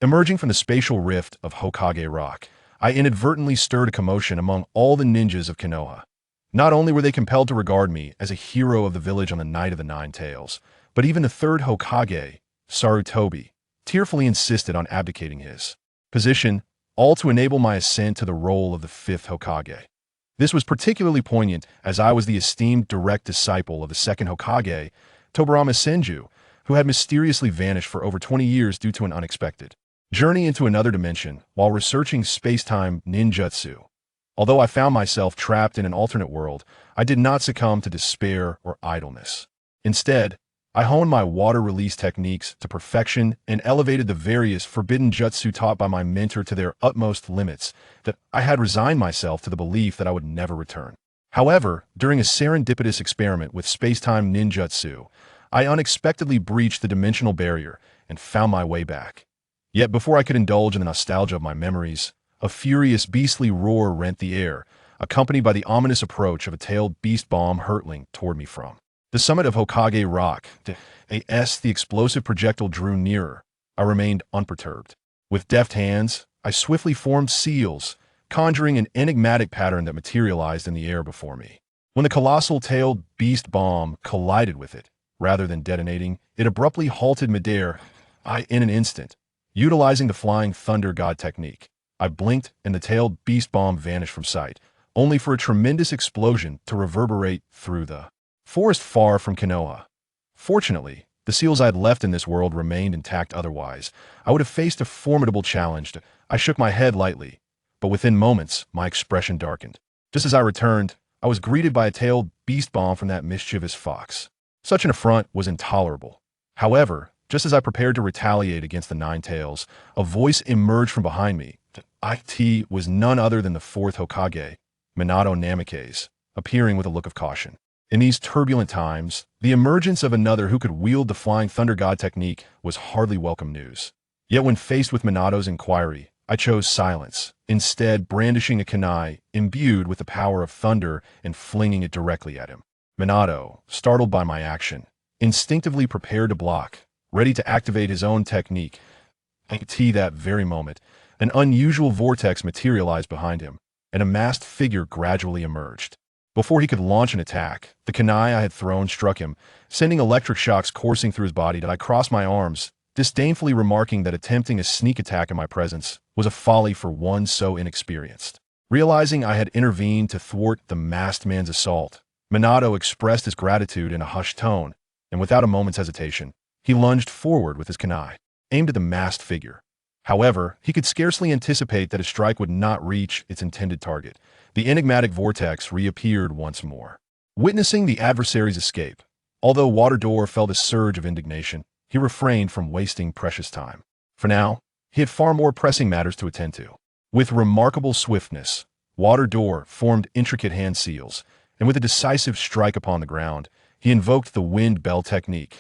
Emerging from the spatial rift of Hokage Rock, I inadvertently stirred a commotion among all the ninjas of Konoha. Not only were they compelled to regard me as a hero of the village on the night of the Nine-Tails, but even the third Hokage, Sarutobi, tearfully insisted on abdicating his position, all to enable my ascent to the role of the fifth Hokage. This was particularly poignant as I was the esteemed direct disciple of the second Hokage, Tobirama Senju, who had mysteriously vanished for over 20 years due to an unexpected journey into another dimension while researching space-time ninjutsu. Although I found myself trapped in an alternate world, I did not succumb to despair or idleness. Instead, I honed my water release techniques to perfection and elevated the various forbidden jutsu taught by my mentor to their utmost limits that I had resigned myself to the belief that I would never return. However, during a serendipitous experiment with space-time ninjutsu, I unexpectedly breached the dimensional barrier and found my way back. Yet before I could indulge in the nostalgia of my memories, a furious beastly roar rent the air, accompanied by the ominous approach of a tailed beast bomb hurtling toward me from the summit of Hokage Rock. As the explosive projectile drew nearer, I remained unperturbed. With deft hands, I swiftly formed seals, conjuring an enigmatic pattern that materialized in the air before me. When the colossal tailed beast bomb collided with it, rather than detonating, it abruptly halted midair. In an instant, utilizing the flying thunder god technique, I blinked and the tailed beast bomb vanished from sight, only for a tremendous explosion to reverberate through the forest far from Konoha. Fortunately, the seals I had left in this world remained intact. Otherwise, I would have faced a formidable challenge. I shook my head lightly, but within moments, my expression darkened. Just as I returned, I was greeted by a tailed beast bomb from that mischievous fox. Such an affront was intolerable. However, just as I prepared to retaliate against the Nine-Tails, a voice emerged from behind me. It was none other than the fourth Hokage, Minato Namikaze, appearing with a look of caution. In these turbulent times, the emergence of another who could wield the flying thunder god technique was hardly welcome news. Yet when faced with Minato's inquiry, I chose silence, instead brandishing a kunai imbued with the power of thunder and flinging it directly at him. Minato, startled by my action, instinctively prepared to block, ready to activate his own technique. That very moment, an unusual vortex materialized behind him, and a masked figure gradually emerged. Before he could launch an attack, the kunai I had thrown struck him, sending electric shocks coursing through his body. I crossed my arms, disdainfully remarking that attempting a sneak attack in my presence was a folly for one so inexperienced. Realizing I had intervened to thwart the masked man's assault, Minato expressed his gratitude in a hushed tone, and without a moment's hesitation, he lunged forward with his kunai, aimed at the masked figure. However, he could scarcely anticipate that his strike would not reach its intended target. The enigmatic vortex reappeared once more. Witnessing the adversary's escape, although Water Door felt a surge of indignation, he refrained from wasting precious time. For now, he had far more pressing matters to attend to. With remarkable swiftness, Water Door formed intricate hand seals, and with a decisive strike upon the ground, he invoked the wind bell technique.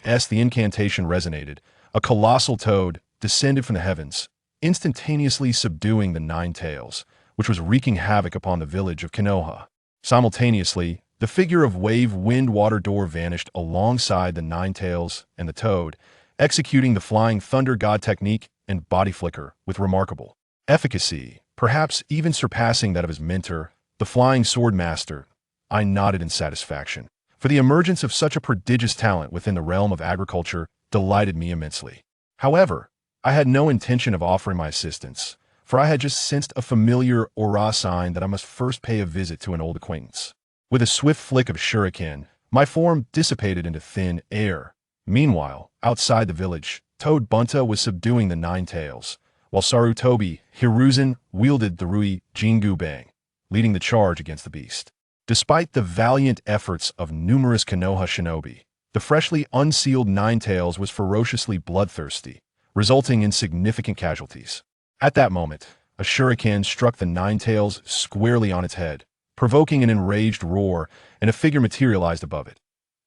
As the incantation resonated, a colossal toad descended from the heavens, instantaneously subduing the Nine-Tails, which was wreaking havoc upon the village of Konoha. Simultaneously, the figure of Wave Wind Water Door vanished alongside the Nine-Tails and the toad, executing the flying thunder god technique and body flicker with remarkable efficacy, perhaps even surpassing that of his mentor, the flying sword master. I nodded in satisfaction, for the emergence of such a prodigious talent within the realm of agriculture delighted me immensely. However, I had no intention of offering my assistance, for I had just sensed a familiar aura sign that I must first pay a visit to an old acquaintance. With a swift flick of shuriken, my form dissipated into thin air. Meanwhile, outside the village, Toad Bunta was subduing the Nine-Tails, while Sarutobi Hiruzen wielded the Rui Jingu Bang, leading the charge against the beast. Despite the valiant efforts of numerous Konoha shinobi, the freshly unsealed Nine-Tails was ferociously bloodthirsty, resulting in significant casualties. At that moment, a shuriken struck the Nine-Tails squarely on its head, provoking an enraged roar, and a figure materialized above it.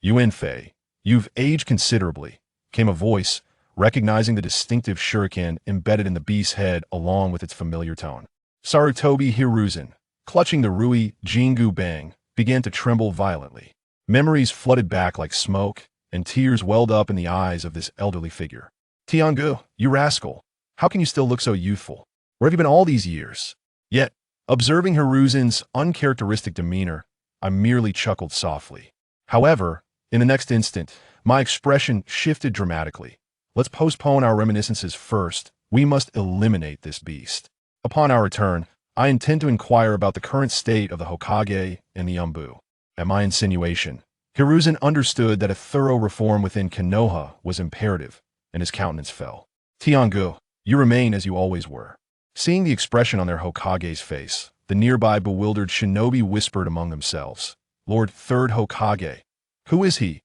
Yuanfei, you've aged considerably, came a voice, recognizing the distinctive shuriken embedded in the beast's head along with its familiar tone. Sarutobi Hiruzen, clutching the Rui Jingu Bang, began to tremble violently. Memories flooded back like smoke, and tears welled up in the eyes of this elderly figure. Tiangu, you rascal, How can you still look so youthful? Where have you been all these years? Yet, observing Hiruzen's uncharacteristic demeanor, I merely chuckled softly. However, in the next instant, my expression shifted dramatically. Let's postpone our reminiscences first. We must eliminate this beast. Upon our return, I intend to inquire about the current state of the Hokage and the Umbu. At my insinuation, Hiruzen understood that a thorough reform within Konoha was imperative, and his countenance fell. Tiangu, you remain as you always were. Seeing the expression on their Hokage's face, the nearby bewildered shinobi whispered among themselves, Lord Third Hokage. Who is he?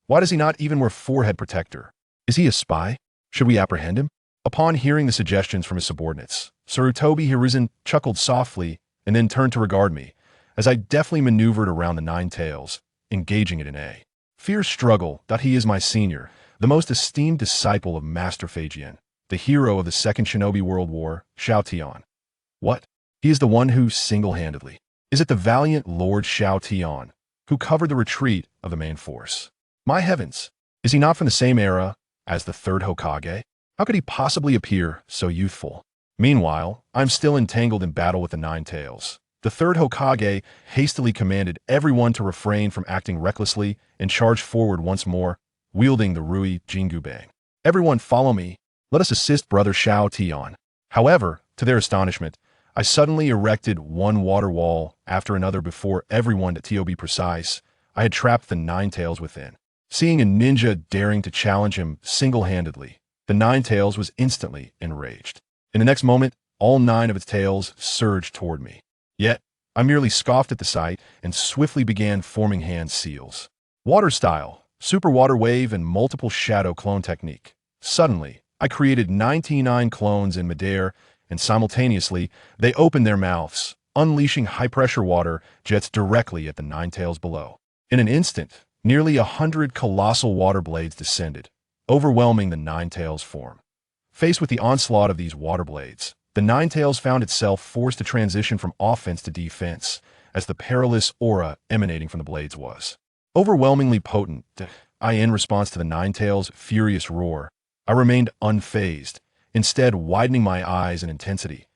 Why does he not even wear forehead protector? Is he a spy? Should we apprehend him? Upon hearing the suggestions from his subordinates, Sarutobi Hiruzen chuckled softly and then turned to regard me, as I deftly maneuvered around the Nine-Tails, engaging it in a fierce struggle that he is my senior, the most esteemed disciple of Master Fujian, the hero of the Second Shinobi World War, Xiao Tian. What? He is the one who single-handedly. Is it the valiant Lord Xiao Tian, who covered the retreat of the main force? My heavens! Is he not from the same era as the Third Hokage? How could he possibly appear so youthful? Meanwhile, I'm still entangled in battle with the Nine-Tails. The Third Hokage hastily commanded everyone to refrain from acting recklessly and charged forward once more, wielding the Rui Jingubang. Everyone follow me. Let us assist Brother Xiao Tian. However, to their astonishment, I suddenly erected one water wall after another before everyone, to be precise. I had trapped the Nine-Tails within. Seeing a ninja daring to challenge him single-handedly, the Nine-Tails was instantly enraged. In the next moment, all 9 of its tails surged toward me. Yet, I merely scoffed at the sight and swiftly began forming hand seals. Water style, super water wave, and multiple shadow clone technique. Suddenly, I created 99 clones in midair, and simultaneously, they opened their mouths, unleashing high-pressure water jets directly at the Nine-Tails below. In an instant, nearly 100 colossal water blades descended, overwhelming the Nine-Tails form. Faced with the onslaught of these water blades, the Nine-Tails found itself forced to transition from offense to defense, as the perilous aura emanating from the blades was overwhelmingly potent. In response to the Nine-Tails' furious roar, I remained unfazed, instead widening my eyes in intensity.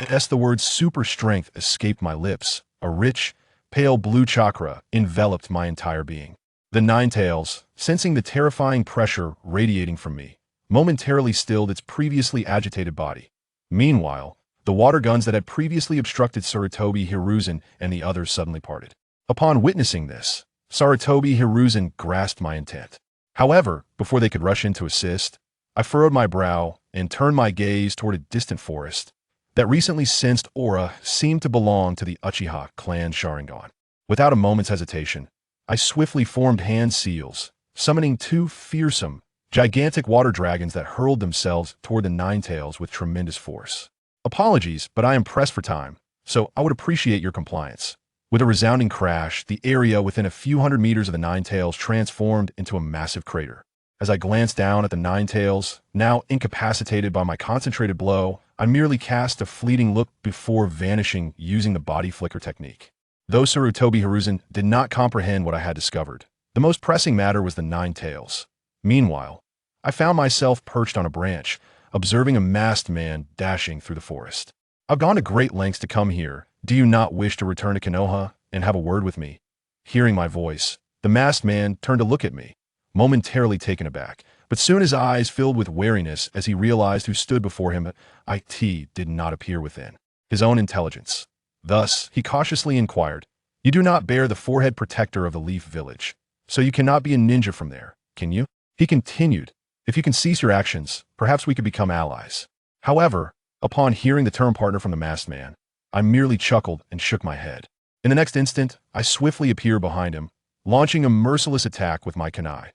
As the word super strength escaped my lips, a rich, pale blue chakra enveloped my entire being. The Nine-Tails, sensing the terrifying pressure radiating from me, momentarily stilled its previously agitated body. Meanwhile, the water guns that had previously obstructed Sarutobi Hiruzen and the others suddenly parted. Upon witnessing this, Sarutobi Hiruzen grasped my intent. However, before they could rush in to assist, I furrowed my brow and turned my gaze toward a distant forest. That recently sensed aura seemed to belong to the Uchiha clan Sharingan. Without a moment's hesitation, I swiftly formed hand seals, summoning 2 fearsome, gigantic water dragons that hurled themselves toward the Nine-Tails with tremendous force. Apologies, but I am pressed for time, so I would appreciate your compliance. With a resounding crash, the area within a few hundred meters of the Nine-Tails transformed into a massive crater. As I glanced down at the Nine-Tails, now incapacitated by my concentrated blow, I merely cast a fleeting look before vanishing using the body flicker technique. Though Sarutobi Hiruzen did not comprehend what I had discovered, the most pressing matter was the Nine-Tails. Meanwhile, I found myself perched on a branch, observing a masked man dashing through the forest. I've gone to great lengths to come here. Do you not wish to return to Konoha and have a word with me? Hearing my voice, the masked man turned to look at me, momentarily taken aback, but soon his eyes filled with wariness as he realized who stood before him. It did not appear within his own intelligence. Thus, he cautiously inquired, You do not bear the forehead protector of the Leaf Village, so you cannot be a ninja from there, can you? He continued, If you can cease your actions, perhaps we could become allies. However, upon hearing the term partner from the masked man, I merely chuckled and shook my head. In the next instant, I swiftly appeared behind him, launching a merciless attack with my kunai.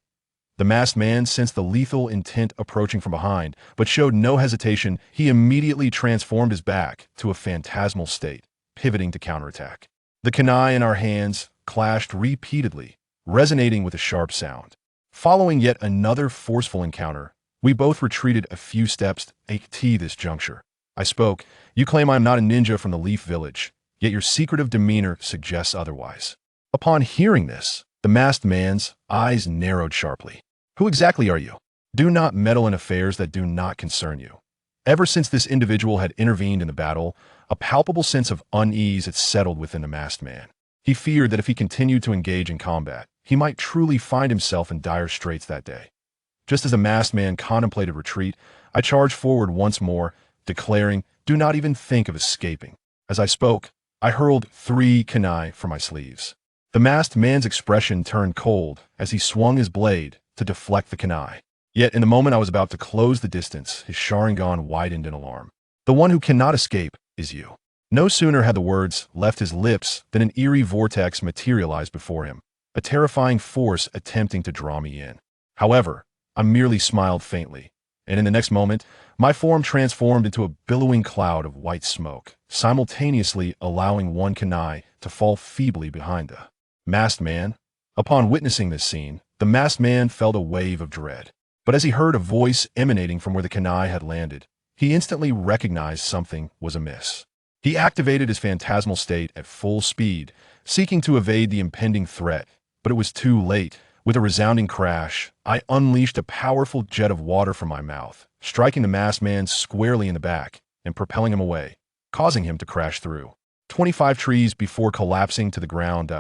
The masked man sensed the lethal intent approaching from behind, but showed no hesitation. He immediately transformed his back to a phantasmal state, pivoting to counterattack. The kunai in our hands clashed repeatedly, resonating with a sharp sound. Following yet another forceful encounter, we both retreated a few steps. This juncture, I spoke, You claim I am not a ninja from the Leaf Village, yet your secretive demeanor suggests otherwise. Upon hearing this, the masked man's eyes narrowed sharply. Who exactly are you? Do not meddle in affairs that do not concern you. Ever since this individual had intervened in the battle, a palpable sense of unease had settled within the masked man. He feared that if he continued to engage in combat, he might truly find himself in dire straits that day. Just as the masked man contemplated retreat, I charged forward once more, declaring, "Do not even think of escaping." As I spoke, I hurled 3 kunai from my sleeves. The masked man's expression turned cold as he swung his blade to deflect the kunai. Yet in the moment I was about to close the distance, his Sharingan widened in alarm. "The one who cannot escape is you." No sooner had the words left his lips than an eerie vortex materialized before him, a terrifying force attempting to draw me in. However, I merely smiled faintly, and in the next moment, my form transformed into a billowing cloud of white smoke, simultaneously allowing one kunai to fall feebly behind the masked man. Upon witnessing this scene, the masked man felt a wave of dread. But as he heard a voice emanating from where the kunai had landed, he instantly recognized something was amiss. He activated his phantasmal state at full speed, seeking to evade the impending threat, but it was too late. With a resounding crash, I unleashed a powerful jet of water from my mouth, striking the masked man squarely in the back and propelling him away, causing him to crash through 25 trees before collapsing to the ground.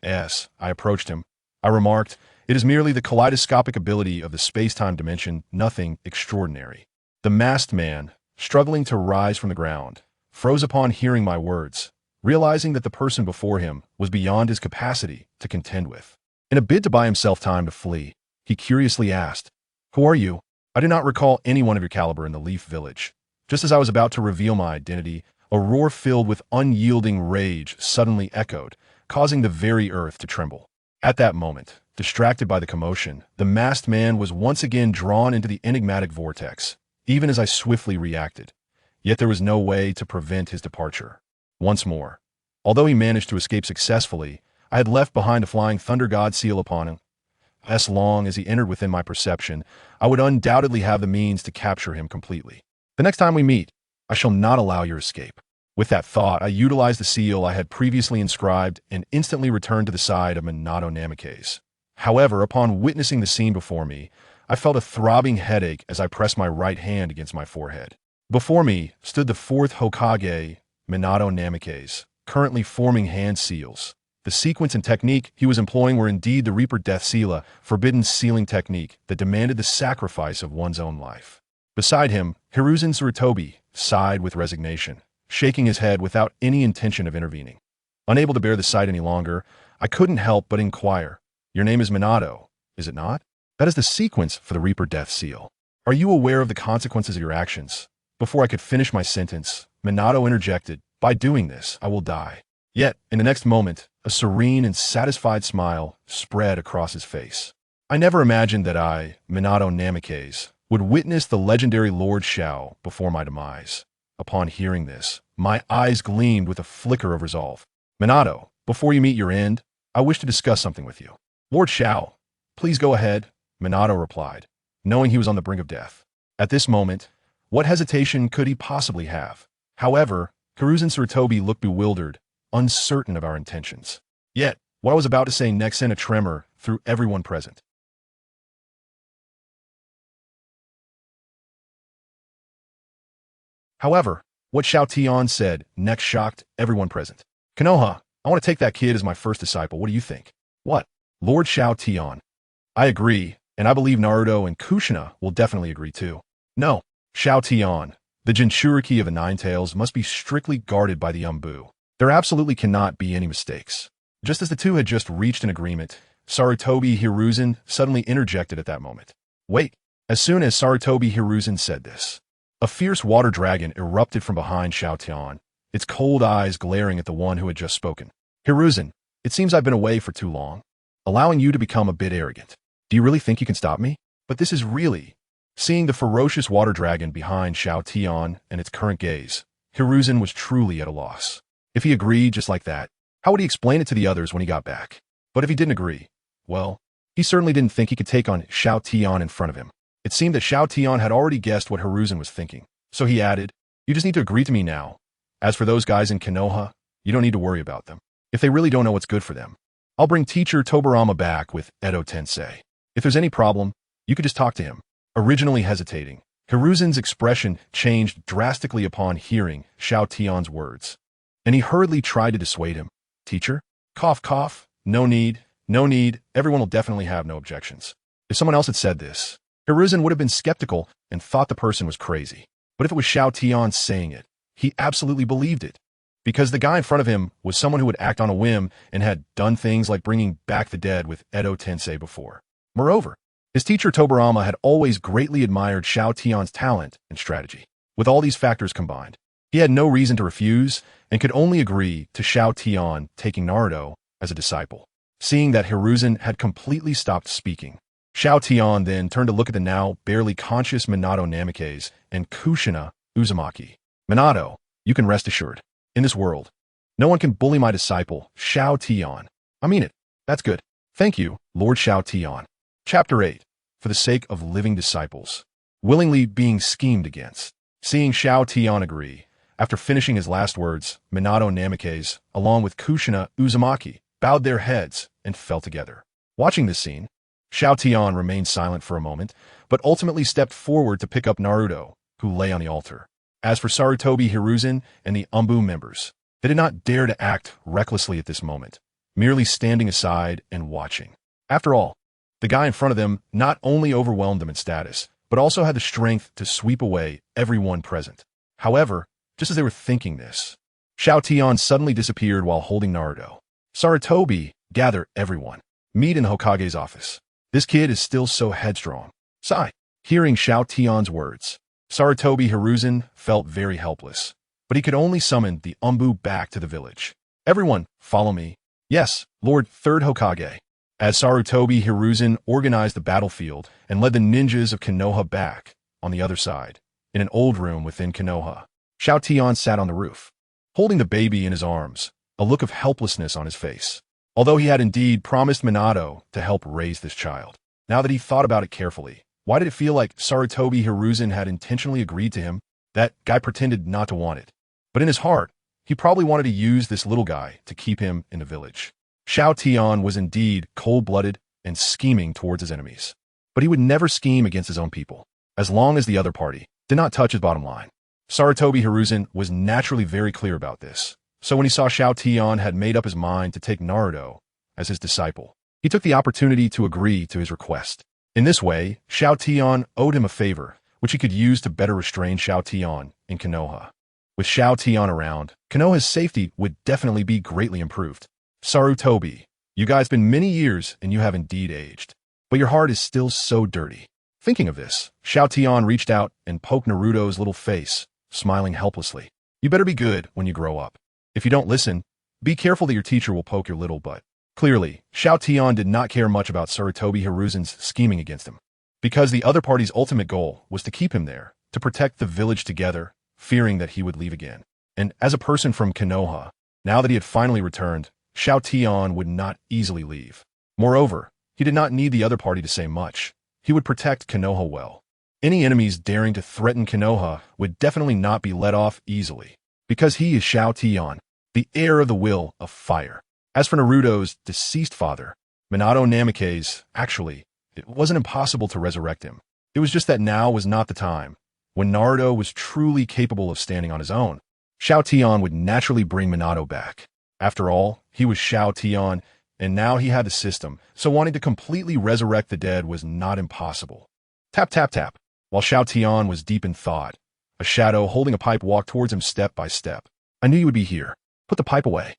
As I approached him, I remarked, "It is merely the kaleidoscopic ability of the space-time dimension, nothing extraordinary." The masked man, struggling to rise from the ground, froze upon hearing my words, realizing that the person before him was beyond his capacity to contend with. In a bid to buy himself time to flee, he curiously asked, "Who are you? I do not recall anyone of your caliber in the Leaf Village." Just as I was about to reveal my identity, a roar filled with unyielding rage suddenly echoed, causing the very earth to tremble. At that moment, distracted by the commotion, the masked man was once again drawn into the enigmatic vortex, even as I swiftly reacted. Yet there was no way to prevent his departure. Once more, although he managed to escape successfully, I had left behind a flying thunder god seal upon him. As long as he entered within my perception, I would undoubtedly have the means to capture him completely. The next time we meet, I shall not allow your escape. With that thought, I utilized the seal I had previously inscribed and instantly returned to the side of Minato Namikaze. However, upon witnessing the scene before me, I felt a throbbing headache as I pressed my right hand against my forehead. Before me stood the 4th Hokage, Minato Namikaze, currently forming hand seals. The sequence and technique he was employing were indeed the Reaper Death Seal, forbidden sealing technique that demanded the sacrifice of one's own life. Beside him, Hiruzen Sarutobi sighed with resignation, shaking his head without any intention of intervening. Unable to bear the sight any longer, I couldn't help but inquire, "Your name is Minato, is it not?" "That is the sequence for the Reaper Death Seal. Are you aware of the consequences of your actions?" Before I could finish my sentence, Minato interjected, "By doing this, I will die." Yet, in the next moment, a serene and satisfied smile spread across his face. I never imagined that I, Minato Namikaze, would witness the legendary Lord Xiao before my demise. Upon hearing this, my eyes gleamed with a flicker of resolve. "Minato, before you meet your end, I wish to discuss something with you." "Lord Xiao, please go ahead," Minato replied, knowing he was on the brink of death. At this moment, what hesitation could he possibly have? However, Hiruzen Sarutobi looked bewildered, uncertain of our intentions. Yet, what I was about to say next sent a tremor through everyone present. However, what Xiao Tian said next shocked everyone present. "Konoha, I want to take that kid as my first disciple. What do you think?" "What?" "Lord Xiao Tian." "I agree, and I believe Naruto and Kushina will definitely agree too." "No, Xiao Tian, the Jinchuriki of the Nine-Tails must be strictly guarded by the Umbu. There absolutely cannot be any mistakes." Just as the two had just reached an agreement, Sarutobi Hiruzen suddenly interjected at that moment. "Wait." As soon as Sarutobi Hiruzen said this, a fierce water dragon erupted from behind Xiao Tian, its cold eyes glaring at the one who had just spoken. "Hiruzen, it seems I've been away for too long, allowing you to become a bit arrogant. Do you really think you can stop me? But this is really..." Seeing the ferocious water dragon behind Xiao Tian and its current gaze, Hiruzen was truly at a loss. If he agreed just like that, how would he explain it to the others when he got back? But if he didn't agree, well, he certainly didn't think he could take on Xiao Tian in front of him. It seemed that Xiao Tian had already guessed what Hiruzen was thinking, so he added, "You just need to agree to me now. As for those guys in Konoha, you don't need to worry about them. If they really don't know what's good for them, I'll bring teacher Tobirama back with Edo Tensei. If there's any problem, you could just talk to him." Originally hesitating, Hiruzen's expression changed drastically upon hearing Xiao Tian's words, and he hurriedly tried to dissuade him. Teacher? Cough, cough. No need. No need. Everyone will definitely have no objections. If someone else had said this, Hiruzen would have been skeptical and thought the person was crazy. But if it was Xiao Tian saying it, he absolutely believed it. Because the guy in front of him was someone who would act on a whim and had done things like bringing back the dead with Edo Tensei before. Moreover, his teacher Tobirama had always greatly admired Xiao Tian's talent and strategy. With all these factors combined, he had no reason to refuse and could only agree to Xiao Tian taking Naruto as a disciple. Seeing that Hiruzen had completely stopped speaking, Xiao Tian then turned to look at the now barely conscious Minato Namikaze and Kushina Uzumaki. Minato, you can rest assured. In this world, no one can bully my disciple, Xiao Tian. I mean it. That's good. Thank you, Lord Xiao Tian. Chapter 8. For the sake of living disciples. Willingly being schemed against. Seeing Xiao Tian agree, after finishing his last words, Minato Namikaze, along with Kushina Uzumaki, bowed their heads and fell together. Watching this scene, Xiao Tian remained silent for a moment, but ultimately stepped forward to pick up Naruto, who lay on the altar. As for Sarutobi Hiruzen and the Umbu members, they did not dare to act recklessly at this moment, merely standing aside and watching. After all, the guy in front of them not only overwhelmed them in status, but also had the strength to sweep away everyone present. However, just as they were thinking this, Xiao Tian suddenly disappeared while holding Naruto. Sarutobi, gather everyone. Meet in Hokage's office. This kid is still so headstrong. Sigh. Hearing Xiao Tian's words, Sarutobi Hiruzen felt very helpless, but he could only summon the Umbu back to the village. Everyone, follow me. Yes, Lord Third Hokage. As Sarutobi Hiruzen organized the battlefield and led the ninjas of Konoha back, on the other side, in an old room within Konoha, Xiao Tian sat on the roof, holding the baby in his arms, a look of helplessness on his face. Although he had indeed promised Minato to help raise this child, now that he thought about it carefully, why did it feel like Sarutobi Hiruzen had intentionally agreed to him? That guy pretended not to want it. But in his heart, he probably wanted to use this little guy to keep him in the village. Xiao Tian was indeed cold-blooded and scheming towards his enemies. But he would never scheme against his own people, as long as the other party did not touch his bottom line. Sarutobi Hiruzen was naturally very clear about this. So when he saw Xiao Tian had made up his mind to take Naruto as his disciple, he took the opportunity to agree to his request. In this way, Xiao Tian owed him a favor, which he could use to better restrain Xiao Tian in Konoha. With Xiao Tian around, Konoha's safety would definitely be greatly improved. Sarutobi, you guys been many years and you have indeed aged, but your heart is still so dirty. Thinking of this, Xiao Tian reached out and poked Naruto's little face, smiling helplessly. You better be good when you grow up. If you don't listen, be careful that your teacher will poke your little butt. Clearly, Xiao Tian did not care much about Sarutobi Hiruzen's scheming against him, because the other party's ultimate goal was to keep him there, to protect the village together, fearing that he would leave again. And as a person from Konoha, now that he had finally returned, Xiao Tian would not easily leave. Moreover, he did not need the other party to say much. He would protect Konoha well. Any enemies daring to threaten Konoha would definitely not be let off easily, because he is Xiao Tian, the heir of the will of fire. As for Naruto's deceased father, Minato Namikaze, actually, it wasn't impossible to resurrect him. It was just that now was not the time, when Naruto was truly capable of standing on his own. Xiao Tian would naturally bring Minato back. After all, he was Xiao Tian, and now he had the system, so wanting to completely resurrect the dead was not impossible. Tap, tap, tap. While Xiao Tian was deep in thought, a shadow holding a pipe walked towards him step by step. I knew you would be here. Put the pipe away.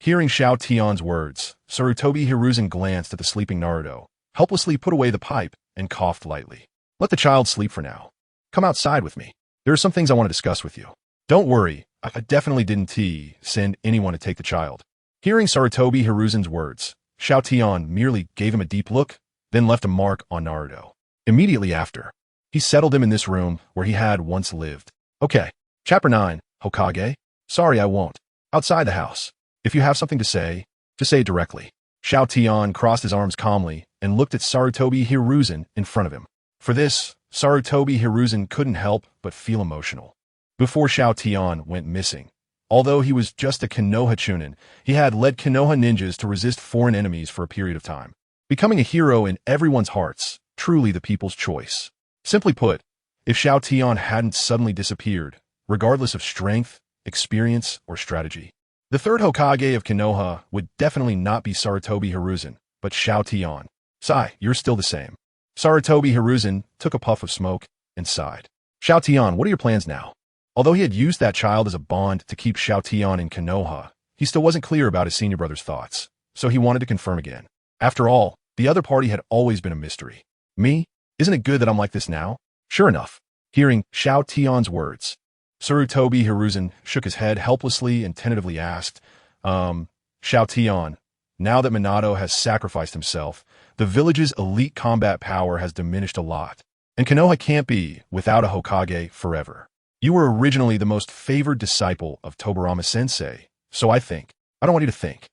Hearing Xiao Tian's words, Sarutobi Hiruzen glanced at the sleeping Naruto, helplessly put away the pipe, and coughed lightly. Let the child sleep for now. Come outside with me. There are some things I want to discuss with you. Don't worry, I definitely didn't send anyone to take the child. Hearing Sarutobi Hiruzen's words, Xiao Tian merely gave him a deep look, then left a mark on Naruto. Immediately after, he settled him in this room where he had once lived. Okay. Chapter 9, Hokage? Sorry, I won't. Outside the house. If you have something to say, just say it directly. Xiao Tian crossed his arms calmly and looked at Sarutobi Hiruzen in front of him. For this, Sarutobi Hiruzen couldn't help but feel emotional. Before Xiao Tian went missing, although he was just a Konoha Chunin, he had led Konoha ninjas to resist foreign enemies for a period of time, becoming a hero in everyone's hearts, truly the people's choice. Simply put, if Xiao Tian hadn't suddenly disappeared, regardless of strength, experience, or strategy. The third Hokage of Konoha would definitely not be Sarutobi Hiruzen, but Xiao Tian. Sigh, you're still the same. Sarutobi Hiruzen took a puff of smoke and sighed. Xiao Tian, what are your plans now? Although he had used that child as a bond to keep Xiao Tian in Konoha, he still wasn't clear about his senior brother's thoughts, so he wanted to confirm again. After all, the other party had always been a mystery. Me? Isn't it good that I'm like this now? Sure enough, hearing Xiao Tian's words, Sarutobi Hiruzen shook his head helplessly and tentatively asked, Xiao Tian, now that Minato has sacrificed himself, the village's elite combat power has diminished a lot, and Konoha can't be without a Hokage forever. You were originally the most favored disciple of Tobirama-sensei, so I don't want you to think.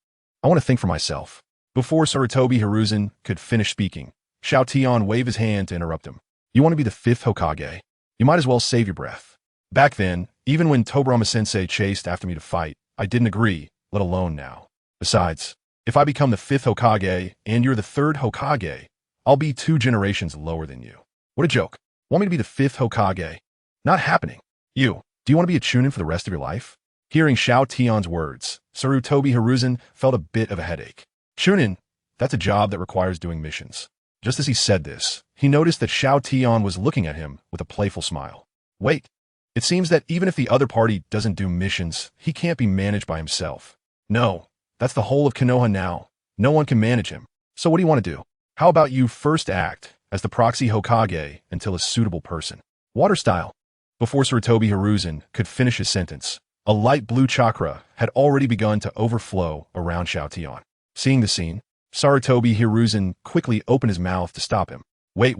I want to think for myself. Before Sarutobi Hiruzen could finish speaking, Xiao Tian waved his hand to interrupt him. You want to be the fifth Hokage? You might as well save your breath. Back then, even when Tobirama-sensei chased after me to fight, I didn't agree, let alone now. Besides, if I become the fifth Hokage and you're the third Hokage, I'll be 2 generations lower than you. What a joke. Want me to be the fifth Hokage? Not happening. Do you want to be a chunin for the rest of your life? Hearing Xiao Tian's words, Sarutobi Hiruzen felt a bit of a headache. Chunin, that's a job that requires doing missions. Just as he said this, he noticed that Xiao Tian was looking at him with a playful smile. Wait, it seems that even if the other party doesn't do missions, he can't be managed by himself. No, that's the whole of Konoha now. No one can manage him. So what do you want to do? How about you first act as the proxy Hokage until a suitable person? Water style. Before Sarutobi Hiruzen could finish his sentence, a light blue chakra had already begun to overflow around Xiao Tian. Seeing the scene, Sarutobi Hiruzen quickly opened his mouth to stop him. Wait.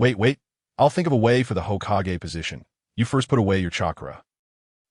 I'll think of a way for the Hokage position. You first put away your chakra.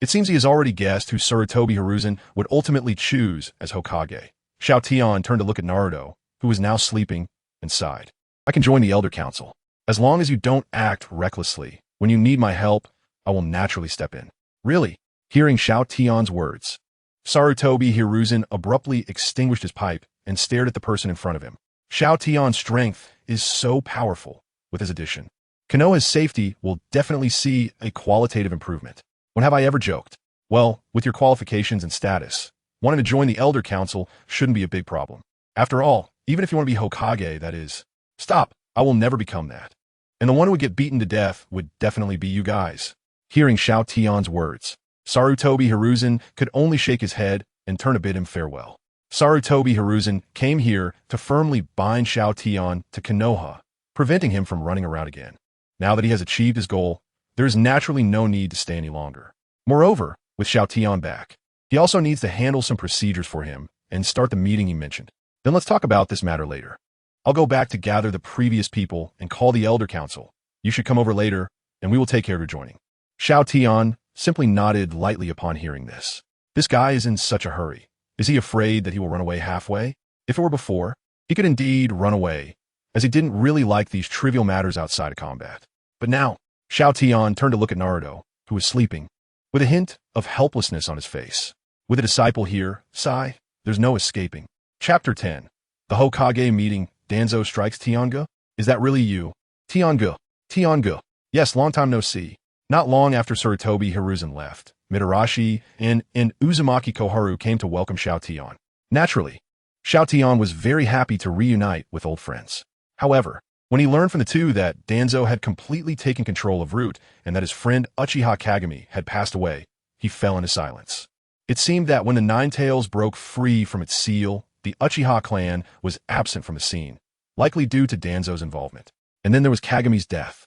It seems he has already guessed who Sarutobi Hiruzen would ultimately choose as Hokage. Xiao Tian turned to look at Naruto, who was now sleeping, and sighed. I can join the Elder Council. As long as you don't act recklessly. When you need my help, I will naturally step in. Really? Hearing Xiao Tian's words, Sarutobi Hiruzen abruptly extinguished his pipe and stared at the person in front of him. Xiao Tian's strength is so powerful. With his addition, Konoha's safety will definitely see a qualitative improvement. When have I ever joked? Well, with your qualifications and status, wanting to join the Elder Council shouldn't be a big problem. After all, even if you want to be Hokage, that is. Stop, I will never become that. And the one who would get beaten to death would definitely be you guys. Hearing Xiao Tian's words, Sarutobi Hiruzen could only shake his head and turn to bid him farewell. Sarutobi Hiruzen came here to firmly bind Xiao Tian to Konoha, preventing him from running around again. Now that he has achieved his goal, there is naturally no need to stay any longer. Moreover, with Xiao Tian back, he also needs to handle some procedures for him and start the meeting he mentioned. Then let's talk about this matter later. I'll go back to gather the previous people and call the Elder Council. You should come over later, and we will take care of your joining. Xiao Tian simply nodded lightly upon hearing this. This guy is in such a hurry. Is he afraid that he will run away halfway? If it were before, he could indeed run away, as he didn't really like these trivial matters outside of combat. But now, Xiao Tian turned to look at Naruto, who was sleeping, with a hint of helplessness on his face. With a disciple here, sigh, there's no escaping. Chapter 10. The Hokage meeting. Danzo strikes Tianga? Is that really you? Tianga. Yes, long time no see. Not long after Sarutobi Hiruzen left, Mitarashi and Uzumaki Koharu came to welcome Xiao Tian. Naturally, Xiao Tian was very happy to reunite with old friends. However, when he learned from the two that Danzo had completely taken control of Root and that his friend Uchiha Kagami had passed away, he fell into silence. It seemed that when the Nine-Tails broke free from its seal, the Uchiha clan was absent from the scene, likely due to Danzo's involvement. And then there was Kagami's death.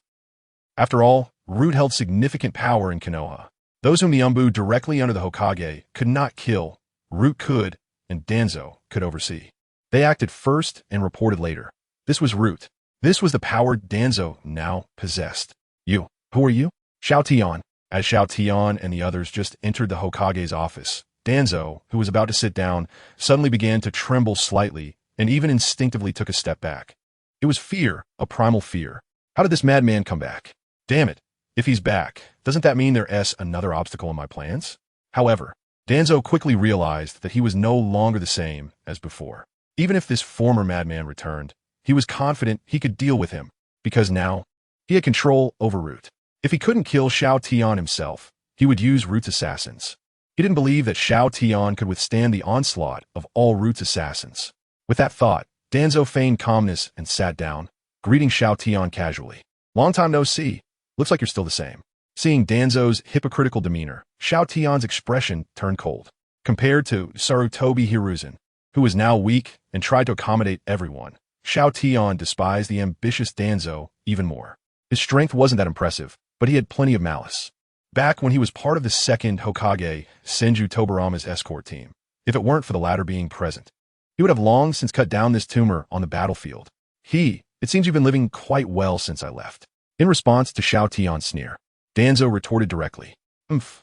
After all, Root held significant power in Konoha. Those whom the Umbu directly under the Hokage could not kill, Root could, and Danzo could oversee. They acted first and reported later. This was Root. This was the power Danzo now possessed. You. Who are you? Xiao Tian. As Xiao Tian and the others just entered the Hokage's office, Danzo, who was about to sit down, suddenly began to tremble slightly and even instinctively took a step back. It was fear, a primal fear. How did this madman come back? Damn it. If he's back, doesn't that mean there's another obstacle in my plans? However, Danzo quickly realized that he was no longer the same as before. Even if this former madman returned, he was confident he could deal with him, because now he had control over Root. If he couldn't kill Xiao Tian himself, he would use Roots assassins. He didn't believe that Xiao Tian could withstand the onslaught of all Roots assassins. With that thought, Danzo feigned calmness and sat down, greeting Xiao Tian casually. Long time no see. Looks like you're still the same. Seeing Danzo's hypocritical demeanor, Xiao Tian's expression turned cold. Compared to Sarutobi Hiruzen, who was now weak and tried to accommodate everyone, Xiao Tian despised the ambitious Danzo even more. His strength wasn't that impressive, but he had plenty of malice. Back when he was part of the Second Hokage, Senju Tobirama's escort team, if it weren't for the latter being present, he would have long since cut down this tumor on the battlefield. It seems you've been living quite well since I left. In response to Xiao Tian's sneer, Danzo retorted directly.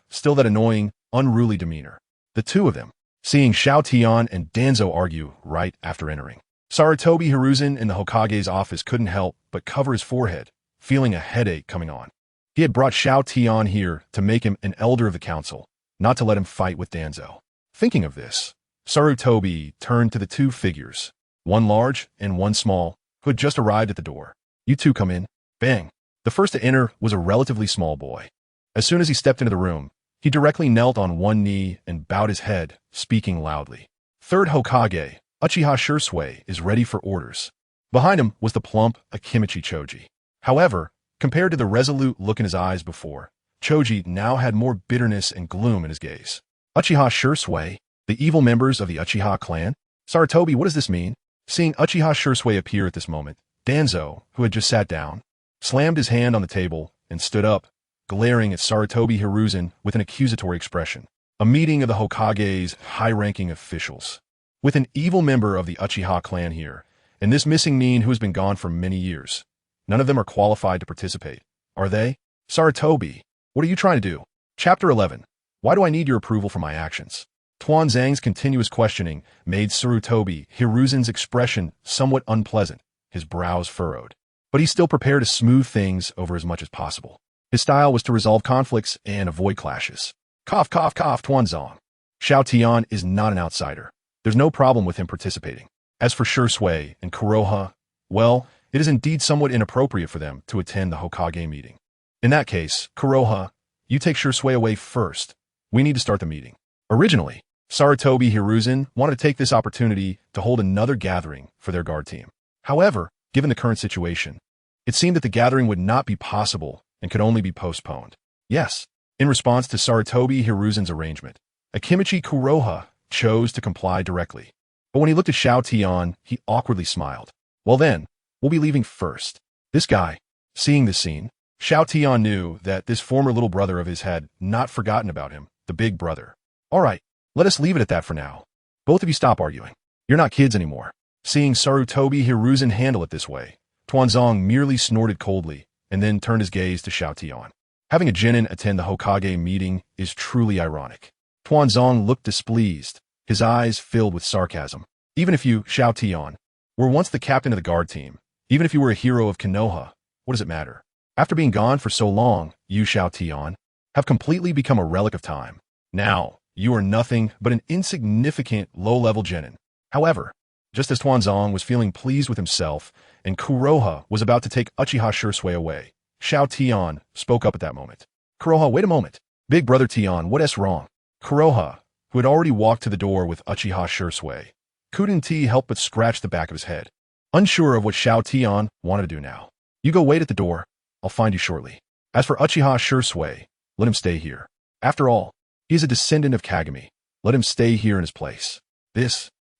Still that annoying, unruly demeanor. The two of them, seeing Xiao Tian and Danzo argue right after entering. Sarutobi Hiruzen in the Hokage's office couldn't help but cover his forehead, feeling a headache coming on. He had brought Xiao Tian here to make him an elder of the council, not to let him fight with Danzo. Thinking of this, Sarutobi turned to the two figures, one large and one small, who had just arrived at the door. You two come in. Bang. The first to enter was a relatively small boy. As soon as he stepped into the room, he directly knelt on one knee and bowed his head, speaking loudly. Third Hokage, Uchiha Shursui, is ready for orders. Behind him was the plump Akimichi Choji. However, compared to the resolute look in his eyes before, Choji now had more bitterness and gloom in his gaze. Uchiha Shursui, the evil members of the Uchiha clan? Sarutobi, what does this mean? Seeing Uchiha Shursui appear at this moment, Danzo, who had just sat down, slammed his hand on the table and stood up, glaring at Sarutobi Hiruzen with an accusatory expression. A meeting of the Hokage's high-ranking officials. With an evil member of the Uchiha clan here, and this missing nin who has been gone for many years. None of them are qualified to participate, are they? Sarutobi, what are you trying to do? Chapter 11. Why do I need your approval for my actions? Tuan Zhang's continuous questioning made Sarutobi Hiruzen's expression somewhat unpleasant, his brows furrowed. But he still prepared to smooth things over as much as possible. His style was to resolve conflicts and avoid clashes. Cough, cough, cough, Tuan Zhang. Xiao Tian is not an outsider. There's no problem with him participating. As for Shursui and Konoha, well, it is indeed somewhat inappropriate for them to attend the Hokage meeting. In that case, Konoha, you take Shursui away first. We need to start the meeting. Originally, Sarutobi Hiruzen wanted to take this opportunity to hold another gathering for their guard team. However, given the current situation, it seemed that the gathering would not be possible and could only be postponed. Yes, in response to Sarutobi Hiruzen's arrangement, Akimichi Konoha chose to comply directly. But when he looked at Xiao Tian, he awkwardly smiled. Well then, we'll be leaving first. This guy. Seeing this scene, Xiao Tian knew that this former little brother of his had not forgotten about him, the big brother. All right, let us leave it at that for now. Both of you stop arguing. You're not kids anymore. Seeing Sarutobi Hiruzen handle it this way, Tuanzong merely snorted coldly and then turned his gaze to Xiao Tian. Having a genin attend the Hokage meeting is truly ironic. Tuanzong looked displeased, his eyes filled with sarcasm. Even if you, Xiao Tian, were once the captain of the guard team, even if you were a hero of Konoha, what does it matter? After being gone for so long, you, Xiao Tian, have completely become a relic of time. Now, you are nothing but an insignificant, low-level genin. However, just as Tuanzong was feeling pleased with himself and Konoha was about to take Uchiha Shursui away, Xiao Tian spoke up at that moment. Konoha, wait a moment. Big brother Tian, what wrong? Konoha, who had already walked to the door with Uchiha Shursui, couldn't help but scratch the back of his head, unsure of what Xiao Tian wanted to do now. You go wait at the door. I'll find you shortly. As for Uchiha Shursui, let him stay here. After all, he is a descendant of Kagami. Let him stay here in his place.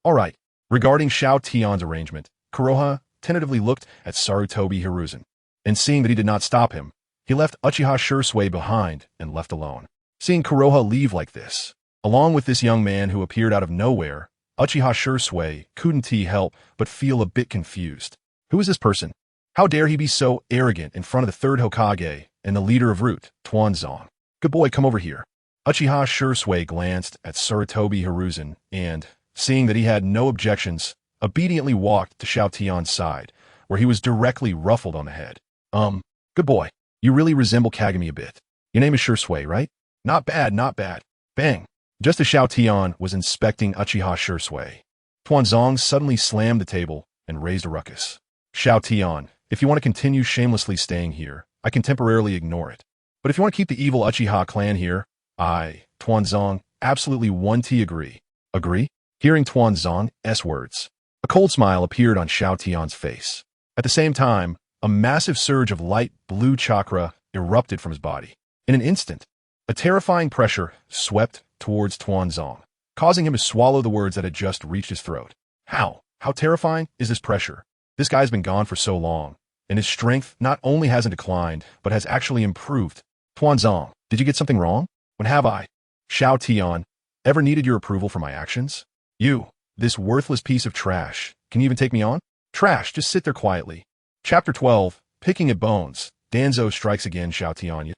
All right. Regarding Xiao Tian's arrangement, Konoha tentatively looked at Sarutobi Hiruzen, and seeing that he did not stop him, he left Uchiha Shursui behind and left alone. Seeing Konoha leave like this, along with this young man who appeared out of nowhere, Uchiha Shursui couldn't help but feel a bit confused. Who is this person? How dare he be so arrogant in front of the third Hokage and the leader of Root, Tuanzong? Good boy, come over here. Uchiha Shursui glanced at Sarutobi Hiruzen and, seeing that he had no objections, obediently walked to Xiao Tian's side, where he was directly ruffled on the head. Good boy. You really resemble Kagami a bit. Your name is Shursui, right? Not bad, not bad. Bang. Just as Xiao Tian was inspecting Uchiha Shursui, Tuanzong suddenly slammed the table and raised a ruckus. Xiao Tian, if you want to continue shamelessly staying here, I can temporarily ignore it. But if you want to keep the evil Uchiha clan here, I, Tuanzong, absolutely 1T agree. Agree? Hearing Tuanzong's words, a cold smile appeared on Xiao Tian's face. At the same time, a massive surge of light blue chakra erupted from his body. In an instant, a terrifying pressure swept towards Tuanzong, causing him to swallow the words that had just reached his throat. How terrifying is this pressure? This guy's been gone for so long, and his strength not only hasn't declined, but has actually improved. Tuanzong, did you get something wrong? When have I, Xiao Tian, ever needed your approval for my actions? You, this worthless piece of trash, can you even take me on? Trash, just sit there quietly. Chapter 12, Picking at Bones. Danzo strikes again Xiao Tian.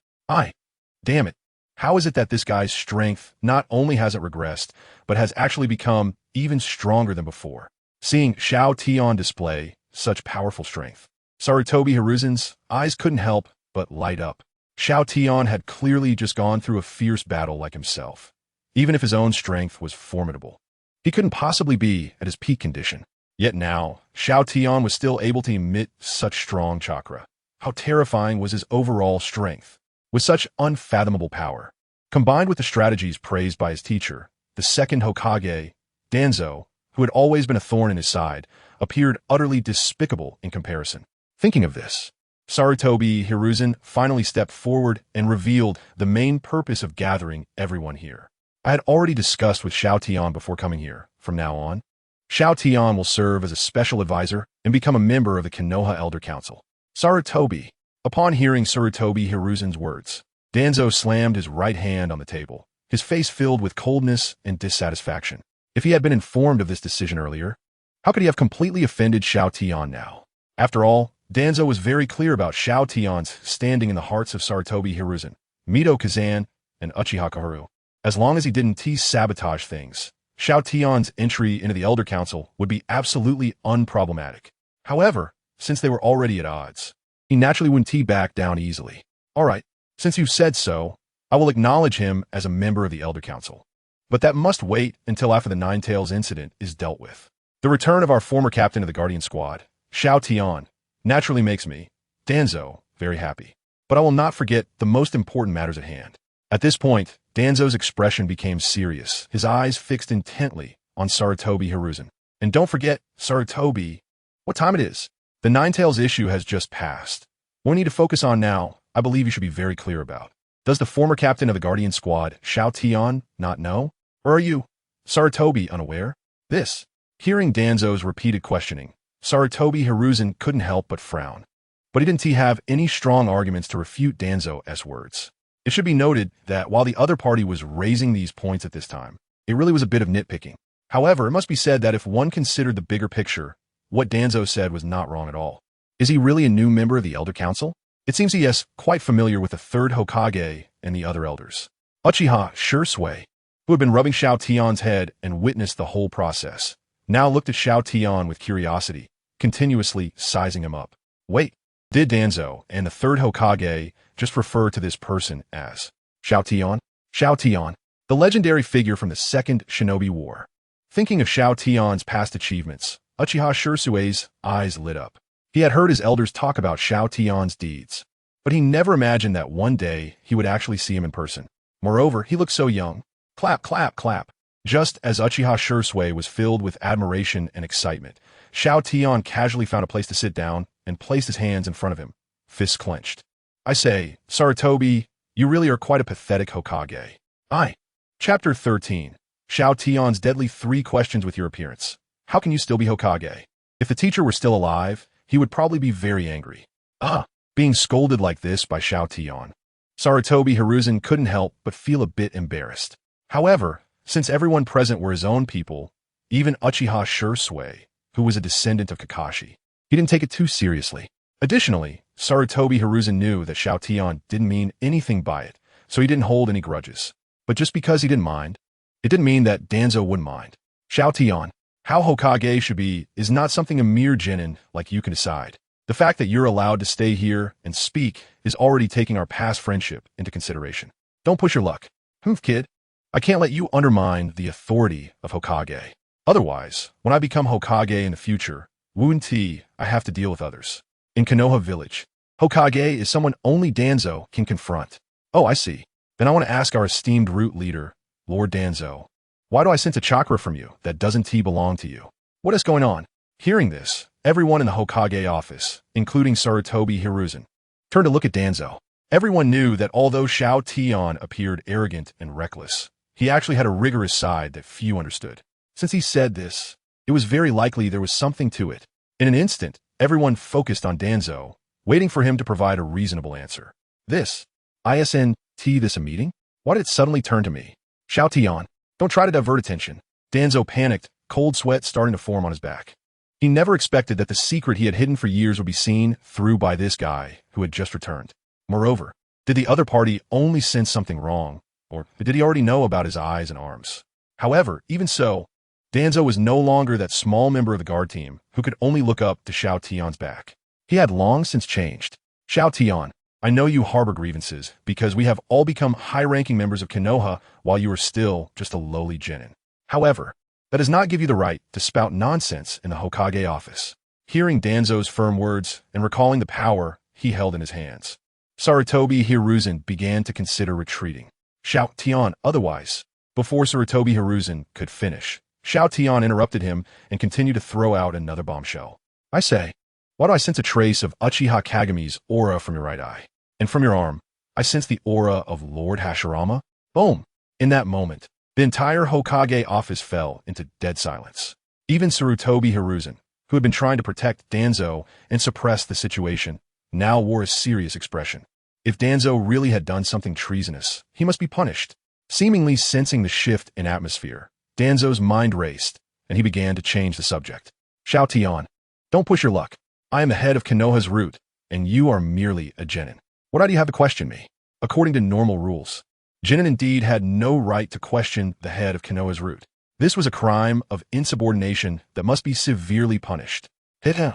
Damn it. How is it that this guy's strength not only hasn't regressed, but has actually become even stronger than before? Seeing Xiao Tian display such powerful strength, Sarutobi Hiruzen's eyes couldn't help but light up. Xiao Tian had clearly just gone through a fierce battle like himself. Even if his own strength was formidable, he couldn't possibly be at his peak condition. Yet now, Xiao Tian was still able to emit such strong chakra. How terrifying was his overall strength! With such unfathomable power, combined with the strategies praised by his teacher, the second Hokage, Danzo, who had always been a thorn in his side, appeared utterly despicable in comparison. Thinking of this, Sarutobi Hiruzen finally stepped forward and revealed the main purpose of gathering everyone here. I had already discussed with Xiao Tian before coming here. From now on, Xiao Tian will serve as a special advisor and become a member of the Konoha Elder Council. Sarutobi. Upon hearing Sarutobi Hiruzen's words, Danzo slammed his right hand on the table, his face filled with coldness and dissatisfaction. If he had been informed of this decision earlier, how could he have completely offended Xiao Tian now? After all, Danzo was very clear about Xiao Tian's standing in the hearts of Sarutobi Hiruzen, Mito Kazan, and Uchiha Kaoru. As long as he didn't sabotage things, Xiao Tian's entry into the Elder Council would be absolutely unproblematic. However, since they were already at odds, he naturally wouldn't back down easily. Alright, since you've said so, I will acknowledge him as a member of the Elder Council. But that must wait until after the Nine-Tails incident is dealt with. The return of our former captain of the Guardian Squad, Xiao Tian, naturally makes me, Danzo, very happy. But I will not forget the most important matters at hand. At this point, Danzo's expression became serious, his eyes fixed intently on Sarutobi Hiruzen. And don't forget, Sarutobi, what time it is? The Nine-Tails issue has just passed. What we need to focus on now, I believe you should be very clear about. Does the former captain of the Guardian Squad, Xiao Tian, not know? Or are you, Sarutobi, unaware? This. Hearing Danzo's repeated questioning, Sarutobi Hiruzen couldn't help but frown. But he didn't have any strong arguments to refute Danzo's words. It should be noted that while the other party was raising these points at this time, it really was a bit of nitpicking. However, it must be said that if one considered the bigger picture, what Danzo said was not wrong at all. Is he really a new member of the Elder Council? It seems he is quite familiar with the third Hokage and the other elders. Uchiha Shursui, who had been rubbing Xiao Tian's head and witnessed the whole process, now looked at Xiao Tian with curiosity, continuously sizing him up. Wait, did Danzo and the third Hokage just refer to this person as Xiao Tian? Xiao Tian, the legendary figure from the Second Shinobi War. Thinking of Xiao Tian's past achievements, Uchiha Shursui's eyes lit up. He had heard his elders talk about Xiao Tian's deeds, but he never imagined that one day he would actually see him in person. Moreover, he looked so young. Clap, clap, clap. Just as Uchiha Shursui was filled with admiration and excitement, Xiao Tian casually found a place to sit down and placed his hands in front of him, fists clenched. I say, Sarutobi, you really are quite a pathetic Hokage. Chapter 13. Xiao Tian's deadly 3 questions with your appearance. How can you still be Hokage? If the teacher were still alive, he would probably be very angry. Being scolded like this by Xiao Tian. Sarutobi Hiruzen couldn't help but feel a bit embarrassed. However, since everyone present were his own people, even Uchiha Shursui, who was a descendant of Kakashi, he didn't take it too seriously. Additionally, Sarutobi Hiruzen knew that Xiao Tian didn't mean anything by it, so he didn't hold any grudges. But just because he didn't mind, it didn't mean that Danzo wouldn't mind. Xiao Tian, how Hokage should be is not something a mere genin like you can decide. The fact that you're allowed to stay here and speak is already taking our past friendship into consideration. Don't push your luck. Kid. I can't let you undermine the authority of Hokage. Otherwise, when I become Hokage in the future, I have to deal with others. In Konoha Village, Hokage is someone only Danzo can confront. Oh, I see. Then I want to ask our esteemed root leader, Lord Danzo. Why do I sense a chakra from you that doesn't belong to you? What is going on? Hearing this, everyone in the Hokage office, including Sarutobi Hiruzen, turned to look at Danzo. Everyone knew that although Xiao Tian appeared arrogant and reckless, he actually had a rigorous side that few understood. Since he said this, it was very likely there was something to it. In an instant, everyone focused on Danzo, waiting for him to provide a reasonable answer. This a meeting? Why did it suddenly turn to me? Xiao Tian, don't try to divert attention. Danzo panicked, cold sweat starting to form on his back. He never expected that the secret he had hidden for years would be seen through by this guy who had just returned. Moreover, did the other party only sense something wrong, or did he already know about his eyes and arms? However, even so, Danzo was no longer that small member of the guard team who could only look up to Xiao Tian's back. He had long since changed. Xiao Tian, I know you harbor grievances because we have all become high-ranking members of Konoha while you are still just a lowly genin. However, that does not give you the right to spout nonsense in the Hokage office. Hearing Danzo's firm words and recalling the power he held in his hands, Sarutobi Hiruzen began to consider retreating. Xiao Tian, otherwise. Before Sarutobi Hiruzen could finish, Xiao Tian interrupted him and continued to throw out another bombshell. I say, why do I sense a trace of Uchiha Kageme's aura from your right eye? And from your arm, I sense the aura of Lord Hashirama? Boom! In that moment, the entire Hokage office fell into dead silence. Even Sarutobi Hiruzen, who had been trying to protect Danzo and suppress the situation, now wore a serious expression. If Danzo really had done something treasonous, he must be punished. Seemingly sensing the shift in atmosphere, Danzo's mind raced, and he began to change the subject. Xiao Tian, don't push your luck. I am the head of Konoha's root, and you are merely a genin. What right do you have to question me? According to normal rules, genin indeed had no right to question the head of Konoha's root. This was a crime of insubordination that must be severely punished. Hit him.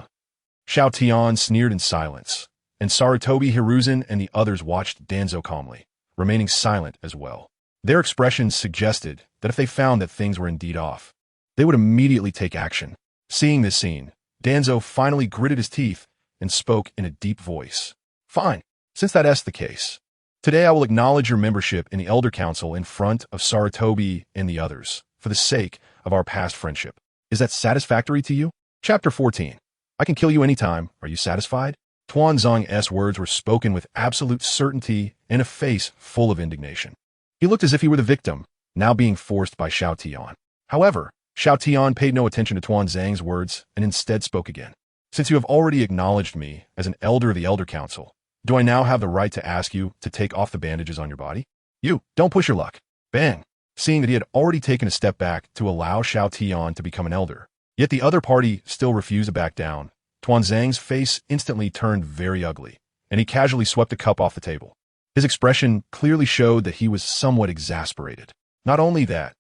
Xiao Tian sneered in silence, and Sarutobi Hiruzen and the others watched Danzo calmly, remaining silent as well. Their expressions suggested that if they found that things were indeed off, they would immediately take action. Seeing this scene, Danzo finally gritted his teeth and spoke in a deep voice. Fine, since that's the case. Today I will acknowledge your membership in the Elder Council in front of Sarutobi and the others, for the sake of our past friendship. Is that satisfactory to you? Chapter 14. I can kill you anytime. Are you satisfied? Tuanzong's words were spoken with absolute certainty and a face full of indignation. He looked as if he were the victim, now being forced by Xiao Tian. However, Xiao Tian paid no attention to Tuanzong's words and instead spoke again. Since you have already acknowledged me as an elder of the Elder Council, do I now have the right to ask you to take off the bandages on your body? You, don't push your luck. Bang! Seeing that he had already taken a step back to allow Xiao Tian to become an elder, yet the other party still refused to back down, Tuanzong's face instantly turned very ugly, and he casually swept a cup off the table. His expression clearly showed that he was somewhat exasperated. Not only that,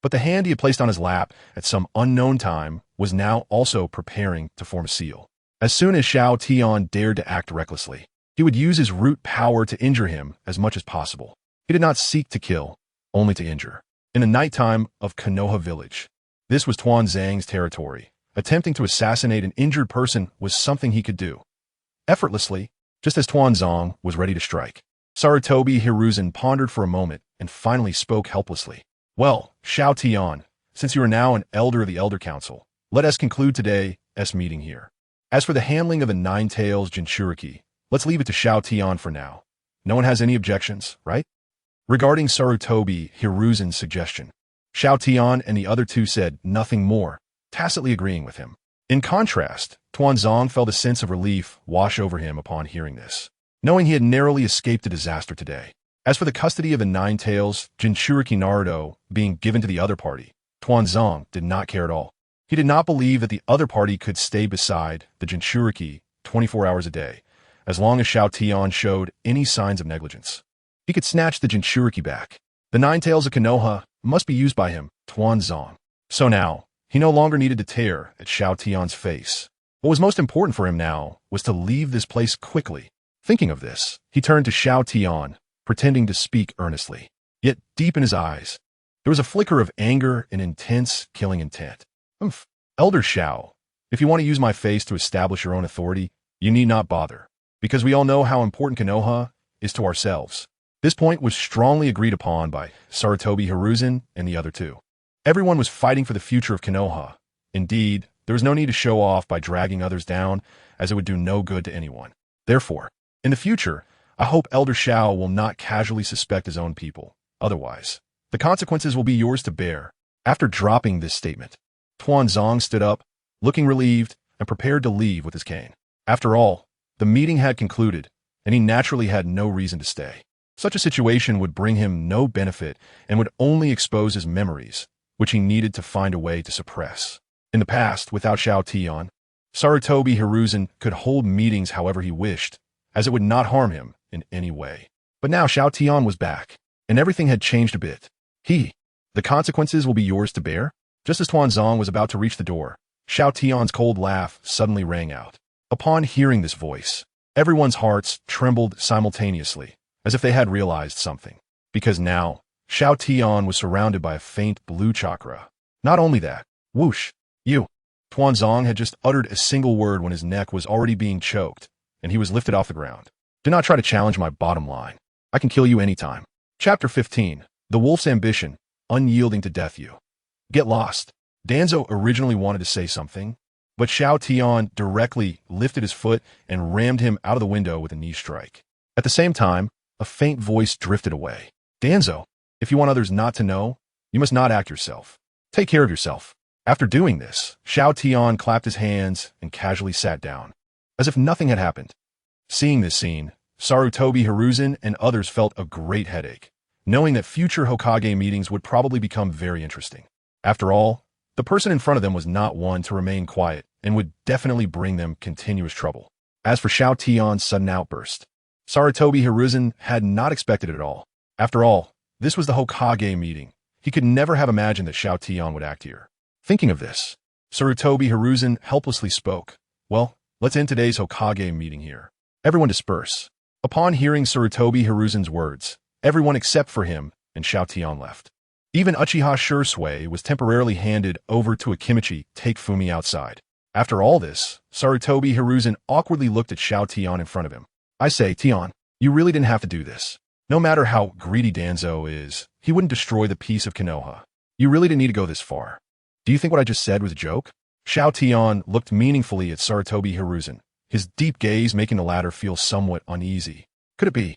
but the hand he had placed on his lap at some unknown time was now also preparing to form a seal. As soon as Xiao Tian dared to act recklessly, he would use his root power to injure him as much as possible. He did not seek to kill, only to injure. In the nighttime of Konoha Village, this was Tuanzong's territory. Attempting to assassinate an injured person was something he could do effortlessly, just as Tuanzong was ready to strike. Sarutobi Hiruzen pondered for a moment and finally spoke helplessly. Well, Xiao Tian, since you are now an elder of the Elder Council, let us conclude today's meeting here. As for the handling of the Nine-Tails Jinchuriki, let's leave it to Xiao Tian for now. No one has any objections, right? Regarding Sarutobi Hiruzen's suggestion, Xiao Tian and the other two said nothing more, tacitly agreeing with him. In contrast, Tuanzong felt a sense of relief wash over him upon hearing this, knowing he had narrowly escaped a disaster today. As for the custody of the Nine-Tails Jinchuriki Naruto being given to the other party, Tuanzong did not care at all. He did not believe that the other party could stay beside the Jinchuriki 24 hours a day, as long as Xiao Tian showed any signs of negligence. He could snatch the Jinchuriki back. The Nine-Tails of Konoha must be used by him, Tuanzong. So now, he no longer needed to tear at Xiao Tian's face. What was most important for him now was to leave this place quickly. Thinking of this, he turned to Xiao Tian, pretending to speak earnestly. Yet deep in his eyes, there was a flicker of anger and intense killing intent. Elder Xiao, if you want to use my face to establish your own authority, you need not bother, because we all know how important Konoha is to ourselves. This point was strongly agreed upon by Sarutobi Hiruzen and the other two. Everyone was fighting for the future of Konoha. Indeed, there was no need to show off by dragging others down, as it would do no good to anyone. Therefore, in the future, I hope Elder Xiao will not casually suspect his own people. Otherwise, the consequences will be yours to bear. After dropping this statement, Tuanzong stood up, looking relieved and prepared to leave with his cane. After all, the meeting had concluded, and he naturally had no reason to stay. Such a situation would bring him no benefit and would only expose his memories, which he needed to find a way to suppress. In the past, without Xiao Tian, Sarutobi Hiruzen could hold meetings however he wished, as it would not harm him in any way. But now Xiao Tian was back, and everything had changed a bit. The consequences will be yours to bear? Just as Tuanzong was about to reach the door, Xiao Tian's cold laugh suddenly rang out. Upon hearing this voice, everyone's hearts trembled simultaneously, as if they had realized something. Because now, Xiao Tian was surrounded by a faint blue chakra. Not only that, whoosh, Tuanzong had just uttered a single word when his neck was already being choked, and he was lifted off the ground. Do not try to challenge my bottom line. I can kill you anytime. Chapter 15. The Wolf's Ambition, Unyielding to Death. You get lost. Danzo originally wanted to say something, but Xiao Tian directly lifted his foot and rammed him out of the window with a knee strike. At the same time, a faint voice drifted away. Danzo, if you want others not to know, you must not act yourself. Take care of yourself. After doing this, Xiao Tian clapped his hands and casually sat down, as if nothing had happened. Seeing this scene, Sarutobi Hiruzen and others felt a great headache, knowing that future Hokage meetings would probably become very interesting. After all, the person in front of them was not one to remain quiet and would definitely bring them continuous trouble. As for Xiao Tian's sudden outburst, Sarutobi Hiruzen had not expected it at all. After all, this was the Hokage meeting. He could never have imagined that Xiao Tian would act here. Thinking of this, Sarutobi Hiruzen helplessly spoke. Well, let's end today's Hokage meeting here. Everyone disperse. Upon hearing Sarutobi Hiruzen's words, everyone except for him and Xiao Tian left. Even Uchiha Shursui was temporarily handed over to Akimichi Take Fumi outside. After all this, Sarutobi Hiruzen awkwardly looked at Xiao Tian in front of him. I say, Tian, you really didn't have to do this. No matter how greedy Danzo is, he wouldn't destroy the peace of Konoha. You really didn't need to go this far. Do you think what I just said was a joke? Xiao Tian looked meaningfully at Sarutobi Hiruzen, his deep gaze making the latter feel somewhat uneasy. Could it be?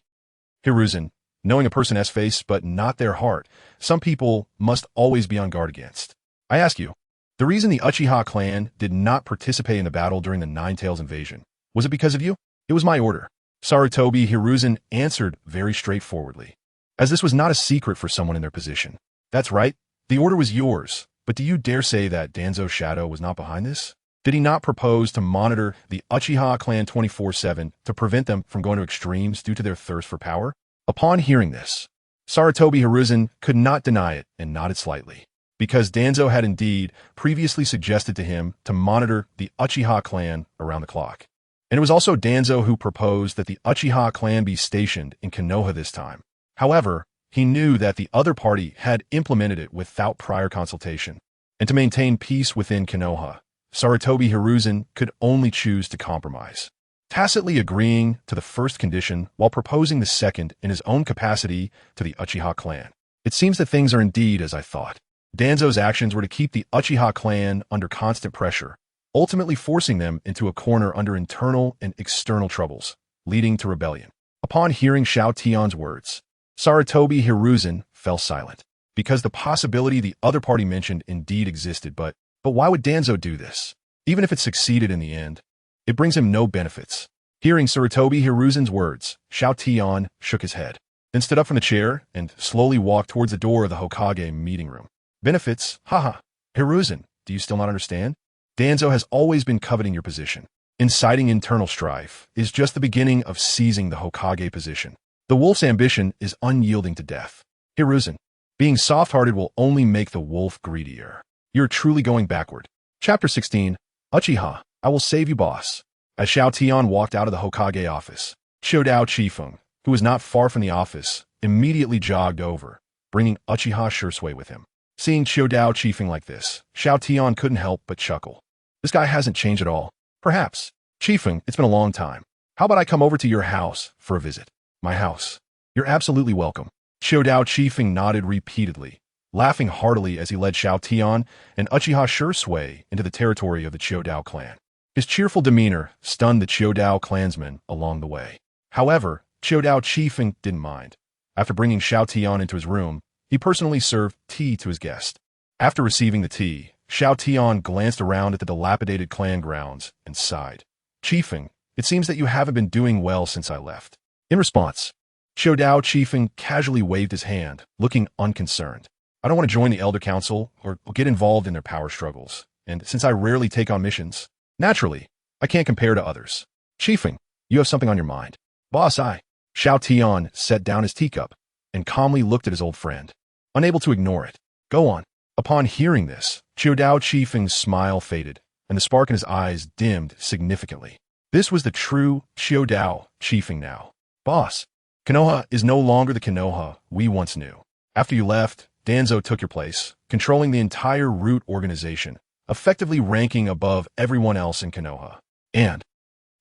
Hiruzen, knowing a person's face but not their heart, some people must always be on guard against. I ask you, the reason the Uchiha clan did not participate in the battle during the Nine-Tails invasion, was it because of you? It was my order. Sarutobi Hiruzen answered very straightforwardly, as this was not a secret for someone in their position. That's right, the order was yours. But do you dare say that Danzo's shadow was not behind this? Did he not propose to monitor the Uchiha clan 24/7 to prevent them from going to extremes due to their thirst for power? Upon hearing this, Sarutobi Hiruzen could not deny it and nodded slightly, because Danzo had indeed previously suggested to him to monitor the Uchiha clan around the clock. And it was also Danzo who proposed that the Uchiha clan be stationed in Konoha this time. However, he knew that the other party had implemented it without prior consultation, and to maintain peace within Konoha, Sarutobi Hiruzen could only choose to compromise, tacitly agreeing to the first condition while proposing the second in his own capacity to the Uchiha clan. It seems that things are indeed as I thought. Danzo's actions were to keep the Uchiha clan under constant pressure, ultimately forcing them into a corner under internal and external troubles, leading to rebellion. Upon hearing Xiao Tian's words, Sarutobi Hiruzen fell silent, because the possibility the other party mentioned indeed existed, but why would Danzo do this? Even if it succeeded in the end, it brings him no benefits. Hearing Sarutobi Hiruzen's words, Xiao Tian shook his head, then stood up from the chair and slowly walked towards the door of the Hokage meeting room. Benefits? Haha. Hiruzen, do you still not understand? Danzo has always been coveting your position. Inciting internal strife is just the beginning of seizing the Hokage position. The wolf's ambition is unyielding to death. Hiruzen, being soft-hearted will only make the wolf greedier. You're truly going backward. Chapter 16. Uchiha, I will save you, boss. As Xiao Tian walked out of the Hokage office, Shodao Chifeng, who was not far from the office, immediately jogged over, bringing Uchiha Shursui with him. Seeing Shodao Chifeng like this, Xiao Tian couldn't help but chuckle. This guy hasn't changed at all. Perhaps. Chifeng, it's been a long time. How about I come over to your house for a visit? My house. You're absolutely welcome. Xiao Qifeng nodded repeatedly, laughing heartily as he led Xiao Tian and Uchiha Shui into the territory of the Qiudao clan. His cheerful demeanor stunned the Qiudao clansmen along the way. However, Xiao Qifeng didn't mind. After bringing Xiao Tian into his room, he personally served tea to his guest. After receiving the tea, Xiao Tian glanced around at the dilapidated clan grounds and sighed. Qifeng, it seems that you haven't been doing well since I left. In response, Xiao Qifeng casually waved his hand, looking unconcerned. I don't want to join the Elder Council or get involved in their power struggles, and since I rarely take on missions, naturally, I can't compare to others. Qifeng, you have something on your mind. Boss, Xiao Tian set down his teacup and calmly looked at his old friend, unable to ignore it. Go on. Upon hearing this, Qiudao Qifeng's smile faded, and the spark in his eyes dimmed significantly. This was the true Qiudao Qifeng now. Boss, Konoha is no longer the Konoha we once knew. After you left, Danzo took your place, controlling the entire root organization, effectively ranking above everyone else in Konoha. And,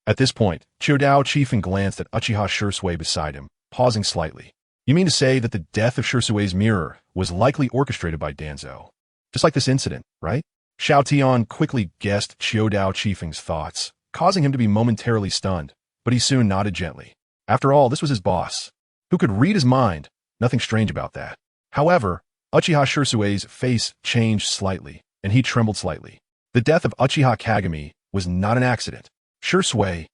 at this point, Qiudao Qifeng glanced at Uchiha Shui beside him, pausing slightly. You mean to say that the death of Shui's mirror was likely orchestrated by Danzo? Just like this incident, right? Xiao Tian quickly guessed Qiudao Qifeng's thoughts, causing him to be momentarily stunned, but he soon nodded gently. After all, this was his boss, who could read his mind. Nothing strange about that. However, Uchiha Shui's face changed slightly, and he trembled slightly. The death of Uchiha Kagami was not an accident. Shui,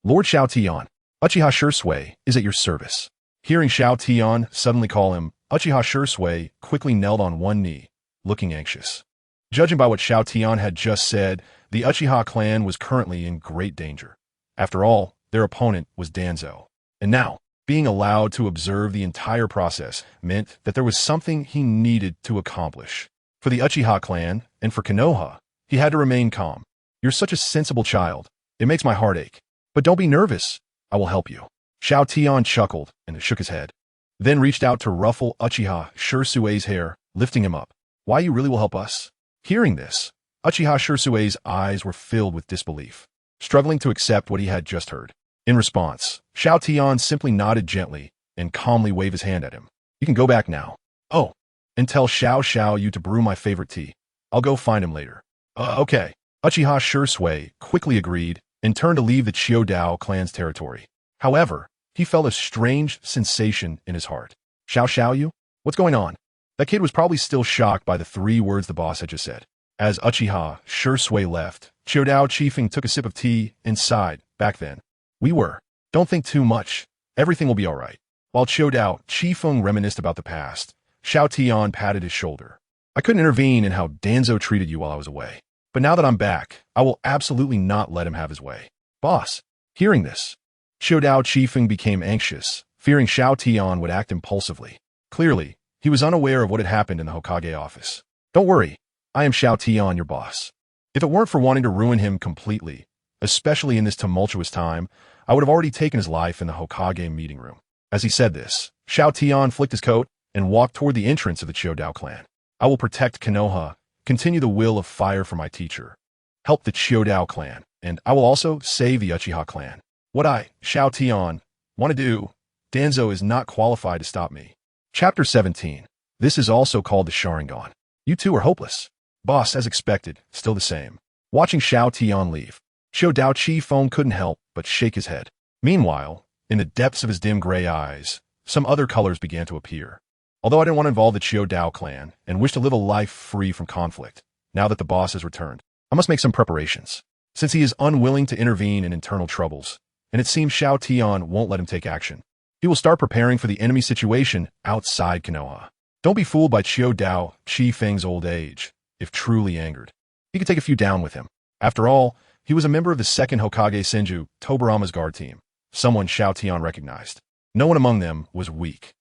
Lord Xiao Tian, Uchiha Shui is at your service. Hearing Xiao Tian suddenly call him, Uchiha Shui quickly knelt on one knee, looking anxious. Judging by what Xiao Tian had just said, the Uchiha clan was currently in great danger. After all, their opponent was Danzo. And now, being allowed to observe the entire process meant that there was something he needed to accomplish. For the Uchiha clan, and for Konoha, he had to remain calm. You're such a sensible child. It makes my heart ache. But don't be nervous. I will help you. Xiao Tian chuckled and shook his head, then reached out to ruffle Uchiha Shui's hair, lifting him up. Why, you really will help us? Hearing this, Uchiha Shui's eyes were filled with disbelief, struggling to accept what he had just heard. In response, Xiao Tian simply nodded gently and calmly waved his hand at him. You can go back now. Oh, and tell Xiao you to brew my favorite tea. I'll go find him later. Okay. Uchiha Shui quickly agreed and turned to leave the Qiudao clan's territory. However, he felt a strange sensation in his heart. Xiao you? What's going on? That kid was probably still shocked by the 3 words the boss had just said. As Uchiha Shui left, Qiudao Qifeng took a sip of tea and sighed. Back then, we were. Don't think too much. Everything will be all right. While Qiudao Qifeng reminisced about the past, Xiao Tian patted his shoulder. I couldn't intervene in how Danzo treated you while I was away. But now that I'm back, I will absolutely not let him have his way. Boss, hearing this, Qiudao Qifeng became anxious, fearing Xiao Tian would act impulsively. Clearly, he was unaware of what had happened in the Hokage office. Don't worry, I am Xiao Tian, your boss. If it weren't for wanting to ruin him completely, especially in this tumultuous time, I would have already taken his life in the Hokage meeting room. As he said this, Xiao Tian flicked his coat and walked toward the entrance of the Qiudao clan. I will protect Konoha, continue the will of fire for my teacher, help the Qiudao clan, and I will also save the Uchiha clan. What I, Xiao Tian, want to do, Danzo is not qualified to stop me. Chapter 17. This is also called the Sharingan. You two are hopeless. Boss, as expected, still the same. Watching Xiao Tian leave, Qiudao Qifeng couldn't help but shake his head. Meanwhile, in the depths of his dim gray eyes, some other colors began to appear. Although I didn't want to involve the Qiudao clan and wish to live a life free from conflict, now that the boss has returned, I must make some preparations. Since he is unwilling to intervene in internal troubles, and it seems Xiao Tian won't let him take action, he will start preparing for the enemy situation outside Konoha. Don't be fooled by Qiudao Qifeng's old age, if truly angered. He could take a few down with him. After all, he was a member of the Second Hokage Senju Tobirama's guard team, someone Xiao Tian recognized. No one among them was weak.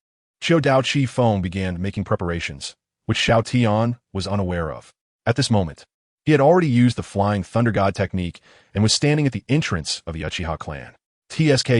Qiudao Qifeng began making preparations, which Xiao Tian was unaware of. At this moment, he had already used the Flying Thunder God technique and was standing at the entrance of the Uchiha clan. TSK,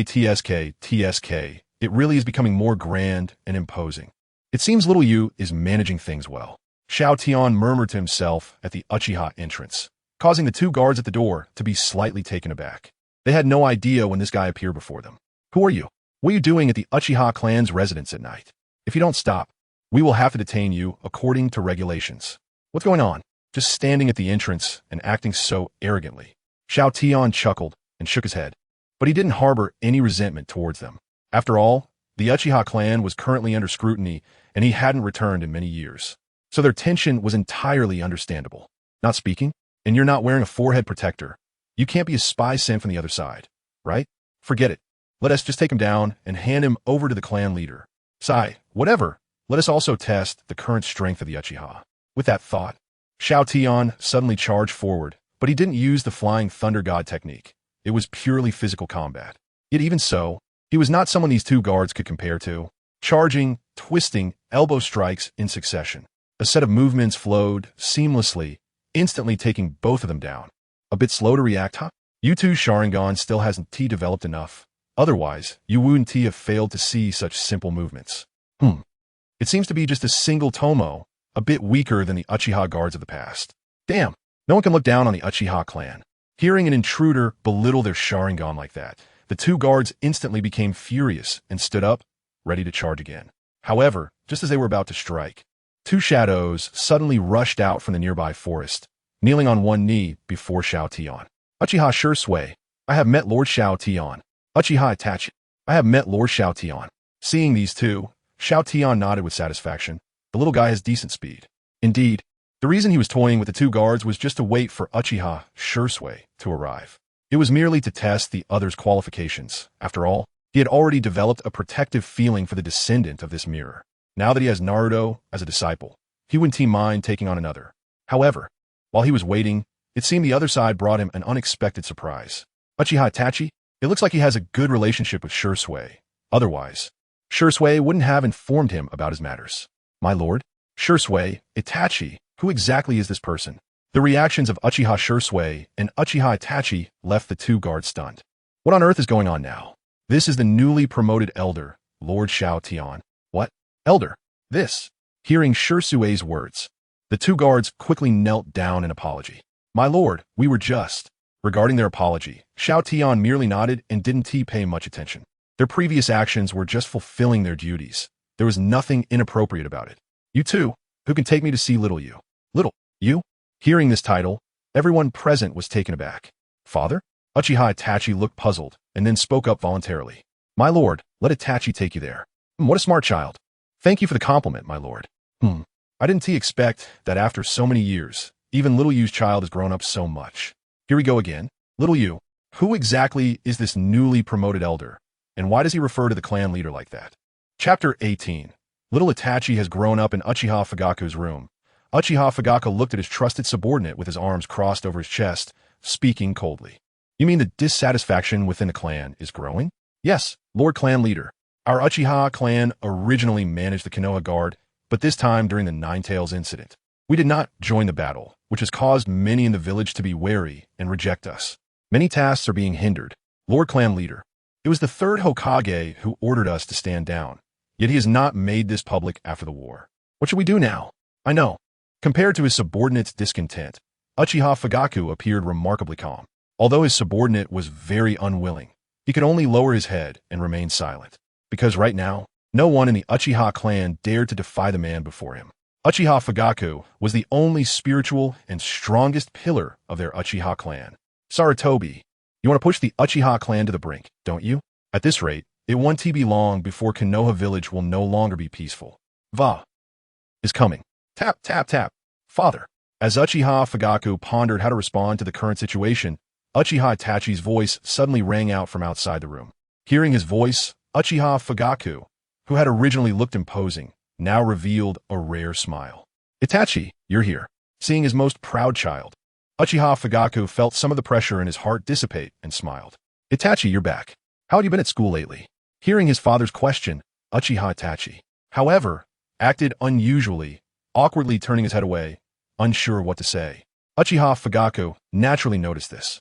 it really is becoming more grand and imposing. It seems little Yu is managing things well. Xiao Tian murmured to himself at the Uchiha entrance, causing the 2 guards at the door to be slightly taken aback. They had no idea when this guy appeared before them. Who are you? What are you doing at the Uchiha clan's residence at night? If you don't stop, we will have to detain you according to regulations. What's going on? Just standing at the entrance and acting so arrogantly. Xiao Tian chuckled and shook his head, but he didn't harbor any resentment towards them. After all, the Uchiha clan was currently under scrutiny, and he hadn't returned in many years. So their tension was entirely understandable. Not speaking? And you're not wearing a forehead protector. You can't be a spy sent from the other side, right? Forget it. Let us just take him down and hand him over to the clan leader. Sai, whatever. Let us also test the current strength of the Uchiha. With that thought, Xiao Tian suddenly charged forward, but he didn't use the flying thunder god technique. It was purely physical combat. Yet even so, he was not someone these two guards could compare to. Charging, twisting, elbow strikes in succession. A set of movements flowed seamlessly, instantly taking both of them down. A bit slow to react, huh? You2's Sharingan still hasn't developed enough. Otherwise, you wouldn't have failed to see such simple movements. It seems to be just a single Tomo, a bit weaker than the Uchiha guards of the past. Damn, no one can look down on the Uchiha clan. Hearing an intruder belittle their Sharingan like that, the two guards instantly became furious and stood up, ready to charge again. However, just as they were about to strike, two shadows suddenly rushed out from the nearby forest, kneeling on one knee before Xiao Tian. Uchiha Shui, I have met Lord Xiao Tian. Uchiha Itachi, I have met Lord Xiao Tian. Seeing these two, Xiao Tian nodded with satisfaction. The little guy has decent speed. Indeed, the reason he was toying with the two guards was just to wait for Uchiha Shui to arrive. It was merely to test the other's qualifications. After all, he had already developed a protective feeling for the descendant of this mirror. Now that he has Naruto as a disciple, he wouldn't mind taking on another. However, while he was waiting, it seemed the other side brought him an unexpected surprise. Uchiha Itachi, it looks like he has a good relationship with Shui. Otherwise, Shui wouldn't have informed him about his matters. My lord, Shui, Itachi, who exactly is this person? The reactions of Uchiha Shui and Uchiha Itachi left the two guards stunned. What on earth is going on now? This is the newly promoted elder, Lord Xiao Tian. What? Elder? This? Hearing Shui's words, the two guards quickly knelt down in apology. My lord, we were just. Regarding their apology, Xiao Tian merely nodded and didn't pay much attention. Their previous actions were just fulfilling their duties. There was nothing inappropriate about it. You two, who can take me to see little you? Little you? Hearing this title, everyone present was taken aback. Father? Uchiha Itachi looked puzzled and then spoke up voluntarily. My lord, let Itachi take you there. What a smart child. Thank you for the compliment, my lord. I didn't expect that after so many years, even little you's child has grown up so much. Here we go again. Little you, who exactly is this newly promoted elder? And why does he refer to the clan leader like that? Chapter 18. Little Itachi has grown up in Uchiha Fugaku's room. Uchiha Fugaku looked at his trusted subordinate with his arms crossed over his chest, speaking coldly. You mean the dissatisfaction within the clan is growing? Yes, Lord Clan Leader. Our Uchiha clan originally managed the Konoha Guard, but this time during the Nine-Tails incident. We did not join the battle, which has caused many in the village to be wary and reject us. Many tasks are being hindered. Lord Clan Leader. It was the third Hokage who ordered us to stand down, yet he has not made this public after the war. What should we do now? I know. Compared to his subordinate's discontent, Uchiha Fugaku appeared remarkably calm. Although his subordinate was very unwilling, he could only lower his head and remain silent. Because right now, no one in the Uchiha clan dared to defy the man before him. Uchiha Fugaku was the only spiritual and strongest pillar of their Uchiha clan. Sarutobi, you want to push the Uchiha clan to the brink, don't you? At this rate, it won't be long before Konoha Village will no longer be peaceful. Va is coming. Tap, tap, tap. Father. As Uchiha Fugaku pondered how to respond to the current situation, Uchiha Itachi's voice suddenly rang out from outside the room. Hearing his voice, Uchiha Fugaku, who had originally looked imposing, now revealed a rare smile. Itachi, you're here. Seeing his most proud child, Uchiha Fugaku felt some of the pressure in his heart dissipate and smiled. Itachi, you're back. How have you been at school lately? Hearing his father's question, Uchiha Itachi, however, acted unusually, awkwardly turning his head away, unsure what to say. Uchiha Fugaku naturally noticed this.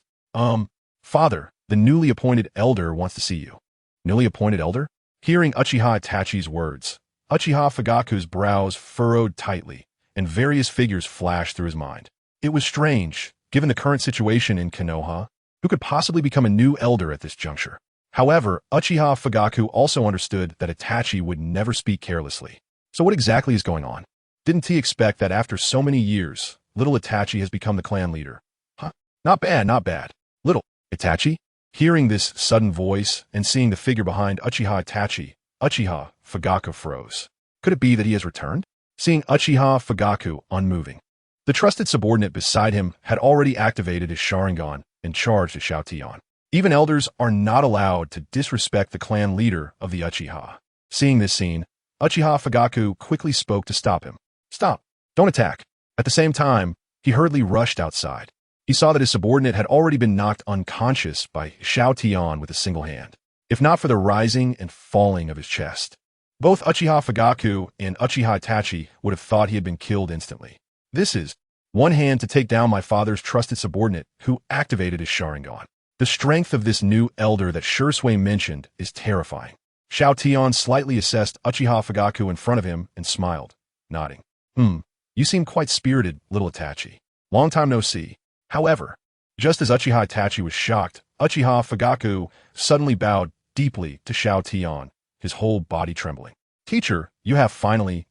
Father, the newly appointed elder wants to see you. Newly appointed elder? Hearing Uchiha Itachi's words, Uchiha Fugaku's brows furrowed tightly, and various figures flashed through his mind. It was strange, given the current situation in Konoha, who could possibly become a new elder at this juncture. However, Uchiha Fugaku also understood that Itachi would never speak carelessly. So what exactly is going on? Didn't he expect that after so many years, little Itachi has become the clan leader? Huh? Not bad, not bad. Little Itachi? Hearing this sudden voice and seeing the figure behind Uchiha Itachi, Uchiha Fugaku froze. Could it be that he has returned? Seeing Uchiha Fugaku unmoving, the trusted subordinate beside him had already activated his Sharingan and charged his Xiao Tian. Even elders are not allowed to disrespect the clan leader of the Uchiha. Seeing this scene, Uchiha Fugaku quickly spoke to stop him. Stop! Don't attack! At the same time, he hurriedly rushed outside. He saw that his subordinate had already been knocked unconscious by Xiao Tian with a single hand, if not for the rising and falling of his chest. Both Uchiha Fugaku and Uchiha Itachi would have thought he had been killed instantly. This is one hand to take down my father's trusted subordinate who activated his Sharingan. The strength of this new elder that Shursui mentioned is terrifying. Xiao Tian slightly assessed Uchiha Fugaku in front of him and smiled, nodding. You seem quite spirited, little Itachi. Long time no see. However, just as Uchiha Itachi was shocked, Uchiha Fugaku suddenly bowed deeply to Xiao Tian, his whole body trembling. Teacher, you have finally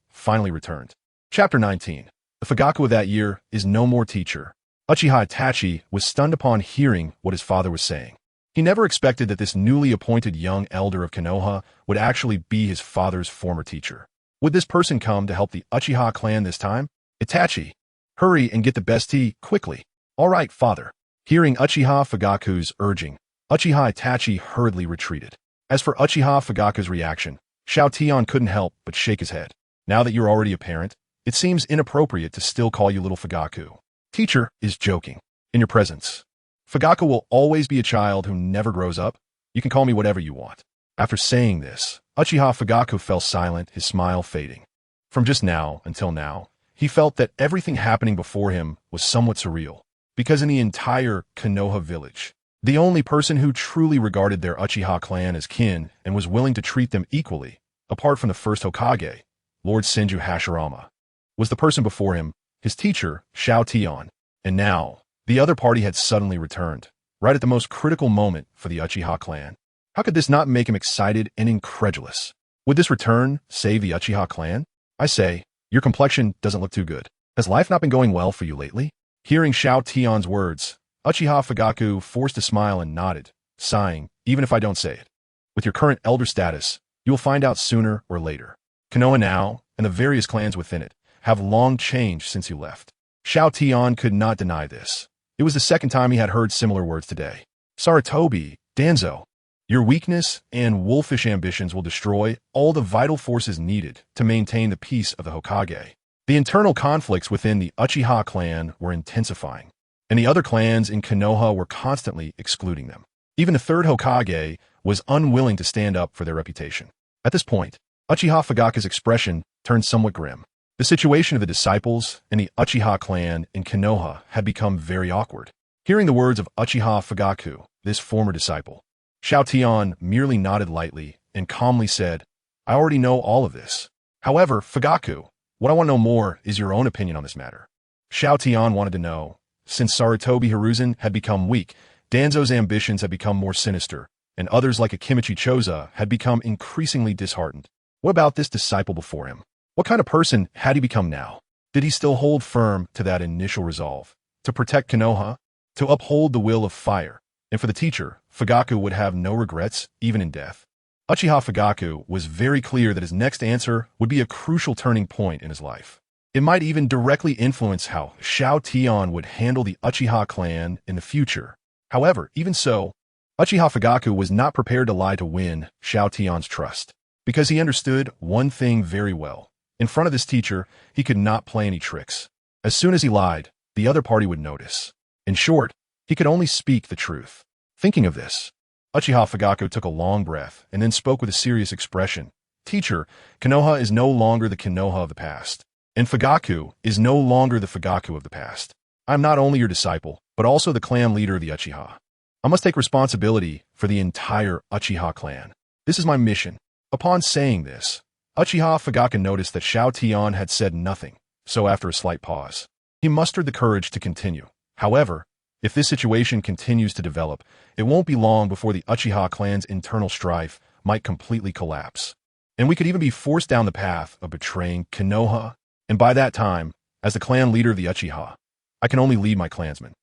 returned. Chapter 19. The Fugaku of that year is no more teacher. Uchiha Itachi was stunned upon hearing what his father was saying. He never expected that this newly appointed young elder of Konoha would actually be his father's former teacher. Would this person come to help the Uchiha clan this time? Itachi, hurry and get the best tea, quickly. All right, father. Hearing Uchiha Fugaku's urging, Uchiha Itachi hurriedly retreated. As for Uchiha Fugaku's reaction, Xiao Tian couldn't help but shake his head. Now that you're already a parent, it seems inappropriate to still call you little Fugaku. Teacher is joking. In your presence, Fugaku will always be a child who never grows up. You can call me whatever you want. After saying this, Uchiha Fugaku fell silent, his smile fading. From just now until now, he felt that everything happening before him was somewhat surreal, because in the entire Konoha Village, the only person who truly regarded their Uchiha clan as kin and was willing to treat them equally, apart from the first Hokage, Lord Senju Hashirama, was the person before him, his teacher, Xiao Tian. And now, the other party had suddenly returned, right at the most critical moment for the Uchiha clan. How could this not make him excited and incredulous? Would this return save the Uchiha clan? I say, your complexion doesn't look too good. Has life not been going well for you lately? Hearing Xiao Tian's words, Uchiha Fugaku forced a smile and nodded, sighing, even if I don't say it. With your current elder status, you will find out sooner or later. Konoha now, and the various clans within it, have long changed since you left. Xiao Tian could not deny this. It was the second time he had heard similar words today. Sarutobi, Danzo, your weakness and wolfish ambitions will destroy all the vital forces needed to maintain the peace of the Hokage. The internal conflicts within the Uchiha clan were intensifying, and the other clans in Konoha were constantly excluding them. Even the third Hokage was unwilling to stand up for their reputation. At this point, Uchiha Fugaku's expression turned somewhat grim. The situation of the disciples and the Uchiha clan in Konoha had become very awkward. Hearing the words of Uchiha Fugaku, this former disciple, Xiao Tian merely nodded lightly and calmly said, I already know all of this. However, Fugaku, what I want to know more is your own opinion on this matter. Xiao Tian wanted to know, since Sarutobi Hiruzen had become weak, Danzo's ambitions had become more sinister, and others like Akimichi Choza had become increasingly disheartened. What about this disciple before him? What kind of person had he become now? Did he still hold firm to that initial resolve? To protect Konoha? To uphold the will of fire? And for the teacher, Fugaku would have no regrets, even in death. Uchiha Fugaku was very clear that his next answer would be a crucial turning point in his life. It might even directly influence how Xiao Tian would handle the Uchiha clan in the future. However, even so, Uchiha Fugaku was not prepared to lie to win Xiao Tian's trust, because he understood one thing very well. In front of this teacher, he could not play any tricks. As soon as he lied, the other party would notice. In short, he could only speak the truth. Thinking of this, Uchiha Fugaku took a long breath and then spoke with a serious expression. Teacher, Konoha is no longer the Konoha of the past, and Fugaku is no longer the Fugaku of the past. I am not only your disciple, but also the clan leader of the Uchiha. I must take responsibility for the entire Uchiha clan. This is my mission. Upon saying this, Uchiha Fugaku noticed that Xiao Tian had said nothing, so after a slight pause, he mustered the courage to continue. However, If this situation continues to develop, it won't be long before the Uchiha clan's internal strife might completely collapse. And we could even be forced down the path of betraying Konoha. And by that time, as the clan leader of the Uchiha, I can only lead my clansmen.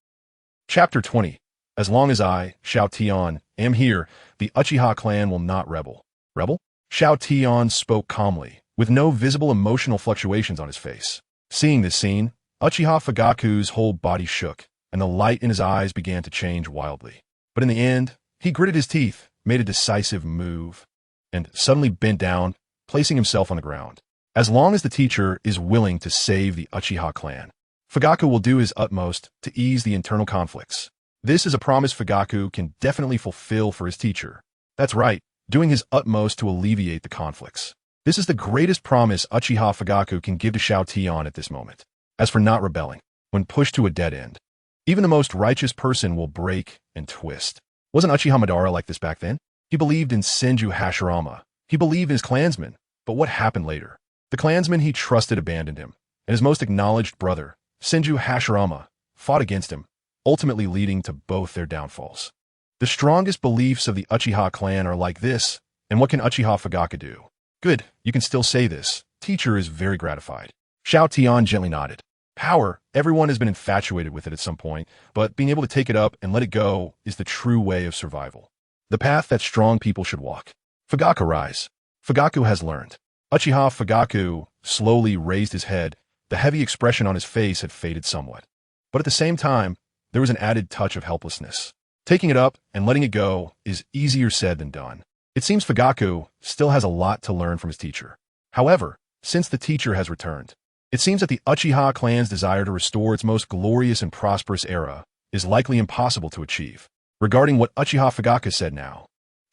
Chapter 20. As long as I, Xiao Tian, am here, the Uchiha clan will not rebel. Rebel? Xiao Tian spoke calmly, with no visible emotional fluctuations on his face. Seeing this scene, Uchiha Fugaku's whole body shook, and the light in his eyes began to change wildly. But in the end, he gritted his teeth, made a decisive move, and suddenly bent down, placing himself on the ground. As long as the teacher is willing to save the Uchiha clan, Fugaku will do his utmost to ease the internal conflicts. This is a promise Fugaku can definitely fulfill for his teacher. That's right, doing his utmost to alleviate the conflicts. This is the greatest promise Uchiha Fugaku can give to Xiao Tian at this moment. As for not rebelling, when pushed to a dead end, even the most righteous person will break and twist. Wasn't Uchiha Madara like this back then? He believed in Senju Hashirama. He believed in his clansmen. But what happened later? The clansmen he trusted abandoned him, and his most acknowledged brother, Senju Hashirama, fought against him, ultimately leading to both their downfalls. The strongest beliefs of the Uchiha clan are like this, and what can Uchiha Fugaku do? Good, you can still say this. Teacher is very gratified. Xiao Tian gently nodded. Power, everyone has been infatuated with it at some point, but being able to take it up and let it go is the true way of survival. The path that strong people should walk. Fugaku rise. Fugaku has learned. Uchiha Fugaku slowly raised his head. The heavy expression on his face had faded somewhat. But at the same time, there was an added touch of helplessness. Taking it up and letting it go is easier said than done. It seems Fugaku still has a lot to learn from his teacher. However, since the teacher has returned, it seems that the Uchiha clan's desire to restore its most glorious and prosperous era is likely impossible to achieve. Regarding what Uchiha Fugaku said now,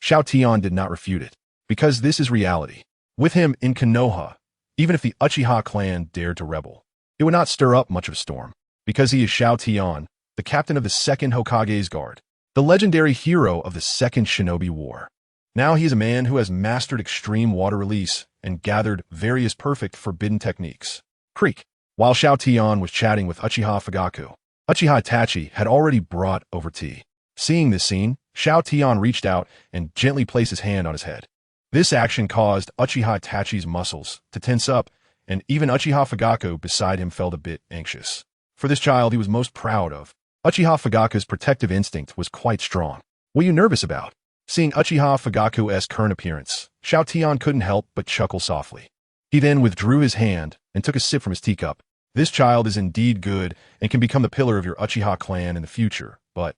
Xiao Tian did not refute it, because this is reality. With him in Konoha, even if the Uchiha clan dared to rebel, it would not stir up much of a storm, because he is Xiao Tian, the captain of the Second Hokage's guard, the legendary hero of the Second Shinobi War. Now he is a man who has mastered extreme water release and gathered various perfect forbidden techniques. Creek. While Xiao Tian was chatting with Uchiha Fugaku, Uchiha Itachi had already brought over tea. Seeing this scene, Xiao Tian reached out and gently placed his hand on his head. This action caused Uchiha Itachi's muscles to tense up, and even Uchiha Fugaku beside him felt a bit anxious. For this child he was most proud of, Uchiha Fugaku's protective instinct was quite strong. What are you nervous about? Seeing Uchiha Fugaku's current appearance, Xiao Tian couldn't help but chuckle softly. He then withdrew his hand and took a sip from his teacup. This child is indeed good and can become the pillar of your Uchiha clan in the future, but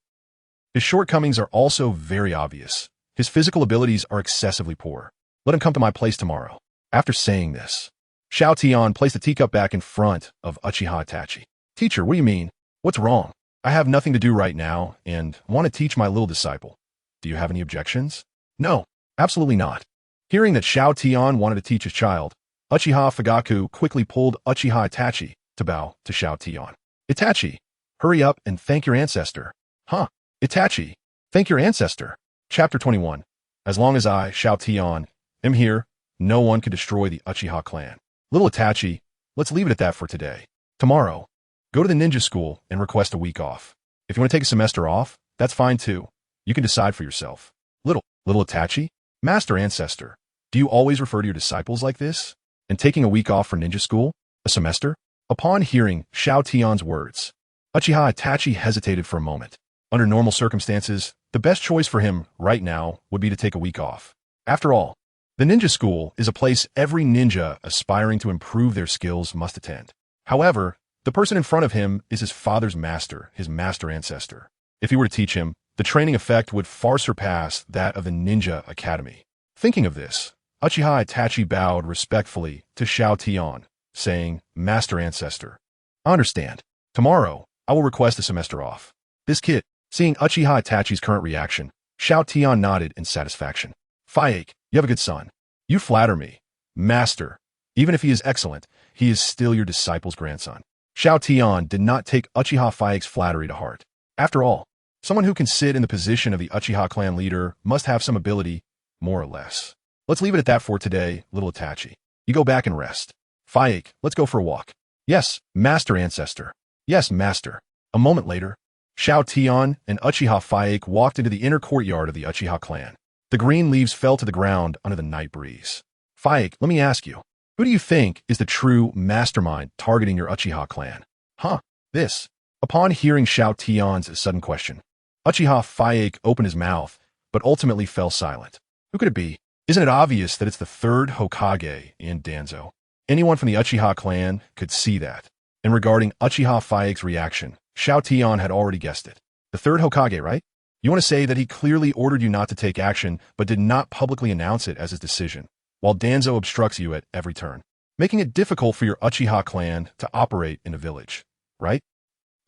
his shortcomings are also very obvious. His physical abilities are excessively poor. Let him come to my place tomorrow. After saying this, Xiao Tian placed the teacup back in front of Uchiha Itachi. Teacher, what do you mean? What's wrong? I have nothing to do right now and want to teach my little disciple. Do you have any objections? No, absolutely not. Hearing that Xiao Tian wanted to teach his child, Uchiha Fugaku quickly pulled Uchiha Itachi to bow to Xiao Tian. Itachi, hurry up and thank your ancestor. Huh? Itachi, thank your ancestor. Chapter 21. As long as I, Xiao Tian, am here, no one can destroy the Uchiha clan. Little Itachi, let's leave it at that for today. Tomorrow, go to the ninja school and request a week off. If you want to take a semester off, that's fine too. You can decide for yourself. Little Itachi, Master Ancestor, do you always refer to your disciples like this? And taking a week off for ninja school? A semester? Upon hearing Xiao Tian's words, Uchiha Itachi hesitated for a moment. Under normal circumstances, the best choice for him right now would be to take a week off. After all, the ninja school is a place every ninja aspiring to improve their skills must attend. However, the person in front of him is his father's master, his master ancestor. If he were to teach him, the training effect would far surpass that of the ninja academy. Thinking of this, Uchiha Itachi bowed respectfully to Xiao Tian, saying, Master Ancestor, I understand. Tomorrow, I will request a semester off. This kid, seeing Uchiha Itachi's current reaction, Xiao Tian nodded in satisfaction. Faike, you have a good son. You flatter me. Master, even if he is excellent, he is still your disciple's grandson. Xiao Tian did not take Uchiha Faike's flattery to heart. After all, someone who can sit in the position of the Uchiha clan leader must have some ability, more or less. Let's leave it at that for today, little Itachi. You go back and rest. Faike, let's go for a walk. Yes, Master Ancestor. Yes, Master. A moment later, Xiao Tian and Uchiha Fyaake walked into the inner courtyard of the Uchiha clan. The green leaves fell to the ground under the night breeze. Fyaake, let me ask you, who do you think is the true mastermind targeting your Uchiha clan? Huh, this. Upon hearing Xiao Tian's sudden question, Uchiha Fyaake opened his mouth, but ultimately fell silent. Who could it be? Isn't it obvious that it's the third Hokage in Danzo? Anyone from the Uchiha clan could see that. And regarding Uchiha Fyake's reaction, Xiao Tian had already guessed it. The third Hokage, right? You want to say that he clearly ordered you not to take action, but did not publicly announce it as his decision, while Danzo obstructs you at every turn, making it difficult for your Uchiha clan to operate in a village, right?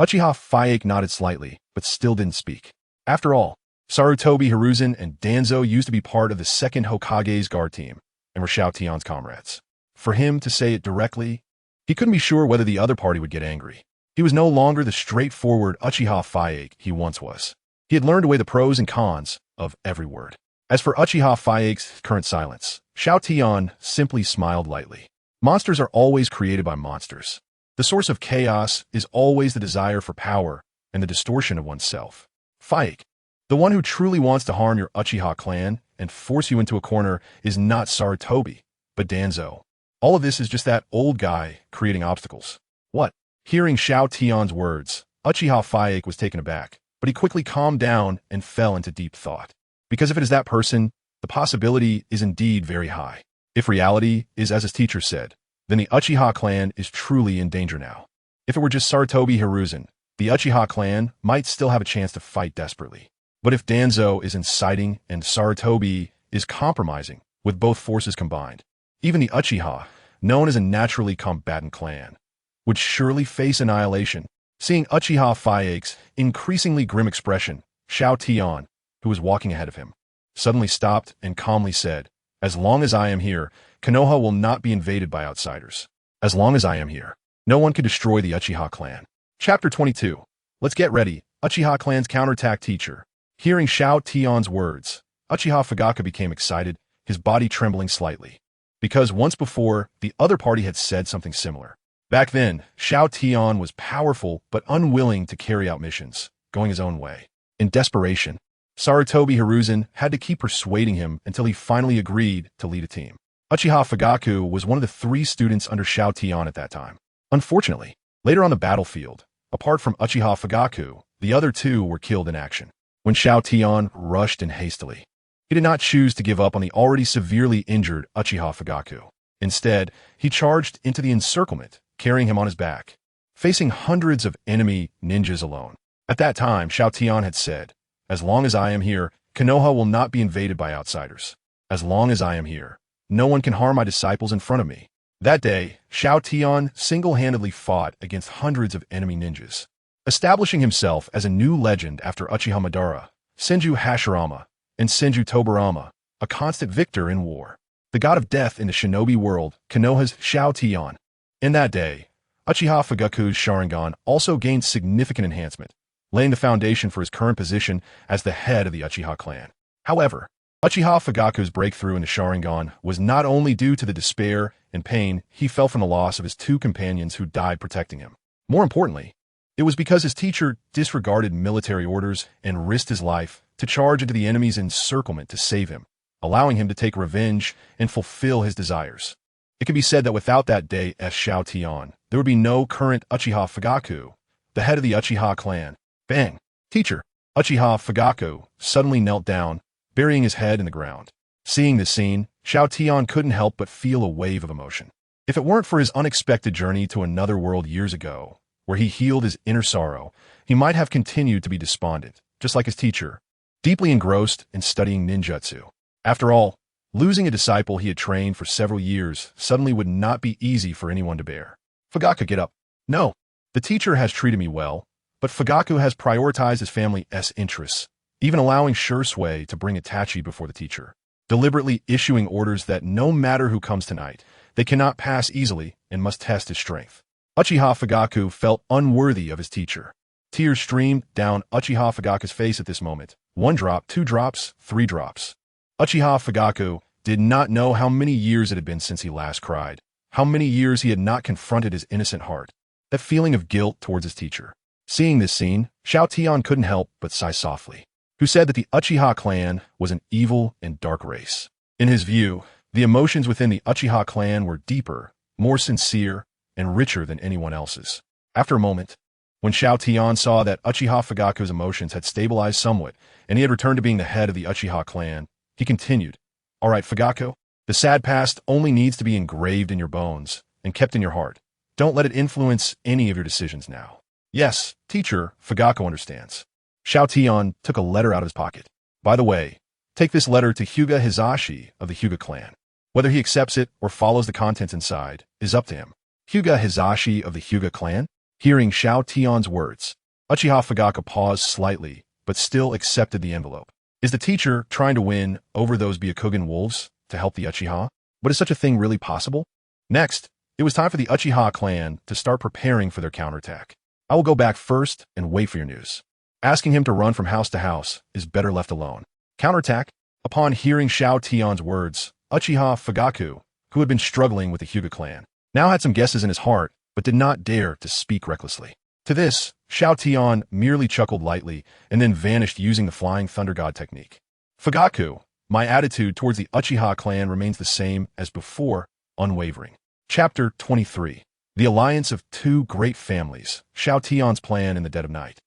Uchiha Fyaake nodded slightly, but still didn't speak. After all, Sarutobi Hiruzen and Danzo used to be part of the Second Hokage's guard team, and were Xiao Tian's comrades. For him to say it directly, he couldn't be sure whether the other party would get angry. He was no longer the straightforward Uchiha Fyaake he once was. He had learned to weigh the pros and cons of every word. As for Uchiha Fyake's current silence, Xiao Tian simply smiled lightly. Monsters are always created by monsters. The source of chaos is always the desire for power and the distortion of oneself. Fyaake, the one who truly wants to harm your Uchiha clan and force you into a corner, is not Sarutobi, but Danzo. All of this is just that old guy creating obstacles. What? Hearing Xiao Tian's words, Uchiha Fyaake was taken aback, but he quickly calmed down and fell into deep thought. Because if it is that person, the possibility is indeed very high. If reality is as his teacher said, then the Uchiha clan is truly in danger now. If it were just Sarutobi Hiruzen, the Uchiha clan might still have a chance to fight desperately. But if Danzo is inciting and Sarutobi is compromising, with both forces combined, even the Uchiha, known as a naturally combatant clan, would surely face annihilation. Seeing Uchiha Fyake's increasingly grim expression, Xiao Tian, who was walking ahead of him, suddenly stopped and calmly said, "As long as I am here, Konoha will not be invaded by outsiders. As long as I am here, no one can destroy the Uchiha clan." Chapter 22. Let's get ready. Uchiha clan's counterattack teacher. Hearing Xiao Tian's words, Uchiha Fugaku became excited, his body trembling slightly. Because once before, the other party had said something similar. Back then, Xiao Tian was powerful but unwilling to carry out missions, going his own way. In desperation, Sarutobi Hiruzen had to keep persuading him until he finally agreed to lead a team. Uchiha Fugaku was one of the 3 students under Xiao Tian at that time. Unfortunately, later on the battlefield, apart from Uchiha Fugaku, the other 2 were killed in action. When Xiao Tian rushed in hastily, he did not choose to give up on the already severely injured Uchiha Fugaku. Instead, he charged into the encirclement, carrying him on his back, facing hundreds of enemy ninjas alone. At that time, Xiao Tian had said, "As long as I am here, Konoha will not be invaded by outsiders. As long as I am here, no one can harm my disciples in front of me." That day, Xiao Tian single-handedly fought against hundreds of enemy ninjas, establishing himself as a new legend after Uchiha Madara, Senju Hashirama, and Senju Tobirama, a constant victor in war. The god of death in the shinobi world, Konoha's Xiao Tian. In that day, Uchiha Fugaku's Sharingan also gained significant enhancement, laying the foundation for his current position as the head of the Uchiha clan. However, Uchiha Fugaku's breakthrough in the Sharingan was not only due to the despair and pain he felt from the loss of his 2 companions who died protecting him. More importantly, it was because his teacher disregarded military orders and risked his life to charge into the enemy's encirclement to save him, allowing him to take revenge and fulfill his desires. It can be said that without that day as Xiao Tian, there would be no current Uchiha Fugaku, the head of the Uchiha clan. Bang! Teacher! Uchiha Fugaku suddenly knelt down, burying his head in the ground. Seeing this scene, Xiao Tian couldn't help but feel a wave of emotion. If it weren't for his unexpected journey to another world years ago, where he healed his inner sorrow, he might have continued to be despondent, just like his teacher, deeply engrossed in studying ninjutsu. After all, losing a disciple he had trained for several years suddenly would not be easy for anyone to bear. Fugaku, get up. No, the teacher has treated me well, but Fugaku has prioritized his family's interests, even allowing Shursui to bring Itachi before the teacher, deliberately issuing orders that no matter who comes tonight, they cannot pass easily and must test his strength. Uchiha Fugaku felt unworthy of his teacher. Tears streamed down Uchiha Fugaku's face at this moment. 1 drop, 2 drops, 3 drops. Uchiha Fugaku did not know how many years it had been since he last cried, how many years he had not confronted his innocent heart. That feeling of guilt towards his teacher, Seeing this scene, Xiao Tian couldn't help but sigh softly. Who said that the Uchiha clan was an evil and dark race. In his view, the emotions within the Uchiha clan were deeper, more sincere, and richer than anyone else's. After a moment, when Xiao Tian saw that Uchiha Fugaku's emotions had stabilized somewhat, and he had returned to being the head of the Uchiha clan, he continued, "All right, Fugaku, the sad past only needs to be engraved in your bones and kept in your heart. Don't let it influence any of your decisions now." "Yes, teacher," Fugaku understands. Xiao Tian took a letter out of his pocket. "By the way, take this letter to Hyuga Hizashi of the Hyuga clan. Whether he accepts it or follows the contents inside is up to him." Hyuga Hizashi of the Hyuga clan? Hearing Xiao Tian's words, Uchiha Fugaku paused slightly, but still accepted the envelope. Is the teacher trying to win over those Byakugan wolves to help the Uchiha? But is such a thing really possible? Next, it was time for the Uchiha clan to start preparing for their counterattack. "I will go back first and wait for your news." Asking him to run from house to house is better left alone. Counterattack? Upon hearing Xiao Tian's words, Uchiha Fugaku, who had been struggling with the Hyuga clan, now had some guesses in his heart, but did not dare to speak recklessly. To this, Xiao Tian merely chuckled lightly and then vanished using the Flying Thunder God technique. "Fugaku, my attitude towards the Uchiha clan remains the same as before, unwavering." Chapter 23. The Alliance of Two Great Families, Xiao Tian's Plan in the Dead of Night.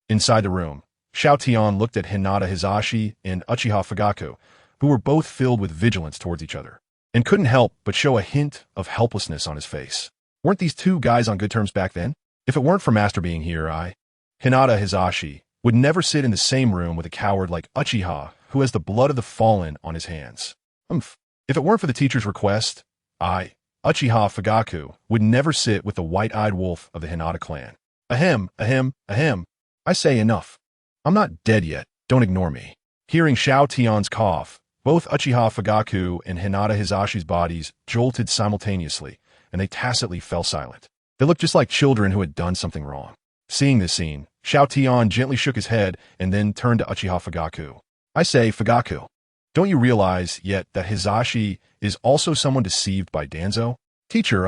Inside the room, Xiao Tian looked at Hinata Hizashi and Uchiha Fugaku, who were both filled with vigilance towards each other, and couldn't help but show a hint of helplessness on his face. Weren't these two guys on good terms back then? If it weren't for Master being here, Hinata Hizashi, would never sit in the same room with a coward like Uchiha, who has the blood of the fallen on his hands. If it weren't for the teacher's request, Uchiha Fugaku, would never sit with the white-eyed wolf of the Hinata clan. Ahem, ahem, ahem. I say enough. I'm not dead yet, don't ignore me. Hearing Xiao Tian's cough, both Uchiha Fugaku and Hinata Hizashi's bodies jolted simultaneously, and they tacitly fell silent. They looked just like children who had done something wrong. Seeing this scene, Xiao Tian gently shook his head and then turned to Uchiha Fugaku. "I say, Fugaku, don't you realize yet that Hizashi is also someone deceived by Danzo?" "Teacher,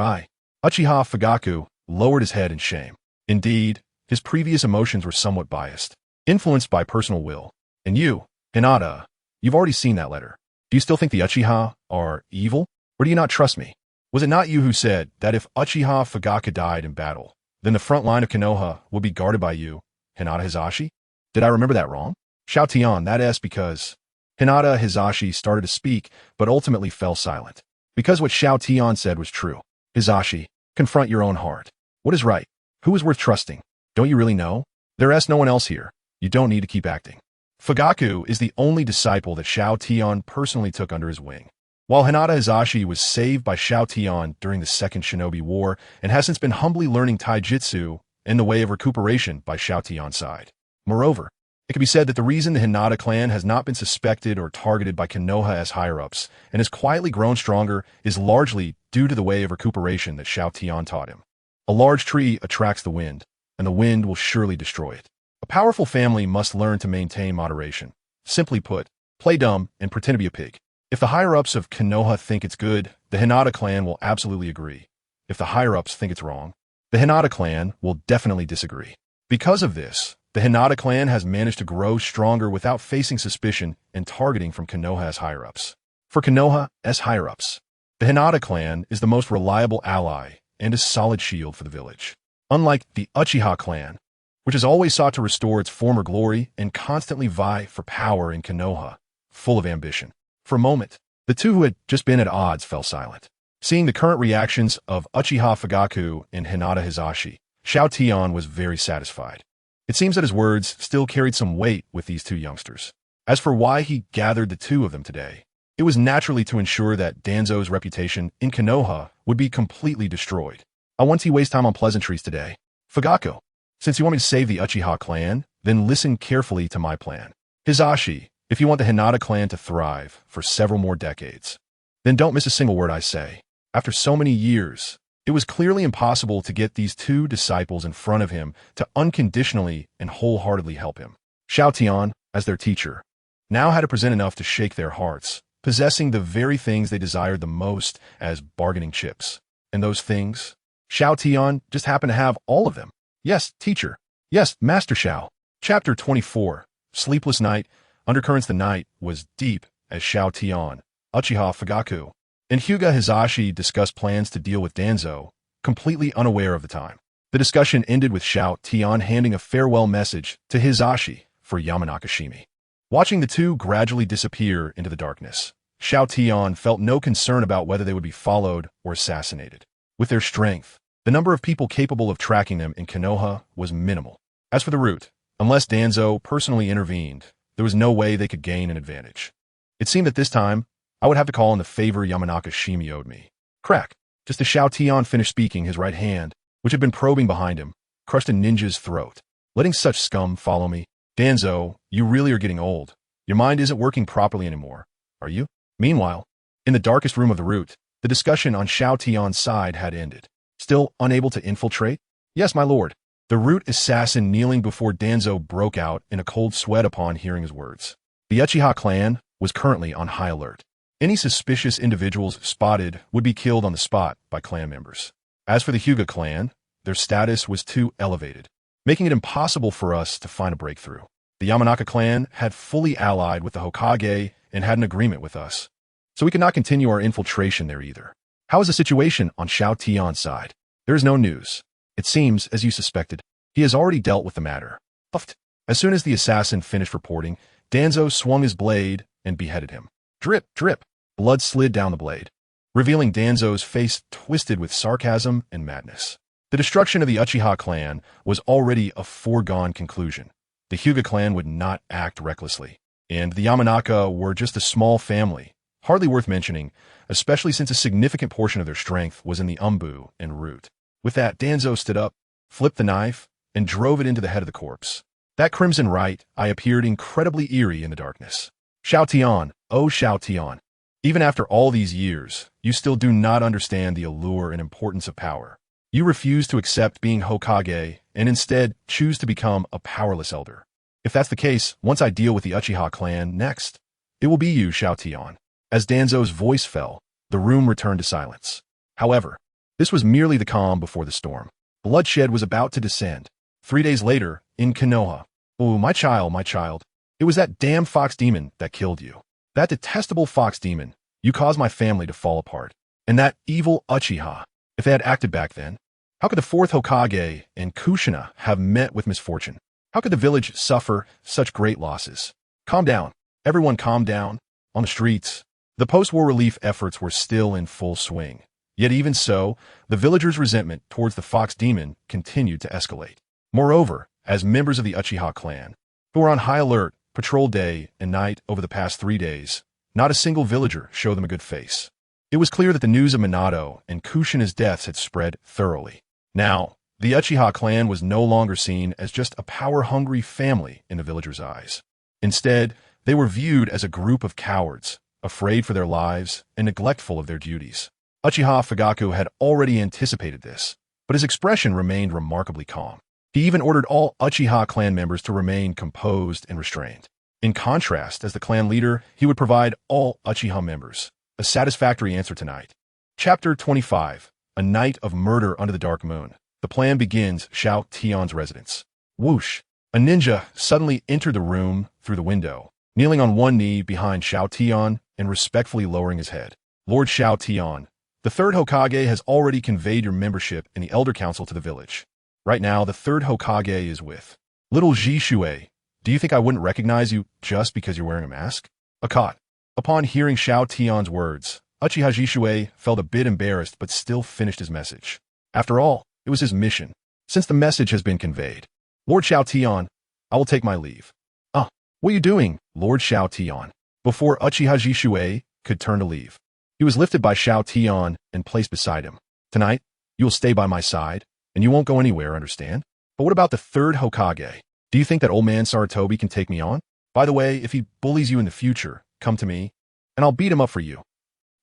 Uchiha Fugaku lowered his head in shame. Indeed, his previous emotions were somewhat biased, influenced by personal will. And you, Hinata, you've already seen that letter. Do you still think the Uchiha are evil? Or do you not trust me? Was it not you who said that if Uchiha Fugaku died in battle, then the front line of Konoha would be guarded by you, Hinata Hizashi? Did I remember that wrong?" "Xiao Tian, that is because..." Hinata Hizashi started to speak, but ultimately fell silent. Because what Xiao Tian said was true. "Hizashi, confront your own heart. What is right? Who is worth trusting? Don't you really know? There is no one else here. You don't need to keep acting." Fugaku is the only disciple that Xiao Tian personally took under his wing. While Hinata Hizashi was saved by Xiao Tian during the Second Shinobi War and has since been humbly learning taijutsu in the way of recuperation by Xiao Tian's side. Moreover, it can be said that the reason the Hinata clan has not been suspected or targeted by Konoha as higher-ups and has quietly grown stronger is largely due to the way of recuperation that Xiao Tian taught him. A large tree attracts the wind, and the wind will surely destroy it. A powerful family must learn to maintain moderation. Simply put, play dumb and pretend to be a pig. If the higher-ups of Konoha think it's good, the Hinata clan will absolutely agree. If the higher-ups think it's wrong, the Hinata clan will definitely disagree. Because of this, the Hinata clan has managed to grow stronger without facing suspicion and targeting from Konoha as higher-ups. For Konoha as higher-ups, the Hinata clan is the most reliable ally and a solid shield for the village. Unlike the Uchiha clan, which has always sought to restore its former glory and constantly vie for power in Konoha, full of ambition. For a moment, the two who had just been at odds fell silent. Seeing the current reactions of Uchiha Fugaku and Hinata Hizashi, Xiao Tian was very satisfied. It seems that his words still carried some weight with these two youngsters. As for why he gathered the two of them today, it was naturally to ensure that Danzo's reputation in Konoha would be completely destroyed. "I want to waste time on pleasantries today. Fugaku, since you want me to save the Uchiha clan, then listen carefully to my plan. Hizashi, if you want the Hinata clan to thrive for several more decades, then don't miss a single word I say. After so many years, it was clearly impossible to get these two disciples in front of him to unconditionally and wholeheartedly help him. Xiao Tian, as their teacher, now had to present enough to shake their hearts, possessing the very things they desired the most as bargaining chips. And those things? Xiao Tian just happened to have all of them. "Yes, teacher. Yes, Master Xiao. Chapter 24. Sleepless Night. Undercurrents. The night was deep as Xiao Tian, Uchiha Fugaku, and Hyuga Hizashi discussed plans to deal with Danzo, completely unaware of the time. The discussion ended with Xiao Tian handing a farewell message to Hizashi for Yamanaka Shimi. Watching the two gradually disappear into the darkness, Xiao Tian felt no concern about whether they would be followed or assassinated. With their strength, the number of people capable of tracking them in Konoha was minimal. As for the route, unless Danzo personally intervened, there was no way they could gain an advantage. It seemed that this time, I would have to call in the favor Yamanaka Shimi owed me. Crack! Just as Xiao Tian finished speaking, his right hand, which had been probing behind him, crushed a ninja's throat. Letting such scum follow me? Danzo, you really are getting old. Your mind isn't working properly anymore, are you? Meanwhile, in the darkest room of the route, the discussion on Xiao Tian's side had ended. Still unable to infiltrate? Yes, my lord. The root assassin kneeling before Danzo broke out in a cold sweat upon hearing his words. The Uchiha clan was currently on high alert. Any suspicious individuals spotted would be killed on the spot by clan members. As for the Hyuga clan, their status was too elevated, making it impossible for us to find a breakthrough. The Yamanaka clan had fully allied with the Hokage and had an agreement with us, so we could not continue our infiltration there either. How is the situation on Xiao Tian's side? There is no news. It seems, as you suspected, he has already dealt with the matter. Puffed. As soon as the assassin finished reporting, Danzo swung his blade and beheaded him. Drip, drip. Blood slid down the blade, revealing Danzo's face twisted with sarcasm and madness. The destruction of the Uchiha clan was already a foregone conclusion. The Hyuga clan would not act recklessly, and the Yamanaka were just a small family, hardly worth mentioning, especially since a significant portion of their strength was in the umbu and root. With that, Danzo stood up, flipped the knife, and drove it into the head of the corpse. That crimson right eye appeared incredibly eerie in the darkness. Xiao Tian, oh Xiao Tian. Even after all these years, you still do not understand the allure and importance of power. You refuse to accept being Hokage and instead choose to become a powerless elder. If that's the case, once I deal with the Uchiha clan next, it will be you, Xiao Tian. As Danzo's voice fell, the room returned to silence. However, this was merely the calm before the storm. Bloodshed was about to descend. 3 days later, in Konoha. Oh, my child, it was that damn fox demon that killed you. That detestable fox demon, you caused my family to fall apart. And that evil Uchiha, if they had acted back then, how could the fourth Hokage and Kushina have met with misfortune? How could the village suffer such great losses? Calm down. Everyone calm down. On the streets, the post-war relief efforts were still in full swing. Yet even so, the villagers' resentment towards the fox demon continued to escalate. Moreover, as members of the Uchiha clan, who were on high alert, patrol day and night over the past 3 days, not a single villager showed them a good face. It was clear that the news of Minato and Kushina's deaths had spread thoroughly. Now, the Uchiha clan was no longer seen as just a power-hungry family in the villagers' eyes. Instead, they were viewed as a group of cowards, afraid for their lives and neglectful of their duties. Uchiha Fugaku had already anticipated this, but his expression remained remarkably calm. He even ordered all Uchiha clan members to remain composed and restrained. In contrast, as the clan leader, he would provide all Uchiha members a satisfactory answer tonight. Chapter 25. A Night of Murder Under the Dark Moon. The plan begins. Xiao Tian's residence. Whoosh! A ninja suddenly entered the room through the window, kneeling on one knee behind Xiao Tian and respectfully lowering his head. Lord Xiao Tian, the third Hokage has already conveyed your membership in the Elder Council to the village. Right now, the third Hokage is with little Jishui. Do you think I wouldn't recognize you just because you're wearing a mask? Akot. Upon hearing Xiao Tian's words, Uchiha Jishui felt a bit embarrassed but still finished his message. After all, it was his mission. Since the message has been conveyed, Lord Xiao Tian, I will take my leave. What are you doing, Lord Xiao Tian? Before Uchiha Jishui could turn to leave, he was lifted by Xiao Tian and placed beside him. Tonight, you will stay by my side, and you won't go anywhere, understand? But what about the third Hokage? Do you think that old man Sarutobi can take me on? By the way, if he bullies you in the future, come to me, and I'll beat him up for you.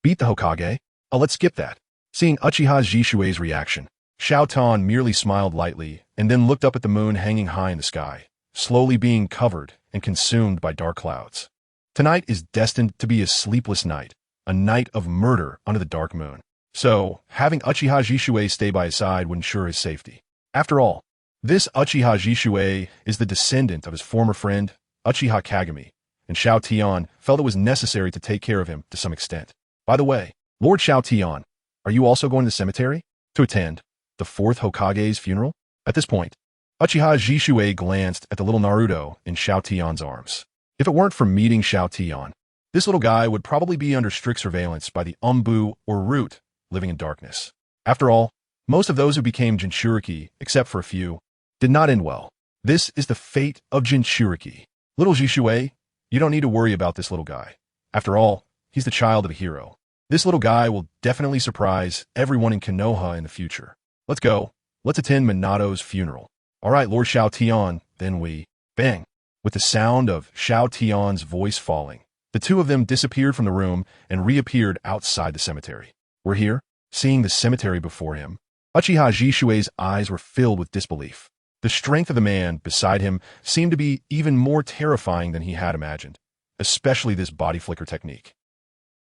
Beat the Hokage? Oh, let's skip that. Seeing Uchiha Jishui's reaction, Xiao Tian merely smiled lightly and then looked up at the moon hanging high in the sky, slowly being covered and consumed by dark clouds. Tonight is destined to be a sleepless night, a night of murder under the dark moon. So, having Uchiha Jishui stay by his side would ensure his safety. After all, This Uchiha Jishue is the descendant of his former friend, Uchiha Kagami, and Xiao Tian felt it was necessary to take care of him to some extent. By the way, Lord Xiao Tian, are you also going to the cemetery to attend the fourth Hokage's funeral? At this point, Uchiha Jishue glanced at the little Naruto in Xiao Tian's arms. If it weren't for meeting Xiao Tian, this little guy would probably be under strict surveillance by the Umbu or Root, living in darkness. After all, most of those who became Jinchuriki, except for a few, did not end well. This is the fate of Jinchuriki. Little Jishue, you don't need to worry about this little guy. After all, he's the child of a hero. This little guy will definitely surprise everyone in Konoha in the future. Let's go. Let's attend Minato's funeral. All right, Lord Xiao Tian, then we... Bang! With the sound of Xiao Tian's voice falling, the two of them disappeared from the room and reappeared outside the cemetery. We're here, seeing the cemetery before him. Uchiha Jishue's eyes were filled with disbelief. The strength of the man beside him seemed to be even more terrifying than he had imagined, especially this body flicker technique.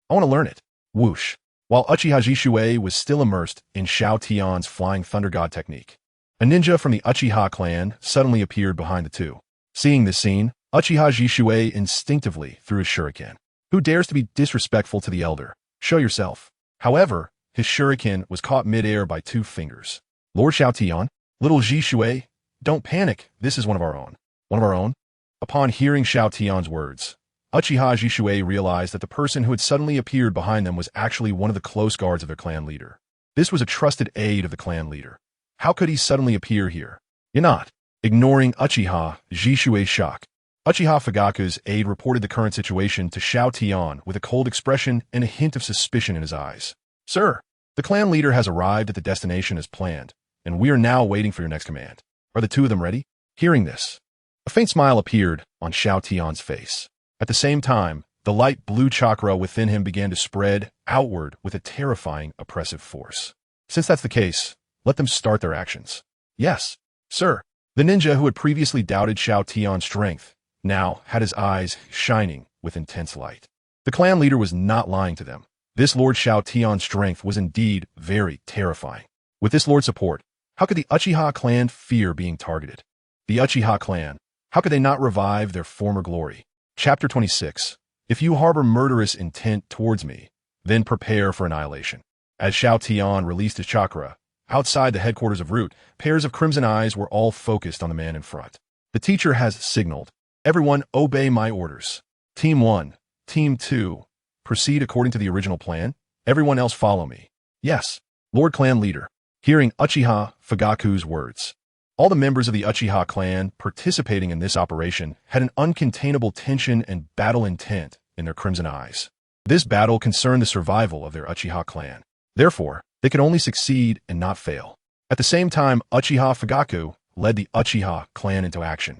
I want to learn it. Whoosh. While Uchiha Jishue was still immersed in Xiao Tian's flying thunder god technique, a ninja from the Uchiha clan suddenly appeared behind the two. Seeing this scene, Uchiha Jishue instinctively threw his shuriken. Who dares to be disrespectful to the elder? Show yourself. However, his shuriken was caught midair by two fingers. Lord Xiao Tian, little Jishue, don't panic, this is one of our own. One of our own? Upon hearing Xiao Tian's words, Uchiha Jishue realized that the person who had suddenly appeared behind them was actually one of the close guards of their clan leader. This was a trusted aide of the clan leader. How could he suddenly appear here? You're not. Ignoring Uchiha Jishue's shock, Uchiha Fugaku's aide reported the current situation to Xiao Tian with a cold expression and a hint of suspicion in his eyes. Sir, the clan leader has arrived at the destination as planned, and we are now waiting for your next command. Are the two of them ready? Hearing this, a faint smile appeared on Xiao Tian's face. At the same time, the light blue chakra within him began to spread outward with a terrifying, oppressive force. Since that's the case, let them start their actions. Yes, sir. The ninja who had previously doubted Xiao Tian's strength now had his eyes shining with intense light. The clan leader was not lying to them. This Lord Xiao Tian's strength was indeed very terrifying. With this lord's support, how could the Uchiha clan fear being targeted? The Uchiha clan, how could they not revive their former glory? Chapter 26. If you harbor murderous intent towards me, then prepare for annihilation. As Xiao Tian released his chakra, outside the headquarters of Root, pairs of crimson eyes were all focused on the man in front. The teacher has signaled. Everyone obey my orders. Team 1, Team 2, proceed according to the original plan. Everyone else follow me. Yes, Lord Clan Leader. Hearing Uchiha Fugaku's words, all the members of the Uchiha clan participating in this operation had an uncontainable tension and battle intent in their crimson eyes. This battle concerned the survival of their Uchiha clan. Therefore, they could only succeed and not fail. At the same time, Uchiha Fugaku led the Uchiha clan into action.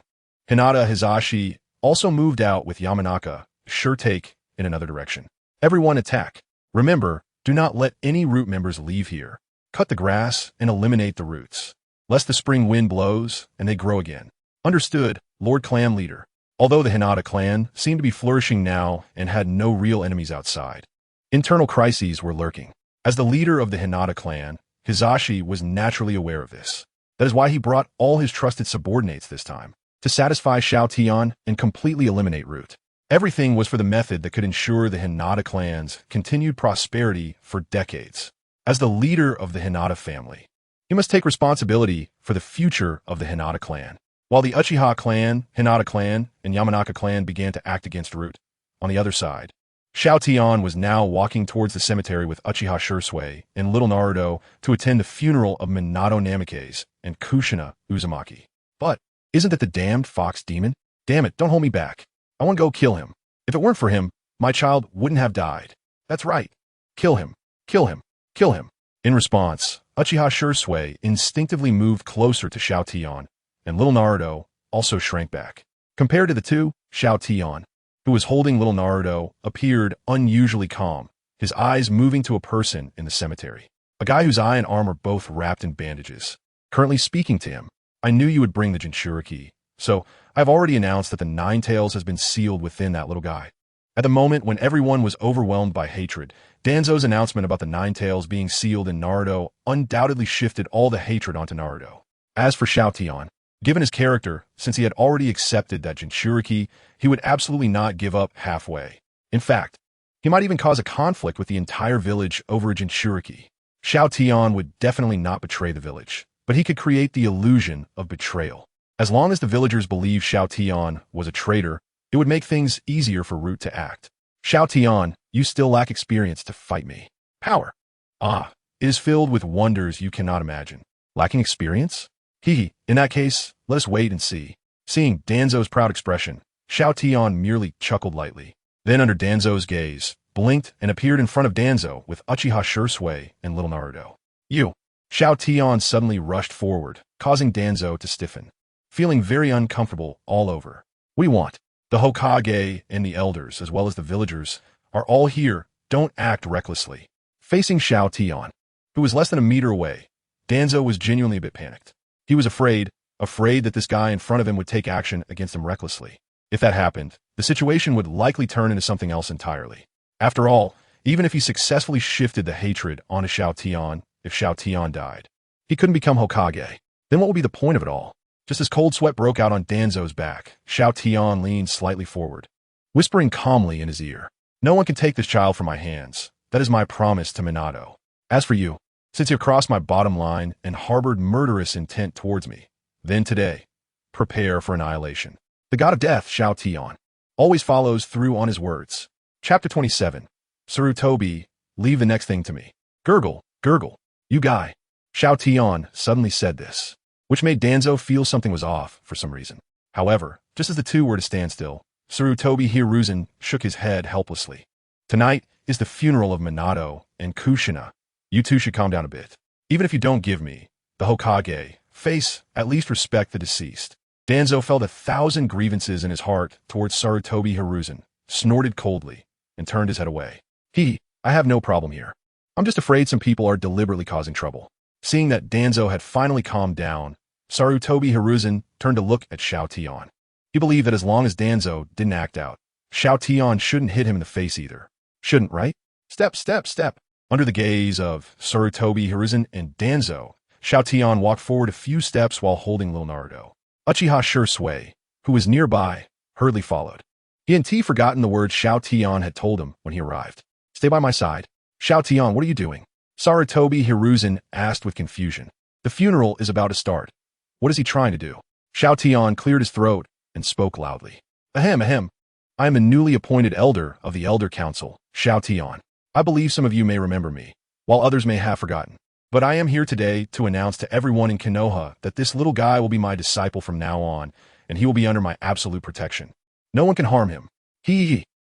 Hinata Hizashi also moved out with Yamanaka, sure take, in another direction. Everyone attack. Remember, do not let any Root members leave here. Cut the grass and eliminate the roots, lest the spring wind blows and they grow again. Understood, Lord Clan Leader. Although the Hinata clan seemed to be flourishing now and had no real enemies outside, internal crises were lurking. As the leader of the Hinata clan, Hizashi was naturally aware of this. That is why he brought all his trusted subordinates this time, to satisfy Xiao Tian and completely eliminate Root. Everything was for the method that could ensure the Hinata clan's continued prosperity for decades. As the leader of the Hinata family, he must take responsibility for the future of the Hinata clan. While the Uchiha clan, Hinata clan, and Yamanaka clan began to act against Root, on the other side, Xiao Tian was now walking towards the cemetery with Uchiha Shursui and little Naruto to attend the funeral of Minato Namikaze and Kushina Uzumaki. But, isn't that the damned fox demon? Damn it, don't hold me back. I want to go kill him. If it weren't for him, my child wouldn't have died. That's right. Kill him. Kill him. Kill him. In response, Uchiha Shursui instinctively moved closer to Xiao Tian, and little Naruto also shrank back. Compared to the two, Xiao Tian, who was holding little Naruto, appeared unusually calm, his eyes moving to a person in the cemetery. A guy whose eye and arm are both wrapped in bandages. Currently speaking to him. I knew you would bring the Jinchuriki, so I've already announced that the Nine-Tails has been sealed within that little guy. At the moment when everyone was overwhelmed by hatred, Danzo's announcement about the Nine-Tails being sealed in Naruto undoubtedly shifted all the hatred onto Naruto. As for Xiao Tian, given his character, since he had already accepted that Jinchuriki, he would absolutely not give up halfway. In fact, he might even cause a conflict with the entire village over a Jinchuriki. Xiao Tian would definitely not betray the village, but he could create the illusion of betrayal. As long as the villagers believed Xiao Tian was a traitor, it would make things easier for Root to act. Xiao Tian, you still lack experience to fight me. Power. Ah, it is filled with wonders you cannot imagine. Lacking experience? Hee, in that case, let us wait and see. Seeing Danzo's proud expression, Xiao Tian merely chuckled lightly. Then under Danzo's gaze, blinked and appeared in front of Danzo with Uchiha Shursui and little Naruto. You! Xiao Tian suddenly rushed forward, causing Danzo to stiffen. Feeling very uncomfortable all over. We want. The Hokage and the elders, as well as the villagers, are all here. Don't act recklessly. Facing Xiao Tian, who was less than a meter away, Danzo was genuinely a bit panicked. He was afraid that this guy in front of him would take action against him recklessly. If that happened, the situation would likely turn into something else entirely. After all, even if he successfully shifted the hatred onto Xiao Tian, if Xiao Tian died, he couldn't become Hokage. Then what would be the point of it all? Just as cold sweat broke out on Danzo's back, Xiao Tian leaned slightly forward, whispering calmly in his ear, "No one can take this child from my hands. That is my promise to Minato. As for you, since you crossed my bottom line and harbored murderous intent towards me, then today, prepare for annihilation." The god of death, Xiao Tian, always follows through on his words. Chapter 27. Sarutobi, leave the next thing to me. Gurgle, gurgle. You guy. Xiao Tian suddenly said this, which made Danzo feel something was off for some reason. However, just as the two were to stand still, Sarutobi Hiruzen shook his head helplessly. Tonight is the funeral of Minato and Kushina. You two should calm down a bit. Even if you don't give me, the Hokage, face, at least respect the deceased. Danzo felt 1,000 grievances in his heart towards Sarutobi Hiruzen, snorted coldly, and turned his head away. I have no problem here. I'm just afraid some people are deliberately causing trouble. Seeing that Danzo had finally calmed down, Sarutobi Hiruzen turned to look at Xiao Tian. He believed that as long as Danzo didn't act out, Xiao Tian shouldn't hit him in the face either. Shouldn't, right? Step, step, step. Under the gaze of Sarutobi Hiruzen and Danzo, Xiao Tian walked forward a few steps while holding little Naruto. Uchiha Shursui, who was nearby, hurriedly followed. He hadn't forgotten the words Xiao Tian had told him when he arrived. Stay by my side. Xiao Tian, what are you doing? Sarutobi Hiruzen asked with confusion. The funeral is about to start. What is he trying to do? Xiao Tian cleared his throat and spoke loudly. Ahem, ahem. I am a newly appointed elder of the Elder Council, Xiao Tian. I believe some of you may remember me, while others may have forgotten. But I am here today to announce to everyone in Konoha that this little guy will be my disciple from now on, and he will be under my absolute protection. No one can harm him.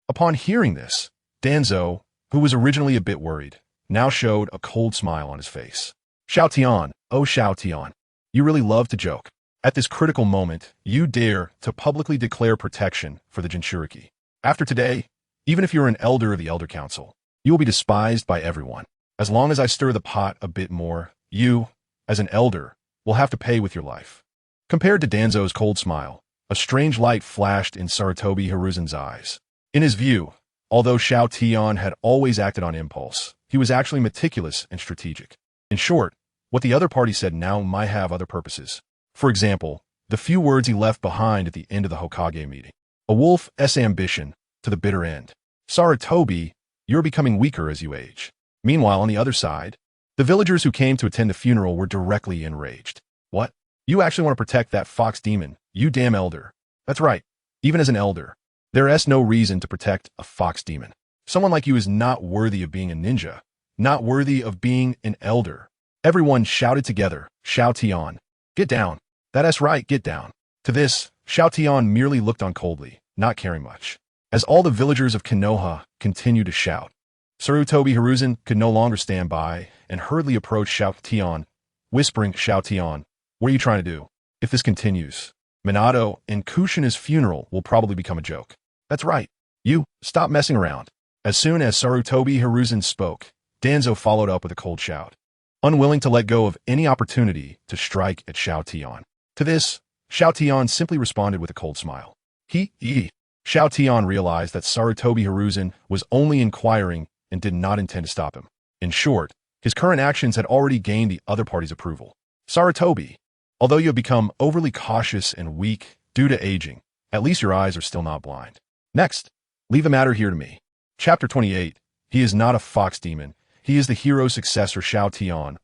Upon hearing this, Danzo, who was originally a bit worried, now showed a cold smile on his face. Xiao Tian, oh Xiao Tian, you really love to joke. At this critical moment, you dare to publicly declare protection for the Jinchuriki. After today, even if you're an elder of the Elder Council, you will be despised by everyone. As long as I stir the pot a bit more, you, as an elder, will have to pay with your life. Compared to Danzo's cold smile, a strange light flashed in Sarutobi Hiruzen's eyes. In his view, although Xiao Tian had always acted on impulse, he was actually meticulous and strategic. In short, what the other party said now might have other purposes. For example, the few words he left behind at the end of the Hokage meeting. A wolf's ambition to the bitter end. Sarutobi, you're becoming weaker as you age. Meanwhile, on the other side, the villagers who came to attend the funeral were directly enraged. What? You actually want to protect that fox demon, you damn elder. That's right. Even as an elder, there is no reason to protect a fox demon. Someone like you is not worthy of being a ninja, not worthy of being an elder. Everyone shouted together, Xiao Tian, get down. That's right, get down. To this, Xiao Tian merely looked on coldly, not caring much. As all the villagers of Konoha continued to shout, Sarutobi Hiruzen could no longer stand by and hurriedly approached Xiao Tian, whispering, Xiao Tian, what are you trying to do? If this continues, Minato and Kushina's funeral will probably become a joke. That's right. You, stop messing around. As soon as Sarutobi Hiruzen spoke, Danzo followed up with a cold shout, unwilling to let go of any opportunity to strike at Xiao Tian. To this, Xiao Tian simply responded with a cold smile. Xiao Tian realized that Sarutobi Hiruzen was only inquiring and did not intend to stop him. In short, his current actions had already gained the other party's approval. Sarutobi, Although you have become overly cautious and weak due to aging, at least your eyes are still not blind. Next, leave the matter here to me. Chapter 28. He is not a fox demon. He is the hero's successor, Xiao Tian.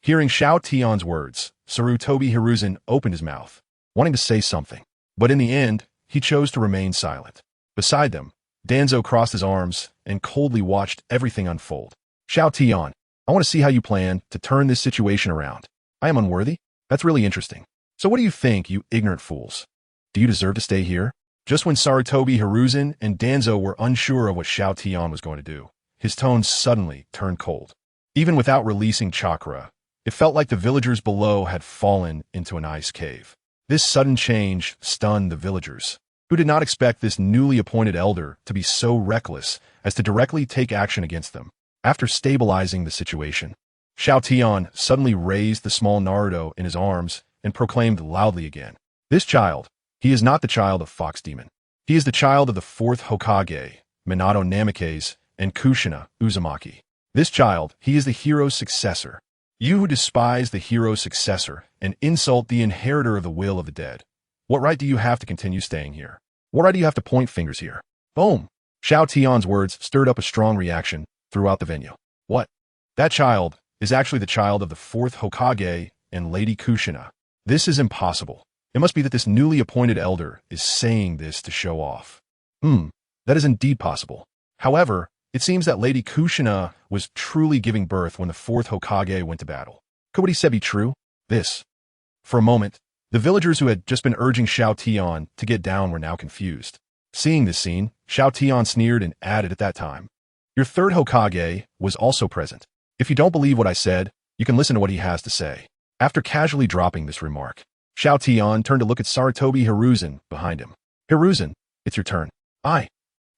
Hearing Xiao Tian's words, Sarutobi Hiruzen opened his mouth, wanting to say something. But in the end, he chose to remain silent. Beside them, Danzo crossed his arms and coldly watched everything unfold. Xiao Tian, I want to see how you plan to turn this situation around. I am unworthy? That's really interesting. So what do you think, you ignorant fools? Do you deserve to stay here? Just when Sarutobi Hiruzen and Danzo were unsure of what Xiao Tian was going to do, his tone suddenly turned cold. Even without releasing chakra, it felt like the villagers below had fallen into an ice cave. This sudden change stunned the villagers, who did not expect this newly appointed elder to be so reckless as to directly take action against them. After stabilizing the situation, Xiao Tian suddenly raised the small Naruto in his arms and proclaimed loudly again, "This child, he is not the child of Fox Demon. He is the child of the fourth Hokage, Minato Namikaze, and Kushina Uzumaki. This child, he is the hero's successor. You who despise the hero's successor and insult the inheritor of the will of the dead, what right do you have to continue staying here? What right do you have to point fingers here?" Boom! Xiao Tian's words stirred up a strong reaction throughout the venue. What? That child is actually the child of the fourth Hokage and Lady Kushina. This is impossible. It must be that this newly appointed elder is saying this to show off. That is indeed possible. However, it seems that Lady Kushina was truly giving birth when the fourth Hokage went to battle. Could what he said be true? For a moment, the villagers who had just been urging Xiao Tian to get down were now confused. Seeing this scene, Xiao Tian sneered and added at that time, "Your third Hokage was also present. If you don't believe what I said, you can listen to what he has to say." After casually dropping this remark, Xiao Tian turned to look at Sarutobi Hiruzen behind him. "Hiruzen, it's your turn."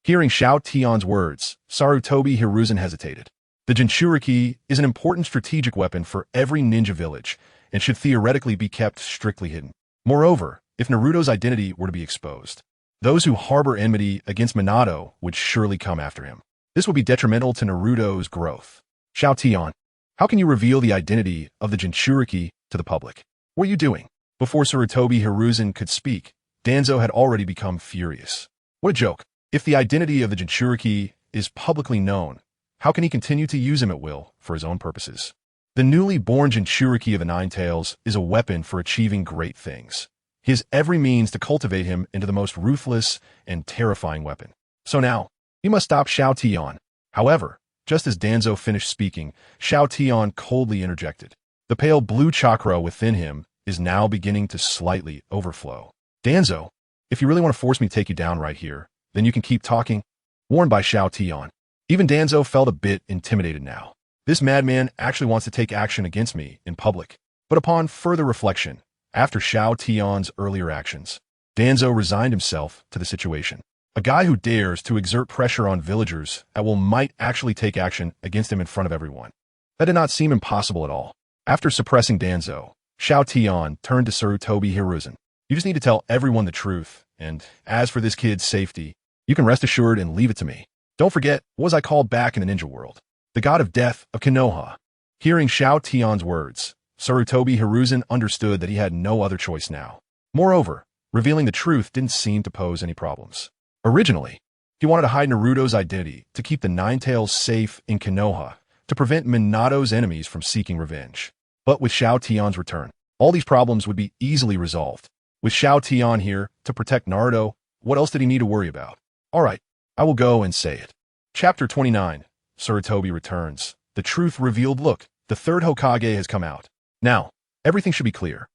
Hearing Xiao Tian's words, Sarutobi Hiruzen hesitated. The Jinchuriki is an important strategic weapon for every ninja village and should theoretically be kept strictly hidden. Moreover, if Naruto's identity were to be exposed, those who harbor enmity against Minato would surely come after him. This would be detrimental to Naruto's growth. Xiao Tian, how can you reveal the identity of the Jinchuriki to the public? What are you doing? Before Sarutobi Hiruzen could speak, Danzo had already become furious. What a joke. If the identity of the Jinchuriki is publicly known, how can he continue to use him at will for his own purposes? The newly born Jinchuriki of the Nine-Tails is a weapon for achieving great things. He has every means to cultivate him into the most ruthless and terrifying weapon. So now, he must stop Xiao Tian. However, just as Danzo finished speaking, Xiao Tian coldly interjected. The pale blue chakra within him is now beginning to slightly overflow. "Danzo, if you really want to force me to take you down right here, then you can keep talking," warned by Xiao Tian. Even Danzo felt a bit intimidated now. This madman actually wants to take action against me in public. But upon further reflection, after Xiao Tian's earlier actions, Danzo resigned himself to the situation. A guy who dares to exert pressure on villagers at will might actually take action against him in front of everyone. That did not seem impossible at all. After suppressing Danzo, Xiao Tian turned to Sarutobi Hiruzen. "You just need to tell everyone the truth, and as for this kid's safety, you can rest assured and leave it to me. Don't forget, what was I called back in the ninja world? The god of death of Konoha." Hearing Xiao Tian's words, Sarutobi Hiruzen understood that he had no other choice now. Moreover, revealing the truth didn't seem to pose any problems. Originally, he wanted to hide Naruto's identity to keep the Nine-Tails safe in Konoha, to prevent Minato's enemies from seeking revenge. But with Xiao Tian's return, all these problems would be easily resolved. With Xiao Tian here to protect Naruto, what else did he need to worry about? Alright, I will go and say it. Chapter 29. Sarutobi returns. The truth revealed. Look, the third Hokage has come out. Now, everything should be clear.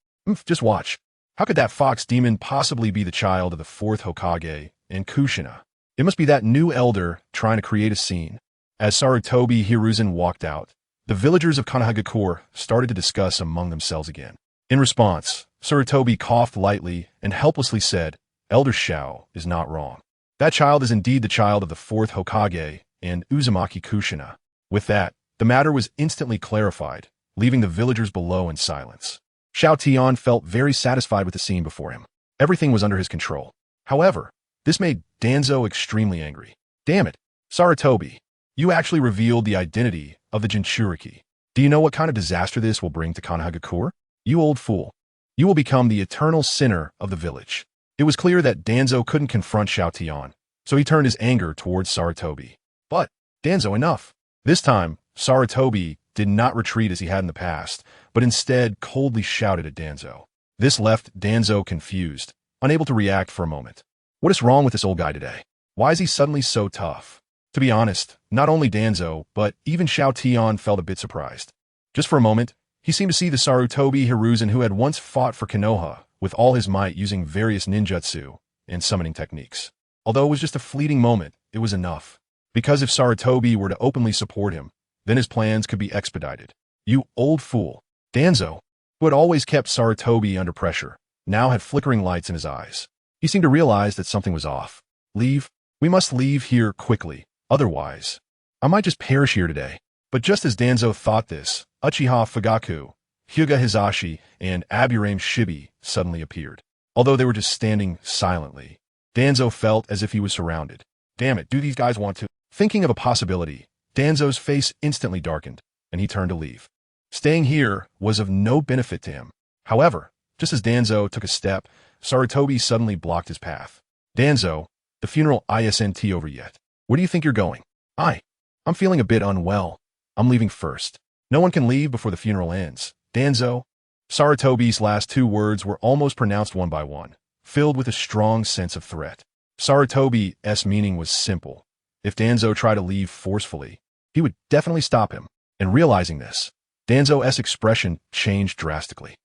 Just watch. How could that fox demon possibly be the child of the fourth Hokage and Kushina? It must be that new elder trying to create a scene. As Sarutobi Hiruzen walked out, the villagers of Konoha started to discuss among themselves again. In response, Sarutobi coughed lightly and helplessly said, "Elder Xiao is not wrong. That child is indeed the child of the fourth Hokage and Uzumaki Kushina." With that, the matter was instantly clarified, leaving the villagers below in silence. Xiao Tian felt very satisfied with the scene before him. Everything was under his control. However, this made Danzo extremely angry. "Damn it, Sarutobi, you actually revealed the identity of the Jinchuriki. Do you know what kind of disaster this will bring to Konoha? You old fool. You will become the eternal sinner of the village. It was clear that Danzo couldn't confront Xiao Tian, so he turned his anger towards Sarutobi. But, Danzo, enough. This time, Sarutobi did not retreat as he had in the past, but instead coldly shouted at Danzo. This left Danzo confused, unable to react for a moment. What is wrong with this old guy today? Why is he suddenly so tough? To be honest, not only Danzo, but even Xiao Tian felt a bit surprised. Just for a moment, he seemed to see the Sarutobi Hiruzen who had once fought for Konoha with all his might using various ninjutsu and summoning techniques. Although it was just a fleeting moment, it was enough. Because if Sarutobi were to openly support him, then his plans could be expedited. You old fool. Danzo, who had always kept Sarutobi under pressure, now had flickering lights in his eyes. He seemed to realize that something was off. Leave? We must leave here quickly. Otherwise, I might just perish here today. But just as Danzo thought this, Uchiha Fugaku, Hyuga Hizashi, and Aburame Shibi suddenly appeared. Although they were just standing silently, Danzo felt as if he was surrounded. Damn it, do these guys want to? Thinking of a possibility, Danzo's face instantly darkened, and he turned to leave. Staying here was of no benefit to him. However, just as Danzo took a step, Sarutobi suddenly blocked his path. Danzo, the funeral isn't over yet. Where do you think you're going? I'm feeling a bit unwell. I'm leaving first. No one can leave before the funeral ends. Danzo. Sarutobi's last two words were almost pronounced one by one, filled with a strong sense of threat. Sarutobi's meaning was simple. If Danzo tried to leave forcefully, he would definitely stop him. And realizing this, Danzo's expression changed drastically.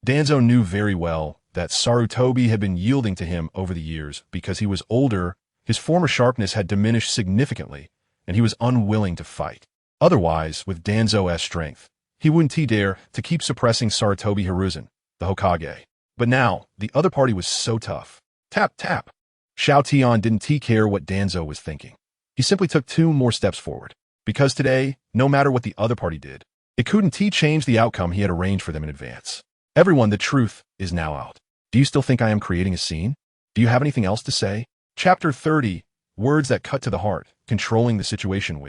Danzo knew very well that Sarutobi had been yielding to him over the years because he was older, his former sharpness had diminished significantly, and he was unwilling to fight. Otherwise, with Danzo's strength, he wouldn't dare to keep suppressing Sarutobi Hiruzen, the Hokage. But now, the other party was so tough. Tap, tap. Xiao Tian didn't care what Danzo was thinking. He simply took 2 more steps forward. Because today, no matter what the other party did, it couldn't change the outcome he had arranged for them in advance. Everyone, the truth is now out. Do you still think I am creating a scene? Do you have anything else to say? Chapter 30, Words that Cut to the Heart, Controlling the Situation.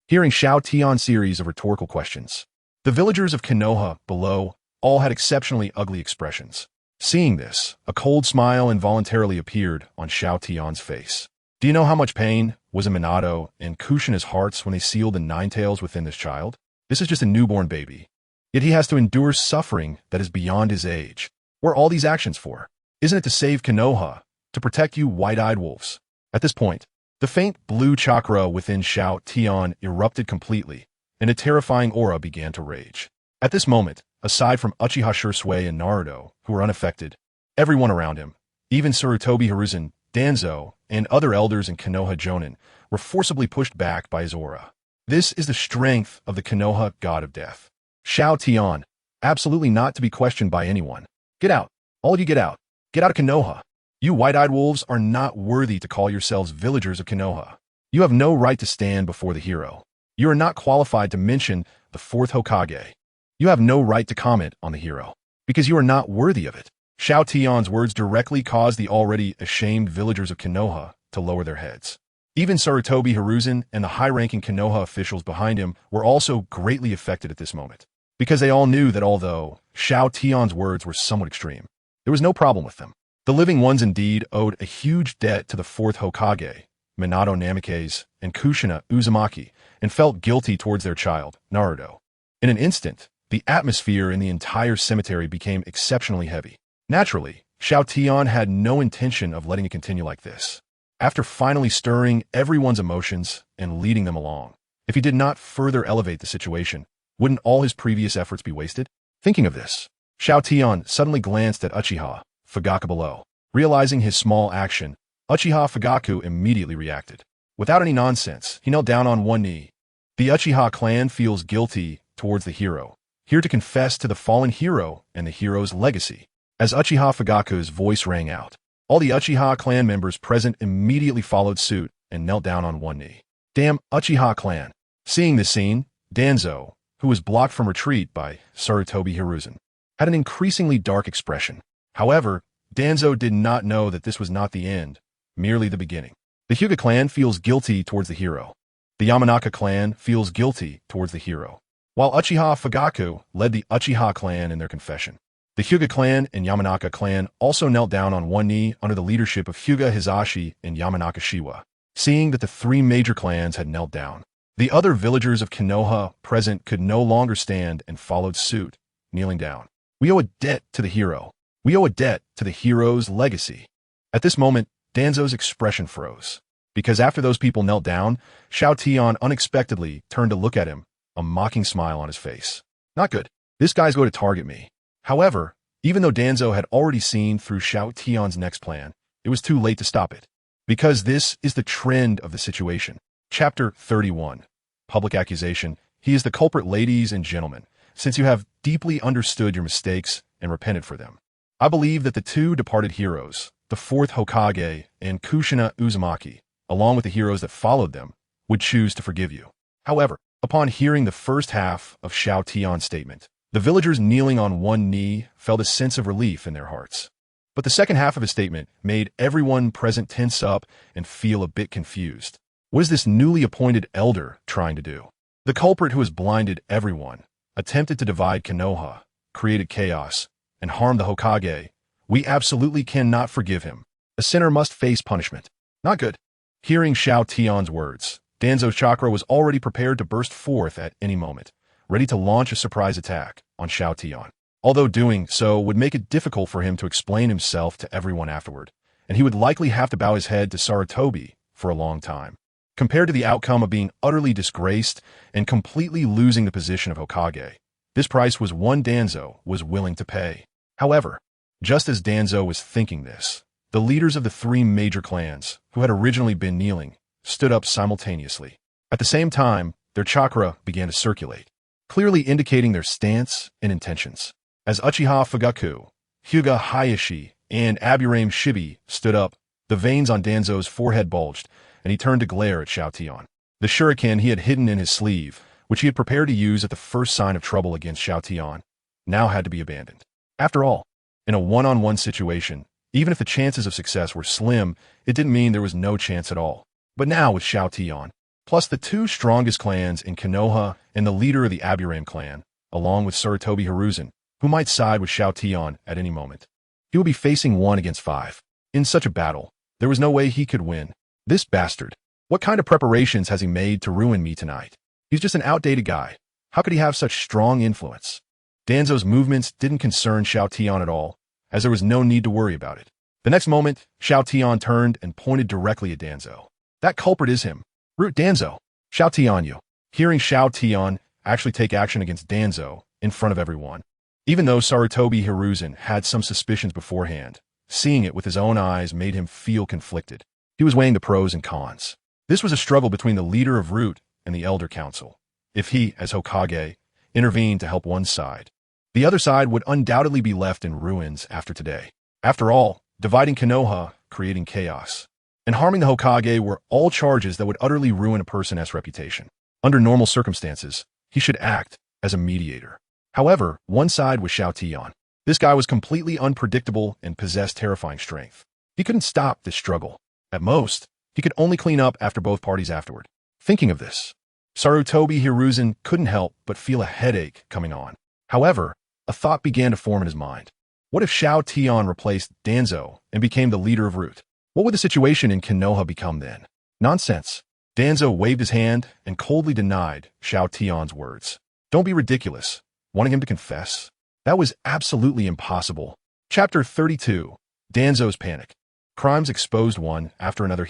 Hearing Xiao Tian's series of rhetorical questions, the villagers of Konoha below all had exceptionally ugly expressions. Seeing this, a cold smile involuntarily appeared on Xiao Tian's face. Do you know how much pain was in Minato and Kushina's hearts when they sealed the Nine-Tails within this child? This is just a newborn baby. Yet he has to endure suffering that is beyond his age. What are all these actions for? Isn't it to save Konoha, to protect you wide-eyed wolves? At this point, the faint blue chakra within Xiao Tian erupted completely, and a terrifying aura began to rage. At this moment, aside from Uchiha Shursui and Naruto, who were unaffected, everyone around him, even Sarutobi Hiruzen, Danzo, and other elders in Konoha Jonin, were forcibly pushed back by his aura. This is the strength of the Konoha god of death. Xiao Tian, absolutely not to be questioned by anyone. Get out. All of you get out. Get out of Konoha. You white-eyed wolves are not worthy to call yourselves villagers of Konoha. You have no right to stand before the hero. You are not qualified to mention the 4th Hokage. You have no right to comment on the hero, because you are not worthy of it. Xiao Tian's words directly caused the already ashamed villagers of Konoha to lower their heads. Even Sarutobi Hiruzen and the high-ranking Konoha officials behind him were also greatly affected at this moment, because they all knew that although Xiao Tian's words were somewhat extreme, there was no problem with them. The living ones indeed owed a huge debt to the 4th Hokage, Minato Namikaze, and Kushina Uzumaki, and felt guilty towards their child, Naruto. In an instant, the atmosphere in the entire cemetery became exceptionally heavy. Naturally, Xiao Tian had no intention of letting it continue like this. After finally stirring everyone's emotions and leading them along, if he did not further elevate the situation, wouldn't all his previous efforts be wasted? Thinking of this, Xiao Tian suddenly glanced at Uchiha Fugaku below. Realizing his small action, Uchiha Fugaku immediately reacted. Without any nonsense, he knelt down on one knee. The Uchiha clan feels guilty towards the hero, here to confess to the fallen hero and the hero's legacy. As Uchiha Fugaku's voice rang out, all the Uchiha clan members present immediately followed suit and knelt down on one knee. Damn Uchiha clan. Seeing this scene, Danzo, who was blocked from retreat by Sarutobi Hiruzen, had an increasingly dark expression. However, Danzo did not know that this was not the end, merely the beginning. The Hyuga clan feels guilty towards the hero. The Yamanaka clan feels guilty towards the hero, while Uchiha Fugaku led the Uchiha clan in their confession. The Hyuga clan and Yamanaka clan also knelt down on one knee under the leadership of Hyuga Hisashi and Yamanaka Shiwa. Seeing that the three major clans had knelt down, the other villagers of Konoha present could no longer stand and followed suit, kneeling down. We owe a debt to the hero. We owe a debt to the hero's legacy. At this moment, Danzo's expression froze. Because after those people knelt down, Xiao Tian unexpectedly turned to look at him, a mocking smile on his face. Not good. This guy's going to target me. However, even though Danzo had already seen through Xiao Tian's next plan, it was too late to stop it. Because this is the trend of the situation. Chapter 31. Public accusation. He is the culprit, ladies and gentlemen, since you have deeply understood your mistakes and repented for them. I believe that the two departed heroes, the fourth Hokage and Kushina Uzumaki, along with the heroes that followed them, would choose to forgive you. However, upon hearing the first half of Xiao Tian's statement, the villagers kneeling on one knee felt a sense of relief in their hearts. But the second half of his statement made everyone present tense up and feel a bit confused. What is this newly appointed elder trying to do? The culprit who has blinded everyone, attempted to divide Konoha, created chaos, and harmed the Hokage. We absolutely cannot forgive him. A sinner must face punishment. Not good. Hearing Xiao Tian's words, Danzo's chakra was already prepared to burst forth at any moment, ready to launch a surprise attack on Xiao Tian. Although doing so would make it difficult for him to explain himself to everyone afterward, and he would likely have to bow his head to Sarutobi for a long time. Compared to the outcome of being utterly disgraced and completely losing the position of Hokage, this price was one Danzo was willing to pay. However, just as Danzo was thinking this, the leaders of the three major clans, who had originally been kneeling, stood up simultaneously. At the same time, their chakra began to circulate, clearly indicating their stance and intentions. As Uchiha Fugaku, Hyuga Hayashi, and Aburame Shibi stood up, the veins on Danzo's forehead bulged, and he turned to glare at Xiao Tian. The shuriken he had hidden in his sleeve, which he had prepared to use at the first sign of trouble against Xiao Tian, now had to be abandoned. After all, in a one-on-one situation, even if the chances of success were slim, it didn't mean there was no chance at all. But now with Xiao Tian, plus the two strongest clans in Konoha and the leader of the Aburame clan, along with Sarutobi Hiruzen, who might side with Xiao Tian at any moment, he would be facing 1 against 5. In such a battle, there was no way he could win. This bastard. What kind of preparations has he made to ruin me tonight? He's just an outdated guy. How could he have such strong influence? Danzo's movements didn't concern Xiao Tian at all, as there was no need to worry about it. The next moment, Xiao Tian turned and pointed directly at Danzo. That culprit is him. Root Danzo. Xiao Tian you. Hearing Xiao Tian actually take action against Danzo in front of everyone. Even though Sarutobi Hiruzen had some suspicions beforehand, seeing it with his own eyes made him feel conflicted. He was weighing the pros and cons. This was a struggle between the leader of Root and the Elder Council. If he, as Hokage, intervened to help one side, the other side would undoubtedly be left in ruins after today. After all, dividing Konoha, creating chaos, and harming the Hokage were all charges that would utterly ruin a person's reputation. Under normal circumstances, he should act as a mediator. However, one side was Xiao Tian. This guy was completely unpredictable and possessed terrifying strength. He couldn't stop this struggle. At most, he could only clean up after both parties afterward. Thinking of this, Sarutobi Hiruzen couldn't help but feel a headache coming on. However, a thought began to form in his mind. What if Xiao Tian replaced Danzo and became the leader of Root? What would the situation in Konoha become then? Nonsense. Danzo waved his hand and coldly denied Xiao Tian's words. Don't be ridiculous. Wanting him to confess? That was absolutely impossible. Chapter 32. Danzo's Panic. Crimes exposed one after another.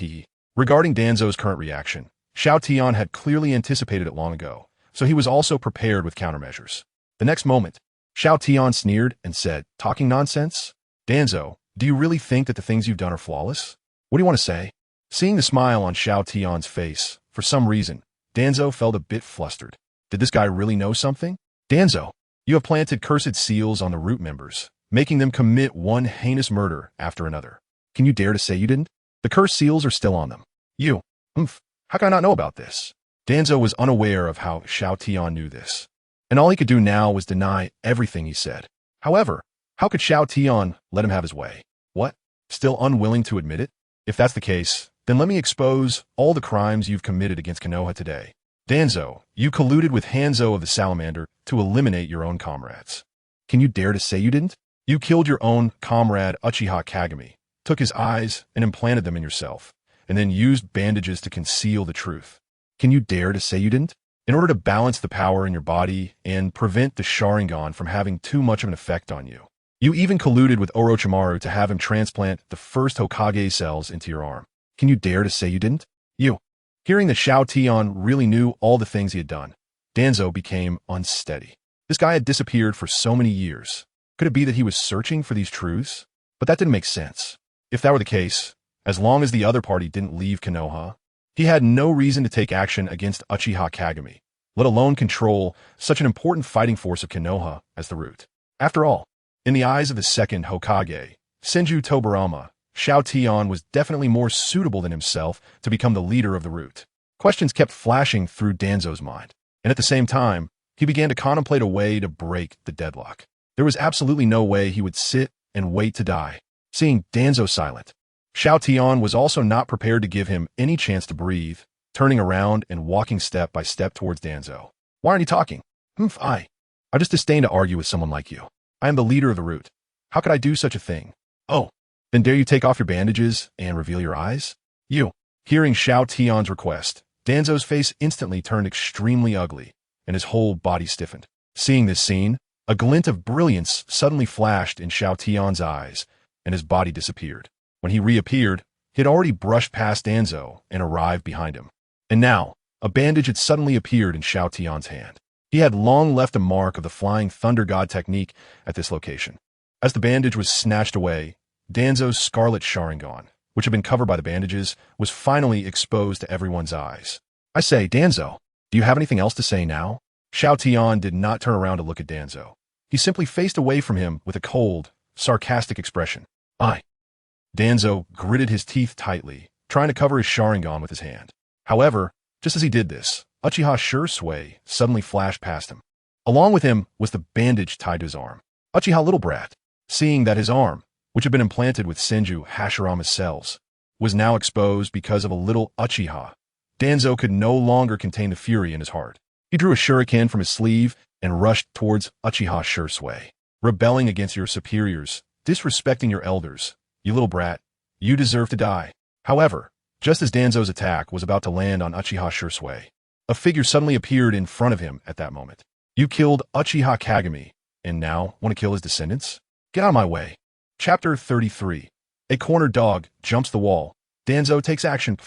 Regarding Danzo's current reaction, Xiao Tian had clearly anticipated it long ago, so he was also prepared with countermeasures. The next moment, Xiao Tian sneered and said, "Talking nonsense? Danzo, do you really think that the things you've done are flawless? What do you want to say?" Seeing the smile on Xiao Tian's face, for some reason, Danzo felt a bit flustered. Did this guy really know something? Danzo, you have planted cursed seals on the Root members, making them commit one heinous murder after another. Can you dare to say you didn't? The cursed seals are still on them. You. How can I not know about this? Danzo was unaware of how Xiao Tian knew this, and all he could do now was deny everything he said. However, how could Xiao Tian let him have his way? What? Still unwilling to admit it? If that's the case, then let me expose all the crimes you've committed against Konoha today. Danzo, you colluded with Hanzo of the Salamander to eliminate your own comrades. Can you dare to say you didn't? You killed your own comrade Uchiha Kagami, took his eyes and implanted them in yourself, and then used bandages to conceal the truth. Can you dare to say you didn't? In order to balance the power in your body and prevent the Sharingan from having too much of an effect on you. You even colluded with Orochimaru to have him transplant the first Hokage cells into your arm. Can you dare to say you didn't? You. Hearing that Xiao Tian really knew all the things he had done, Danzo became unsteady. This guy had disappeared for so many years. Could it be that he was searching for these truths? But that didn't make sense. If that were the case, as long as the other party didn't leave Konoha, he had no reason to take action against Uchiha Kagami, let alone control such an important fighting force of Konoha as the root. After all, in the eyes of the second Hokage, Senju Tobirama, Xiao Tian was definitely more suitable than himself to become the leader of the root. Questions kept flashing through Danzo's mind, and at the same time, he began to contemplate a way to break the deadlock. There was absolutely no way he would sit and wait to die. Seeing Danzo silent, Xiao Tian was also not prepared to give him any chance to breathe, turning around and walking step by step towards Danzo. Why aren't you talking? I just disdain to argue with someone like you. I am the leader of the root. How could I do such a thing? Oh, then dare you take off your bandages and reveal your eyes? You. Hearing Xiao Tian's request, Danzo's face instantly turned extremely ugly, and his whole body stiffened. Seeing this scene, a glint of brilliance suddenly flashed in Xiao Tian's eyes, and his body disappeared. When he reappeared, he had already brushed past Danzo and arrived behind him. And now, a bandage had suddenly appeared in Xiao Tian's hand. He had long left a mark of the Flying Thunder God technique at this location. As the bandage was snatched away, Danzo's scarlet Sharingan, which had been covered by the bandages, was finally exposed to everyone's eyes. I say, Danzo, do you have anything else to say now? Xiao Tian did not turn around to look at Danzo. He simply faced away from him with a cold, sarcastic expression. Danzo gritted his teeth tightly, trying to cover his Sharingan with his hand. However, just as he did this, Uchiha Sure suddenly flashed past him. Along with him was the bandage tied to his arm. Uchiha Little Brat, seeing that his arm, which had been implanted with Senju Hashirama's cells, was now exposed because of a little Uchiha, Danzo could no longer contain the fury in his heart. He drew a shuriken from his sleeve and rushed towards Uchiha Sure. Rebelling against your superiors, disrespecting your elders, you little brat, you deserve to die. However, just as Danzo's attack was about to land on Uchiha Sure, a figure suddenly appeared in front of him at that moment. You killed Uchiha Kagami, and now want to kill his descendants? Get out of my way. Chapter 33. A cornered dog jumps the wall. Danzo takes action.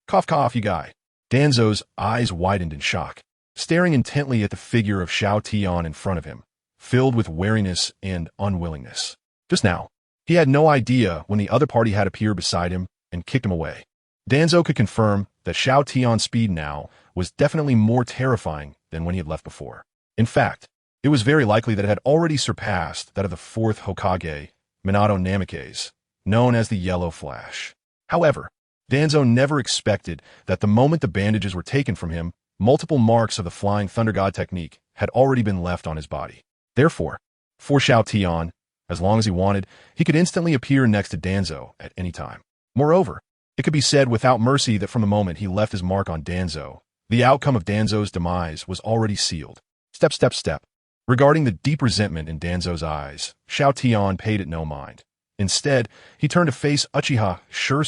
Cough cough, you guy. Danzo's eyes widened in shock, staring intently at the figure of Xiao Tian in front of him, filled with wariness and unwillingness. Just now, he had no idea when the other party had appeared beside him and kicked him away. Danzo could confirm that Xiao Tian's speed now was definitely more terrifying than when he had left before. In fact, it was very likely that it had already surpassed that of the fourth Hokage, Minato Namikaze, known as the Yellow Flash. However, Danzo never expected that the moment the bandages were taken from him, multiple marks of the Flying Thunder God technique had already been left on his body. Therefore, for Xiao Tian, as long as he wanted, he could instantly appear next to Danzo at any time. Moreover, it could be said without mercy that from the moment he left his mark on Danzo, the outcome of Danzo's demise was already sealed. Step. Regarding the deep resentment in Danzo's eyes, Xiao Tian paid it no mind. Instead, he turned to face Uchiha Sure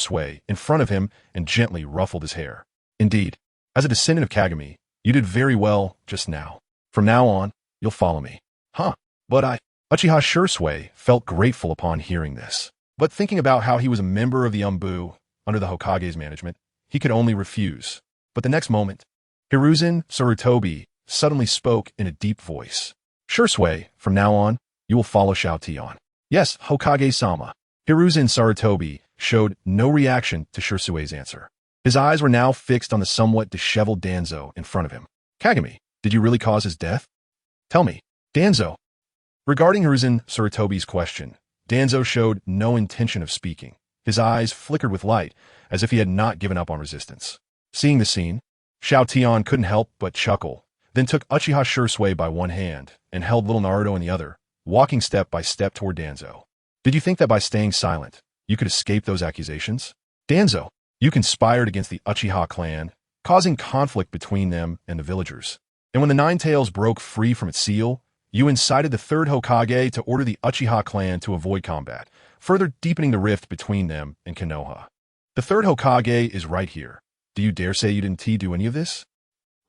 in front of him and gently ruffled his hair. Indeed, as a descendant of Kagami, you did very well just now. From now on, you'll follow me. But Uchiha Sure felt grateful upon hearing this. But thinking about how he was a member of the Umbu under the Hokage's management, he could only refuse. But the next moment, Hiruzen Sarutobi suddenly spoke in a deep voice. Sure, from now on, you will follow Xiao Tian. Yes, Hokage-sama. Hiruzen Sarutobi showed no reaction to Shusue's answer. His eyes were now fixed on the somewhat disheveled Danzo in front of him. Kagami, did you really cause his death? Tell me, Danzo. Regarding Hiruzen Sarutobi's question, Danzo showed no intention of speaking. His eyes flickered with light, as if he had not given up on resistance. Seeing the scene, Xiao Tian couldn't help but chuckle, then took Uchiha Sure by one hand and held little Naruto in the other, walking step by step toward Danzo. Did you think that by staying silent, you could escape those accusations? Danzo, you conspired against the Uchiha clan, causing conflict between them and the villagers. And when the Nine-Tails broke free from its seal, You incited the third Hokage to order the Uchiha clan to avoid combat, further deepening the rift between them and Konoha. The third Hokage is right here. Do you dare say you didn't do any of this?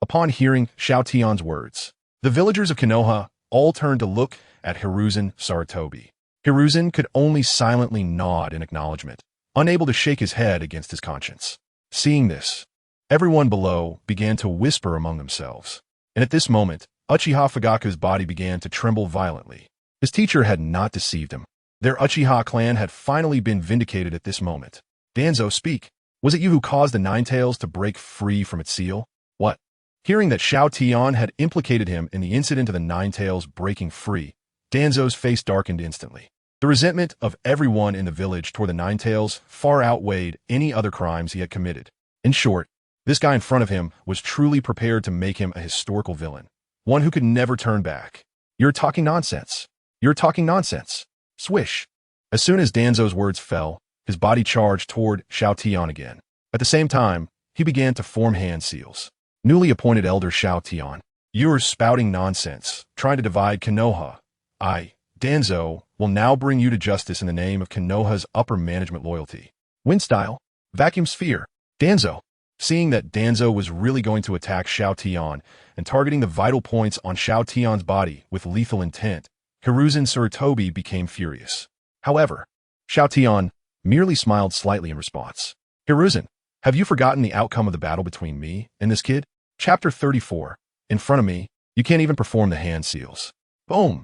Upon hearing Xiao Tian's words, the villagers of Konoha all turned to look at Hiruzen Sarutobi. Hiruzen could only silently nod in acknowledgement, unable to shake his head against his conscience. Seeing this, everyone below began to whisper among themselves. And at this moment, Uchiha Fugaku's body began to tremble violently. His teacher had not deceived him. Their Uchiha clan had finally been vindicated at this moment. Danzo, speak. Was it you who caused the Nine-Tails to break free from its seal? What? Hearing that Xiao Tian had implicated him in the incident of the Nine-Tails breaking free, Danzo's face darkened instantly. The resentment of everyone in the village toward the Nine-Tails far outweighed any other crimes he had committed. In short, this guy in front of him was truly prepared to make him a historical villain, one who could never turn back. You're talking nonsense. You're talking nonsense. Swish. As soon as Danzo's words fell, his body charged toward Xiao Tian again. At the same time, he began to form hand seals. Newly appointed Elder Xiao Tian, you're spouting nonsense, trying to divide Konoha. I, Danzo, will now bring you to justice in the name of Konoha's upper management loyalty. Wind style. Vacuum sphere. Danzo. Seeing that Danzo was really going to attack Xiao Tian and targeting the vital points on Xiao Tian's body with lethal intent, Hiruzen Sarutobi became furious. However, Xiao Tian merely smiled slightly in response. Hiruzen, have you forgotten the outcome of the battle between me and this kid? Chapter 34. In front of me, you can't even perform the hand seals. Boom!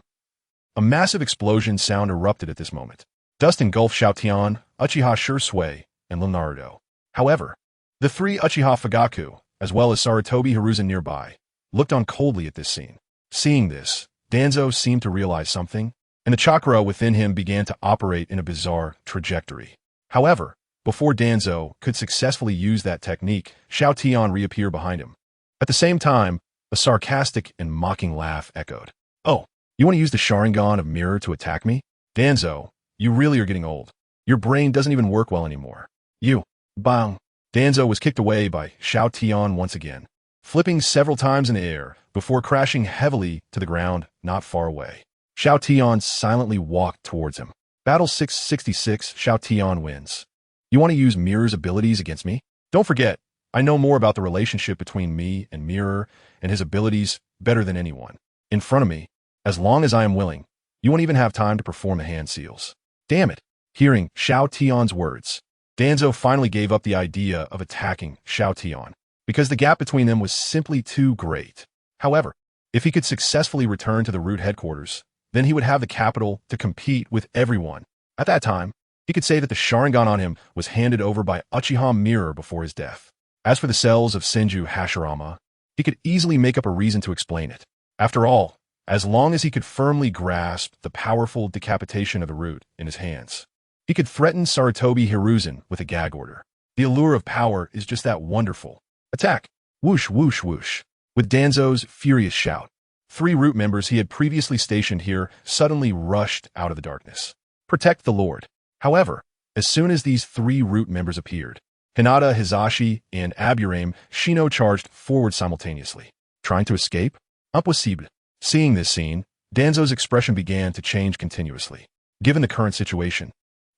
A massive explosion sound erupted at this moment. Dust engulfed Xiao Tian, Uchiha Shursui, and Naruto. However, the three Uchiha Fugaku, as well as Sarutobi Hiruzen nearby, looked on coldly at this scene. Seeing this, Danzo seemed to realize something, and the chakra within him began to operate in a bizarre trajectory. However, before Danzo could successfully use that technique, Xiao Tian reappeared behind him. At the same time, a sarcastic and mocking laugh echoed. Oh, you want to use the Sharingan of Mirror to attack me? Danzo, you really are getting old. Your brain doesn't even work well anymore. You, bang. Danzo was kicked away by Xiao Tian once again, flipping several times in the air before crashing heavily to the ground not far away. Xiao Tian silently walked towards him. Battle 666, Xiao Tian wins. You want to use Mirror's abilities against me? Don't forget, I know more about the relationship between me and Mirror and his abilities better than anyone. In front of me, as long as I am willing, you won't even have time to perform the hand seals. Damn it. Hearing Xiao Tian's words, Danzo finally gave up the idea of attacking Xiao Tian, because the gap between them was simply too great. However, if he could successfully return to the root headquarters, then he would have the capital to compete with everyone. At that time, he could say that the Sharingan on him was handed over by Uchiha Mirror before his death. As for the cells of Senju Hashirama, he could easily make up a reason to explain it. After all, as long as he could firmly grasp the powerful decapitation of the root in his hands, he could threaten Sarutobi Hiruzen with a gag order. The allure of power is just that wonderful. Attack! Whoosh, whoosh, whoosh. With Danzo's furious shout, 3 root members he had previously stationed here suddenly rushed out of the darkness. Protect the Lord. However, as soon as these 3 root members appeared, Hinata, Hizashi, and Aburame Shino charged forward simultaneously. Trying to escape? Impossible. Seeing this scene, Danzo's expression began to change continuously. Given the current situation,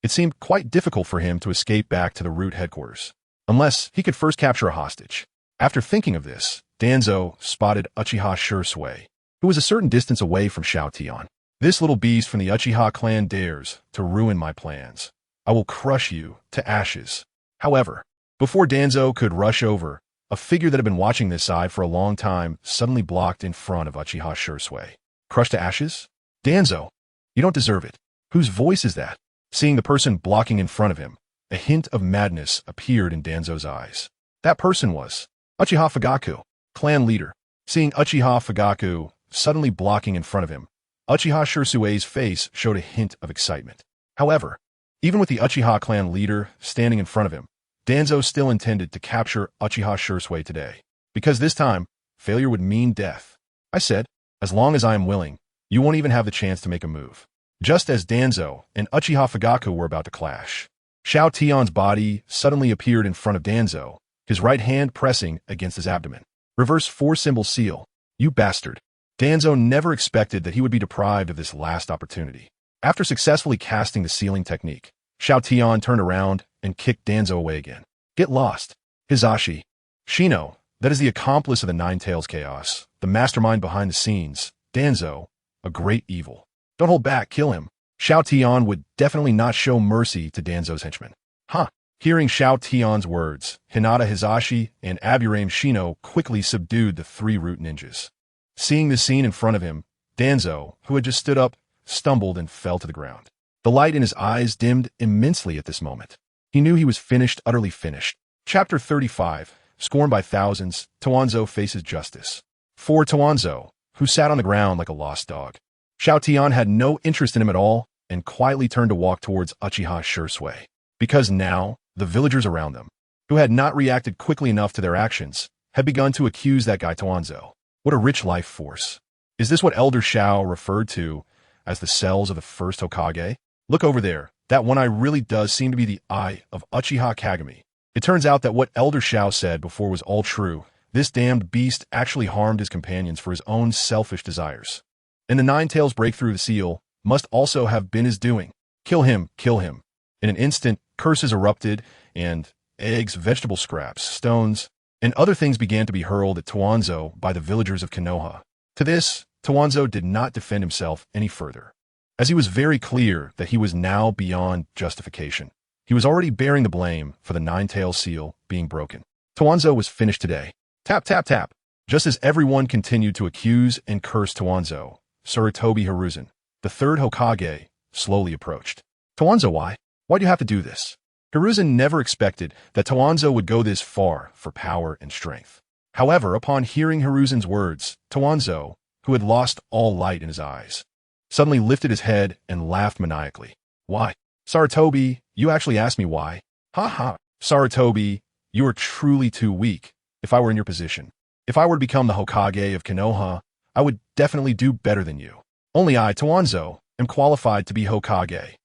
it seemed quite difficult for him to escape back to the root headquarters, unless he could first capture a hostage. After thinking of this, Danzo spotted Uchiha Shursui, who was a certain distance away from Xiao Tian. This little beast from the Uchiha clan dares to ruin my plans. I will crush you to ashes. However, before Danzo could rush over, a figure that had been watching this side for a long time suddenly blocked in front of Uchiha Shursui. Crushed to ashes? Danzo, you don't deserve it. Whose voice is that? Seeing the person blocking in front of him, a hint of madness appeared in Danzo's eyes. That person was Uchiha Fugaku, clan leader. Seeing Uchiha Fugaku suddenly blocking in front of him, Uchiha Shursui's face showed a hint of excitement. However, even with the Uchiha clan leader standing in front of him, Danzo still intended to capture Uchiha Shursui today, because this time, failure would mean death. I said, as long as I am willing, you won't even have the chance to make a move. Just as Danzo and Uchiha Fugaku were about to clash, Xiao Tian's body suddenly appeared in front of Danzo, his right hand pressing against his abdomen. Reverse 4-symbol seal. You bastard. Danzo never expected that he would be deprived of this last opportunity. After successfully casting the sealing technique, Xiao Tian turned around and kicked Danzo away again. Get lost. Hizashi. Shino, that is the accomplice of the Nine-Tails Chaos, the mastermind behind the scenes. Danzo, a great evil. Don't hold back, kill him. Xiao Tian would definitely not show mercy to Danzo's henchmen. Huh. Hearing Xiao Tian's words, Hinata Hizashi and Aburame Shino quickly subdued the 3 root ninjas. Seeing the scene in front of him, Danzo, who had just stood up, stumbled and fell to the ground. The light in his eyes dimmed immensely at this moment. He knew he was finished, utterly finished. Chapter 35, Scorned by Thousands, Toanzo Faces Justice. For Toanzo, who sat on the ground like a lost dog. Xiao Tian had no interest in him at all and quietly turned to walk towards Uchiha Shursui. Because now, the villagers around them, who had not reacted quickly enough to their actions, had begun to accuse that guy Toanzo. What a rich life force. Is this what Elder Xiao referred to as the cells of the first Hokage? Look over there. That one eye really does seem to be the eye of Uchiha Kagami. It turns out that what Elder Xiao said before was all true. This damned beast actually harmed his companions for his own selfish desires. And the Nine-Tails breakthrough the seal must also have been his doing. Kill him, kill him. In an instant, curses erupted, and eggs, vegetable scraps, stones, and other things began to be hurled at Toanzo by the villagers of Konoha. To this, Toanzo did not defend himself any further, as he was very clear that he was now beyond justification. He was already bearing the blame for the Nine-Tails seal being broken. Toanzo was finished today. Tap, tap, tap. Just as everyone continued to accuse and curse Toanzo, Sarutobi Hiruzen, the 3rd Hokage, slowly approached. Toanzo, why? Why do you have to do this? Hiruzen never expected that Toanzo would go this far for power and strength. However, upon hearing Hiruzen's words, Toanzo, who had lost all light in his eyes, suddenly lifted his head and laughed maniacally. Why? Sarutobi, you actually asked me why? Ha ha. Sarutobi, you are truly too weak. If I were in your position, if I were to become the Hokage of Konoha, I would definitely do better than you. Only I, Toanzo, am qualified to be Hokage.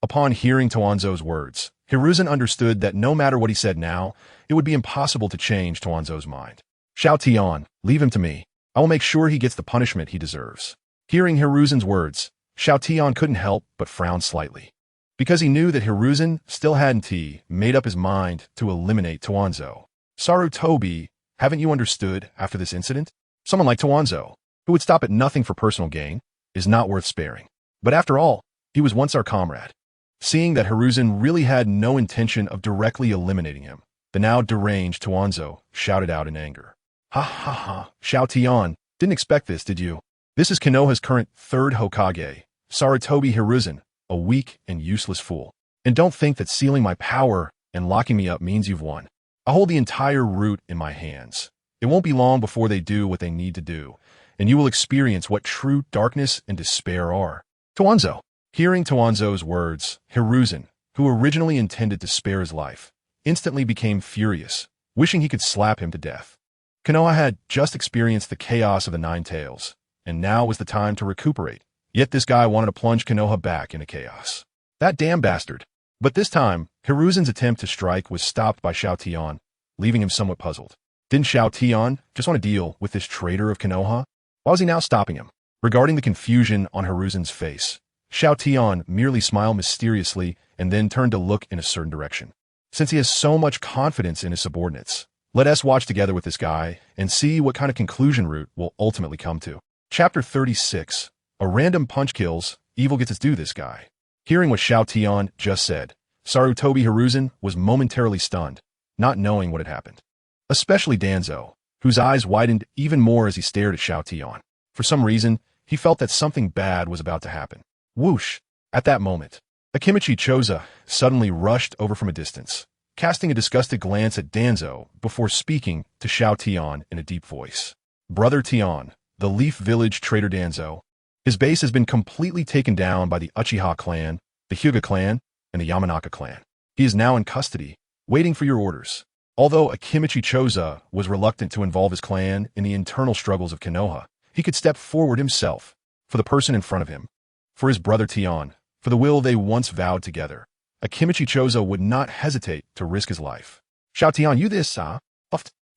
Upon hearing Toanzo's words, Hiruzen understood that no matter what he said now, it would be impossible to change Toanzo's mind. Xiao Tian, leave him to me. I will make sure he gets the punishment he deserves. Hearing Hiruzen's words, Xiao Tian couldn't help but frown slightly, because he knew that Hiruzen still hadn't made up his mind to eliminate Toanzo. Sarutobi, haven't you understood after this incident? Someone like Toanzo, who would stop at nothing for personal gain, is not worth sparing. But after all, he was once our comrade. Seeing that Hiruzen really had no intention of directly eliminating him, the now deranged Toanzo shouted out in anger. Ha ha ha, Xiao Tian, didn't expect this, did you? This is Konoha's current 3rd Hokage, Sarutobi Hiruzen, a weak and useless fool. And don't think that sealing my power and locking me up means you've won. I hold the entire root in my hands. It won't be long before they do what they need to do, and you will experience what true darkness and despair are. Toanzo. Hearing Toanzo's words, Hiruzen, who originally intended to spare his life, instantly became furious, wishing he could slap him to death. Konoha had just experienced the chaos of the Nine-Tails, and now was the time to recuperate. Yet this guy wanted to plunge Konoha back into chaos. That damn bastard. But this time, Hiruzen's attempt to strike was stopped by Xiao Tian, leaving him somewhat puzzled. Didn't Xiao Tian just want to deal with this traitor of Konoha? Why was he now stopping him? Regarding the confusion on Hiruzen's face, Xiao Tian merely smiled mysteriously and then turned to look in a certain direction. Since he has so much confidence in his subordinates, let us watch together with this guy and see what kind of conclusion route we'll ultimately come to. Chapter 36. A random punch kills, evil gets its due this guy. Hearing what Xiao Tian just said, Sarutobi Hiruzen was momentarily stunned, not knowing what had happened. Especially Danzo, whose eyes widened even more as he stared at Xiao Tian. For some reason, he felt that something bad was about to happen. Whoosh! At that moment, Akimichi Choza suddenly rushed over from a distance, casting a disgusted glance at Danzo before speaking to Xiao Tian in a deep voice. Brother Tian, the Leaf Village traitor Danzo, his base has been completely taken down by the Uchiha clan, the Hyuga clan, and the Yamanaka clan. He is now in custody, waiting for your orders. Although Akimichi Choza was reluctant to involve his clan in the internal struggles of Konoha, he could step forward himself, for the person in front of him, for his brother Tian, for the will they once vowed together. Akimichi Choza would not hesitate to risk his life. Xiao Tian, you this,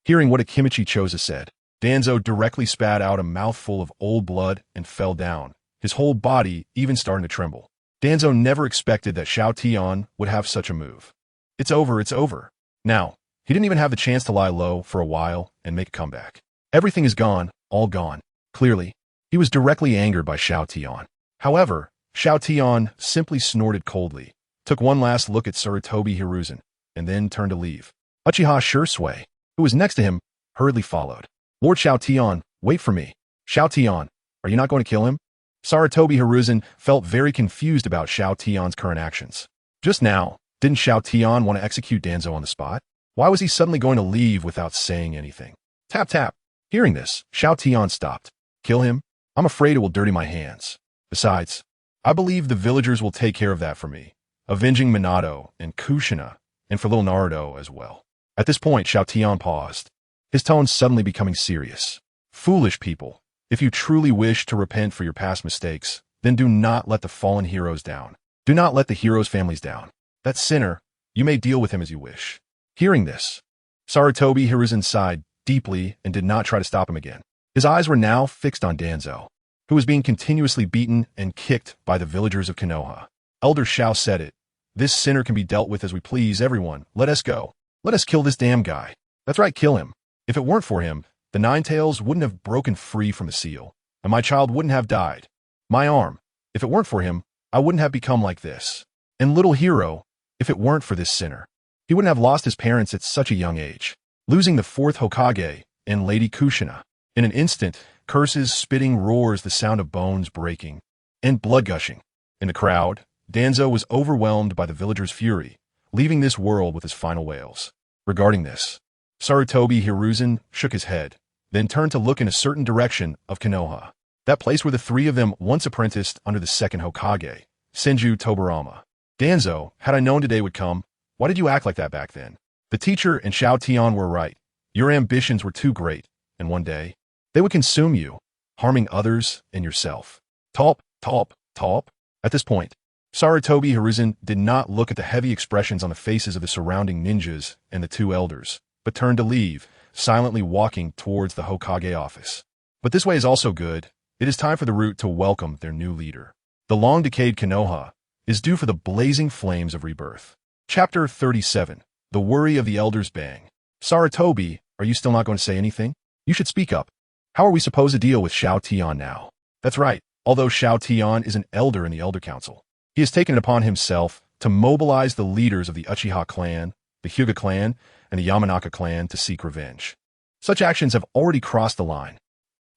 Hearing what Akimichi Choza said, Danzo directly spat out a mouthful of old blood and fell down, his whole body even starting to tremble. Danzo never expected that Xiao Tian would have such a move. It's over, it's over. Now, he didn't even have the chance to lie low for a while and make a comeback. Everything is gone, all gone. Clearly, he was directly angered by Xiao Tian. However, Xiao Tian simply snorted coldly, took one last look at Sarutobi Hiruzen, and then turned to leave. Uchiha Shursui, who was next to him, hurriedly followed. Lord Xiao Tian, wait for me. Xiao Tian, are you not going to kill him? Sarutobi Hiruzen felt very confused about Xiao Tian's current actions. Just now, didn't Xiao Tian want to execute Danzo on the spot? Why was he suddenly going to leave without saying anything? Tap tap. Hearing this, Xiao Tian stopped. Kill him? I'm afraid it will dirty my hands. Besides, I believe the villagers will take care of that for me, avenging Minato and Kushina, and for little Naruto as well. At this point, Xiao Tian paused, his tone suddenly becoming serious. Foolish people, if you truly wish to repent for your past mistakes, then do not let the fallen heroes down. Do not let the heroes' families down. That sinner, you may deal with him as you wish. Hearing this, Sarutobi Hiruzen sighed deeply and did not try to stop him again. His eyes were now fixed on Danzo, who was being continuously beaten and kicked by the villagers of Konoha. Elder Xiao said it. This sinner can be dealt with as we please, everyone. Let us go. Let us kill this damn guy. That's right, kill him. If it weren't for him, the Nine-Tails wouldn't have broken free from the seal, and my child wouldn't have died. My arm, if it weren't for him, I wouldn't have become like this. And little hero, if it weren't for this sinner, he wouldn't have lost his parents at such a young age, losing the fourth Hokage and Lady Kushina. In an instant, curses, spitting, roars, the sound of bones breaking, and blood gushing. In the crowd, Danzo was overwhelmed by the villagers' fury, leaving this world with his final wails. Regarding this, Sarutobi Hiruzen shook his head, then turned to look in a certain direction of Konoha, that place where the three of them once apprenticed under the second Hokage, Senju Tobirama. Danzo, had I known today would come, why did you act like that back then? The teacher and Xiao Tian were right. Your ambitions were too great, and one day, they would consume you, harming others and yourself. Top, top, top. At this point, Sarutobi Hiruzen did not look at the heavy expressions on the faces of the surrounding ninjas and the two elders, but turned to leave, silently walking towards the Hokage office. But this way is also good. It is time for the root to welcome their new leader. The long-decayed Konoha is due for the blazing flames of rebirth. Chapter 37. The Worry of the Elders Bang. Sarutobi, are you still not going to say anything? You should speak up. How are we supposed to deal with Xiao Tian now? That's right, although Xiao Tian is an elder in the Elder Council, he has taken it upon himself to mobilize the leaders of the Uchiha clan, the Hyuga clan, and the Yamanaka clan to seek revenge. Such actions have already crossed the line.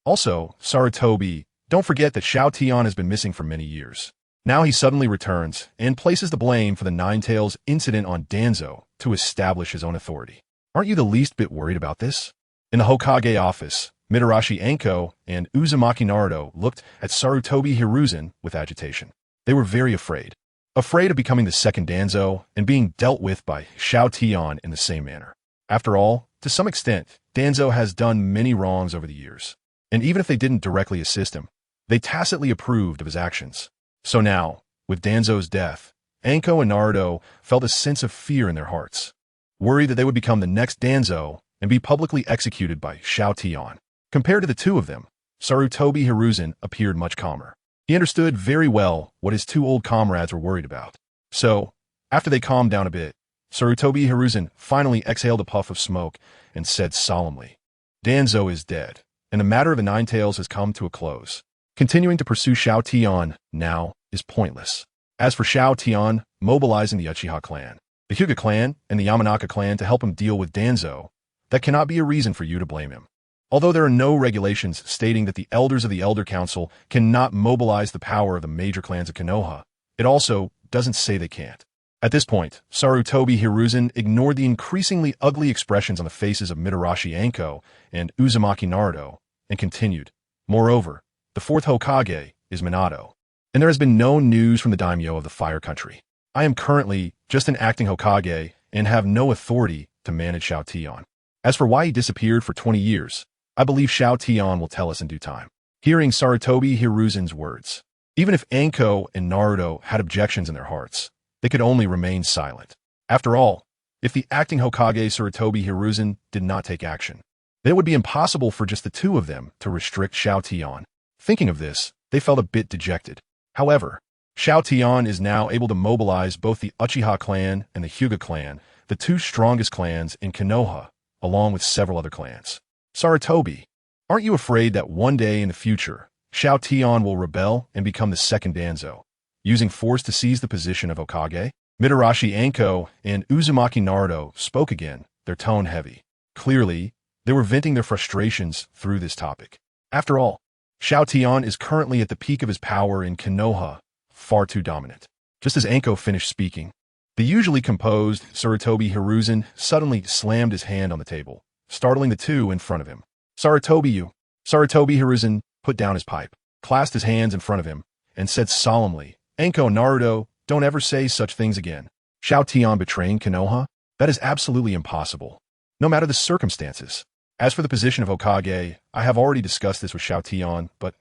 Also, Sarutobi, don't forget that Xiao Tian has been missing for many years. Now he suddenly returns and places the blame for the Nine-Tails incident on Danzo to establish his own authority. Aren't you the least bit worried about this? In the Hokage office, Mitarashi Anko and Uzumaki Naruto looked at Sarutobi Hiruzen with agitation. They were very afraid. Afraid of becoming the second Danzo and being dealt with by Xiao Tian in the same manner. After all, to some extent, Danzo has done many wrongs over the years. And even if they didn't directly assist him, they tacitly approved of his actions. So now, with Danzo's death, Anko and Naruto felt a sense of fear in their hearts, worried that they would become the next Danzo and be publicly executed by Xiao Tian. Compared to the two of them, Sarutobi Hiruzen appeared much calmer. He understood very well what his two old comrades were worried about. So, after they calmed down a bit, Sarutobi Hiruzen finally exhaled a puff of smoke and said solemnly, Danzo is dead, and the matter of the Nine-Tails has come to a close. Continuing to pursue Xiao Tian now is pointless. As for Xiao Tian mobilizing the Uchiha clan, the Hyuga clan, and the Yamanaka clan to help him deal with Danzo, that cannot be a reason for you to blame him. Although there are no regulations stating that the elders of the Elder Council cannot mobilize the power of the major clans of Konoha, it also doesn't say they can't. At this point, Sarutobi Hiruzen ignored the increasingly ugly expressions on the faces of Mitarashi Anko and Uzumaki Naruto, and continued. Moreover, the fourth Hokage is Minato, and there has been no news from the daimyo of the Fire Country. I am currently just an acting Hokage and have no authority to manage Xiao Tian. As for why he disappeared for 20 years, I believe Xiao Tian will tell us in due time. Hearing Sarutobi Hiruzen's words, even if Anko and Naruto had objections in their hearts, they could only remain silent. After all, if the acting Hokage Sarutobi Hiruzen did not take action, then it would be impossible for just the two of them to restrict Xiao Tian. Thinking of this, they felt a bit dejected. However, Xiao Tian is now able to mobilize both the Uchiha clan and the Hyuga clan, the two strongest clans in Konoha, along with several other clans. Sarutobi, aren't you afraid that one day in the future, Xiao Tian will rebel and become the second Danzo, using force to seize the position of Hokage? Mitarashi Anko and Uzumaki Naruto spoke again, their tone heavy. Clearly, they were venting their frustrations through this topic. After all, Xiao Tian is currently at the peak of his power in Konoha, far too dominant. Just as Anko finished speaking, the usually composed Sarutobi Hiruzen suddenly slammed his hand on the table, startling the two in front of him. Sarutobi Hiruzen put down his pipe, clasped his hands in front of him, and said solemnly, Anko Naruto, don't ever say such things again. Xiao Tian betraying Konoha? That is absolutely impossible, no matter the circumstances. As for the position of Hokage, I have already discussed this with Xiao Tian, but...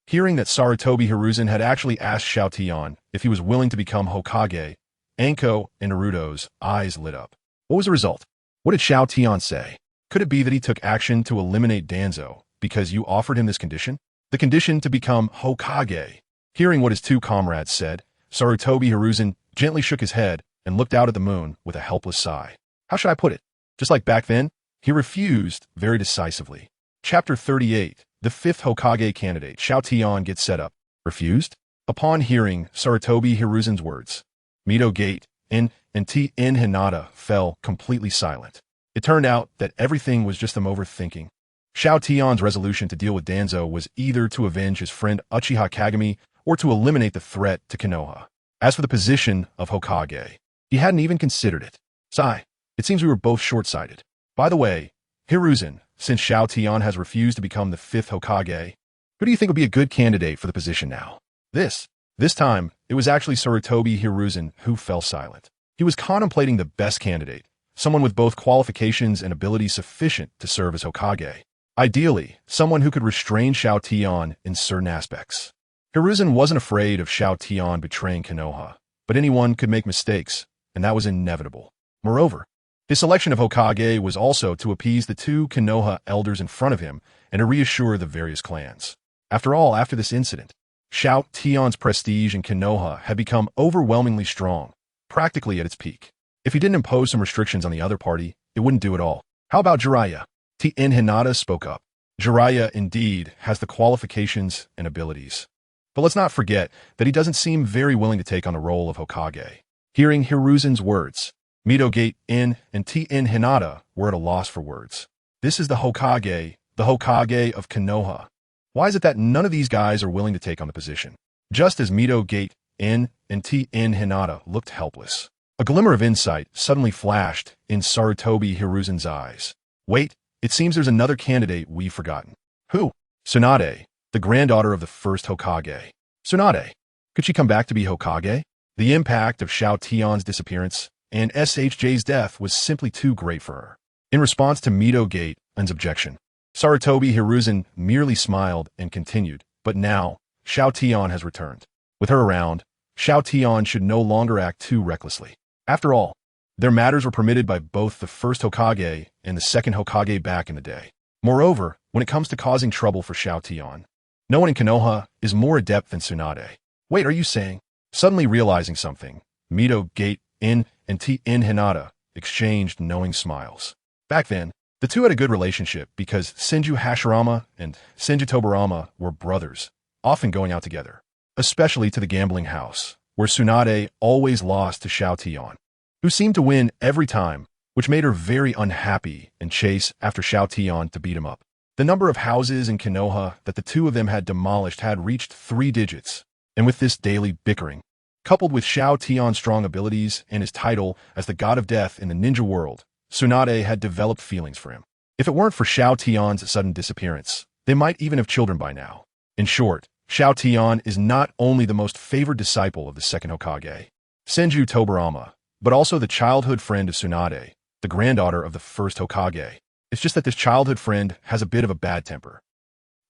Hearing that Sarutobi Hiruzen had actually asked Xiao Tian if he was willing to become Hokage, Anko and Naruto's eyes lit up. What was the result? What did Xiao Tian say? Could it be that he took action to eliminate Danzo because you offered him this condition? The condition to become Hokage. Hearing what his two comrades said, Sarutobi Hiruzen gently shook his head and looked out at the moon with a helpless sigh. How should I put it? Just like back then, he refused very decisively. Chapter 38. The fifth Hokage candidate, Xiao Tian, gets set up. Refused? Upon hearing Sarutobi Hiruzen's words, Mito Gate and T.N. Hinata fell completely silent. It turned out that everything was just them overthinking. Xiao Tian's resolution to deal with Danzo was either to avenge his friend Uchiha Kagami or to eliminate the threat to Konoha. As for the position of Hokage, he hadn't even considered it. Sigh, it seems we were both short-sighted. By the way, Hiruzen, since Xiao Tian has refused to become the fifth Hokage, who do you think would be a good candidate for the position now? This time, it was actually Sarutobi Hiruzen who fell silent. He was contemplating the best candidate, someone with both qualifications and ability sufficient to serve as Hokage. Ideally, someone who could restrain Xiao Tian in certain aspects. Hiruzen wasn't afraid of Xiao Tian betraying Konoha, but anyone could make mistakes, and that was inevitable. Moreover, his selection of Hokage was also to appease the two Konoha elders in front of him and to reassure the various clans. After all, after this incident, Xiao Tian's prestige in Konoha had become overwhelmingly strong, practically at its peak. If he didn't impose some restrictions on the other party, it wouldn't do at all. How about Jiraiya? T.N. Hinata spoke up. Jiraiya, indeed, has the qualifications and abilities. But let's not forget that he doesn't seem very willing to take on the role of Hokage. Hearing Hiruzen's words, Mito Gate and T.N. Hinata were at a loss for words. This is the Hokage of Konoha. Why is it that none of these guys are willing to take on the position? Just as Mito Gate and T.N. Hinata looked helpless, a glimmer of insight suddenly flashed in Sarutobi Hiruzen's eyes. Wait, it seems there's another candidate we've forgotten. Who? Tsunade, the granddaughter of the first Hokage. Tsunade, could she come back to be Hokage? The impact of Xiao Tian's disappearance and SHJ's death was simply too great for her. In response to Mito Gate's objection, Sarutobi Hiruzen merely smiled and continued, but now, Xiao Tian has returned. With her around, Xiao Tian should no longer act too recklessly. After all, their matters were permitted by both the first Hokage and the second Hokage back in the day. Moreover, when it comes to causing trouble for Xiao Tian, no one in Konoha is more adept than Tsunade. Wait, are you saying? Suddenly realizing something, Mito Gate and T.N. Hinata exchanged knowing smiles. Back then, the two had a good relationship because Senju Hashirama and Senju Tobirama were brothers, often going out together, especially to the gambling house, where Tsunade always lost to Xiao Tian, who seemed to win every time, which made her very unhappy and chase after Xiao Tian to beat him up. The number of houses in Konoha that the two of them had demolished had reached 3 digits, and with this daily bickering, coupled with Xiao Tian's strong abilities and his title as the god of death in the ninja world, Tsunade had developed feelings for him. If it weren't for Xiao Tian's sudden disappearance, they might even have children by now. In short, Xiao Tian is not only the most favored disciple of the second Hokage, Senju Tobirama, but also the childhood friend of Tsunade, the granddaughter of the first Hokage. It's just that this childhood friend has a bit of a bad temper.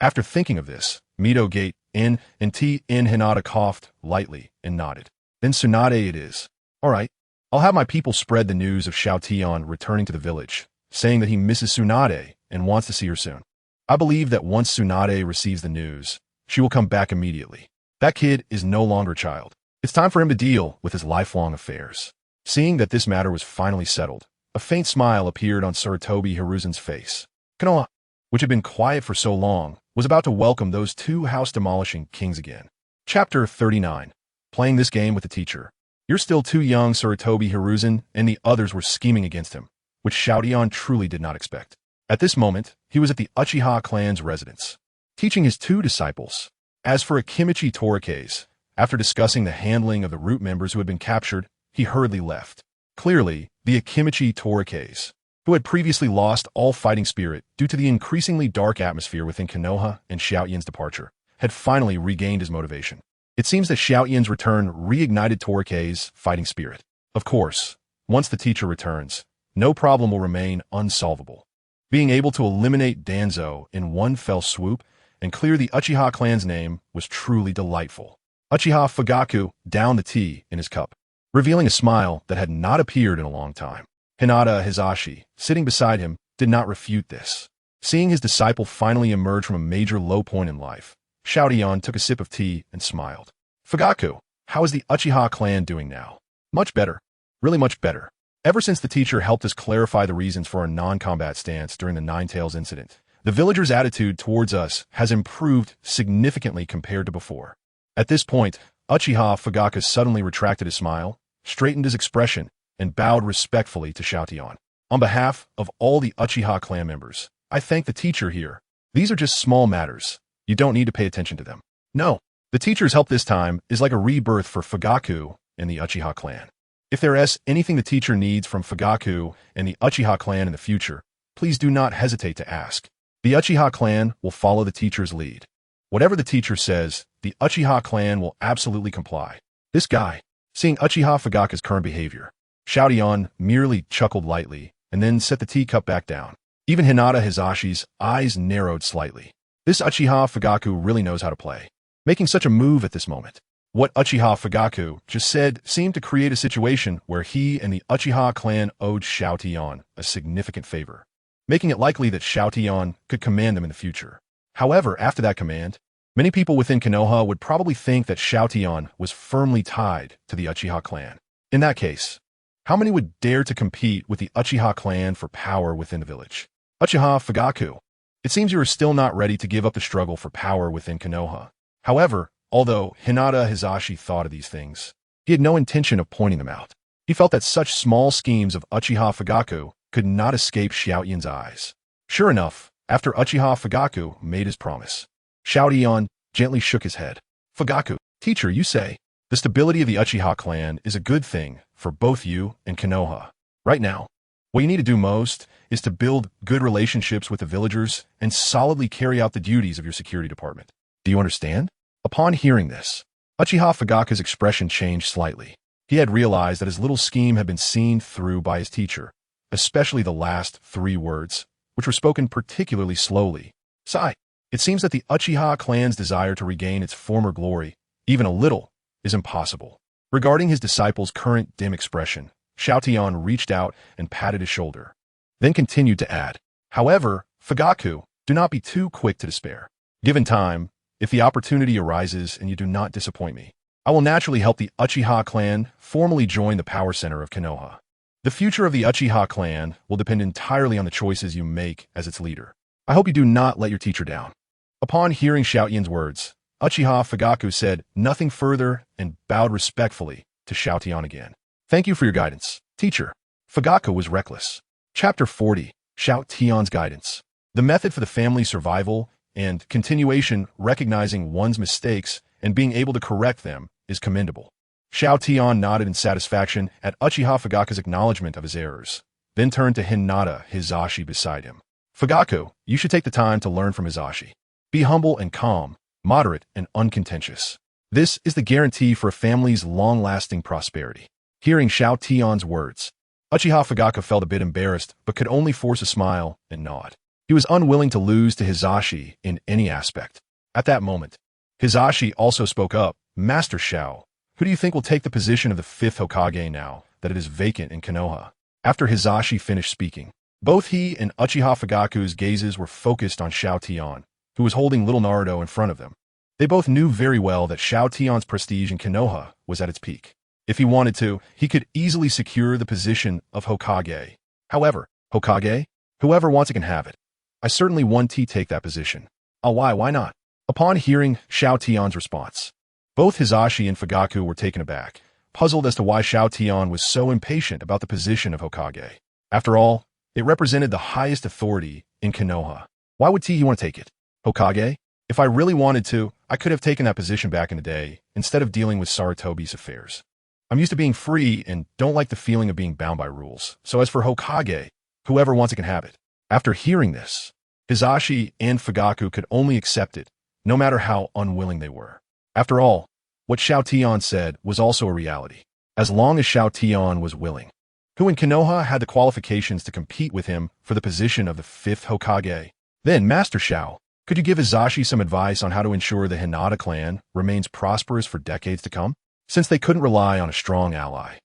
After thinking of this, Mito Gate and T.N. Hinata coughed lightly and nodded. Then Tsunade it is. All right, I'll have my people spread the news of Xiao Tian returning to the village, saying that he misses Tsunade and wants to see her soon. I believe that once Tsunade receives the news, she will come back immediately. That kid is no longer a child. It's time for him to deal with his lifelong affairs. Seeing that this matter was finally settled, a faint smile appeared on Sarutobi Hiruzen's face. Konoha, which had been quiet for so long, was about to welcome those two house-demolishing kings again. Chapter 39. Playing this game with the teacher. You're still too young, Sarutobi Hiruzen, and the others were scheming against him, which Xiao Tian truly did not expect. At this moment, he was at the Uchiha clan's residence, teaching his two disciples. As for Akimichi Torikase, after discussing the handling of the root members who had been captured, he hurriedly left. Clearly, the Akimichi Torikase, who had previously lost all fighting spirit due to the increasingly dark atmosphere within Konoha and Xiao Tian's departure, had finally regained his motivation. It seems that Xiao Tian's return reignited Torikase's fighting spirit. Of course, once the teacher returns, no problem will remain unsolvable. Being able to eliminate Danzo in one fell swoop and clear the Uchiha clan's name was truly delightful. Uchiha Fugaku downed the tea in his cup, revealing a smile that had not appeared in a long time. Hinata Hizashi, sitting beside him, did not refute this. Seeing his disciple finally emerge from a major low point in life, Xiao Tian took a sip of tea and smiled. Fugaku, how is the Uchiha clan doing now? Much better. Really much better. Ever since the teacher helped us clarify the reasons for our non-combat stance during the Nine-Tails incident, the villagers' attitude towards us has improved significantly compared to before. At this point, Uchiha Fugaku suddenly retracted his smile, straightened his expression, and bowed respectfully to Xiao Tian. On behalf of all the Uchiha clan members, I thank the teacher here. These are just small matters. You don't need to pay attention to them. No, the teacher's help this time is like a rebirth for Fugaku and the Uchiha clan. If there is anything the teacher needs from Fugaku and the Uchiha clan in the future, please do not hesitate to ask. The Uchiha clan will follow the teacher's lead. Whatever the teacher says, the Uchiha clan will absolutely comply. This guy, seeing Uchiha Fugaku's current behavior, Xiao Tian merely chuckled lightly and then set the teacup back down. Even Hinata Hizashi's eyes narrowed slightly. This Uchiha Fugaku really knows how to play. Making such a move at this moment. What Uchiha Fugaku just said seemed to create a situation where he and the Uchiha clan owed Xiao Tian a significant favor, making it likely that Xiao Tian could command them in the future. However, after that command, many people within Konoha would probably think that Xiao Tian was firmly tied to the Uchiha clan. In that case, how many would dare to compete with the Uchiha clan for power within the village? Uchiha Fugaku, it seems you are still not ready to give up the struggle for power within Konoha. However, although Hinata Hizashi thought of these things, he had no intention of pointing them out. He felt that such small schemes of Uchiha Fugaku could not escape Xiao Tian's eyes. Sure enough, after Uchiha Fugaku made his promise, Xiao Tian gently shook his head. Fugaku, teacher, you say, the stability of the Uchiha clan is a good thing for both you and Konoha. Right now, what you need to do most is to build good relationships with the villagers and solidly carry out the duties of your security department. Do you understand? Upon hearing this, Uchiha Fugaku's expression changed slightly. He had realized that his little scheme had been seen through by his teacher, especially the last 3 words, which were spoken particularly slowly. Sigh. It seems that the Uchiha clan's desire to regain its former glory, even a little, is impossible. Regarding his disciple's current dim expression, Xiao Tian reached out and patted his shoulder, then continued to add, however, Fugaku, do not be too quick to despair. Given time, if the opportunity arises and you do not disappoint me, I will naturally help the Uchiha clan formally join the power center of Konoha. The future of the Uchiha clan will depend entirely on the choices you make as its leader. I hope you do not let your teacher down. Upon hearing Xiao Tian's words, Uchiha Fugaku said nothing further and bowed respectfully to Xiao Tian again. Thank you for your guidance, teacher. Fugaku was reckless. Chapter 40. Xiao Tian's guidance. The method for the family's survival and continuation, recognizing one's mistakes and being able to correct them, is commendable. Xiao Tian nodded in satisfaction at Uchiha Fugaku's acknowledgement of his errors, then turned to Hinata Hizashi beside him. Fugaku, you should take the time to learn from Hizashi. Be humble and calm, moderate and uncontentious. This is the guarantee for a family's long-lasting prosperity. Hearing Xiao Tian's words, Uchiha Fugaku felt a bit embarrassed but could only force a smile and nod. He was unwilling to lose to Hizashi in any aspect. At that moment, Hizashi also spoke up. Master Xiao, who do you think will take the position of the 5th Hokage now that it is vacant in Konoha? After Hizashi finished speaking, Both he and Uchiha Fugaku's gazes were focused on Xiao Tian, who was holding little Naruto in front of them. They both knew very well that Xiao Tian's prestige in Konoha was at its peak. If he wanted to, he could easily secure the position of Hokage. However, Hokage? Whoever wants it can have it. I certainly want to take that position. Why not? Upon hearing Xiao Tian's response, both Hisashi and Fugaku were taken aback, puzzled as to why Xiao Tian was so impatient about the position of Hokage. After all, it represented the highest authority in Konoha. Why would he want to take it? Hokage? If I really wanted to, I could have taken that position back in the day, instead of dealing with Sarutobi's affairs. I'm used to being free and don't like the feeling of being bound by rules. So as for Hokage, whoever wants it can have it. After hearing this, Hisashi and Fugaku could only accept it, no matter how unwilling they were. After all, what Xiao Tian said was also a reality. As long as Xiao Tian was willing, who in Konoha had the qualifications to compete with him for the position of the 5th Hokage. Then, Master Xiao, could you give Hisashi some advice on how to ensure the Hinata clan remains prosperous for decades to come? Since they couldn't rely on a strong ally,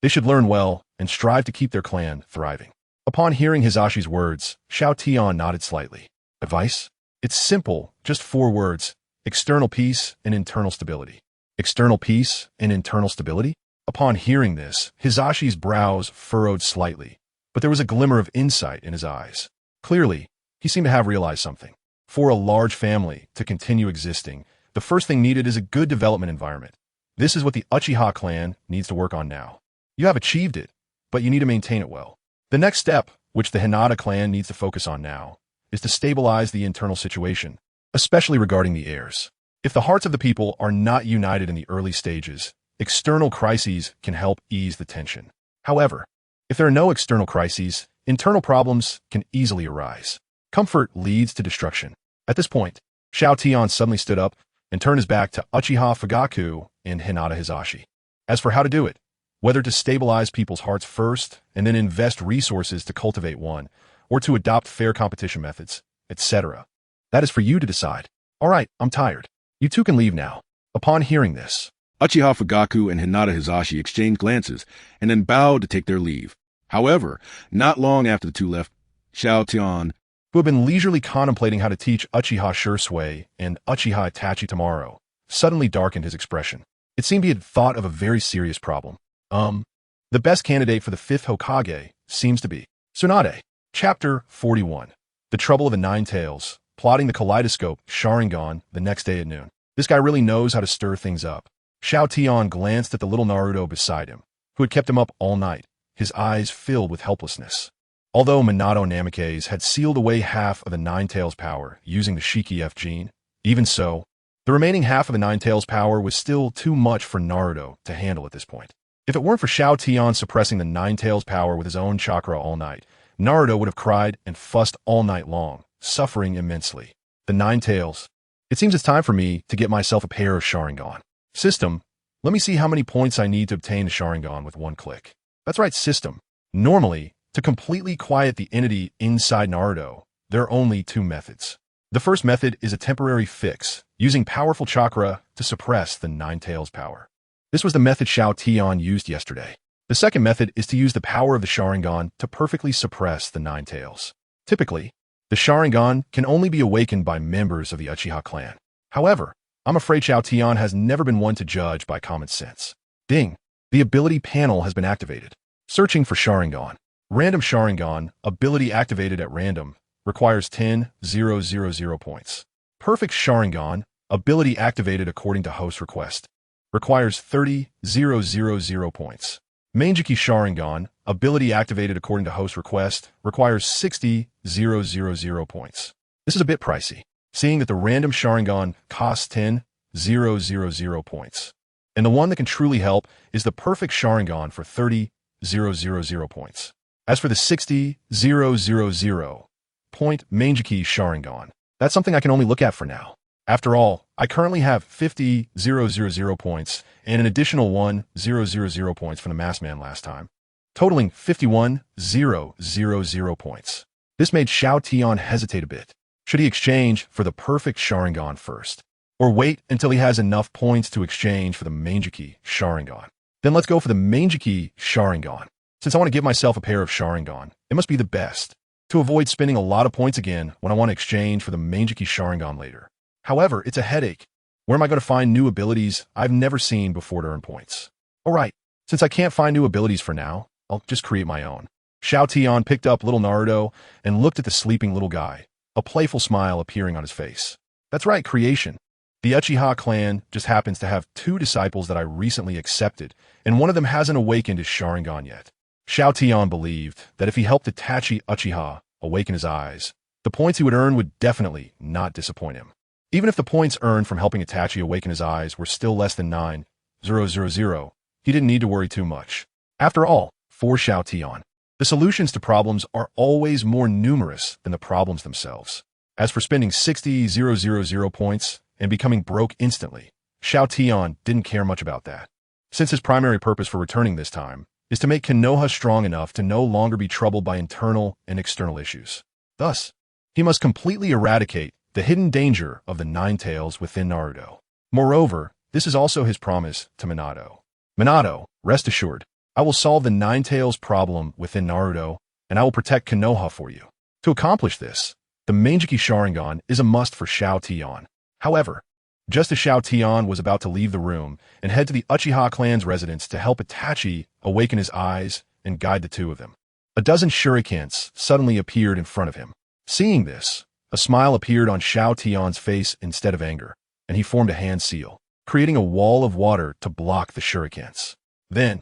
they should learn well and strive to keep their clan thriving. Upon hearing Hisashi's words, Xiao Tian nodded slightly. Advice? It's simple, just 4 words. External peace and internal stability. External peace and internal stability? Upon hearing this, Hisashi's brows furrowed slightly, but there was a glimmer of insight in his eyes. Clearly, he seemed to have realized something. For a large family to continue existing, the first thing needed is a good development environment. This is what the Uchiha clan needs to work on now. You have achieved it, but you need to maintain it well. The next step, which the Hinata clan needs to focus on now, is to stabilize the internal situation, especially regarding the heirs. If the hearts of the people are not united in the early stages, external crises can help ease the tension. However, if there are no external crises, internal problems can easily arise. Comfort leads to destruction. At this point, Xiao Tian suddenly stood up and turned his back to Uchiha Fugaku and Hinata Hisashi. As for how to do it, whether to stabilize people's hearts first and then invest resources to cultivate one, or to adopt fair competition methods, etc., that is for you to decide. All right, I'm tired. You two can leave now. Upon hearing this, Uchiha Fugaku and Hinata Hisashi exchanged glances and then bowed to take their leave. However, not long after the two left, Xiao Tian, who had been leisurely contemplating how to teach Uchiha Shursui and Uchiha Itachi tomorrow, suddenly darkened his expression. It seemed he had thought of a very serious problem. The best candidate for the 5th Hokage seems to be Tsunade. Chapter 41. The Trouble of the Nine-Tails, plotting the kaleidoscope Sharingan the next day at noon. This guy really knows how to stir things up. Xiao Tian glanced at the little Naruto beside him, who had kept him up all night, his eyes filled with helplessness. Although Minato Namikaze had sealed away half of the Nine-Tails power using the Shiki F gene, even so, the remaining half of the Nine-Tails power was still too much for Naruto to handle at this point. If it weren't for Xiao Tian suppressing the Nine-Tails power with his own chakra all night, Naruto would have cried and fussed all night long, suffering immensely. The Nine-Tails. It seems it's time for me to get myself a pair of Sharingan. System, let me see how many points I need to obtain a Sharingan with one click. That's right, system. Normally, to completely quiet the entity inside Naruto, there are only 2 methods. The first method is a temporary fix, using powerful chakra to suppress the Nine-Tails power. This was the method Xiao Tian used yesterday. The second method is to use the power of the Sharingan to perfectly suppress the Nine-Tails. Typically, the Sharingan can only be awakened by members of the Uchiha clan. However, I'm afraid Xiao Tian has never been one to judge by common sense. Ding! The ability panel has been activated. Searching for Sharingan. Random Sharingan, ability activated at random, requires 10,000 points. Perfect Sharingan, ability activated according to host request, requires 30,000 points. Manjiki Sharingan, ability activated according to host request, requires 60,000 points. This is a bit pricey, seeing that the random Sharingan costs 10,000 points. And the one that can truly help is the perfect Sharingan for 30,000 points. As for the 60,000 point Manjiki Sharingan, that's something I can only look at for now. After all, I currently have 50,000 points and an additional 1,000 points from the Masked Man last time, totaling 51,000 points. This made Xiao Tian hesitate a bit. Should he exchange for the perfect Sharingan first, or wait until he has enough points to exchange for the Manjiki Sharingan? Then let's go for the Manjiki Sharingan. Since I want to give myself a pair of Sharingan, it must be the best. to avoid spending a lot of points again when I want to exchange for the Mangeki Sharingan later. However, it's a headache. Where am I going to find new abilities I've never seen before to earn points? Alright, since I can't find new abilities for now, I'll just create my own. Xiao Tian picked up little Naruto and looked at the sleeping little guy, a playful smile appearing on his face. That's right, creation. The Uchiha clan just happens to have 2 disciples that I recently accepted, and one of them hasn't awakened his Sharingan yet. Xiao Tian believed that if he helped Itachi Uchiha awaken his eyes, the points he would earn would definitely not disappoint him. Even if the points earned from helping Itachi awaken his eyes were still less than 9,000, he didn't need to worry too much. After all, for Xiao Tian, the solutions to problems are always more numerous than the problems themselves. As for spending 60,000 points and becoming broke instantly, Xiao Tian didn't care much about that, since his primary purpose for returning this time is to make Konoha strong enough to no longer be troubled by internal and external issues. Thus, he must completely eradicate the hidden danger of the Nine-Tails within Naruto. Moreover, this is also his promise to Minato. Minato, rest assured, I will solve the Nine-Tails problem within Naruto, and I will protect Konoha for you. To accomplish this, the Mangeki Sharingan is a must for Xiao Tian. However, just as Xiao Tian was about to leave the room and head to the Uchiha clan's residence to help Itachi awaken his eyes and guide the 2 of them, a dozen shurikens suddenly appeared in front of him. Seeing this, a smile appeared on Xiao Tian's face instead of anger, and he formed a hand seal, creating a wall of water to block the shurikens. Then,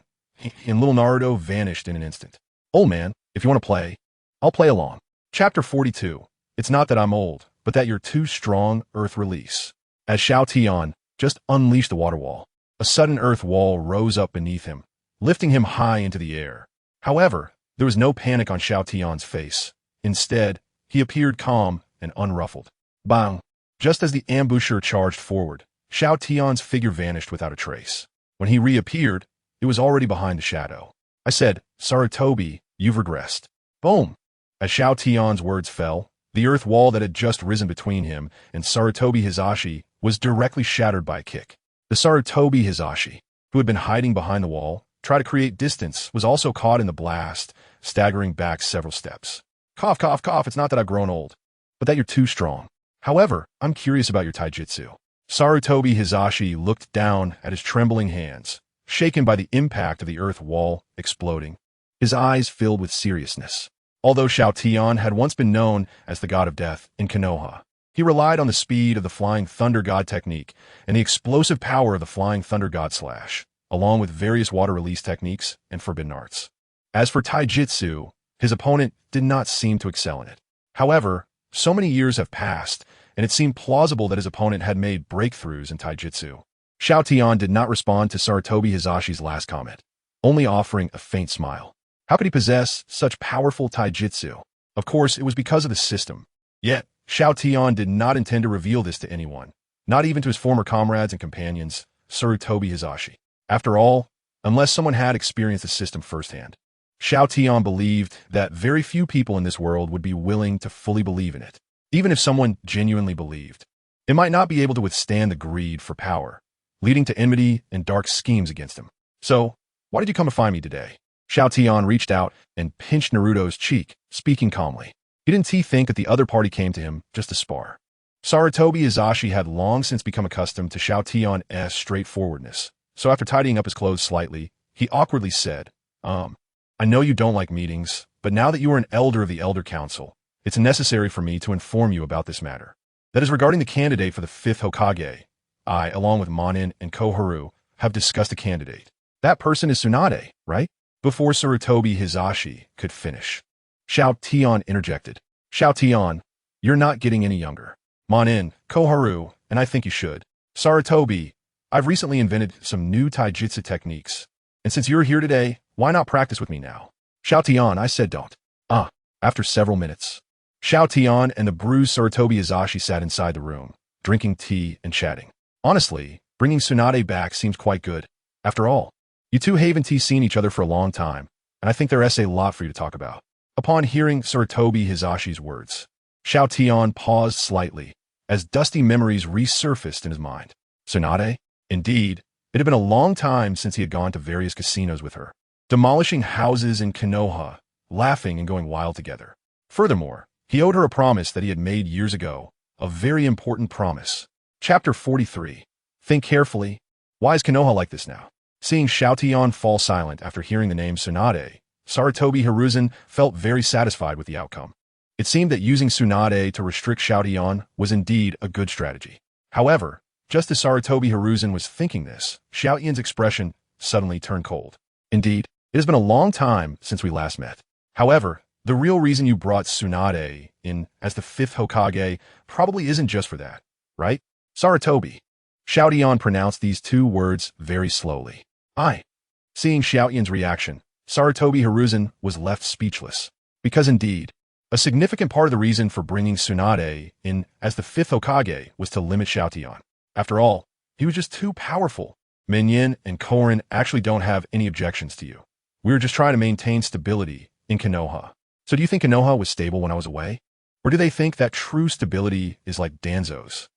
little Naruto vanished in an instant. Old man, if you want to play, I'll play along. Chapter 42. It's not that I'm old, but that you're too strong. Earth release. As Xiao Tian just unleashed the water wall, a sudden earth wall rose up beneath him, lifting him high into the air. However, there was no panic on Xiao Tian's face. Instead, he appeared calm and unruffled. Bang! Just as the ambusher charged forward, Xiao Tian's figure vanished without a trace. When he reappeared, it was already behind the shadow. I said, Sarutobi, you've regressed. Boom! As Xiao Tian's words fell, the earth wall that had just risen between him and Sarutobi Hizashi was directly shattered by a kick. The Sarutobi Hizashi, who had been hiding behind the wall, tried to create distance, was also caught in the blast, staggering back several steps. Cough, cough, cough, it's not that I've grown old, but that you're too strong. However, I'm curious about your taijutsu. Sarutobi Hizashi looked down at his trembling hands, shaken by the impact of the earth wall exploding. His eyes filled with seriousness. Although Xiao Tian had once been known as the god of death in Konoha, he relied on the speed of the Flying Thunder God technique and the explosive power of the Flying Thunder God slash, along with various water release techniques and forbidden arts. As for taijutsu, his opponent did not seem to excel in it. However, so many years have passed, and it seemed plausible that his opponent had made breakthroughs in taijutsu. Xiao Tian did not respond to Sarutobi Hizashi's last comment, only offering a faint smile. How could he possess such powerful taijutsu? Of course, it was because of the system. Yet, Xiao Tian did not intend to reveal this to anyone, not even to his former comrades and companions, Sarutobi Hizashi. After all, unless someone had experienced the system firsthand, Xiao Tian believed that very few people in this world would be willing to fully believe in it. Even if someone genuinely believed, it might not be able to withstand the greed for power, leading to enmity and dark schemes against him. So, why did you come to find me today? Xiao Tian reached out and pinched Naruto's cheek, speaking calmly. He didn't think that the other party came to him just to spar. Sarutobi Hizashi had long since become accustomed to Xiao Tian's straightforwardness, so after tidying up his clothes slightly, he awkwardly said, I know you don't like meetings, but now that you are an elder of the Elder Council, it's necessary for me to inform you about this matter. That is regarding the candidate for the 5th Hokage. I, along with Monin and Koharu, have discussed a candidate. That person is Tsunade, right? Before Sarutobi Hizashi could finish, Xiao Tian interjected. Xiao Tian, you're not getting any younger. Monin, Koharu, and I think you should. Sarutobi, I've recently invented some new taijutsu techniques, and since you're here today, why not practice with me now? Xiao Tian, I said don't. After several minutes, Xiao Tian and the bruised Sarutobi Hizashi sat inside the room, drinking tea and chatting. Honestly, bringing Tsunade back seems quite good. After all, you two haven't seen each other for a long time, and I think there's a lot for you to talk about. Upon hearing Sarutobi Hizashi's words, Xiao Tian paused slightly, as dusty memories resurfaced in his mind. Tsunade? Indeed, it had been a long time since he had gone to various casinos with her, demolishing houses in Konoha, laughing and going wild together. Furthermore, he owed her a promise that he had made years ago, a very important promise. Chapter 43. Think carefully. Why is Konoha like this now? Seeing Xiao Tian fall silent after hearing the name Tsunade, Sarutobi Hiruzen felt very satisfied with the outcome. It seemed that using Tsunade to restrict Xiao Tian was indeed a good strategy. However, just as Sarutobi Hiruzen was thinking this, Xiao Tian's expression suddenly turned cold. Indeed, it has been a long time since we last met. However, the real reason you brought Tsunade in as the 5th Hokage probably isn't just for that, right? Sarutobi. Xiao Tian pronounced these two words very slowly. Seeing Xiao Tian's reaction, Sarutobi Hiruzen was left speechless. Because indeed, a significant part of the reason for bringing Tsunade in as the 5th Hokage was to limit Xiao Tian. After all, he was just too powerful. Minyin and Korin actually don't have any objections to you. We were just trying to maintain stability in Konoha. So do you think Konoha was stable when I was away? Or do they think that true stability is like Danzo's?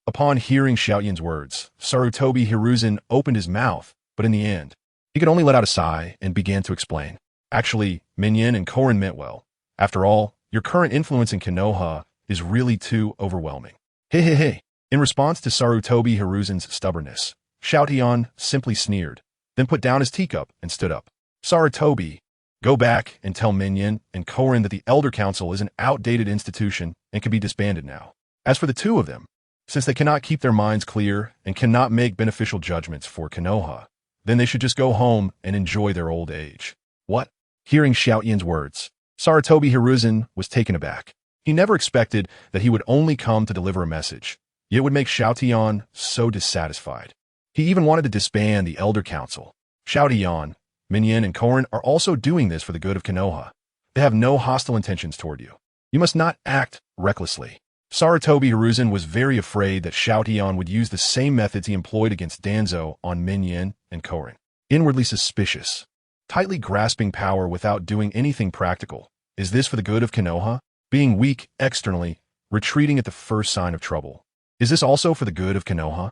Upon hearing Xiao Tian's words, Sarutobi Hiruzen opened his mouth, but in the end, he could only let out a sigh and began to explain. Actually, Minyin and Korin meant well. After all, your current influence in Konoha is really too overwhelming. Hey. In response to Sarutobi Hiruzen's stubbornness, Xiao Tian simply sneered, then put down his teacup and stood up. Sarutobi, go back and tell Minyin and Korin that the Elder Council is an outdated institution and can be disbanded now. As for the two of them, since they cannot keep their minds clear and cannot make beneficial judgments for Konoha, then they should just go home and enjoy their old age. What? Hearing Xiao Tian's words, Sarutobi Hiruzen was taken aback. He never expected that he would only come to deliver a message, yet it would make Xiao Tian so dissatisfied. He even wanted to disband the Elder Council. Xiao Tian, Minyin, and Korin are also doing this for the good of Konoha. They have no hostile intentions toward you. You must not act recklessly. Sarutobi Hiruzen was very afraid that Xiao Tian would use the same methods he employed against Danzo on Minyin and Korin. Inwardly suspicious, tightly grasping power without doing anything practical. Is this for the good of Konoha? Being weak externally, retreating at the first sign of trouble. Is this also for the good of Konoha?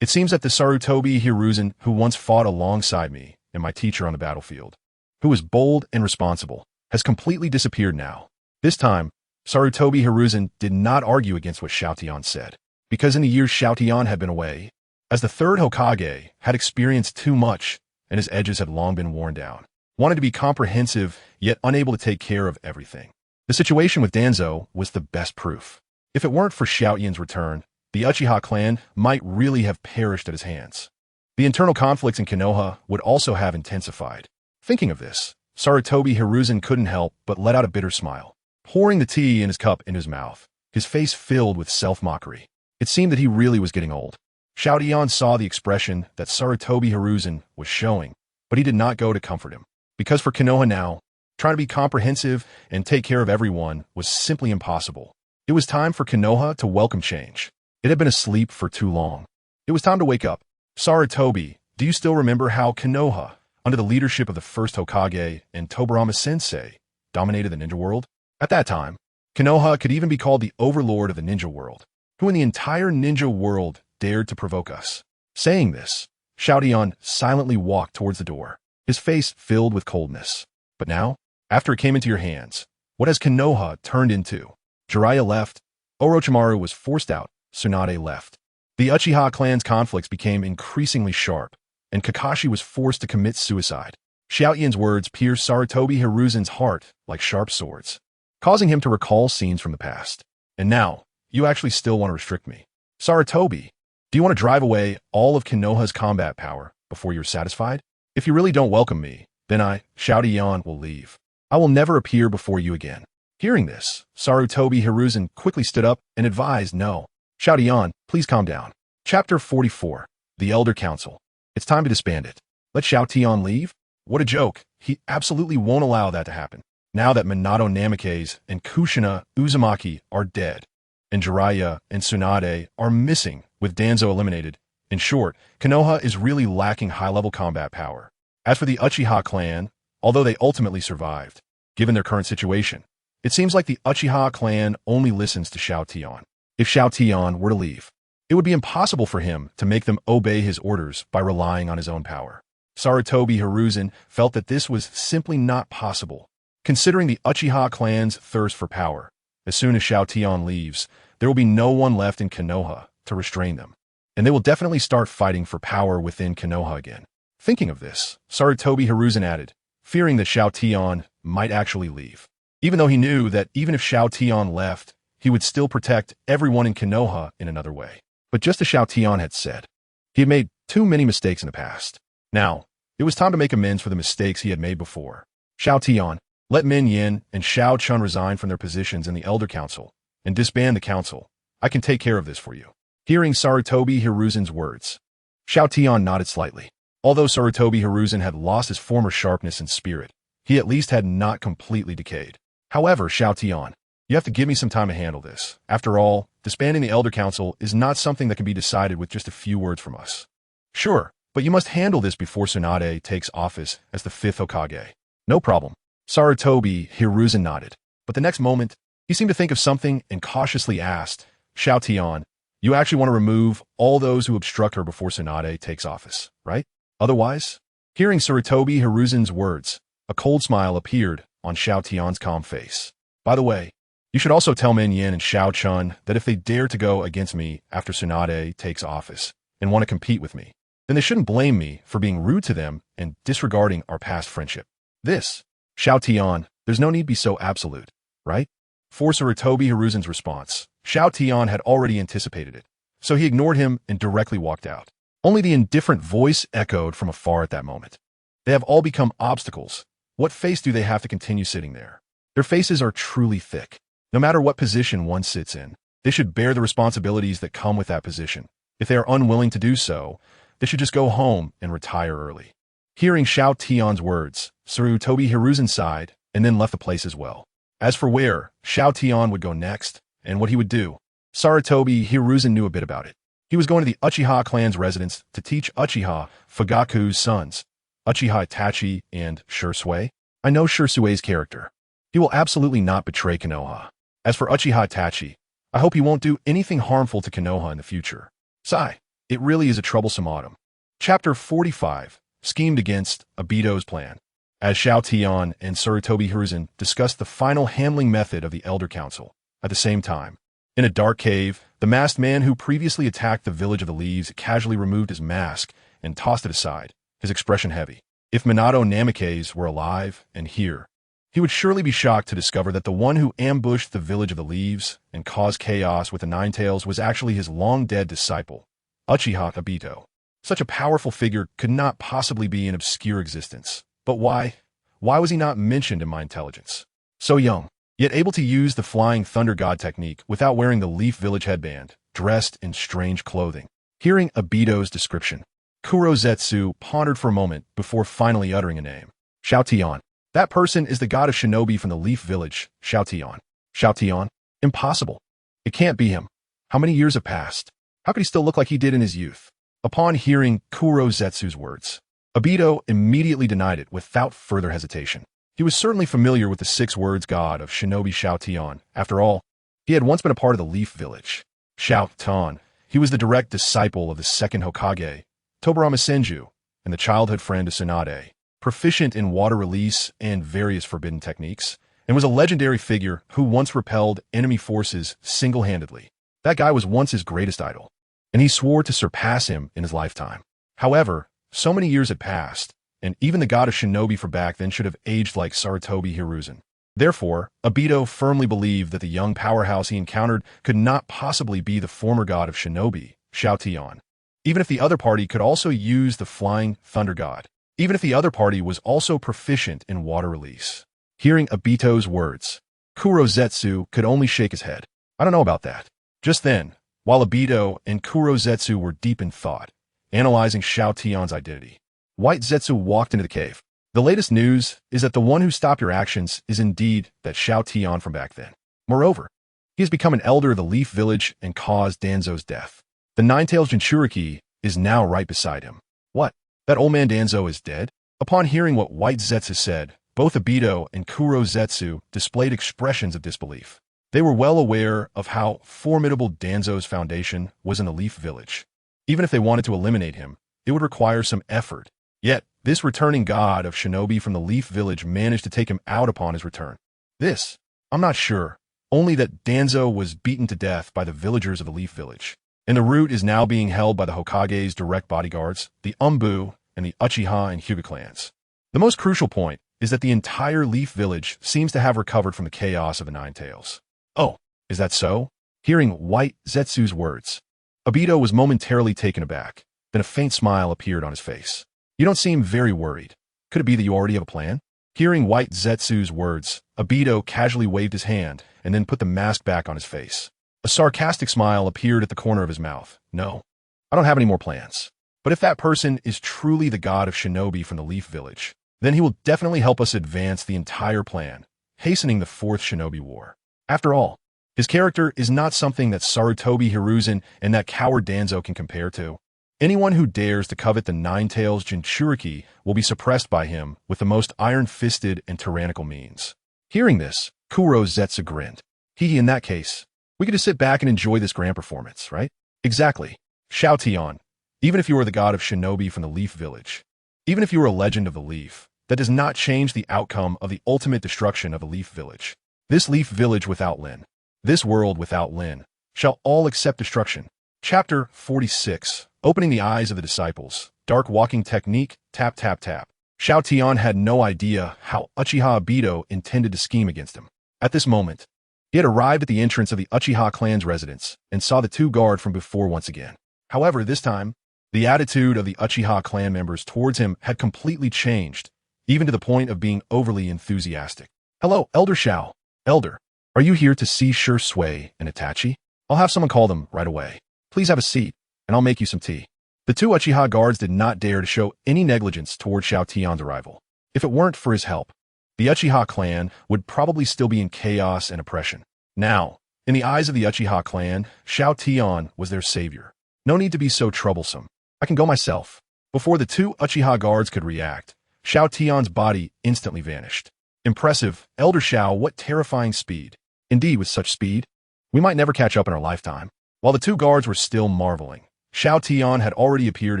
It seems that the Sarutobi Hiruzen who once fought alongside me and my teacher on the battlefield, who was bold and responsible, has completely disappeared now. This time, Sarutobi Hiruzen did not argue against what Xiao Tian said, because in the years Xiao Tian had been away, as the 3rd Hokage had experienced too much and his edges had long been worn down, wanted to be comprehensive yet unable to take care of everything. The situation with Danzo was the best proof. If it weren't for Xiao Tian's return, the Uchiha clan might really have perished at his hands. The internal conflicts in Konoha would also have intensified. Thinking of this, Sarutobi Hiruzen couldn't help but let out a bitter smile, pouring the tea in his cup into his mouth, his face filled with self-mockery. It seemed that he really was getting old. Xiao Tian saw the expression that Sarutobi Hiruzen was showing, but he did not go to comfort him. Because for Konoha now, trying to be comprehensive and take care of everyone was simply impossible. It was time for Konoha to welcome change. It had been asleep for too long. It was time to wake up. Sarutobi, do you still remember how Konoha, under the leadership of the 1st Hokage and Tobirama Sensei, dominated the ninja world? At that time, Konoha could even be called the overlord of the ninja world. Who in the entire ninja world dared to provoke us? Saying this, Xiao Tian silently walked towards the door, his face filled with coldness. But now, after it came into your hands, what has Konoha turned into? Jiraiya left, Orochimaru was forced out, Tsunade left. The Uchiha clan's conflicts became increasingly sharp, and Kakashi was forced to commit suicide. Xiao Tian's words pierced Sarutobi Hiruzen's heart like sharp swords, causing him to recall scenes from the past. And now, you actually still want to restrict me. Sarutobi, do you want to drive away all of Konoha's combat power before you're satisfied? If you really don't welcome me, then I, Xiao Tian, will leave. I will never appear before you again. Hearing this, Sarutobi Hiruzen quickly stood up and advised no. Xiao Tian, please calm down. Chapter 44. The Elder Council. It's time to disband it. Let Xiao Tian leave? What a joke. He absolutely won't allow that to happen. Now that Minato Namikaze and Kushina Uzumaki are dead, and Jiraiya and Tsunade are missing with Danzo eliminated, in short, Konoha is really lacking high-level combat power. As for the Uchiha clan, although they ultimately survived, given their current situation, it seems like the Uchiha clan only listens to Xiao Tian. If Xiao Tian were to leave, it would be impossible for him to make them obey his orders by relying on his own power. Sarutobi Hiruzen felt that this was simply not possible. Considering the Uchiha clan's thirst for power, as soon as Xiao Tian leaves, there will be no one left in Konoha to restrain them, and they will definitely start fighting for power within Konoha again. Thinking of this, Sarutobi Hiruzen added, fearing that Xiao Tian might actually leave. Even though he knew that even if Xiao Tian left, he would still protect everyone in Konoha in another way. But just as Xiao Tian had said, he had made too many mistakes in the past. Now, it was time to make amends for the mistakes he had made before. Xiao Tian, let Min Yin and Xiao Chun resign from their positions in the Elder Council and disband the council. I can take care of this for you. Hearing Sarutobi Hiruzen's words, Xiao Tian nodded slightly. Although Sarutobi Hiruzen had lost his former sharpness and spirit, he at least had not completely decayed. However, Xiao Tian, you have to give me some time to handle this. After all, disbanding the Elder Council is not something that can be decided with just a few words from us. Sure, but you must handle this before Tsunade takes office as the 5th Hokage. No problem. Sarutobi Hiruzen nodded. But the next moment, he seemed to think of something and cautiously asked, Xiao Tian, you actually want to remove all those who obstruct her before Tsunade takes office, right? Otherwise? Hearing Sarutobi Hiruzen's words, a cold smile appeared on Xiao Tian's calm face. By the way, you should also tell Min Yin and Xiao Chun that if they dare to go against me after Tsunade takes office and want to compete with me, then they shouldn't blame me for being rude to them and disregarding our past friendship. This, Xiao Tian, there's no need to be so absolute, right? For Sarutobi Hiruzen's response, Xiao Tian had already anticipated it, so he ignored him and directly walked out. Only the indifferent voice echoed from afar at that moment. They have all become obstacles. What face do they have to continue sitting there? Their faces are truly thick. No matter what position one sits in, they should bear the responsibilities that come with that position. If they are unwilling to do so, they should just go home and retire early. Hearing Xiao Tian's words, Sarutobi Hiruzen sighed and then left the place as well. As for where Xiao Tian would go next and what he would do, Sarutobi Hiruzen knew a bit about it. He was going to the Uchiha clan's residence to teach Uchiha Fugaku's sons, Uchiha Itachi and Shisui. I know Shisui's character. He will absolutely not betray Konoha. As for Uchiha Itachi, I hope he won't do anything harmful to Konoha in the future. Sigh, it really is a troublesome autumn. Chapter 45, Schemed Against Obito's Plan. As Xiao Tian and Sarutobi Hiruzen discussed the final handling method of the Elder Council, at the same time, in a dark cave, the masked man who previously attacked the Village of the Leaves casually removed his mask and tossed it aside, his expression heavy. If Minato Namikaze were alive and here, he would surely be shocked to discover that the one who ambushed the Village of the Leaves and caused chaos with the Nine-Tails was actually his long-dead disciple, Uchiha Obito. Such a powerful figure could not possibly be an obscure existence. But why? Why was he not mentioned in my intelligence? So young, yet able to use the Flying Thunder God technique without wearing the Leaf Village headband, dressed in strange clothing. Hearing Obito's description, Kurozetsu pondered for a moment before finally uttering a name. Xiao Tian. That person is the god of shinobi from the Leaf Village, Xiao Tian. Xiao Tian? Impossible. It can't be him. How many years have passed? How could he still look like he did in his youth? Upon hearing Kurozetsu's words, Obito immediately denied it without further hesitation. He was certainly familiar with the 6 words god of shinobi Xiao Tian. After all, he had once been a part of the Leaf Village. Xiao Tian. He was the direct disciple of the Second Hokage, Tobirama Senju, and the childhood friend of Tsunade, proficient in water release and various forbidden techniques, and was a legendary figure who once repelled enemy forces single-handedly. That guy was once his greatest idol, and he swore to surpass him in his lifetime. However, so many years had passed, and even the god of shinobi for back then should have aged like Sarutobi Hiruzen. Therefore, Obito firmly believed that the young powerhouse he encountered could not possibly be the former god of shinobi, Xiao Tian. Even if the other party could also use the Flying Thunder God. Even if the other party was also proficient in water release. Hearing Obito's words, Kurozetsu could only shake his head. I don't know about that. Just then, while Obito and Kurozetsu were deep in thought, analyzing Xiao Tian's identity, White Zetsu walked into the cave. The latest news is that the one who stopped your actions is indeed that Xiao Tian from back then. Moreover, he has become an elder of the Leaf Village and caused Danzo's death. The Nine-Tails Jinchuriki is now right beside him. What? That old man Danzo is dead? Upon hearing what White Zetsu said, both Obito and Kurozetsu displayed expressions of disbelief. They were well aware of how formidable Danzo's foundation was in the Leaf Village. Even if they wanted to eliminate him, it would require some effort, Yet, this returning god of shinobi from the Leaf Village managed to take him out upon his return. I'm not sure. Only that Danzo was beaten to death by the villagers of the Leaf Village, and the root is now being held by the Hokage's direct bodyguards, the Umbu, and the Uchiha and Hyuga clans. The most crucial point is that the entire Leaf Village seems to have recovered from the chaos of the Nine-Tails. Oh, is that so? Hearing White Zetsu's words, Obito was momentarily taken aback, then a faint smile appeared on his face. You don't seem very worried. Could it be that you already have a plan? Hearing White Zetsu's words, Obito casually waved his hand and then put the mask back on his face. A sarcastic smile appeared at the corner of his mouth. No, I don't have any more plans. But if that person is truly the god of shinobi from the Leaf Village, then he will definitely help us advance the entire plan, hastening the Fourth Shinobi War. After all, his character is not something that Sarutobi Hiruzen and that coward Danzo can compare to. Anyone who dares to covet the Nine-Tails Jinchuriki will be suppressed by him with the most iron-fisted and tyrannical means. Hearing this, Kuro Zetsu grinned. In that case, we could just sit back and enjoy this grand performance, right? Exactly. Xiao Tian, even if you are the god of shinobi from the Leaf Village, even if you are a legend of the Leaf, that does not change the outcome of the ultimate destruction of a Leaf Village. This Leaf Village without Lin, this world without Lin, shall all accept destruction. Chapter 46. Opening the eyes of the disciples. Dark walking technique. Tap, tap, tap. Xiao Tian had no idea how Uchiha Obito intended to scheme against him. At this moment, he had arrived at the entrance of the Uchiha clan's residence and saw the two guard from before once again. However, this time, the attitude of the Uchiha clan members towards him had completely changed, even to the point of being overly enthusiastic. Hello, Elder Xiao. Elder, are you here to see Shui and Itachi? I'll have someone call them right away. Please have a seat, and I'll make you some tea. The two Uchiha guards did not dare to show any negligence toward Xiao Tian's arrival. If it weren't for his help, the Uchiha clan would probably still be in chaos and oppression. Now, in the eyes of the Uchiha clan, Xiao Tian was their savior. No need to be so troublesome. I can go myself. Before the two Uchiha guards could react, Xiao Tian's body instantly vanished. Impressive, Elder Xiao, what terrifying speed. Indeed, with such speed, we might never catch up in our lifetime. While the two guards were still marveling, Xiao Tian had already appeared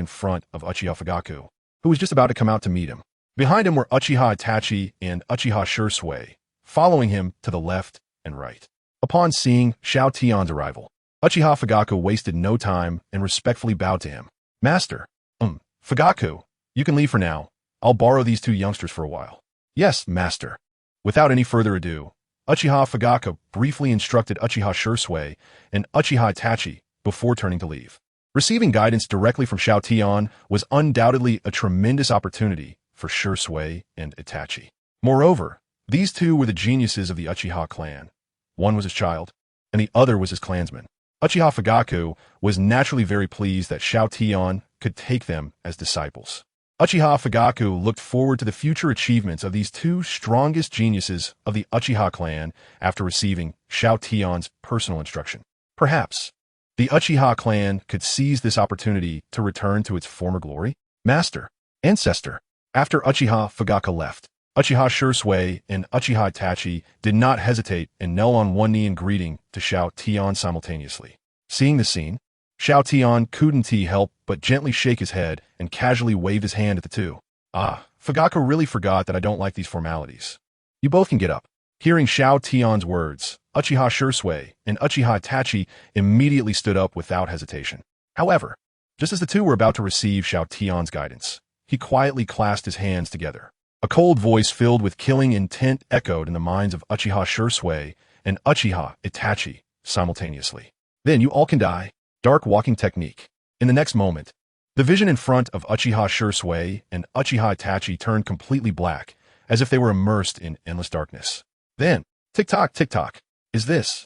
in front of Uchiha Fugaku, who was just about to come out to meet him. Behind him were Uchiha Itachi and Uchiha Shui, following him to the left and right. Upon seeing Xiao Tian's arrival, Uchiha Fugaku wasted no time and respectfully bowed to him. Master, Fugaku, you can leave for now. I'll borrow these two youngsters for a while. Yes, master. Without any further ado, Uchiha Fugaku briefly instructed Uchiha Shui and Uchiha Itachi before turning to leave. Receiving guidance directly from Xiao Tian was undoubtedly a tremendous opportunity for Shui and Itachi. Moreover, these two were the geniuses of the Uchiha clan. One was his child, and the other was his clansman. Uchiha Fugaku was naturally very pleased that Xiao Tian could take them as disciples. Uchiha Fugaku looked forward to the future achievements of these two strongest geniuses of the Uchiha clan after receiving Xiao Tian's personal instruction. Perhaps the Uchiha clan could seize this opportunity to return to its former glory. Master, ancestor. After Uchiha Fugaku left, Uchiha Shui and Uchiha Itachi did not hesitate and knelt on one knee in greeting to Xiao Tian simultaneously. Seeing the scene, Xiao Tian couldn't help but gently shake his head and casually wave his hand at the two. Fugaku really forgot that I don't like these formalities. You both can get up. Hearing Xiao Tian's words, Uchiha Shui and Uchiha Itachi immediately stood up without hesitation. However, just as the two were about to receive Xiao Tian's guidance, he quietly clasped his hands together. A cold voice filled with killing intent echoed in the minds of Uchiha Shui and Uchiha Itachi simultaneously. Then you all can die. Dark walking technique. In the next moment, the vision in front of Uchiha Shui and Uchiha Itachi turned completely black, as if they were immersed in endless darkness. Then, tick-tock, tick-tock. Is this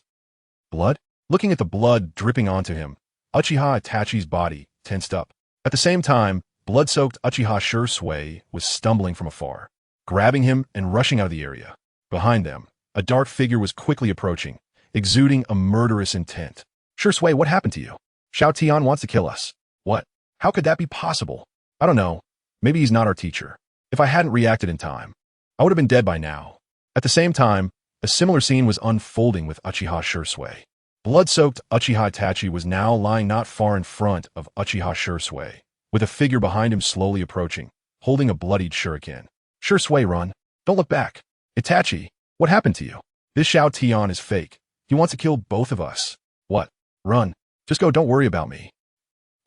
blood? Looking at the blood dripping onto him, Uchiha Itachi's body tensed up. At the same time, blood-soaked Uchiha Shui was stumbling from afar, grabbing him and rushing out of the area. Behind them, a dark figure was quickly approaching, exuding a murderous intent. Shui, what happened to you? Xiao Tian wants to kill us. What? How could that be possible? I don't know. Maybe he's not our teacher. If I hadn't reacted in time, I would have been dead by now. At the same time, a similar scene was unfolding with Uchiha Shui. Blood-soaked Uchiha Itachi was now lying not far in front of Uchiha Shui, with a figure behind him slowly approaching, holding a bloodied shuriken. Shursui, run. Don't look back. Itachi, what happened to you? This Xiao Tian is fake. He wants to kill both of us. What? Run. Just go, don't worry about me.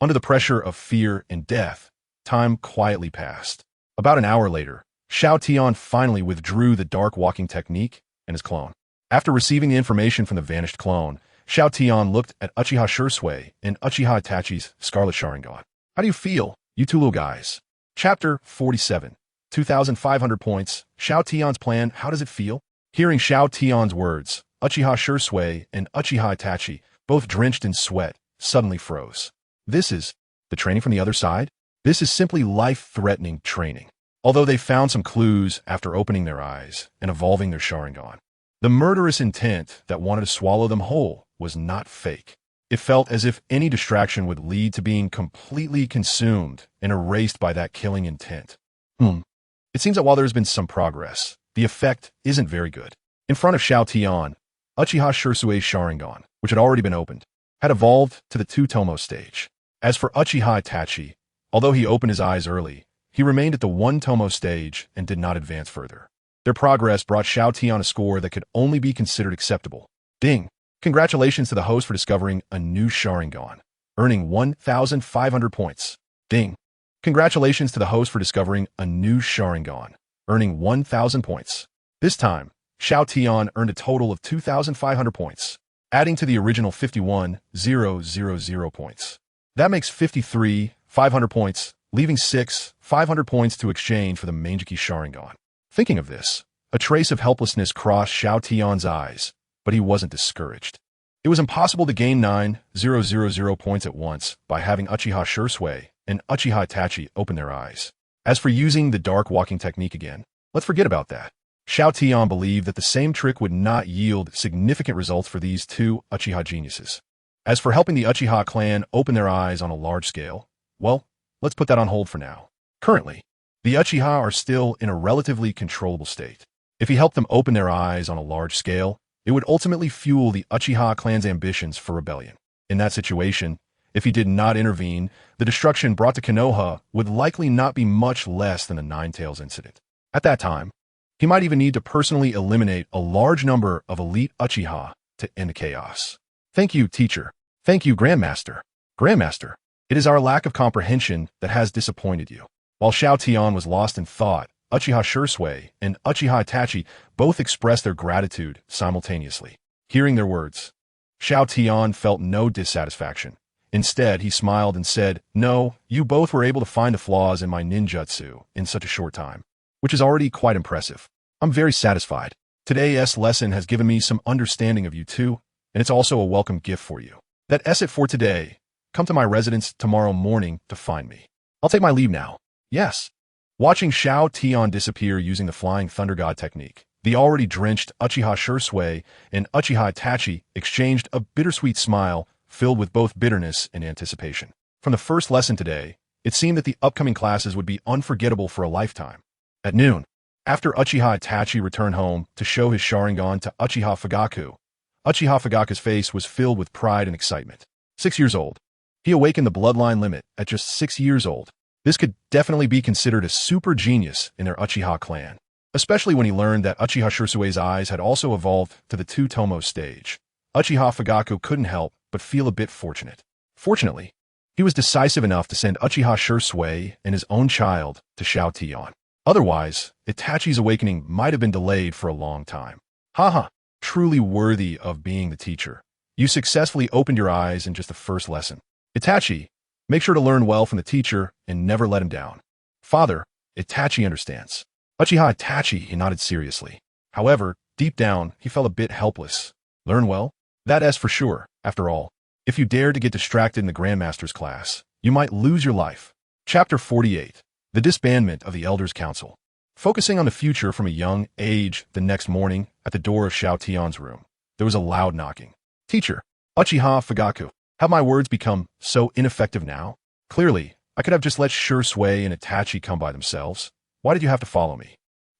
Under the pressure of fear and death, time quietly passed. About an hour later, Xiao Tian finally withdrew the dark walking technique and his clone. After receiving the information from the vanished clone, Xiao Tian looked at Uchiha Shursui and Uchiha Itachi's Scarlet Sharingan. How do you feel, you two little guys? Chapter 47. 2,500 points. Xiao Tian's plan, how does it feel? Hearing Xiao Tian's words, Uchiha Shursui and Uchiha Itachi, both drenched in sweat, suddenly froze. This is the training from the other side? This is simply life-threatening training. Although they found some clues after opening their eyes and evolving their Sharingan, the murderous intent that wanted to swallow them whole was not fake. It felt as if any distraction would lead to being completely consumed and erased by that killing intent. It seems that while there's been some progress, the effect isn't very good. In front of Xiao Tian, Uchiha Shursui's Sharingan, which had already been opened, had evolved to the two-tomo stage. As for Uchiha Itachi, although he opened his eyes early, he remained at the one-tomo stage and did not advance further. Their progress brought Xiao Tian a score that could only be considered acceptable. Ding! Congratulations to the host for discovering a new Sharingan, earning 1,500 points. Ding! Congratulations to the host for discovering a new Sharingan, earning 1,000 points. This time, Xiao Tian earned a total of 2,500 points, adding to the original 51,000 points. That makes 53,500 points, leaving 6,500 points to exchange for the Manjiki Sharingan. Thinking of this, a trace of helplessness crossed Xiao Tian's eyes, but he wasn't discouraged. It was impossible to gain 9,000 points at once by having Uchiha Shursui and Uchiha Itachi open their eyes. As for using the dark walking technique again, let's forget about that. Xiao Tian believed that the same trick would not yield significant results for these two Uchiha geniuses. As for helping the Uchiha clan open their eyes on a large scale, well, let's put that on hold for now. Currently, the Uchiha are still in a relatively controllable state. If he helped them open their eyes on a large scale, it would ultimately fuel the Uchiha clan's ambitions for rebellion. In that situation, if he did not intervene, the destruction brought to Konoha would likely not be much less than the Nine-Tails incident. At that time, he might even need to personally eliminate a large number of elite Uchiha to end the chaos. Thank you, teacher. Thank you, Grandmaster. Grandmaster, it is our lack of comprehension that has disappointed you. While Xiao Tian was lost in thought, Uchiha Shursui and Uchiha Itachi both expressed their gratitude simultaneously. Hearing their words, Xiao Tian felt no dissatisfaction. Instead, he smiled and said, "No, you both were able to find the flaws in my ninjutsu in such a short time, which is already quite impressive. I'm very satisfied. Today's lesson has given me some understanding of you two, and it's also a welcome gift for you. That's it for today. Come to my residence tomorrow morning to find me. I'll take my leave now." Yes. Watching Xiao Tian disappear using the Flying Thunder God technique, the already drenched Uchiha Shursui and Uchiha Itachi exchanged a bittersweet smile filled with both bitterness and anticipation. From the first lesson today, it seemed that the upcoming classes would be unforgettable for a lifetime. At noon, after Uchiha Itachi returned home to show his Sharingan to Uchiha Fugaku's face was filled with pride and excitement. 6 years old. He awakened the bloodline limit at just 6 years old. This could definitely be considered a super genius in their Uchiha clan, especially when he learned that Uchiha Shursui's eyes had also evolved to the two-tomo stage. Uchiha Fugaku couldn't help but feel a bit fortunate. Fortunately, he was decisive enough to send Uchiha Shursui and his own child to Xiao Tian. Otherwise, Itachi's awakening might have been delayed for a long time. Haha, truly worthy of being the teacher. You successfully opened your eyes in just the first lesson. Itachi, make sure to learn well from the teacher and never let him down. Father, Itachi understands. Uchiha Itachi, he nodded seriously. However, deep down, he felt a bit helpless. Learn well? That's for sure. After all, if you dare to get distracted in the Grandmaster's class, you might lose your life. Chapter 48. The Disbandment of the Elders' Council. Focusing on the future from a young age, the next morning, at the door of Xiao Tian's room, there was a loud knocking. Teacher, Uchiha Fugaku, have my words become so ineffective now? Clearly, I could have just let Shursui and Itachi come by themselves. Why did you have to follow me?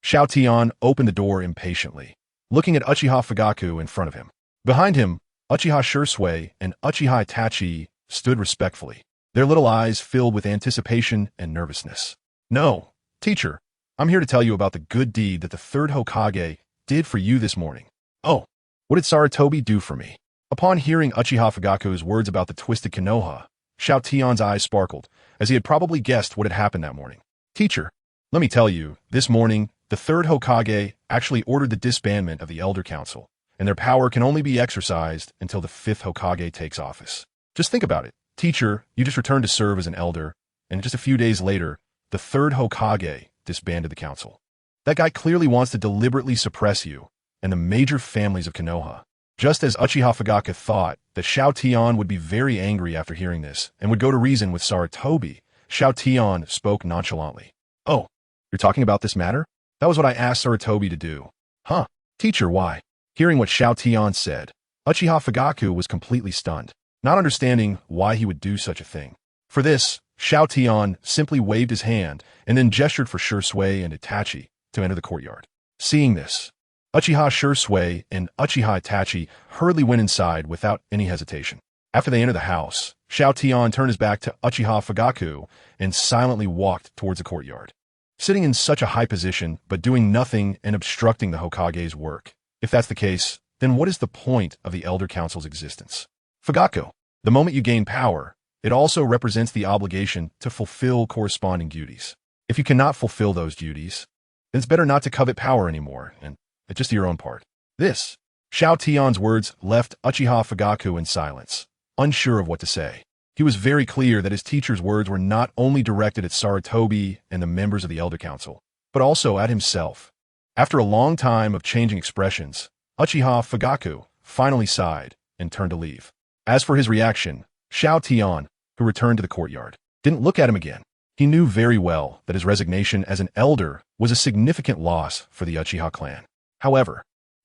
Xiao Tian opened the door impatiently, looking at Uchiha Fugaku in front of him. Behind him, Uchiha Shursui and Uchiha Itachi stood respectfully, their little eyes filled with anticipation and nervousness. No, Teacher, I'm here to tell you about the good deed that the third Hokage did for you this morning. Oh, what did Sarutobi do for me? Upon hearing Uchiha Fugaku's words about the twisted Konoha, Xiao Tian's eyes sparkled, as he had probably guessed what had happened that morning. Teacher, let me tell you, this morning, the third Hokage actually ordered the disbandment of the Elder Council, and their power can only be exercised until the fifth Hokage takes office. Just think about it. Teacher, you just returned to serve as an elder, and just a few days later, the third Hokage disbanded the council. That guy clearly wants to deliberately suppress you and the major families of Konoha. Just as Uchiha Fugaku thought that Xiao Tian would be very angry after hearing this and would go to reason with Sarutobi, Xiao Tian spoke nonchalantly. Oh, you're talking about this matter? That was what I asked Sarutobi to do. Huh? Teacher, why? Hearing what Xiao Tian said, Uchiha Fugaku was completely stunned, not understanding why he would do such a thing. For this, Xiao Tian simply waved his hand and then gestured for Shisui and Itachi to enter the courtyard. Seeing this, Uchiha Shisui and Uchiha Itachi hurriedly went inside without any hesitation. After they entered the house, Xiao Tian turned his back to Uchiha Fugaku and silently walked towards the courtyard. Sitting in such a high position but doing nothing and obstructing the Hokage's work. If that's the case, then what is the point of the Elder Council's existence? Fugaku, the moment you gain power, it also represents the obligation to fulfill corresponding duties. If you cannot fulfill those duties, then it's better not to covet power anymore, and just do your own part. This, Xiao Tian's words left Uchiha Fugaku in silence, unsure of what to say. He was very clear that his teacher's words were not only directed at Sarutobi and the members of the Elder Council, but also at himself. After a long time of changing expressions, Uchiha Fugaku finally sighed and turned to leave. As for his reaction, Xiao Tian, who returned to the courtyard, didn't look at him again. He knew very well that his resignation as an elder was a significant loss for the Uchiha clan. However,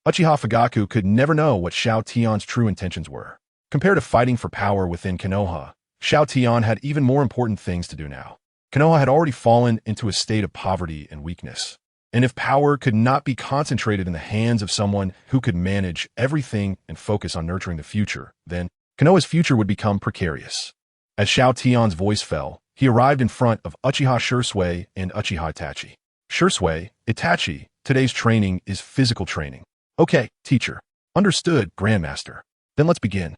Uchiha Fugaku could never know what Xiao Tian's true intentions were. Compared to fighting for power within Konoha, Xiao Tian had even more important things to do now. Konoha had already fallen into a state of poverty and weakness. And if power could not be concentrated in the hands of someone who could manage everything and focus on nurturing the future, then Konoha's future would become precarious. As Xiao Tian's voice fell, he arrived in front of Uchiha Shisui and Uchiha Itachi. Shisui, Itachi, today's training is physical training. Okay, teacher. Understood, Grandmaster. Then let's begin.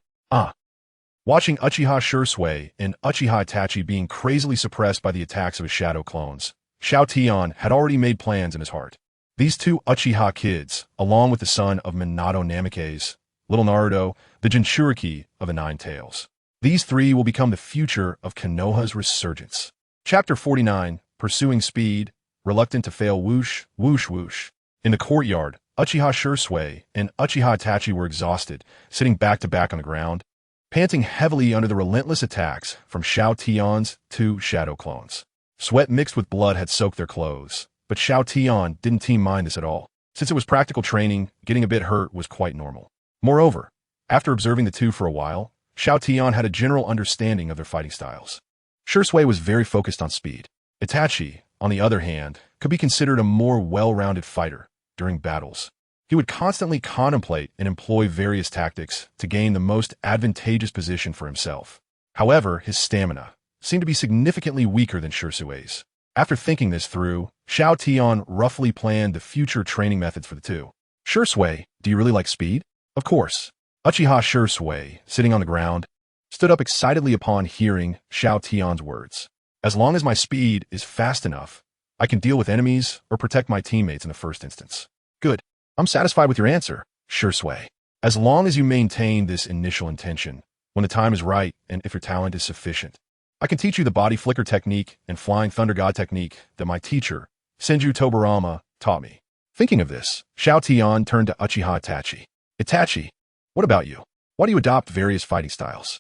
Watching Uchiha Shisui and Uchiha Itachi being crazily suppressed by the attacks of his shadow clones, Xiao Tian had already made plans in his heart. These two Uchiha kids, along with the son of Minato Namikaze, little Naruto, the Jinchuriki of the Nine-Tails. These three will become the future of Konoha's resurgence. Chapter 49, Pursuing Speed, Reluctant to Fail Whoosh, Whoosh Whoosh. In the courtyard, Uchiha Shisui and Uchiha Itachi were exhausted, sitting back to back on the ground, panting heavily under the relentless attacks from Xiao Tian's two shadow clones. Sweat mixed with blood had soaked their clothes, but Xiao Tian didn't mind this at all. Since it was practical training, getting a bit hurt was quite normal. Moreover, after observing the two for a while, Xiao Tian had a general understanding of their fighting styles. Shisui was very focused on speed. Itachi, on the other hand, could be considered a more well-rounded fighter during battles. He would constantly contemplate and employ various tactics to gain the most advantageous position for himself. However, his stamina seemed to be significantly weaker than Shisui's. After thinking this through, Xiao Tian roughly planned the future training methods for the two. Shisui, do you really like speed? Of course. Uchiha Shisui, sitting on the ground, stood up excitedly upon hearing Xiao Tian's words. As long as my speed is fast enough, I can deal with enemies or protect my teammates in the first instance. Good. I'm satisfied with your answer, Shisui. As long as you maintain this initial intention, when the time is right and if your talent is sufficient, I can teach you the body flicker technique and flying thunder god technique that my teacher, Senju Tobirama, taught me. Thinking of this, Xiao Tian turned to Uchiha Itachi. Itachi, what about you? Why do you adopt various fighting styles?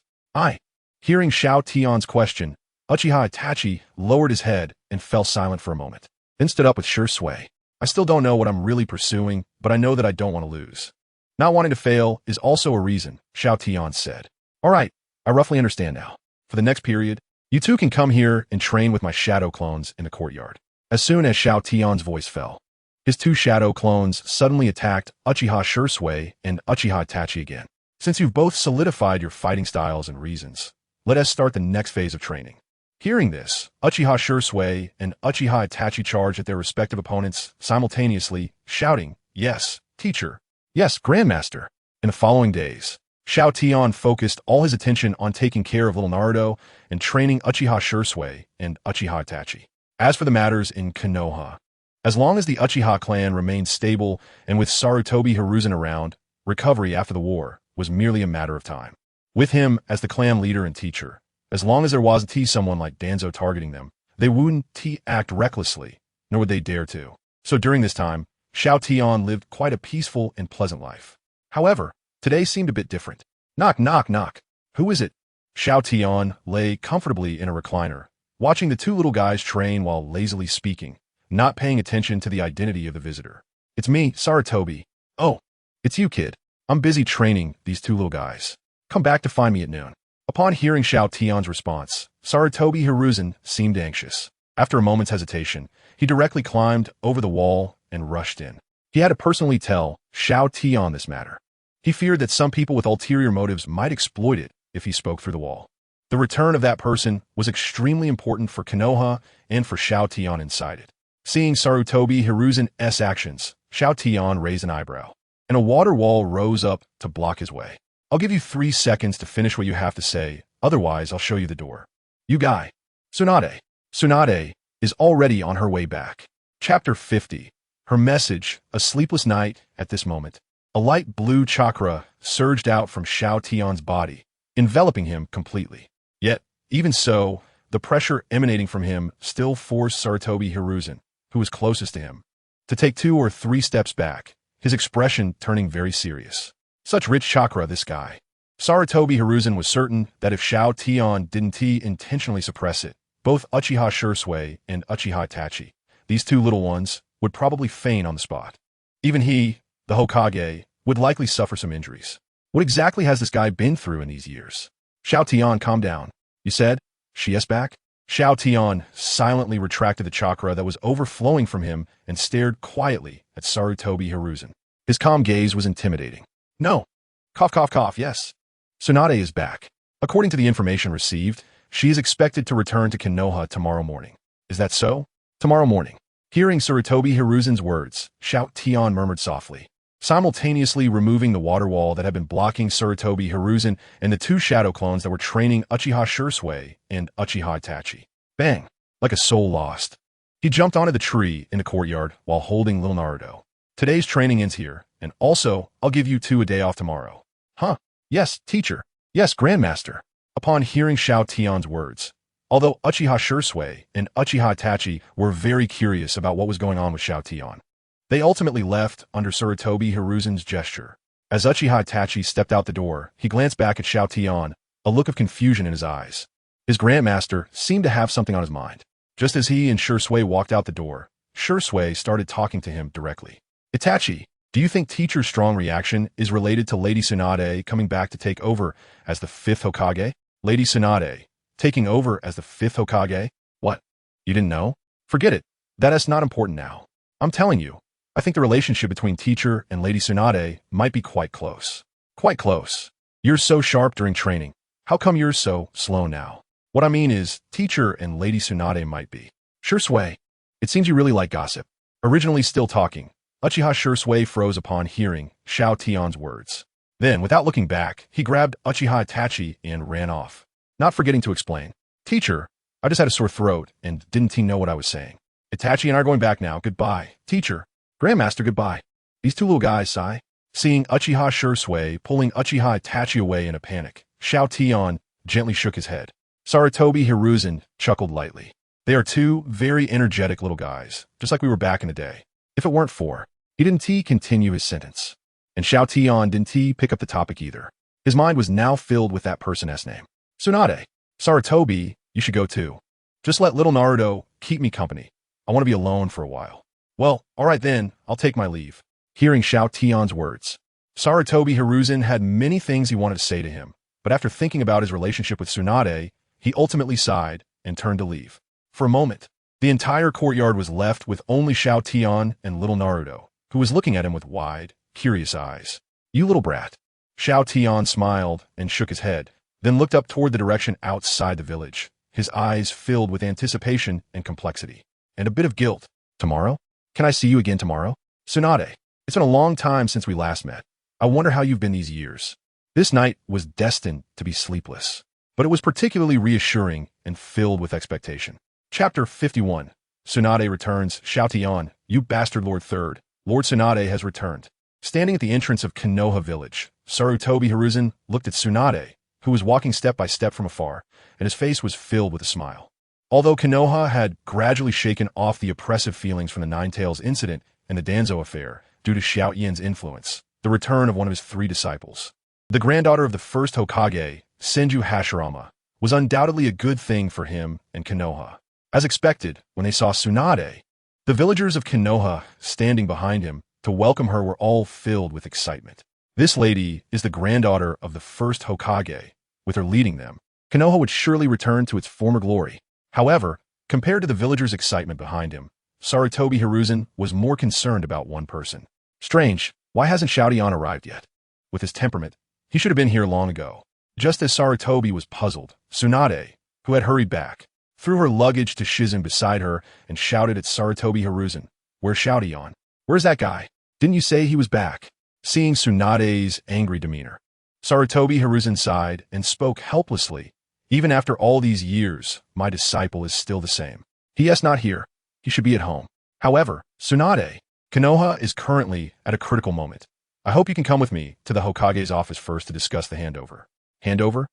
Hearing Xiao Tian's question, Uchiha Itachi lowered his head and fell silent for a moment, then stood up with Shisui. I still don't know what I'm really pursuing, but I know that I don't want to lose. Not wanting to fail is also a reason, Xiao Tian said. All right, I roughly understand now. For the next period, you two can come here and train with my shadow clones in the courtyard. As soon as Xiao Tian's voice fell, his two shadow clones suddenly attacked Uchiha Shisui and Uchiha Itachi again. Since you've both solidified your fighting styles and reasons, let us start the next phase of training. Hearing this, Uchiha Shursui and Uchiha Itachi charged at their respective opponents simultaneously, shouting, "Yes, teacher! Yes, Grandmaster!" In the following days, Xiao Tian focused all his attention on taking care of little Naruto and training Uchiha Shursui and Uchiha Itachi. As for the matters in Konoha, as long as the Uchiha clan remained stable and with Sarutobi Hiruzen around, recovery after the war was merely a matter of time. With him as the clan leader and teacher, as long as there wasn't someone like Danzo targeting them, they wouldn't act recklessly, nor would they dare to. So during this time, Xiao Tian lived quite a peaceful and pleasant life. However, today seemed a bit different. Knock, knock, knock. Who is it? Xiao Tian lay comfortably in a recliner, watching the two little guys train while lazily speaking, not paying attention to the identity of the visitor. "It's me, Sarutobi." "Oh, it's you, kid. I'm busy training these two little guys. Come back to find me at noon." Upon hearing Xiao Tian's response, Sarutobi Hiruzen seemed anxious. After a moment's hesitation, he directly climbed over the wall and rushed in. He had to personally tell Xiao Tian this matter. He feared that some people with ulterior motives might exploit it if he spoke through the wall. The return of that person was extremely important for Konoha and for Xiao Tian inside it. Seeing Sarutobi Hiruzen's actions, Xiao Tian raised an eyebrow, and a water wall rose up to block his way. "I'll give you 3 seconds to finish what you have to say, otherwise I'll show you the door. You guy." Tsunade. Tsunade is already on her way back. Chapter 50. Her message, a sleepless night. At this moment, a light blue chakra surged out from Xiao Tian's body, enveloping him completely. Yet, even so, the pressure emanating from him still forced Sarutobi Hiruzen, who was closest to him, to take 2 or 3 steps back, his expression turning very serious. Such rich chakra, this guy. Sarutobi Hiruzen was certain that if Xiao Tian didn't intentionally suppress it, both Uchiha Shursui and Uchiha Itachi, these two little ones, would probably faint on the spot. Even he, the Hokage, would likely suffer some injuries. What exactly has this guy been through in these years? Xiao Tian, calm down. You said? She's back? Xiao Tian silently retracted the chakra that was overflowing from him and stared quietly at Sarutobi Hiruzen. His calm gaze was intimidating. "No. Cough, cough, cough, yes. Tsunade is back. According to the information received, she is expected to return to Konoha tomorrow morning." "Is that so?" "Tomorrow morning." Hearing Sarutobi Hiruzen's words, Xiao Tian murmured softly, simultaneously removing the water wall that had been blocking Sarutobi Hiruzen and the 2 shadow clones that were training Uchiha Shursui and Uchiha Itachi. Bang! Like a soul lost. He jumped onto the tree in the courtyard while holding little Naruto. "Today's training ends here, and also, I'll give you 2 a day off tomorrow." "Huh? Yes, teacher. Yes, Grandmaster." Upon hearing Xiao Tian's words, although Uchiha Shursui and Uchiha Itachi were very curious about what was going on with Xiao Tian, they ultimately left under Sarutobi Hiruzen's gesture. As Uchiha Itachi stepped out the door, he glanced back at Xiao Tian, a look of confusion in his eyes. His Grandmaster seemed to have something on his mind. Just as he and Shursui walked out the door, Shursui started talking to him directly. "Itachi, do you think teacher's strong reaction is related to Lady Tsunade coming back to take over as the 5th Hokage?" "Lady Tsunade taking over as the 5th Hokage? What? You didn't know? Forget it. That is not important now. I'm telling you, I think the relationship between teacher and Lady Tsunade might be quite close." "Quite close? You're so sharp during training. How come you're so slow now?" "What I mean is, teacher and Lady Tsunade might be." "Shursui, it seems you really like gossip." Originally still talking, Uchiha Shursui froze upon hearing Xiao Tian's words. Then, without looking back, he grabbed Uchiha Itachi and ran off, not forgetting to explain. "Teacher, I just had a sore throat and didn't know what I was saying. Itachi and I are going back now. Goodbye. Teacher. Grandmaster, goodbye." These two little guys sigh. Seeing Uchiha Shursui pulling Uchiha Itachi away in a panic, Xiao Tian gently shook his head. Sarutobi Hiruzen chuckled lightly. "They are 2 very energetic little guys, just like we were back in the day. If it weren't for..." He didn't continue his sentence. And Xiao Tian didn't pick up the topic either. His mind was now filled with that person's name. "Tsunade. Sarutobi, you should go too. Just let little Naruto keep me company. I want to be alone for a while." "Well, all right then, I'll take my leave." Hearing Xiao Tian's words, Sarutobi Hiruzen had many things he wanted to say to him, but after thinking about his relationship with Tsunade, he ultimately sighed and turned to leave. For a moment, the entire courtyard was left with only Xiao Tian and little Naruto, who was looking at him with wide, curious eyes. "You little brat." Xiao Tian smiled and shook his head, then looked up toward the direction outside the village, his eyes filled with anticipation and complexity, and a bit of guilt. Tomorrow? Can I see you again tomorrow? Tsunade, it's been a long time since we last met. I wonder how you've been these years. This night was destined to be sleepless, but it was particularly reassuring and filled with expectation. Chapter 51. Tsunade returns. Xiao Tian, you bastard Lord Third. Lord Tsunade has returned. Standing at the entrance of Konoha Village, Sarutobi Hiruzen looked at Tsunade, who was walking step by step from afar, and his face was filled with a smile. Although Konoha had gradually shaken off the oppressive feelings from the Nine-Tails incident and the Danzo affair due to Xiao Tian's influence, the return of one of his 3 disciples, the granddaughter of the first Hokage, Senju Hashirama, was undoubtedly a good thing for him and Konoha. As expected, when they saw Tsunade, the villagers of Konoha standing behind him to welcome her were all filled with excitement. This lady is the granddaughter of the first Hokage. With her leading them, Konoha would surely return to its former glory. However, compared to the villagers' excitement behind him, Sarutobi Hiruzen was more concerned about one person. Strange, why hasn't Xiao Tian arrived yet? With his temperament, he should have been here long ago. Just as Sarutobi was puzzled, Tsunade, who had hurried back, threw her luggage to Shizen beside her and shouted at Sarutobi Hiruzen, "Where's Xiao Tian? Where's that guy? Didn't you say he was back?" Seeing Tsunade's angry demeanor, Sarutobi Hiruzen sighed and spoke helplessly. "Even after all these years, my disciple is still the same. He is not here. He should be at home." However, Tsunade, Konoha is currently at a critical moment. I hope you can come with me to the Hokage's office first to discuss the handover. Handover?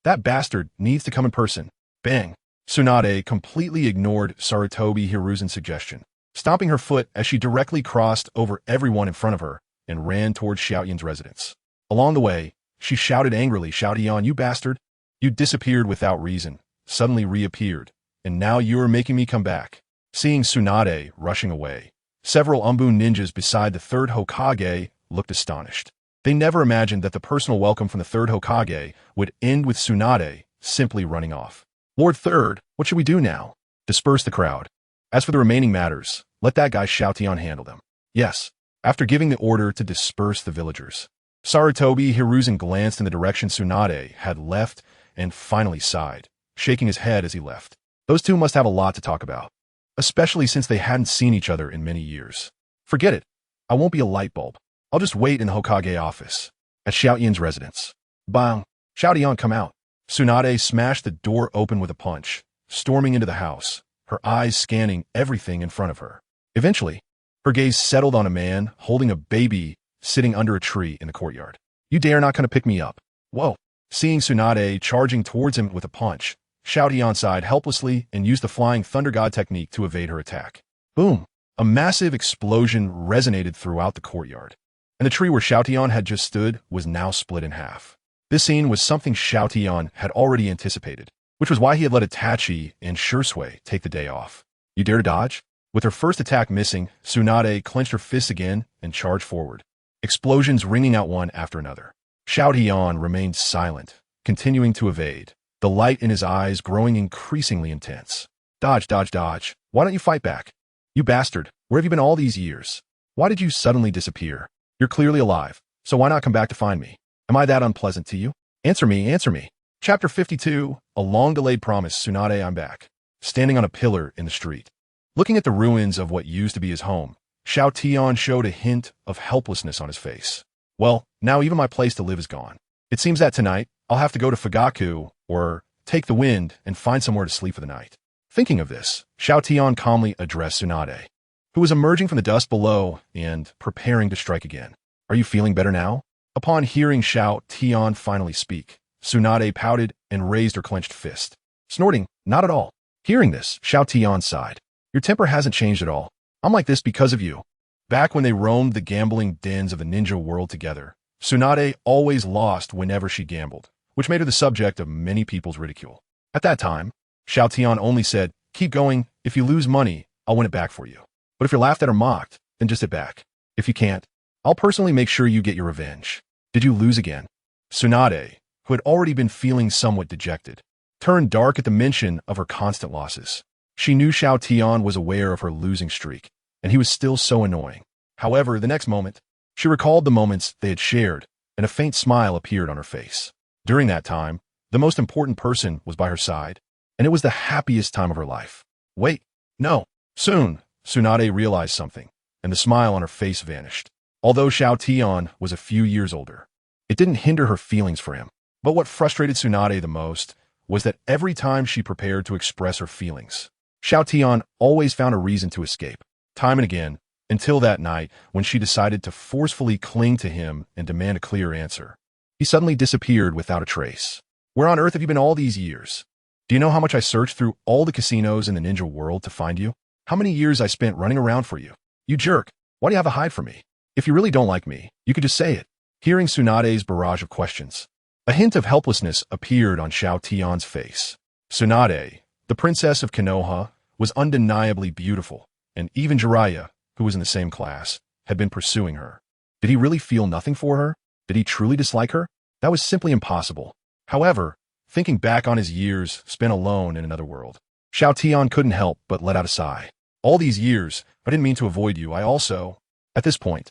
That bastard needs to come in person. Bang! Tsunade completely ignored Sarutobi Hiruzen's suggestion, stomping her foot as she directly crossed over everyone in front of her and ran towards Xiao Tian's residence. Along the way, she shouted angrily, "Xiao Tian, you bastard! You disappeared without reason, suddenly reappeared, and now you are making me come back." Seeing Tsunade rushing away, several Umbun ninjas beside the third Hokage looked astonished. They never imagined that the personal welcome from the third Hokage would end with Tsunade simply running off. "Lord Third, what should we do now?" Disperse the crowd. As for the remaining matters, let that guy Xiao Tian handle them. Yes. After giving the order to disperse the villagers, Sarutobi Hiruzen glanced in the direction Tsunade had left and finally sighed, shaking his head as he left. Those two must have a lot to talk about, especially since they hadn't seen each other in many years. Forget it. I won't be a light bulb. I'll just wait in the Hokage office. At Xiao Tian's residence. Bang! Xiao Tian, come out. Tsunade smashed the door open with a punch, storming into the house, her eyes scanning everything in front of her. Eventually, her gaze settled on a man holding a baby sitting under a tree in the courtyard. "You dare not come to pick me up." Whoa! Seeing Tsunade charging towards him with a punch, Xiao Tian sighed helplessly and used the flying thunder god technique to evade her attack. Boom! A massive explosion resonated throughout the courtyard, and the tree where Xiao Tian had just stood was now split in half. This scene was something Xiao Tian had already anticipated, which was why he had let Itachi and Shursui take the day off. "You dare to dodge?" With her first attack missing, Tsunade clenched her fists again and charged forward, explosions ringing out one after another. Xiao Tian remained silent, continuing to evade, the light in his eyes growing increasingly intense. "Dodge, dodge, dodge. Why don't you fight back? You bastard, where have you been all these years? Why did you suddenly disappear? You're clearly alive, so why not come back to find me? Am I that unpleasant to you? Answer me, answer me." Chapter 52, a long-delayed promise. Tsunade, I'm back. Standing on a pillar in the street, looking at the ruins of what used to be his home, Xiao Tian showed a hint of helplessness on his face. "Well, now even my place to live is gone. It seems that tonight, I'll have to go to Fugaku, or take the wind and find somewhere to sleep for the night." Thinking of this, Xiao Tian calmly addressed Tsunade, who was emerging from the dust below and preparing to strike again. "Are you feeling better now?" Upon hearing Xiao Tian finally speak, Tsunade pouted and raised her clenched fist, snorting, "Not at all." Hearing this, Xiao Tian sighed. "Your temper hasn't changed at all. I'm like this because of you." Back when they roamed the gambling dens of the ninja world together, Tsunade always lost whenever she gambled, which made her the subject of many people's ridicule. At that time, Xiao Tian only said, "Keep going. If you lose money, I'll win it back for you. But if you're laughed at or mocked, then just sit back. If you can't, I'll personally make sure you get your revenge." Did you lose again? Tsunade, who had already been feeling somewhat dejected, turned dark at the mention of her constant losses. She knew Xiao Tian was aware of her losing streak, and he was still so annoying. However, the next moment, she recalled the moments they had shared, and a faint smile appeared on her face. During that time, the most important person was by her side, and it was the happiest time of her life. Wait, no. Soon, Tsunade realized something, and the smile on her face vanished. Although Xiao Tian was a few years older, it didn't hinder her feelings for him. But what frustrated Tsunade the most was that every time she prepared to express her feelings, Xiao Tian always found a reason to escape, time and again, until that night when she decided to forcefully cling to him and demand a clear answer. He suddenly disappeared without a trace. Where on earth have you been all these years? Do you know how much I searched through all the casinos in the ninja world to find you? How many years I spent running around for you? You jerk, why do you have to hide from me? If you really don't like me, you could just say it. Hearing Tsunade's barrage of questions, a hint of helplessness appeared on Xiao Tian's face. Tsunade, the princess of Konoha, was undeniably beautiful, and even Jiraiya, who was in the same class, had been pursuing her. Did he really feel nothing for her? Did he truly dislike her? That was simply impossible. However, thinking back on his years spent alone in another world, Xiao Tian couldn't help but let out a sigh. All these years, I didn't mean to avoid you, I also... At this point,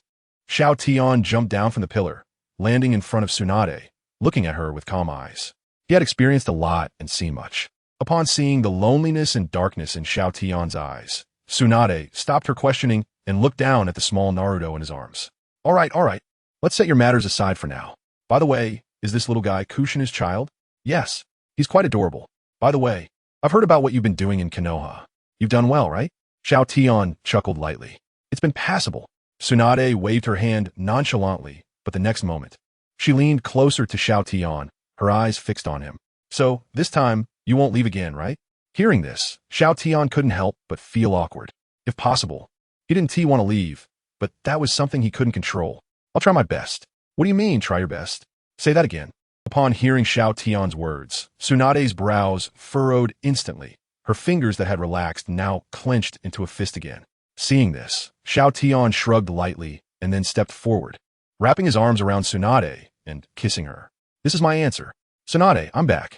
Xiao Tian jumped down from the pillar, landing in front of Tsunade, looking at her with calm eyes. He had experienced a lot and seen much. Upon seeing the loneliness and darkness in Xiao Tian's eyes, Tsunade stopped her questioning and looked down at the small Naruto in his arms. All right, let's set your matters aside for now. By the way, is this little guy Kushina's child? Yes, he's quite adorable. By the way, I've heard about what you've been doing in Konoha. You've done well, right? Xiao Tian chuckled lightly. It's been passable. Tsunade waved her hand nonchalantly, but the next moment, she leaned closer to Xiao Tian, her eyes fixed on him. So, this time, you won't leave again, right? Hearing this, Xiao Tian couldn't help but feel awkward. If possible, he didn't want to leave, but that was something he couldn't control. I'll try my best. What do you mean, try your best? Say that again. Upon hearing Xiao Tian's words, Tsunade's brows furrowed instantly. Her fingers that had relaxed now clenched into a fist again. Seeing this, Xiao Tian shrugged lightly and then stepped forward, wrapping his arms around Tsunade and kissing her. This is my answer. Tsunade, I'm back.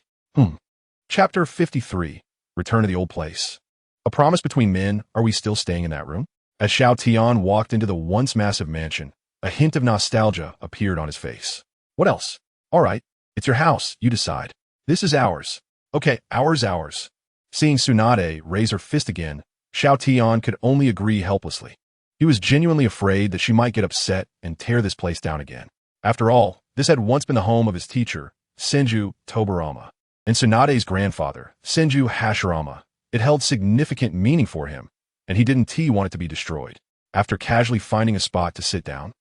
Chapter 53, Return to the Old Place. A promise between men, are we still staying in that room? As Xiao Tian walked into the once massive mansion, a hint of nostalgia appeared on his face. What else? All right, it's your house, you decide. This is ours. Okay, ours. Seeing Tsunade raise her fist again, Xiao Tian could only agree helplessly. He was genuinely afraid that she might get upset and tear this place down again. After all, this had once been the home of his teacher, Senju Tobirama, and Tsunade's grandfather, Senju Hashirama. It held significant meaning for him, and he didn't want it to be destroyed. After casually finding a spot to sit down,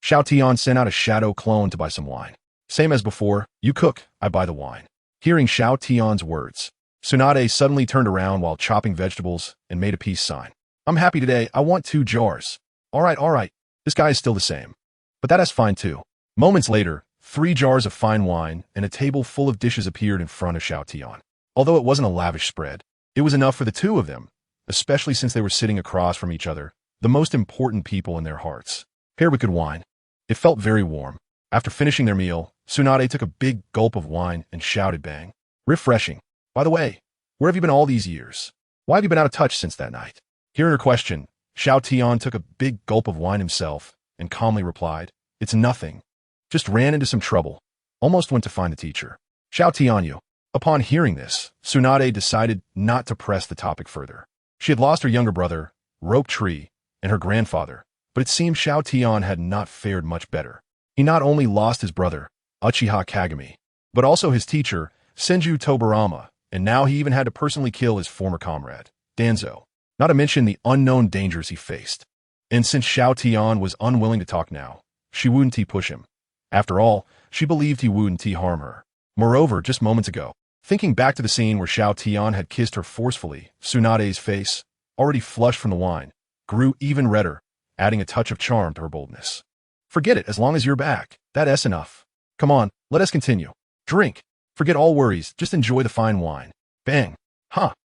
Xiao Tian sent out a shadow clone to buy some wine. Same as before, you cook, I buy the wine. Hearing Xiao Tian's words, Tsunade suddenly turned around while chopping vegetables and made a peace sign. I'm happy today, I want 2 jars. All right, this guy is still the same. But that is fine too. Moments later, 3 jars of fine wine and a table full of dishes appeared in front of Xiao Tian. Although it wasn't a lavish spread, it was enough for the 2 of them, especially since they were sitting across from each other, the most important people in their hearts. Paired with good wine. It felt very warm. After finishing their meal, Tsunade took a big gulp of wine and shouted bang. Refreshing. By the way, where have you been all these years? Why have you been out of touch since that night? Hearing her question, Xiao Tian took a big gulp of wine himself and calmly replied, It's nothing. Just ran into some trouble. Almost went to find the teacher. Xiao Tian you. Upon hearing this, Tsunade decided not to press the topic further. She had lost her younger brother, Rope Tree, and her grandfather, but it seemed Xiao Tian had not fared much better. He not only lost his brother, Uchiha Kagami, but also his teacher, Senju Tobirama, and now he even had to personally kill his former comrade, Danzo, not to mention the unknown dangers he faced. And since Xiao Tian was unwilling to talk now, she wouldn't push him. After all, she believed he wouldn't harm her. Moreover, just moments ago, thinking back to the scene where Xiao Tian had kissed her forcefully, Tsunade's face, already flushed from the wine, grew even redder, adding a touch of charm to her boldness. Forget it as long as you're back. That's enough. Come on, let us continue. Drink. Forget all worries, just enjoy the fine wine. Bang.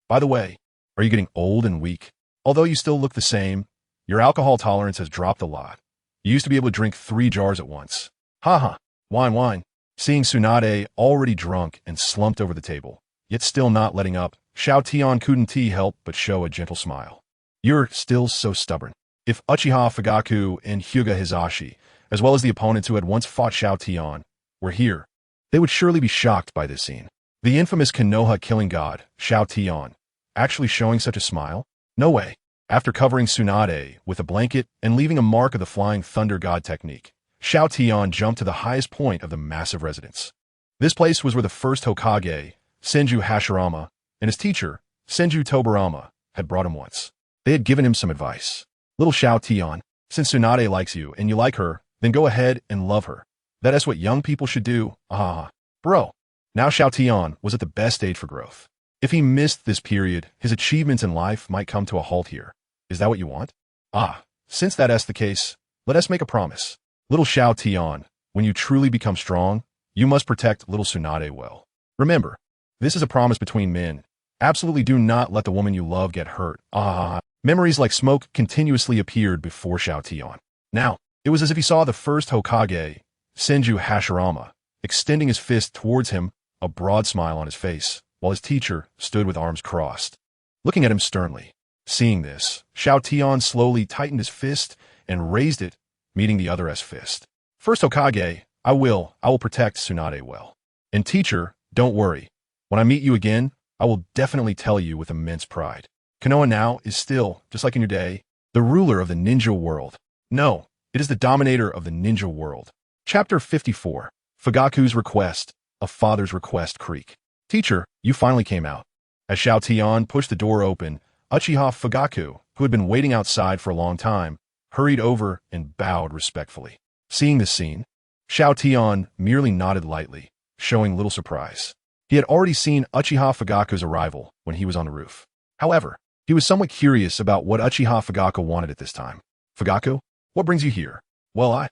By the way, are you getting old and weak? Although you still look the same, your alcohol tolerance has dropped a lot. You used to be able to drink 3 jars at once. Wine. Seeing Tsunade already drunk and slumped over the table, yet still not letting up, Xiao Tian couldn't help but show a gentle smile. You're still so stubborn. If Uchiha Fugaku and Hyuga Hizashi, as well as the opponents who had once fought Xiao Tian, were here, they would surely be shocked by this scene. The infamous Konoha killing god, Xiao Tian, actually showing such a smile? No way. After covering Tsunade with a blanket and leaving a mark of the flying thunder god technique, Xiao Tian jumped to the highest point of the massive residence. This place was where the first Hokage, Senju Hashirama, and his teacher, Senju Tobirama, had brought him once. They had given him some advice. Little Xiao Tian, since Tsunade likes you and you like her, then go ahead and love her. That is what young people should do. Bro. Now Xiao Tian was at the best stage for growth. If he missed this period, his achievements in life might come to a halt here. Is that what you want? Since that is the case, let us make a promise. Little Xiao Tian, when you truly become strong, you must protect little Tsunade well. Remember, this is a promise between men. Absolutely do not let the woman you love get hurt. Memories like smoke continuously appeared before Xiao Tian. Now, it was as if he saw the first Hokage, Senju Hashirama, extending his fist towards him, a broad smile on his face, while his teacher stood with arms crossed, looking at him sternly. Seeing this, Xiao Tian slowly tightened his fist and raised it, meeting the other's fist. First Hokage, I will protect Tsunade well. And teacher, don't worry. When I meet you again, I will definitely tell you with immense pride. Konoha now is still, just like in your day, the ruler of the ninja world. No, it is the dominator of the ninja world. Chapter 54, Fugaku's Request, A Father's Request Creek. Teacher, you finally came out. As Xiao Tian pushed the door open, Uchiha Fugaku, who had been waiting outside for a long time, hurried over and bowed respectfully. Seeing this scene, Xiao Tian merely nodded lightly, showing little surprise. He had already seen Uchiha Fugaku's arrival when he was on the roof. However, he was somewhat curious about what Uchiha Fugaku wanted at this time. Fugaku, what brings you here? Well,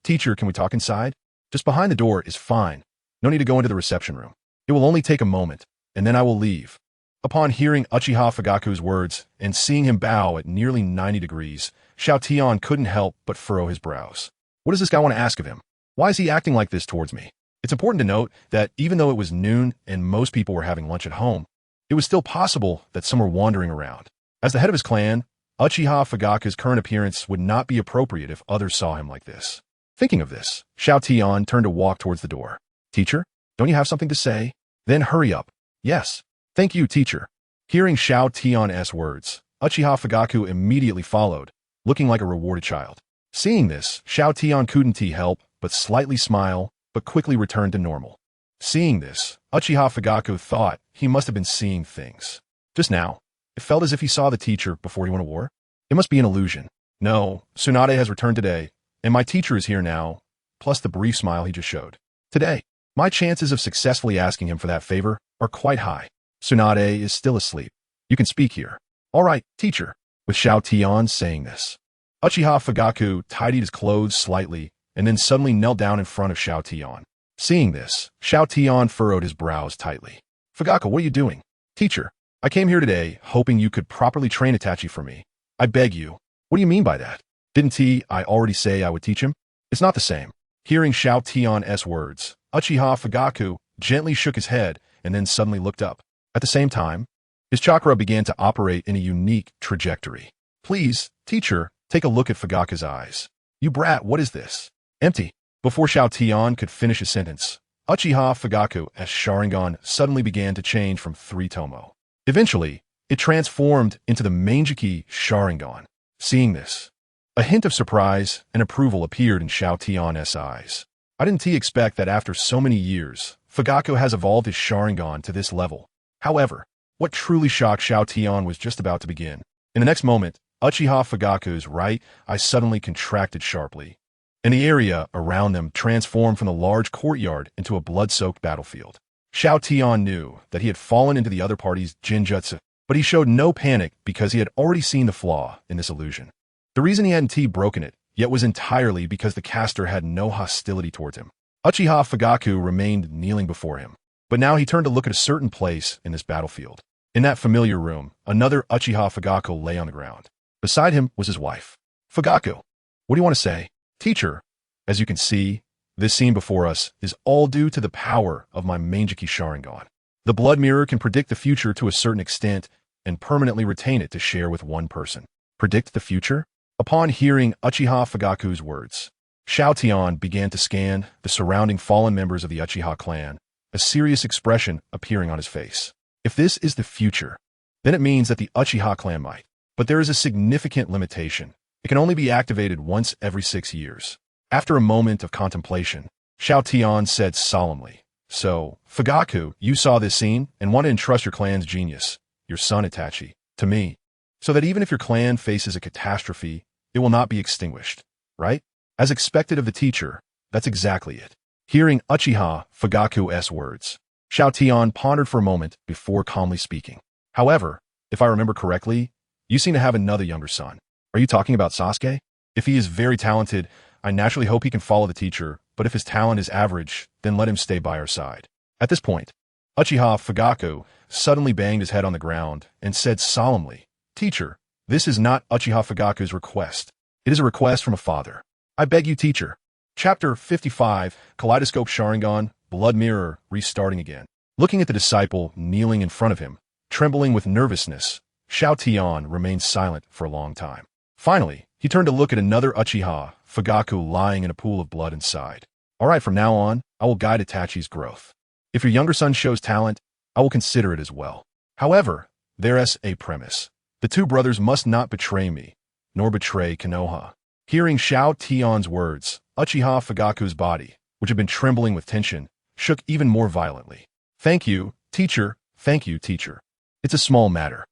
teacher, can we talk inside? Just behind the door is fine. No need to go into the reception room. It will only take a moment, and then I will leave. Upon hearing Uchiha Fugaku's words and seeing him bow at nearly 90 degrees, Xiao Tian couldn't help but furrow his brows. What does this guy want to ask of him? Why is he acting like this towards me? It's important to note that even though it was noon and most people were having lunch at home, it was still possible that some were wandering around. As the head of his clan, Uchiha Fugaku's current appearance would not be appropriate if others saw him like this. Thinking of this, Xiao Tian turned to walk towards the door. Teacher, don't you have something to say? Then hurry up. Yes. Thank you, teacher. Hearing Xiao Tian's words, Uchiha Fugaku immediately followed, looking like a rewarded child. Seeing this, Xiao Tian couldn't help but slightly smile, but quickly returned to normal. Seeing this, Uchiha Fugaku thought he must have been seeing things. Just now, it felt as if he saw the teacher before he went to war. It must be an illusion. No, Tsunade has returned today, and my teacher is here now, plus the brief smile he just showed. Today, my chances of successfully asking him for that favor are quite high. Tsunade is still asleep. You can speak here. All right, teacher. With Xiao Tian saying this, Uchiha Fugaku tidied his clothes slightly and then suddenly knelt down in front of Xiao Tian. Seeing this, Xiao Tian furrowed his brows tightly. Fugaku, what are you doing? Teacher, I came here today hoping you could properly train Itachi for me. I beg you. What do you mean by that? Didn't I already say I would teach him? It's not the same. Hearing Xiao Tian's words, Uchiha Fugaku gently shook his head and then suddenly looked up. At the same time, his chakra began to operate in a unique trajectory. Please, teacher, take a look at Fugaku's eyes. You brat, what is this? Empty. Before Xiao Tian could finish his sentence, Uchiha Fugaku's Sharingan suddenly began to change from 3 tomo. Eventually, it transformed into the Manjiki Sharingan. Seeing this, a hint of surprise and approval appeared in Xiao Tian's eyes. I didn't expect that after so many years, Fugaku has evolved his Sharingan to this level. However, what truly shocked Xiao Tian was just about to begin. In the next moment, Uchiha Fugaku's right eye suddenly contracted sharply, and the area around them transformed from the large courtyard into a blood-soaked battlefield. Xiao Tian knew that he had fallen into the other party's Jinjutsu, but he showed no panic because he had already seen the flaw in this illusion. The reason he hadn't broken it yet was entirely because the caster had no hostility towards him. Uchiha Fugaku remained kneeling before him, but now he turned to look at a certain place in this battlefield. In that familiar room, another Uchiha Fugaku lay on the ground. Beside him was his wife. Fugaku, what do you want to say? Teacher, as you can see, this scene before us is all due to the power of my Manjiki Sharingan. The blood mirror can predict the future to a certain extent and permanently retain it to share with one person. Predict the future? Upon hearing Uchiha Fugaku's words, Xiao Tian began to scan the surrounding fallen members of the Uchiha clan, a serious expression appearing on his face. If this is the future, then it means that the Uchiha clan might. But there is a significant limitation. It can only be activated once every 6 years. After a moment of contemplation, Xiao Tian said solemnly, "So, Fugaku, you saw this scene and want to entrust your clan's genius, your son Itachi, to me, so that even if your clan faces a catastrophe, it will not be extinguished, right?" As expected of the teacher, that's exactly it. Hearing Uchiha Fugaku's words, Xiao Tian pondered for a moment before calmly speaking. "However, if I remember correctly, you seem to have another younger son. Are you talking about Sasuke? If he is very talented, I naturally hope he can follow the teacher, but if his talent is average, then let him stay by our side." At this point, Uchiha Fugaku suddenly banged his head on the ground and said solemnly, "Teacher, this is not Uchiha Fugaku's request. It is a request from a father. I beg you, teacher." Chapter 55, Kaleidoscope Sharingan, Blood Mirror, restarting again. Looking at the disciple kneeling in front of him, trembling with nervousness, Xiao Tian remained silent for a long time. Finally, he turned to look at another Uchiha Fugaku lying in a pool of blood inside. "All right, from now on, I will guide Itachi's growth. If your younger son shows talent, I will consider it as well. However, there's a premise. The two brothers must not betray me, nor betray Konoha." Hearing Xiao Tian's words, Uchiha Fugaku's body, which had been trembling with tension, shook even more violently. "Thank you, teacher. Thank you, teacher. It's a small matter.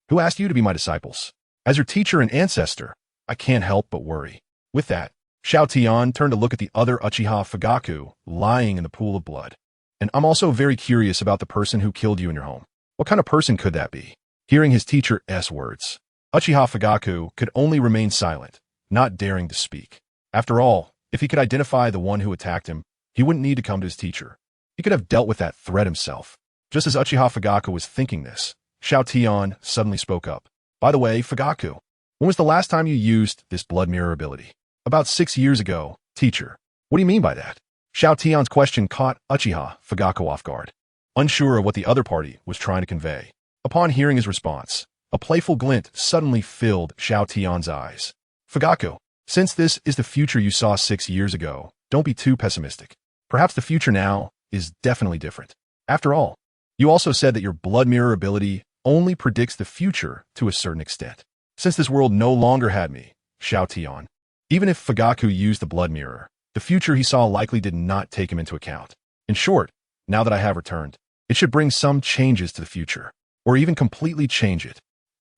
Who asked you to be my disciples? As your teacher and ancestor, I can't help but worry." With that, Xiao Tian turned to look at the other Uchiha Fugaku lying in the pool of blood. "And I'm also very curious about the person who killed you in your home. What kind of person could that be?" Hearing his teacher's words, Uchiha Fugaku could only remain silent, not daring to speak. After all, if he could identify the one who attacked him, he wouldn't need to come to his teacher. He could have dealt with that threat himself. Just as Uchiha Fugaku was thinking this, Xiao Tian suddenly spoke up. "By the way, Fugaku, when was the last time you used this blood mirror ability?" "About 6 years ago, teacher." "What do you mean by that?" Xiao Tian's question caught Uchiha Fugaku off guard, unsure of what the other party was trying to convey. Upon hearing his response, a playful glint suddenly filled Xiao Tian's eyes. "Fugaku, since this is the future you saw 6 years ago, don't be too pessimistic. Perhaps the future now is definitely different. After all, you also said that your blood mirror ability only predicts the future to a certain extent. Since this world no longer had me, Xiao Tian, even if Fugaku used the blood mirror, the future he saw likely did not take him into account. In short, now that I have returned, it should bring some changes to the future, or even completely change it."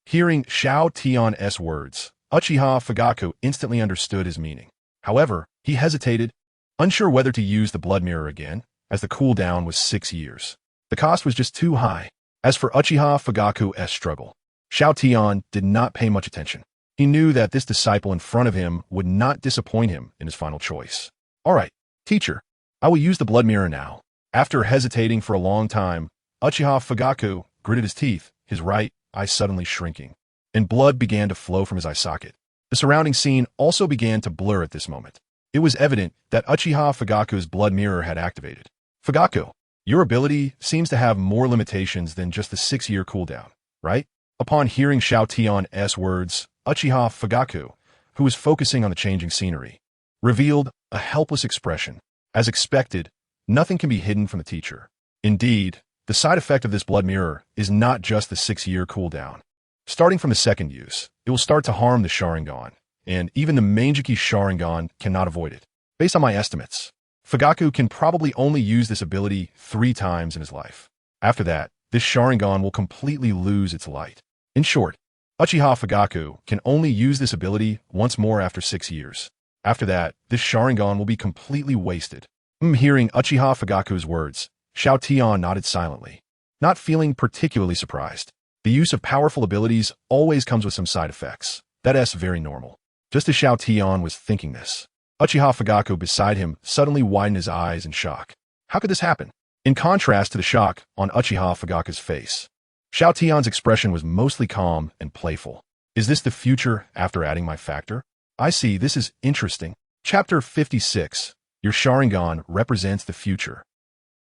Hearing Xiao Tian's words, Uchiha Fugaku instantly understood his meaning. However, he hesitated, unsure whether to use the blood mirror again, as the cooldown was 6 years. The cost was just too high. As for Uchiha Fugaku's struggle, Xiao Tian did not pay much attention. He knew that this disciple in front of him would not disappoint him in his final choice. "All right, teacher, I will use the blood mirror now." After hesitating for a long time, Uchiha Fugaku gritted his teeth, his right eye suddenly shrinking, and blood began to flow from his eye socket. The surrounding scene also began to blur at this moment. It was evident that Uchiha Fugaku's blood mirror had activated. "Fugaku, your ability seems to have more limitations than just the 6-year cooldown, right?" Upon hearing Xiao Tian's words, Uchiha Fugaku, who was focusing on the changing scenery, revealed a helpless expression. As expected, nothing can be hidden from the teacher. Indeed, the side effect of this blood mirror is not just the 6-year cooldown. Starting from the second use, it will start to harm the Sharingan, and even the Manjiki Sharingan cannot avoid it. Based on my estimates, Fugaku can probably only use this ability 3 times in his life. After that, this Sharingan will completely lose its light. In short, Uchiha Fugaku can only use this ability once more after 6 years. After that, this Sharingan will be completely wasted. Hearing Uchiha Fugaku's words, Xiao Tian nodded silently, not feeling particularly surprised. The use of powerful abilities always comes with some side effects. That's very normal. Just as Xiao Tian was thinking this, Uchiha Fugaku beside him suddenly widened his eyes in shock. How could this happen? In contrast to the shock on Uchiha Fugaku's face, Xiao Tian's expression was mostly calm and playful. "Is this the future after adding my factor? I see, this is interesting." Chapter 56, Your Sharingan represents the future.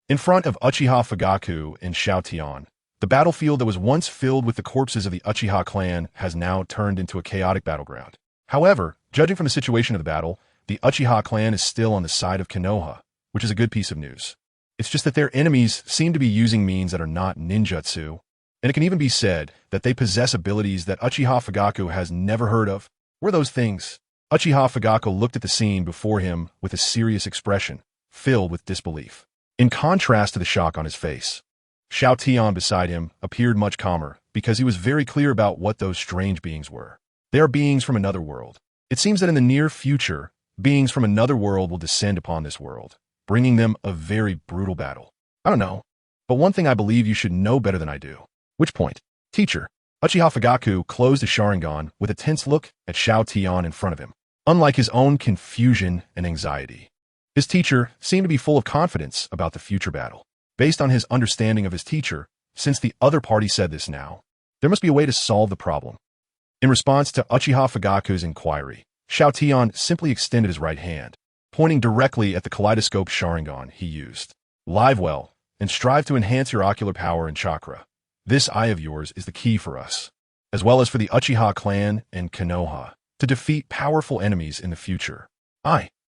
In front of Uchiha Fugaku and Xiao Tian, the battlefield that was once filled with the corpses of the Uchiha clan has now turned into a chaotic battleground. However, judging from the situation of the battle, the Uchiha clan is still on the side of Konoha, which is a good piece of news. It's just that their enemies seem to be using means that are not ninjutsu, and it can even be said that they possess abilities that Uchiha Fugaku has never heard of. What are those things? Uchiha Fugaku looked at the scene before him with a serious expression, filled with disbelief. In contrast to the shock on his face, Xiao Tian beside him appeared much calmer because he was very clear about what those strange beings were. They are beings from another world. It seems that in the near future, beings from another world will descend upon this world, bringing them a very brutal battle. I don't know, but one thing I believe you should know better than I do. Which point? Teacher. Uchiha Fugaku closed his Sharingan with a tense look at Xiao Tian in front of him. Unlike his own confusion and anxiety, his teacher seemed to be full of confidence about the future battle. Based on his understanding of his teacher, since the other party said this now, there must be a way to solve the problem. In response to Uchiha Fugaku's inquiry, Xiao Tian simply extended his right hand, pointing directly at the kaleidoscope Sharingan he used. Live well, and strive to enhance your ocular power and chakra. This eye of yours is the key for us, as well as for the Uchiha clan and Konoha, to defeat powerful enemies in the future.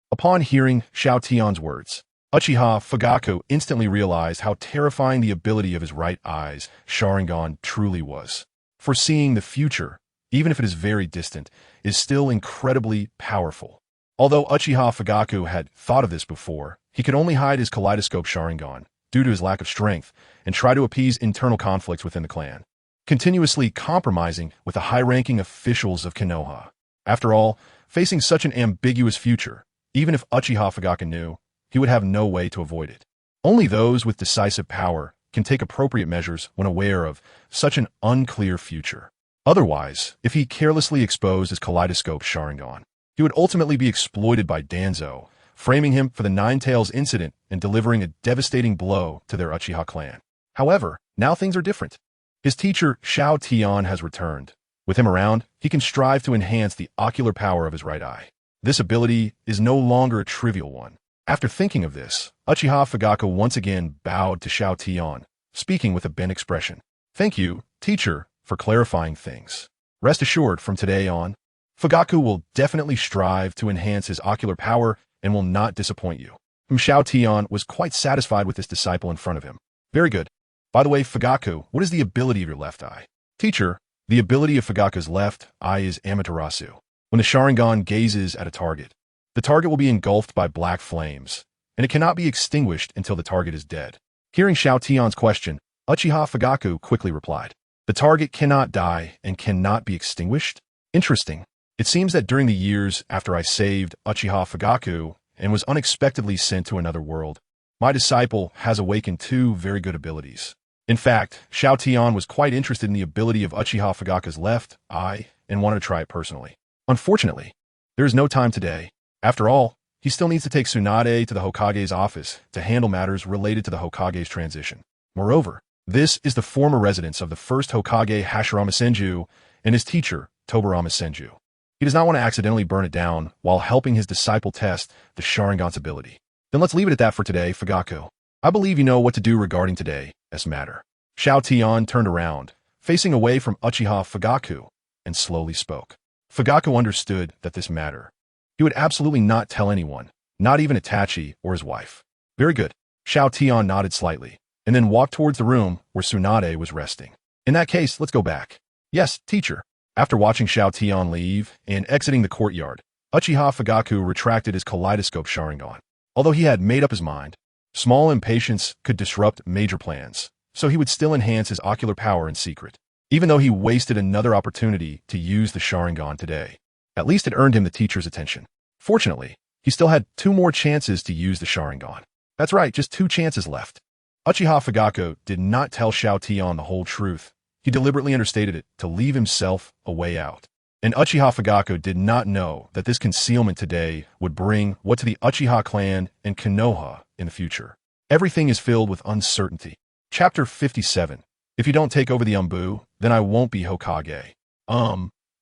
Upon hearing Xiao Tian's words, Uchiha Fugaku instantly realized how terrifying the ability of his right eye's Sharingan truly was. Foreseeing the future, even if it is very distant, is still incredibly powerful. Although Uchiha Fugaku had thought of this before, he could only hide his kaleidoscope Sharingan due to his lack of strength and try to appease internal conflicts within the clan, continuously compromising with the high-ranking officials of Konoha. After all, facing such an ambiguous future, even if Uchiha Fugaku knew, he would have no way to avoid it. Only those with decisive power can take appropriate measures when aware of such an unclear future. Otherwise, if he carelessly exposed his kaleidoscope Sharingan, he would ultimately be exploited by Danzo, framing him for the Nine-Tails incident and delivering a devastating blow to their Uchiha clan. However, now things are different. His teacher, Xiao Tian, has returned. With him around, he can strive to enhance the ocular power of his right eye. This ability is no longer a trivial one. After thinking of this, Uchiha Fugaku once again bowed to Xiao Tian, speaking with a bent expression. Thank you, teacher, for clarifying things. Rest assured, from today on, Fugaku will definitely strive to enhance his ocular power and will not disappoint you. Xiao Tian was quite satisfied with this disciple in front of him. Very good. By the way, Fugaku, what is the ability of your left eye? Teacher, the ability of Fugaku's left eye is Amaterasu. When the Sharingan gazes at a target, the target will be engulfed by black flames, and it cannot be extinguished until the target is dead. Hearing Xiao Tian's question, Uchiha Fugaku quickly replied, the target cannot die and cannot be extinguished? Interesting. It seems that during the years after I saved Uchiha Fugaku and was unexpectedly sent to another world, my disciple has awakened two very good abilities. In fact, Xiao Tian was quite interested in the ability of Uchiha Fugaku's left eye and wanted to try it personally. Unfortunately, there is no time today. After all, he still needs to take Tsunade to the Hokage's office to handle matters related to the Hokage's transition. Moreover, this is the former residence of the first Hokage Hashirama Senju and his teacher, Tobirama Senju. He does not want to accidentally burn it down while helping his disciple test the Sharingan's ability. Then let's leave it at that for today, Fugaku. I believe you know what to do regarding today's matter. Xiao Tian turned around, facing away from Uchiha Fugaku, and slowly spoke. Fugaku understood that this matter. He would absolutely not tell anyone, not even Itachi or his wife. Very good. Xiao Tian nodded slightly, and then walked towards the room where Tsunade was resting. In that case, let's go back. Yes, teacher. After watching Xiao Tian leave and exiting the courtyard, Uchiha Fugaku retracted his kaleidoscope Sharingan. Although he had made up his mind, small impatience could disrupt major plans, so he would still enhance his ocular power in secret. Even though he wasted another opportunity to use the Sharingan today, at least it earned him the teacher's attention. Fortunately, he still had 2 more chances to use the Sharingan. That's right, just 2 chances left. Uchiha Fugaku did not tell Xiao Tian the whole truth. He deliberately understated it to leave himself a way out. And Uchiha Fugaku did not know that this concealment today would bring what to the Uchiha clan and Konoha in the future. Everything is filled with uncertainty. Chapter 57. If you don't take over the Umbu, then I won't be Hokage.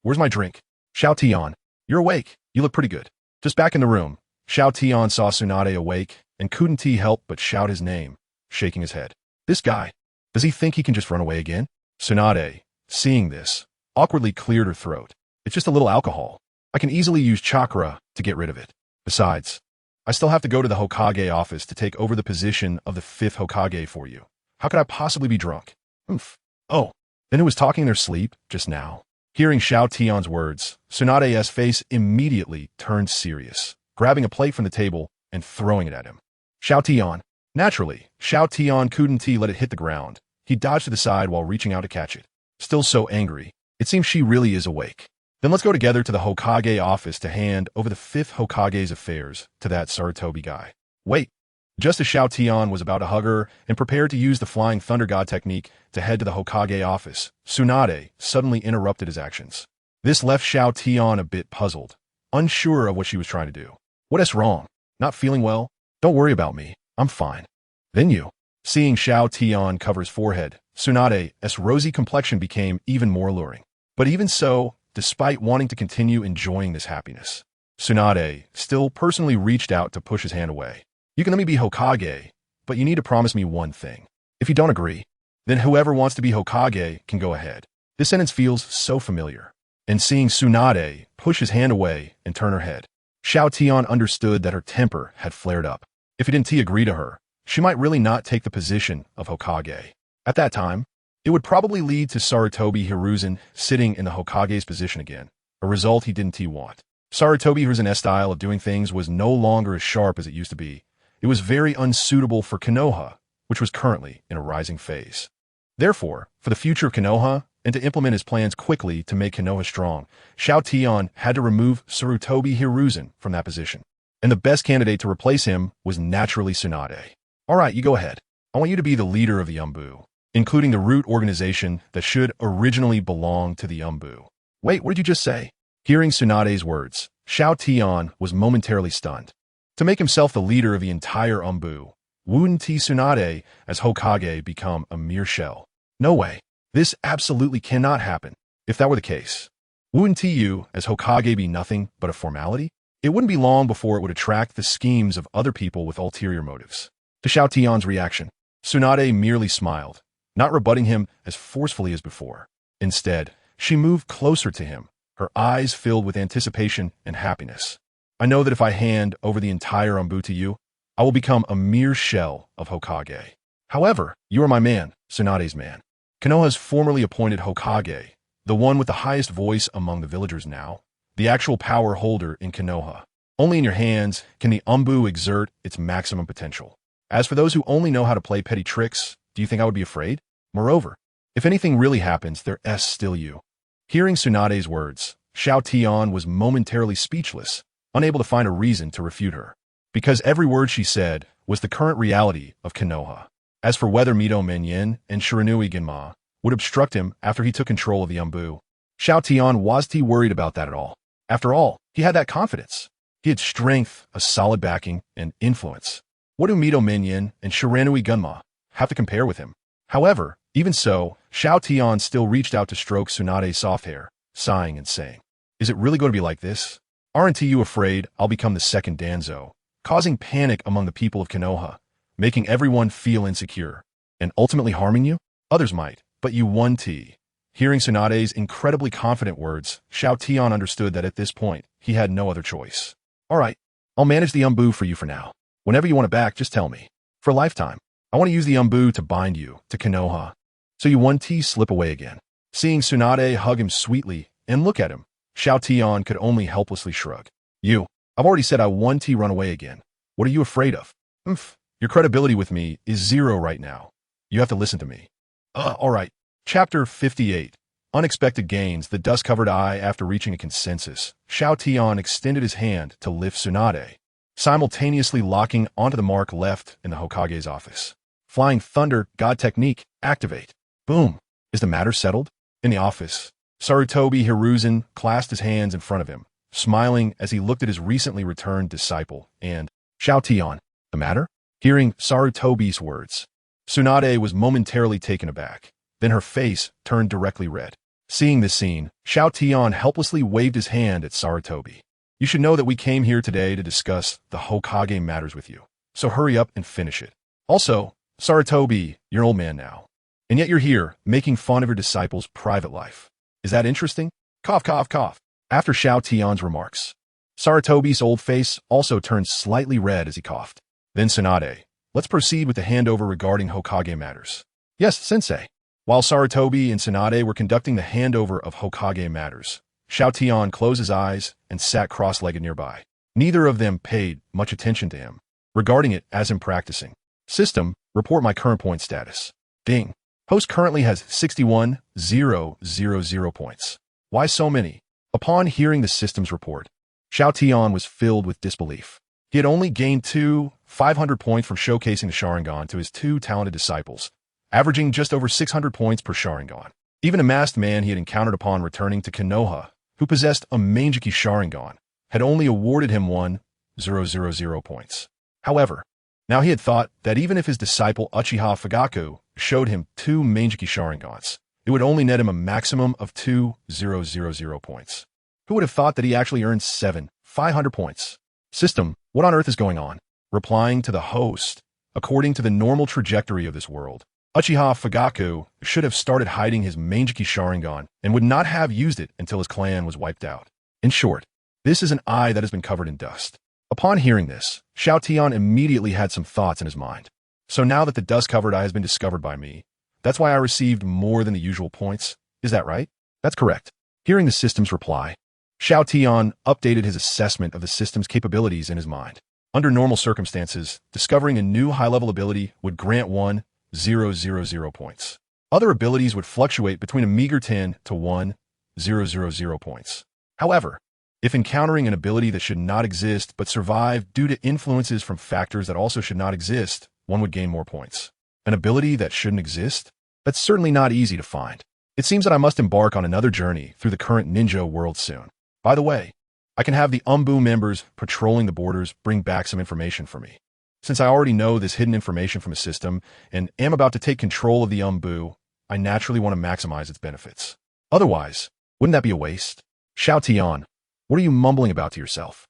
Where's my drink? Xiao Tian, you're awake. You look pretty good. Just back in the room, Xiao Tian saw Tsunade awake and couldn't he help but shout his name, shaking his head. This guy, does he think he can just run away again? Tsunade, seeing this, awkwardly cleared her throat. It's just a little alcohol. I can easily use chakra to get rid of it. Besides, I still have to go to the Hokage office to take over the position of the 5th Hokage for you. How could I possibly be drunk? Oomph. Oh, then who was talking in their sleep just now? Hearing Xiao Tian's words, Tsunade's face immediately turned serious, grabbing a plate from the table and throwing it at him. Xiao Tian. Naturally, Xiao Tian couldn't let it hit the ground. He dodged to the side while reaching out to catch it. Still so angry, it seems she really is awake. Then let's go together to the Hokage office to hand over the 5th Hokage's affairs to that Sarutobi guy. Wait. Just as Xiao Tian was about to hug her and prepare to use the Flying Thunder God technique to head to the Hokage office, Tsunade suddenly interrupted his actions. This left Xiao Tian a bit puzzled, unsure of what she was trying to do. What is wrong? Not feeling well? Don't worry about me. I'm fine. Then you. Seeing Xiao Tian cover his forehead, Tsunade's rosy complexion became even more alluring. But even so, despite wanting to continue enjoying this happiness, Tsunade still personally reached out to push his hand away. You can let me be Hokage, but you need to promise me one thing. If you don't agree, then whoever wants to be Hokage can go ahead. This sentence feels so familiar. And seeing Tsunade push his hand away and turn her head, Xiao Tian understood that her temper had flared up. If he didn't agree to her, she might really not take the position of Hokage. At that time, it would probably lead to Sarutobi Hiruzen sitting in the Hokage's position again, a result he didn't want. Sarutobi Hiruzen's style of doing things was no longer as sharp as it used to be. It was very unsuitable for Konoha, which was currently in a rising phase. Therefore, for the future of Konoha, and to implement his plans quickly to make Konoha strong, Xiao Tian had to remove Sarutobi Hiruzen from that position. And the best candidate to replace him was naturally Tsunade. Alright, you go ahead. I want you to be the leader of the Umbu, including the root organization that should originally belong to the Umbu. Wait, what did you just say? Hearing Tsunade's words, Xiao Tian was momentarily stunned. To make himself the leader of the entire Umbu, wouldn't Tsunade as Hokage become a mere shell? No way. This absolutely cannot happen. If that were the case, wouldn't you as Hokage be nothing but a formality? It wouldn't be long before it would attract the schemes of other people with ulterior motives. To Xiao Tian's reaction, Tsunade merely smiled, not rebutting him as forcefully as before. Instead, she moved closer to him, her eyes filled with anticipation and happiness. I know that if I hand over the entire Umbu to you, I will become a mere shell of Hokage. However, you are my man, Tsunade's man. Konoha's formerly appointed Hokage, the one with the highest voice among the villagers now, the actual power holder in Konoha. Only in your hands can the Umbu exert its maximum potential. As for those who only know how to play petty tricks, do you think I would be afraid? Moreover, if anything really happens, there's still you. Hearing Tsunade's words, Xiao Tian was momentarily speechless, unable to find a reason to refute her, because every word she said was the current reality of Konoha. As for whether Mido Menyin and Shiranui Ginma would obstruct him after he took control of the Umbu, Xiao Tian wasn't worried about that at all. After all, he had that confidence. He had strength, a solid backing, and influence. What do Mido Menyin and Shiranui Ginma have to compare with him? However, even so, Xiao Tian still reached out to stroke Tsunade's soft hair, sighing and saying, "Is it really going to be like this? Aren't you afraid I'll become the second Danzo, causing panic among the people of Konoha, making everyone feel insecure, and ultimately harming you? Others might, but you won't." Hearing Tsunade's incredibly confident words, Xiao Tian understood that at this point, he had no other choice. Alright, I'll manage the Umbu for you for now. Whenever you want it back, just tell me. For a lifetime, I want to use the Umbu to bind you to Konoha, so you won't slip away again. Seeing Tsunade hug him sweetly and look at him, Xiao Tian could only helplessly shrug. I've already said I won't run away again. What are you afraid of? Your credibility with me is 0 right now. You have to listen to me. Alright. Chapter 58. Unexpected gains. The dust-covered eye. After reaching a consensus, Xiao Tian extended his hand to lift Tsunade, simultaneously locking onto the mark left in the Hokage's office. Flying Thunder God technique. Activate. Boom. Is the matter settled? In the office, Sarutobi Hiruzen clasped his hands in front of him, smiling as he looked at his recently returned disciple, and, Xiao Tian, the matter? Hearing Sarutobi's words, Tsunade was momentarily taken aback. Then her face turned directly red. Seeing this scene, Xiao Tian helplessly waved his hand at Sarutobi. You should know that we came here today to discuss the Hokage matters with you, so hurry up and finish it. Also, Sarutobi, you're an old man now, and yet you're here making fun of your disciple's private life. Is that interesting? Cough, cough, cough. After Xiao Tian's remarks, Sarutobi's old face also turned slightly red as he coughed. Then Tsunade, let's proceed with the handover regarding Hokage matters. Yes, sensei. While Sarutobi and Tsunade were conducting the handover of Hokage matters, Xiao Tian closed his eyes and sat cross-legged nearby. Neither of them paid much attention to him, regarding it as him practicing. System, report my current point status. Ding. Host currently has 61,000 points. Why so many? Upon hearing the system's report, Xiao Tian was filled with disbelief. He had only gained 500 points from showcasing the Sharingan to his two talented disciples, averaging just over 600 points per Sharingan. Even a masked man he had encountered upon returning to Konoha, who possessed a Mangeki Sharingan, had only awarded him 1,000 points. However, now he had thought that even if his disciple Uchiha Fugaku showed him two Mangeki Sharingans, it would only net him a maximum of 2,000 points. Who would have thought that he actually earned 500 points? System, what on earth is going on? Replying to the host, according to the normal trajectory of this world, Uchiha Fugaku should have started hiding his Mangeki Sharingan and would not have used it until his clan was wiped out. In short, this is an eye that has been covered in dust. Upon hearing this, Xiao Tian immediately had some thoughts in his mind. So now that the dust-covered eye has been discovered by me, that's why I received more than the usual points. Is that right? That's correct. Hearing the system's reply, Xiao Tian updated his assessment of the system's capabilities in his mind. Under normal circumstances, discovering a new high-level ability would grant 1,000 points. Other abilities would fluctuate between a meager 10 to 1,000 points. However, if encountering an ability that should not exist but survive due to influences from factors that also should not exist, one would gain more points. An ability that shouldn't exist? That's certainly not easy to find. It seems that I must embark on another journey through the current ninja world soon. By the way, I can have the Umbu members patrolling the borders bring back some information for me. Since I already know this hidden information from a system and am about to take control of the Umbu, I naturally want to maximize its benefits. Otherwise, wouldn't that be a waste? Xiao Tian, what are you mumbling about to yourself?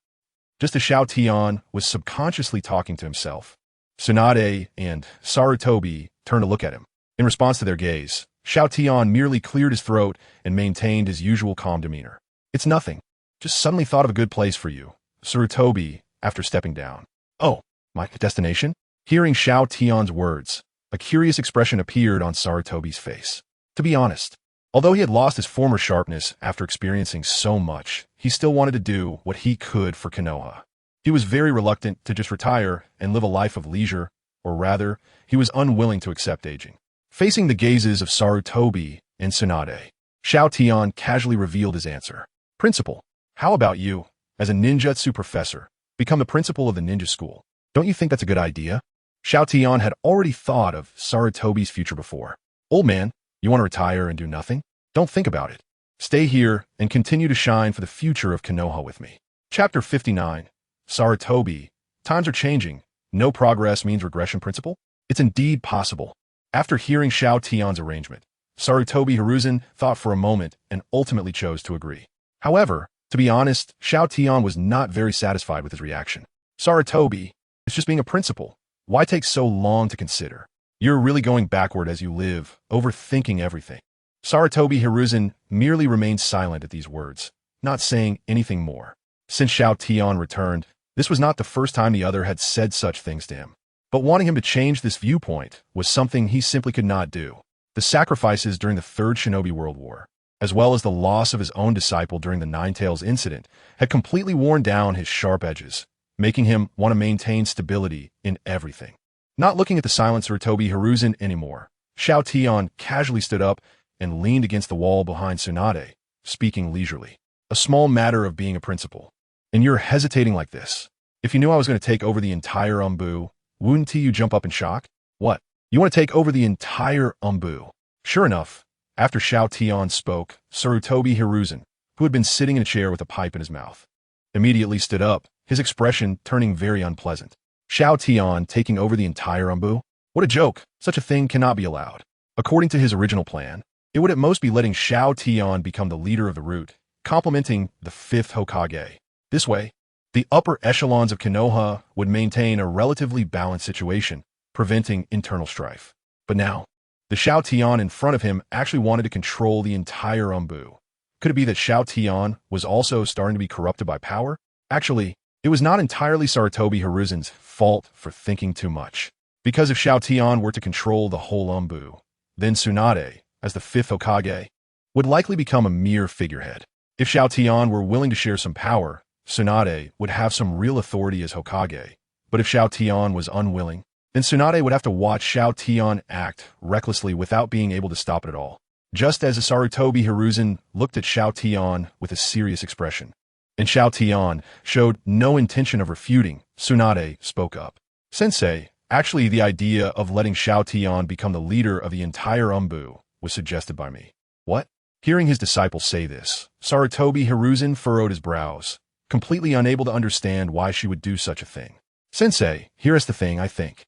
Just as Xiao Tian was subconsciously talking to himself, Tsunade and Sarutobi turned to look at him. In response to their gaze, Xiao Tian merely cleared his throat and maintained his usual calm demeanor. It's nothing. Just suddenly thought of a good place for you, Sarutobi, after stepping down. Oh, my destination? Hearing Xiao Tian's words, a curious expression appeared on Sarutobi's face. To be honest, although he had lost his former sharpness after experiencing so much, he still wanted to do what he could for Konoha. He was very reluctant to just retire and live a life of leisure, or rather, he was unwilling to accept aging. Facing the gazes of Sarutobi and Tsunade, Xiao Tian casually revealed his answer. Principal, how about you, as a ninjutsu professor, become the principal of the ninja school? Don't you think that's a good idea? Xiao Tian had already thought of Sarutobi's future before. Old man, you want to retire and do nothing? Don't think about it. Stay here and continue to shine for the future of Konoha with me. Chapter 59. Sarutobi, times are changing. No progress means regression, principal? It's indeed possible. After hearing Xiao Tian's arrangement, Sarutobi Hiruzen thought for a moment and ultimately chose to agree. However, to be honest, Xiao Tian was not very satisfied with his reaction. Sarutobi, it's just being a principal. Why take so long to consider? You're really going backward as you live, overthinking everything. Sarutobi Hiruzen merely remained silent at these words, not saying anything more. Since Xiao Tian returned, this was not the first time the other had said such things to him. But wanting him to change this viewpoint was something he simply could not do. The sacrifices during the Third Shinobi World War, as well as the loss of his own disciple during the Nine-Tails incident, had completely worn down his sharp edges, making him want to maintain stability in everything. Not looking at the silent Sarutobi Hiruzen anymore, Xiao Tian casually stood up and leaned against the wall behind Tsunade, speaking leisurely. A small matter of being a principal. And you're hesitating like this. If you knew I was going to take over the entire Umbu, wouldn't you jump up in shock? What? You want to take over the entire Umbu? Sure enough, after Xiao Tian spoke, Sarutobi Hiruzen, who had been sitting in a chair with a pipe in his mouth, immediately stood up, his expression turning very unpleasant. Xiao Tian taking over the entire Umbu? What a joke. Such a thing cannot be allowed. According to his original plan, it would at most be letting Xiao Tian become the leader of the route, complementing the 5th Hokage. This way, the upper echelons of Konoha would maintain a relatively balanced situation, preventing internal strife. But now, the Xiao Tian in front of him actually wanted to control the entire Umbu. Could it be that Xiao Tian was also starting to be corrupted by power? Actually, it was not entirely Sarutobi Hiruzen's fault for thinking too much. Because if Xiao Tian were to control the whole Umbu, then Tsunade, as the fifth Hokage, would likely become a mere figurehead. If Xiao Tian were willing to share some power, Tsunade would have some real authority as Hokage. But if Xiao Tian was unwilling, then Tsunade would have to watch Xiao Tian act recklessly without being able to stop it at all. Just as Sarutobi Hiruzen looked at Xiao Tian with a serious expression, and Xiao Tian showed no intention of refuting, Tsunade spoke up. Sensei, actually the idea of letting Xiao Tian become the leader of the entire Umbu was suggested by me. What? Hearing his disciple say this, Sarutobi Hiruzen furrowed his brows, completely unable to understand why she would do such a thing. Sensei, here is the thing, I think.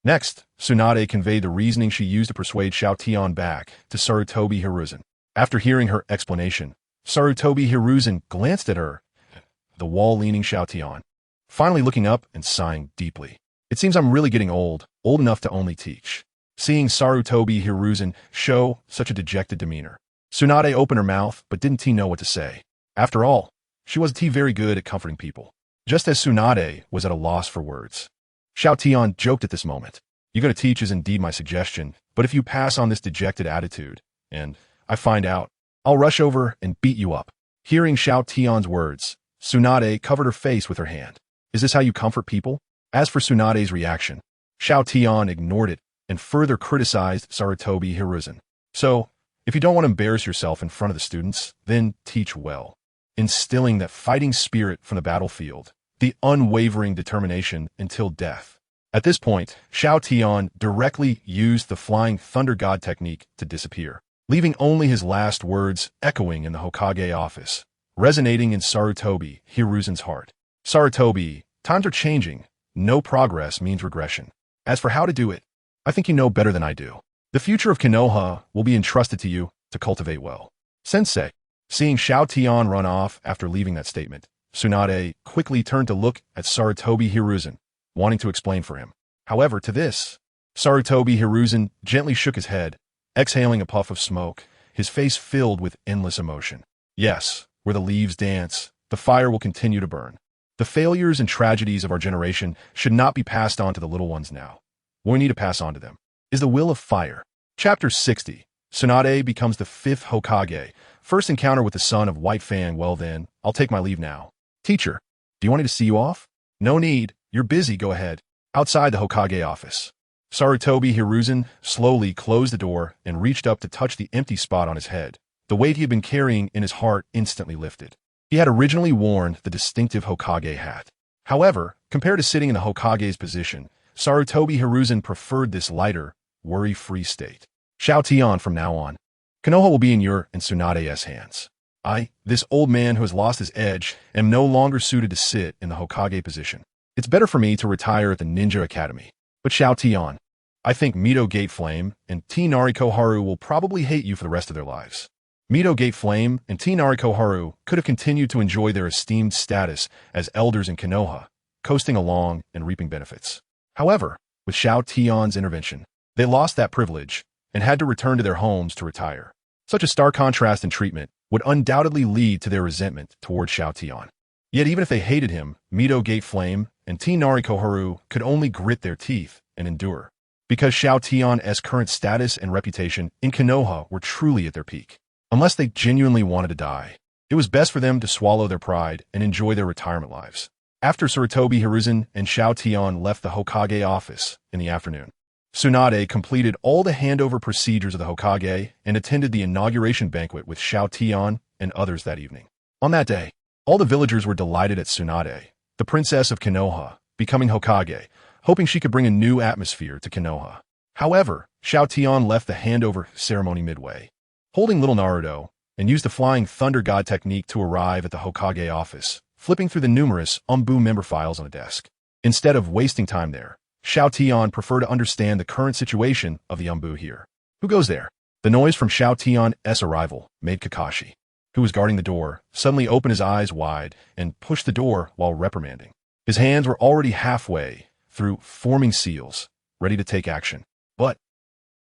Next, Tsunade conveyed the reasoning she used to persuade Xiao Tian back to Sarutobi Hiruzen. After hearing her explanation, Sarutobi Hiruzen glanced at her, the wall-leaning Xiao Tian, finally looking up and sighing deeply. It seems I'm really getting old enough to only teach. Seeing Sarutobi Hiruzen show such a dejected demeanor, Tsunade opened her mouth but didn't know what to say. After all, she wasn't very good at comforting people. Just as Tsunade was at a loss for words, Xiao Tian joked at this moment. "You're going to teach is indeed my suggestion, but if you pass on this dejected attitude, and I find out, I'll rush over and beat you up." Hearing Xiao Tian's words, Tsunade covered her face with her hand. "Is this how you comfort people?" As for Tsunade's reaction, Xiao Tian ignored it and further criticized Sarutobi Hiruzen. "So, if you don't want to embarrass yourself in front of the students, then teach well, instilling that fighting spirit from the battlefield, the unwavering determination until death." At this point, Xiao Tian directly used the Flying Thunder God technique to disappear, leaving only his last words echoing in the Hokage office, resonating in Sarutobi Hiruzen's heart. "Sarutobi, times are changing. No progress means regression. As for how to do it, I think you know better than I do. The future of Konoha will be entrusted to you to cultivate well." Sensei. Seeing Xiao Tian run off after leaving that statement, Tsunade quickly turned to look at Sarutobi Hiruzen, wanting to explain for him. However, to this, Sarutobi Hiruzen gently shook his head, exhaling a puff of smoke, his face filled with endless emotion. "Yes, where the leaves dance, the fire will continue to burn. The failures and tragedies of our generation should not be passed on to the little ones now. What we need to pass on to them is the will of fire." Chapter 60. Tsunade becomes the fifth Hokage. First encounter with the son of White Fang. "Well then, I'll take my leave now." "Teacher, do you want me to see you off?" "No need. You're busy. Go ahead." Outside the Hokage office, Sarutobi Hiruzen slowly closed the door and reached up to touch the empty spot on his head. The weight he had been carrying in his heart instantly lifted. He had originally worn the distinctive Hokage hat. However, compared to sitting in the Hokage's position, Sarutobi Hiruzen preferred this lighter, worry-free state. "Xiao Tian, from now on, Konoha will be in your and Tsunade's hands. I, this old man who has lost his edge, am no longer suited to sit in the Hokage position. It's better for me to retire at the Ninja Academy. But Xiao Tian, I think Mito Gate Flame and T Nariko Haru will probably hate you for the rest of their lives." Mito Gate Flame and T Nariko Haru could have continued to enjoy their esteemed status as elders in Konoha, coasting along and reaping benefits. However, with Xiao Tian's intervention, they lost that privilege and had to return to their homes to retire. Such a stark contrast in treatment would undoubtedly lead to their resentment toward Xiao Tian. Yet even if they hated him, Mito Gate Flame and T Nariko Haru could only grit their teeth and endure, because Xiao Tian's current status and reputation in Konoha were truly at their peak. Unless they genuinely wanted to die, it was best for them to swallow their pride and enjoy their retirement lives. After Sarutobi Hiruzen and Xiao Tian left the Hokage office in the afternoon, Tsunade completed all the handover procedures of the Hokage and attended the inauguration banquet with Xiao Tian and others that evening. On that day, all the villagers were delighted at Tsunade, the princess of Konoha, becoming Hokage, hoping she could bring a new atmosphere to Konoha. However, Xiao Tian left the handover ceremony midway, holding little Naruto, and used the Flying Thunder God technique to arrive at the Hokage office, flipping through the numerous Umbu member files on the desk. Instead of wasting time there, Xiao Tian preferred to understand the current situation of the Umbu here. "Who goes there?" The noise from Xiao Tian's arrival made Kakashi, who was guarding the door, suddenly open his eyes wide and push the door while reprimanding. His hands were already halfway through forming seals, ready to take action. "But,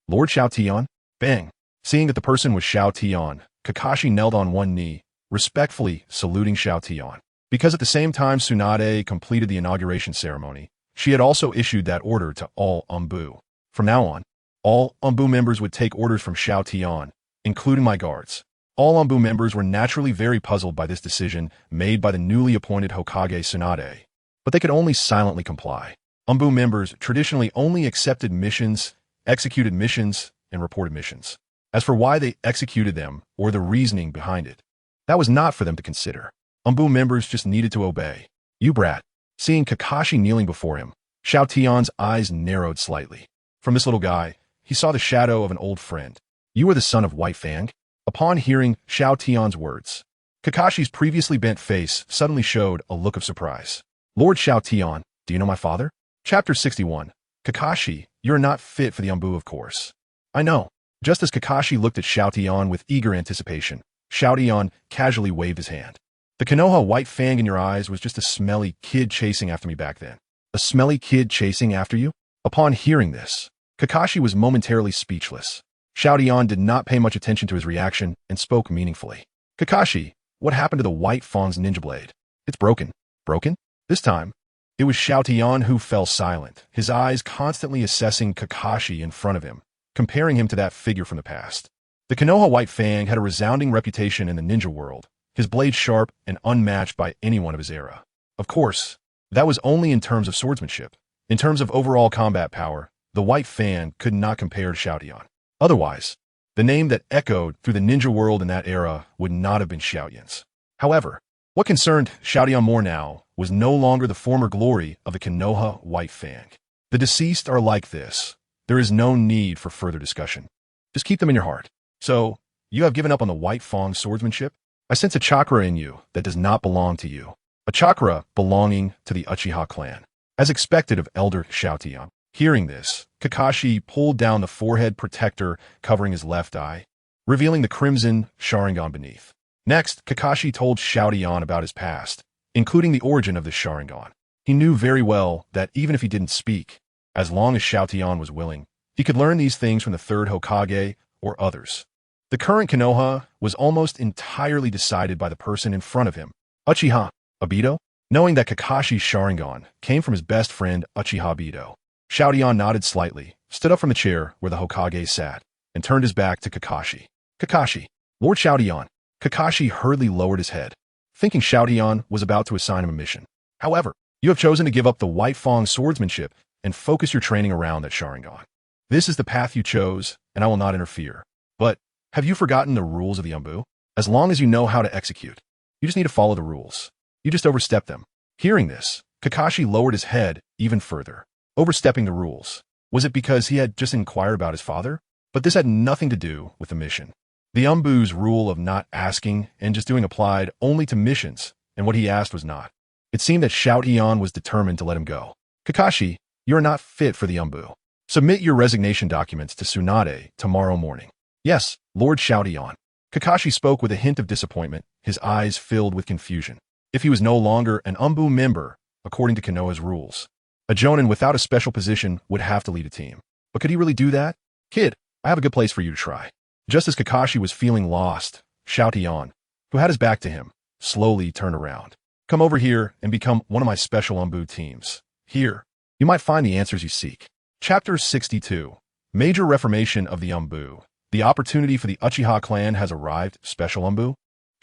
Lord Xiao Tian?" Bang! Seeing that the person was Xiao Tian, Kakashi knelt on one knee, respectfully saluting Xiao Tian. Because at the same time Tsunade completed the inauguration ceremony, she had also issued that order to all Umbu. From now on, all Umbu members would take orders from Xiao Tian, including my guards. All Umbu members were naturally very puzzled by this decision made by the newly appointed Hokage Tsunade, but they could only silently comply. Umbu members traditionally only accepted missions, executed missions, and reported missions. As for why they executed them or the reasoning behind it, that was not for them to consider. Umbu members just needed to obey. You brat. Seeing Kakashi kneeling before him, Xiao Tian's eyes narrowed slightly. From this little guy, he saw the shadow of an old friend. You are the son of White Fang? Upon hearing Xiao Tian's words, Kakashi's previously bent face suddenly showed a look of surprise. Lord Xiao Tian, do you know my father? Chapter 61. Kakashi, you're not fit for the Umbu, of course. I know. Just as Kakashi looked at Xiao Tian with eager anticipation, Xiao Tian casually waved his hand. The Konoha White Fang in your eyes was just a smelly kid chasing after me back then. A smelly kid chasing after you? Upon hearing this, Kakashi was momentarily speechless. Xiao Tian did not pay much attention to his reaction and spoke meaningfully. Kakashi, what happened to the White Fang's ninja blade? It's broken. Broken? This time, it was Xiao Tian who fell silent, his eyes constantly assessing Kakashi in front of him, comparing him to that figure from the past. The Konoha White Fang had a resounding reputation in the ninja world, his blade sharp and unmatched by anyone of his era. Of course, that was only in terms of swordsmanship. In terms of overall combat power, the White Fang could not compare to Xiao Tian. Otherwise, the name that echoed through the ninja world in that era would not have been Xiao Yan's. However, what concerned Xiao Tian more now was no longer the former glory of the Konoha White Fang. The deceased are like this. There is no need for further discussion. Just keep them in your heart. So, you have given up on the White Fang's swordsmanship? I sense a chakra in you that does not belong to you. A chakra belonging to the Uchiha clan. As expected of Elder Xiao Tian. Hearing this, Kakashi pulled down the forehead protector covering his left eye, revealing the crimson Sharingan beneath. Next, Kakashi told Xiao Tian about his past, including the origin of the Sharingan. He knew very well that even if he didn't speak, as long as Xiao Tian was willing, he could learn these things from the third Hokage or others. The current Konoha was almost entirely decided by the person in front of him, Uchiha Obito. Knowing that Kakashi's Sharingan came from his best friend Uchiha Obito, Xiao Tian nodded slightly, stood up from the chair where the Hokage sat, and turned his back to Kakashi. Kakashi, Lord Xiao Tian. Kakashi hurriedly lowered his head, thinking Xiao Tian was about to assign him a mission. However, you have chosen to give up the White Fang swordsmanship and focus your training around that Sharingan. This is the path you chose, and I will not interfere. But, have you forgotten the rules of the Umbu? As long as you know how to execute, you just need to follow the rules. You just overstep them. Hearing this, Kakashi lowered his head even further. Overstepping the rules. Was it because he had just inquired about his father? But this had nothing to do with the mission. The Umbu's rule of not asking and just doing applied only to missions, and what he asked was not. It seemed that Xiao Tian was determined to let him go. Kakashi, you are not fit for the Umbu. Submit your resignation documents to Tsunade tomorrow morning. Yes, Lord Xiao Tian. Kakashi spoke with a hint of disappointment, his eyes filled with confusion. If he was no longer an Umbu member, according to Konoha's rules, a Jonin without a special position would have to lead a team. But could he really do that? Kid, I have a good place for you to try. Just as Kakashi was feeling lost, Xiao Tian, who had his back to him, slowly turned around. Come over here and become one of my special Umbu teams. Here, you might find the answers you seek. Chapter 62. Major Reformation of the Umbu. The opportunity for the Uchiha clan has arrived, special Umbu.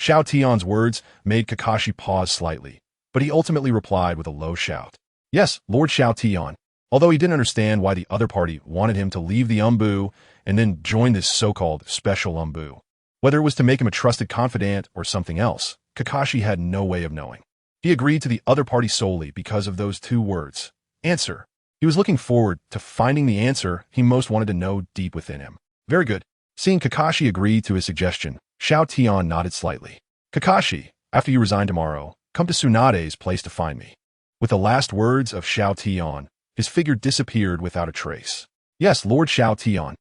Xiao Tian's words made Kakashi pause slightly, but he ultimately replied with a low shout. Yes, Lord Xiao Tian. Although he didn't understand why the other party wanted him to leave the Umbu and then join this so-called special Umbu. Whether it was to make him a trusted confidant or something else, Kakashi had no way of knowing. He agreed to the other party solely because of those two words. Answer. He was looking forward to finding the answer he most wanted to know deep within him. Very good. Seeing Kakashi agree to his suggestion, Xiao Tian nodded slightly. Kakashi, after you resign tomorrow, come to Tsunade's place to find me. With the last words of Xiao Tian, his figure disappeared without a trace. Yes, Lord Xiao Tian.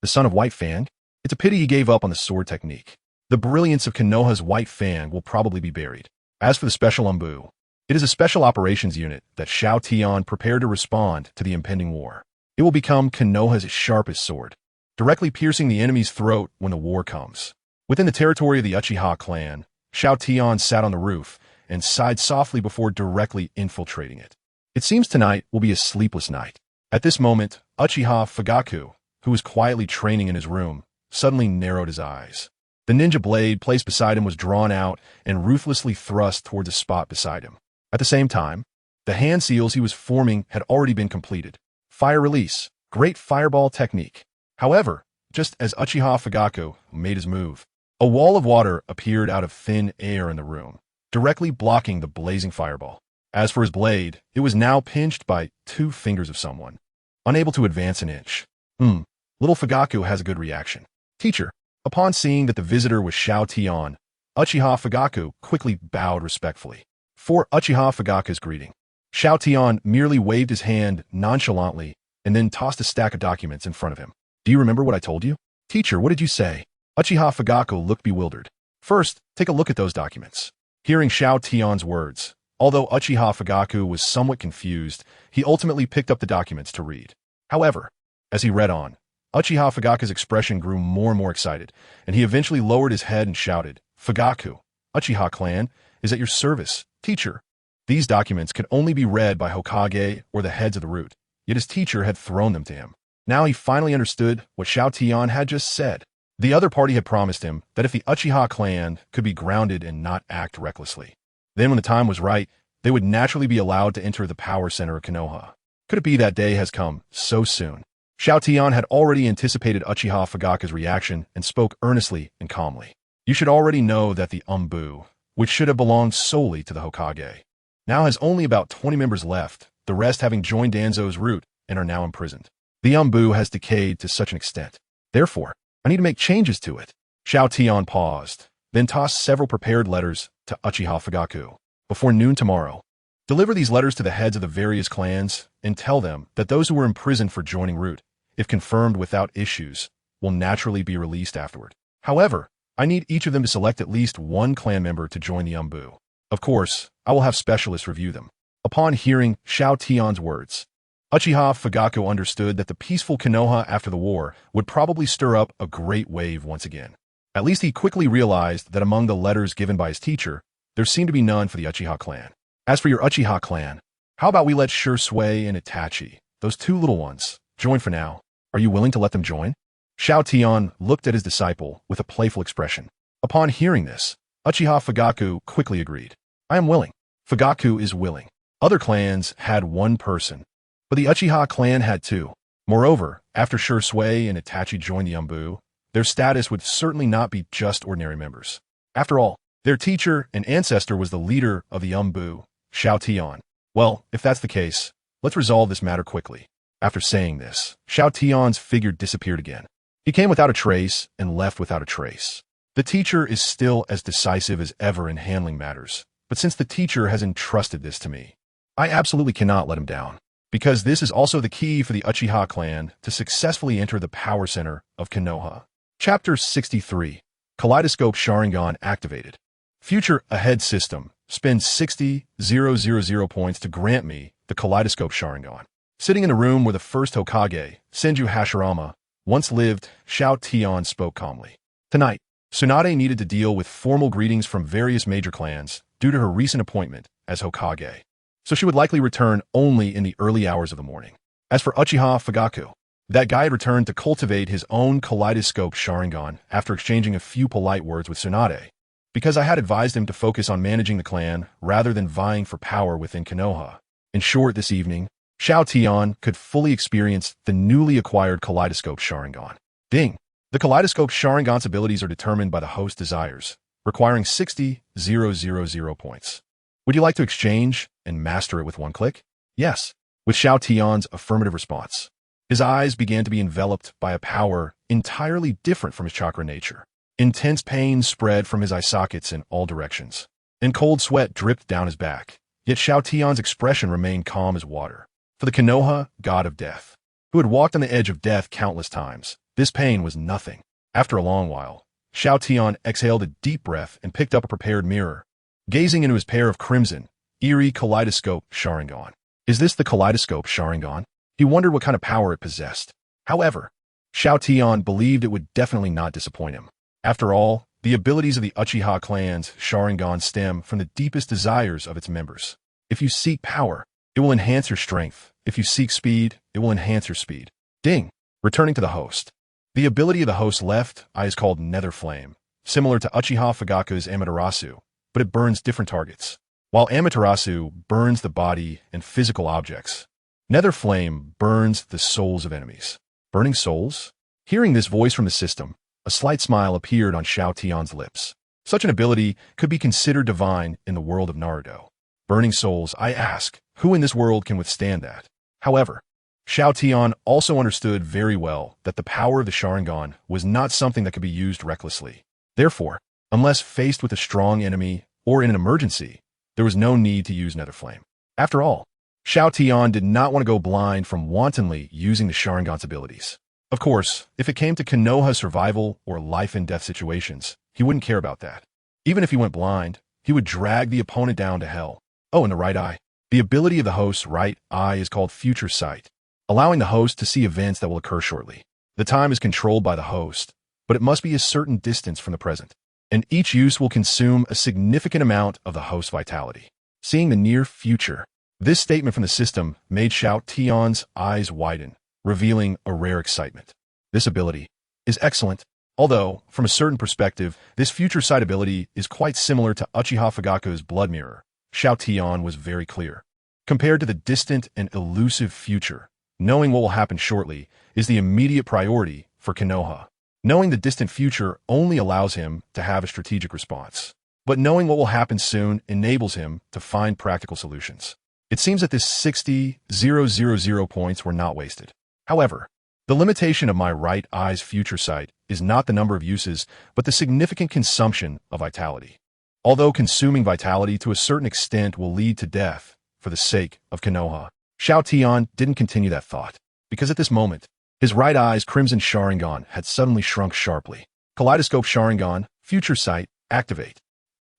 The son of White Fang? It's a pity he gave up on the sword technique. The brilliance of Konoha's White Fang will probably be buried. As for the special Umbu, it is a special operations unit that Xiao Tian prepared to respond to the impending war. It will become Konoha's sharpest sword, directly piercing the enemy's throat when the war comes. Within the territory of the Uchiha clan, Xiao Tian sat on the roof and sighed softly before directly infiltrating it. It seems tonight will be a sleepless night. At this moment, Uchiha Fugaku, who was quietly training in his room, suddenly narrowed his eyes. The ninja blade placed beside him was drawn out and ruthlessly thrust towards a spot beside him. At the same time, the hand seals he was forming had already been completed. Fire release, great fireball technique. However, just as Uchiha Fugaku made his move, a wall of water appeared out of thin air in the room, directly blocking the blazing fireball. As for his blade, it was now pinched by 2 fingers of someone, unable to advance an inch. Little Fugaku has a good reaction. Teacher. Upon seeing that the visitor was Xiao Tian, Uchiha Fugaku quickly bowed respectfully. For Uchiha Fugaku's greeting, Xiao Tian merely waved his hand nonchalantly and then tossed a stack of documents in front of him. Do you remember what I told you? Teacher, what did you say? Uchiha Fugaku looked bewildered. First, take a look at those documents. Hearing Xiao Tian's words, although Uchiha Fugaku was somewhat confused, he ultimately picked up the documents to read. However, as he read on, Uchiha Fugaku's expression grew more and more excited, and he eventually lowered his head and shouted, Fugaku, Uchiha clan, is at your service, teacher. These documents could only be read by Hokage or the heads of the root, yet his teacher had thrown them to him. Now he finally understood what Xiao Tian had just said. The other party had promised him that if the Uchiha clan could be grounded and not act recklessly, then when the time was right, they would naturally be allowed to enter the power center of Konoha. Could it be that day has come so soon? Xiao Tian had already anticipated Uchiha Fugaku's reaction and spoke earnestly and calmly. You should already know that the Umbu, which should have belonged solely to the Hokage, now has only about 20 members left, the rest having joined Danzo's route and are now imprisoned. The Umbu has decayed to such an extent. Therefore, I need to make changes to it. Xiao Tian paused, then tossed several prepared letters to Uchiha Fugaku. Before noon tomorrow, deliver these letters to the heads of the various clans and tell them that those who were imprisoned for joining route, if confirmed without issues, will naturally be released afterward. However, I need each of them to select at least one clan member to join the Umbu. Of course, I will have specialists review them. Upon hearing Xiao Tian's words, Uchiha Fugaku understood that the peaceful Konoha after the war would probably stir up a great wave once again. At least he quickly realized that among the letters given by his teacher, there seemed to be none for the Uchiha clan. As for your Uchiha clan, how about we let Shursui and Itachi, those 2 little ones, join for now? Are you willing to let them join? Xiao Tian looked at his disciple with a playful expression. Upon hearing this, Uchiha Fugaku quickly agreed. I am willing. Fugaku is willing. Other clans had 1 person, but the Uchiha clan had 2. Moreover, after Shursui and Itachi joined the Umbu, their status would certainly not be just ordinary members. After all, their teacher and ancestor was the leader of the Umbu, Xiao Tian. Well, if that's the case, let's resolve this matter quickly. After saying this, Xiao Tian's figure disappeared again. He came without a trace and left without a trace. The teacher is still as decisive as ever in handling matters, but since the teacher has entrusted this to me, I absolutely cannot let him down, because this is also the key for the Uchiha clan to successfully enter the power center of Konoha. Chapter 63, Kaleidoscope Sharingan activated. Future Ahead System spends 60,000 points to grant me the Kaleidoscope Sharingan. Sitting in a room where the first Hokage, Senju Hashirama, once lived, Xiao Tian spoke calmly. Tonight, Tsunade needed to deal with formal greetings from various major clans due to her recent appointment as Hokage, so she would likely return only in the early hours of the morning. As for Uchiha Fugaku, that guy had returned to cultivate his own Kaleidoscope Sharingan after exchanging a few polite words with Tsunade, because I had advised him to focus on managing the clan rather than vying for power within Konoha. In short, this evening, Xiao Tian could fully experience the newly acquired Kaleidoscope Sharingan. Ding! The Kaleidoscope Sharingan's abilities are determined by the host's desires, requiring 60,000 points. Would you like to exchange and master it with 1 click? Yes. With Xiao Tian's affirmative response, his eyes began to be enveloped by a power entirely different from his chakra nature. Intense pain spread from his eye sockets in all directions, and cold sweat dripped down his back. Yet Xiao Tian's expression remained calm as water. For the Konoha god of death, who had walked on the edge of death countless times, this pain was nothing. After a long while, Xiao Tian exhaled a deep breath and picked up a prepared mirror, gazing into his pair of crimson, eerie Kaleidoscope Sharingan. Is this the Kaleidoscope Sharingan? He wondered what kind of power it possessed. However, Xiao Tian believed it would definitely not disappoint him. After all, The abilities of the Uchiha clan's Sharingan stem from the deepest desires of its members. If you seek power, it will enhance your strength. If you seek speed, it will enhance your speed. Ding! Returning to the host. The ability of the host's left eye is called Nether Flame, similar to Uchiha Fugaku's Amaterasu, but it burns different targets. While Amaterasu burns the body and physical objects, Nether Flame burns the souls of enemies. Burning souls? Hearing this voice from the system, a slight smile appeared on Xiao Tian's lips. Such an ability could be considered divine in the world of Naruto. Burning souls, I ask, who in this world can withstand that? However, Xiao Tian also understood very well that the power of the Sharingan was not something that could be used recklessly. Therefore, unless faced with a strong enemy or in an emergency, there was no need to use Nether Flame. After all, Xiao Tian did not want to go blind from wantonly using the Sharingan's abilities. Of course, if it came to Konoha's survival or life-and-death situations, he wouldn't care about that. Even if he went blind, he would drag the opponent down to hell. Oh, and the right eye. The ability of the host's right eye is called Future Sight, allowing the host to see events that will occur shortly. The time is controlled by the host, but it must be a certain distance from the present, and each use will consume a significant amount of the host's vitality. Seeing the near future, this statement from the system made Xiao Tian's eyes widen, revealing a rare excitement. This ability is excellent, although, from a certain perspective, this future sight ability is quite similar to Uchiha Fugaku's Blood Mirror. Xiao Tian was very clear. Compared to the distant and elusive future, knowing what will happen shortly is the immediate priority for Konoha. Knowing the distant future only allows him to have a strategic response, but knowing what will happen soon enables him to find practical solutions. It seems that this 60,000 points were not wasted. However, the limitation of my right eye's future sight is not the number of uses, but the significant consumption of vitality. Although consuming vitality to a certain extent will lead to death for the sake of Konoha, Xiao Tian didn't continue that thought, because at this moment, his right eye's crimson Sharingan had suddenly shrunk sharply. Kaleidoscope Sharingan, Future Sight, activate.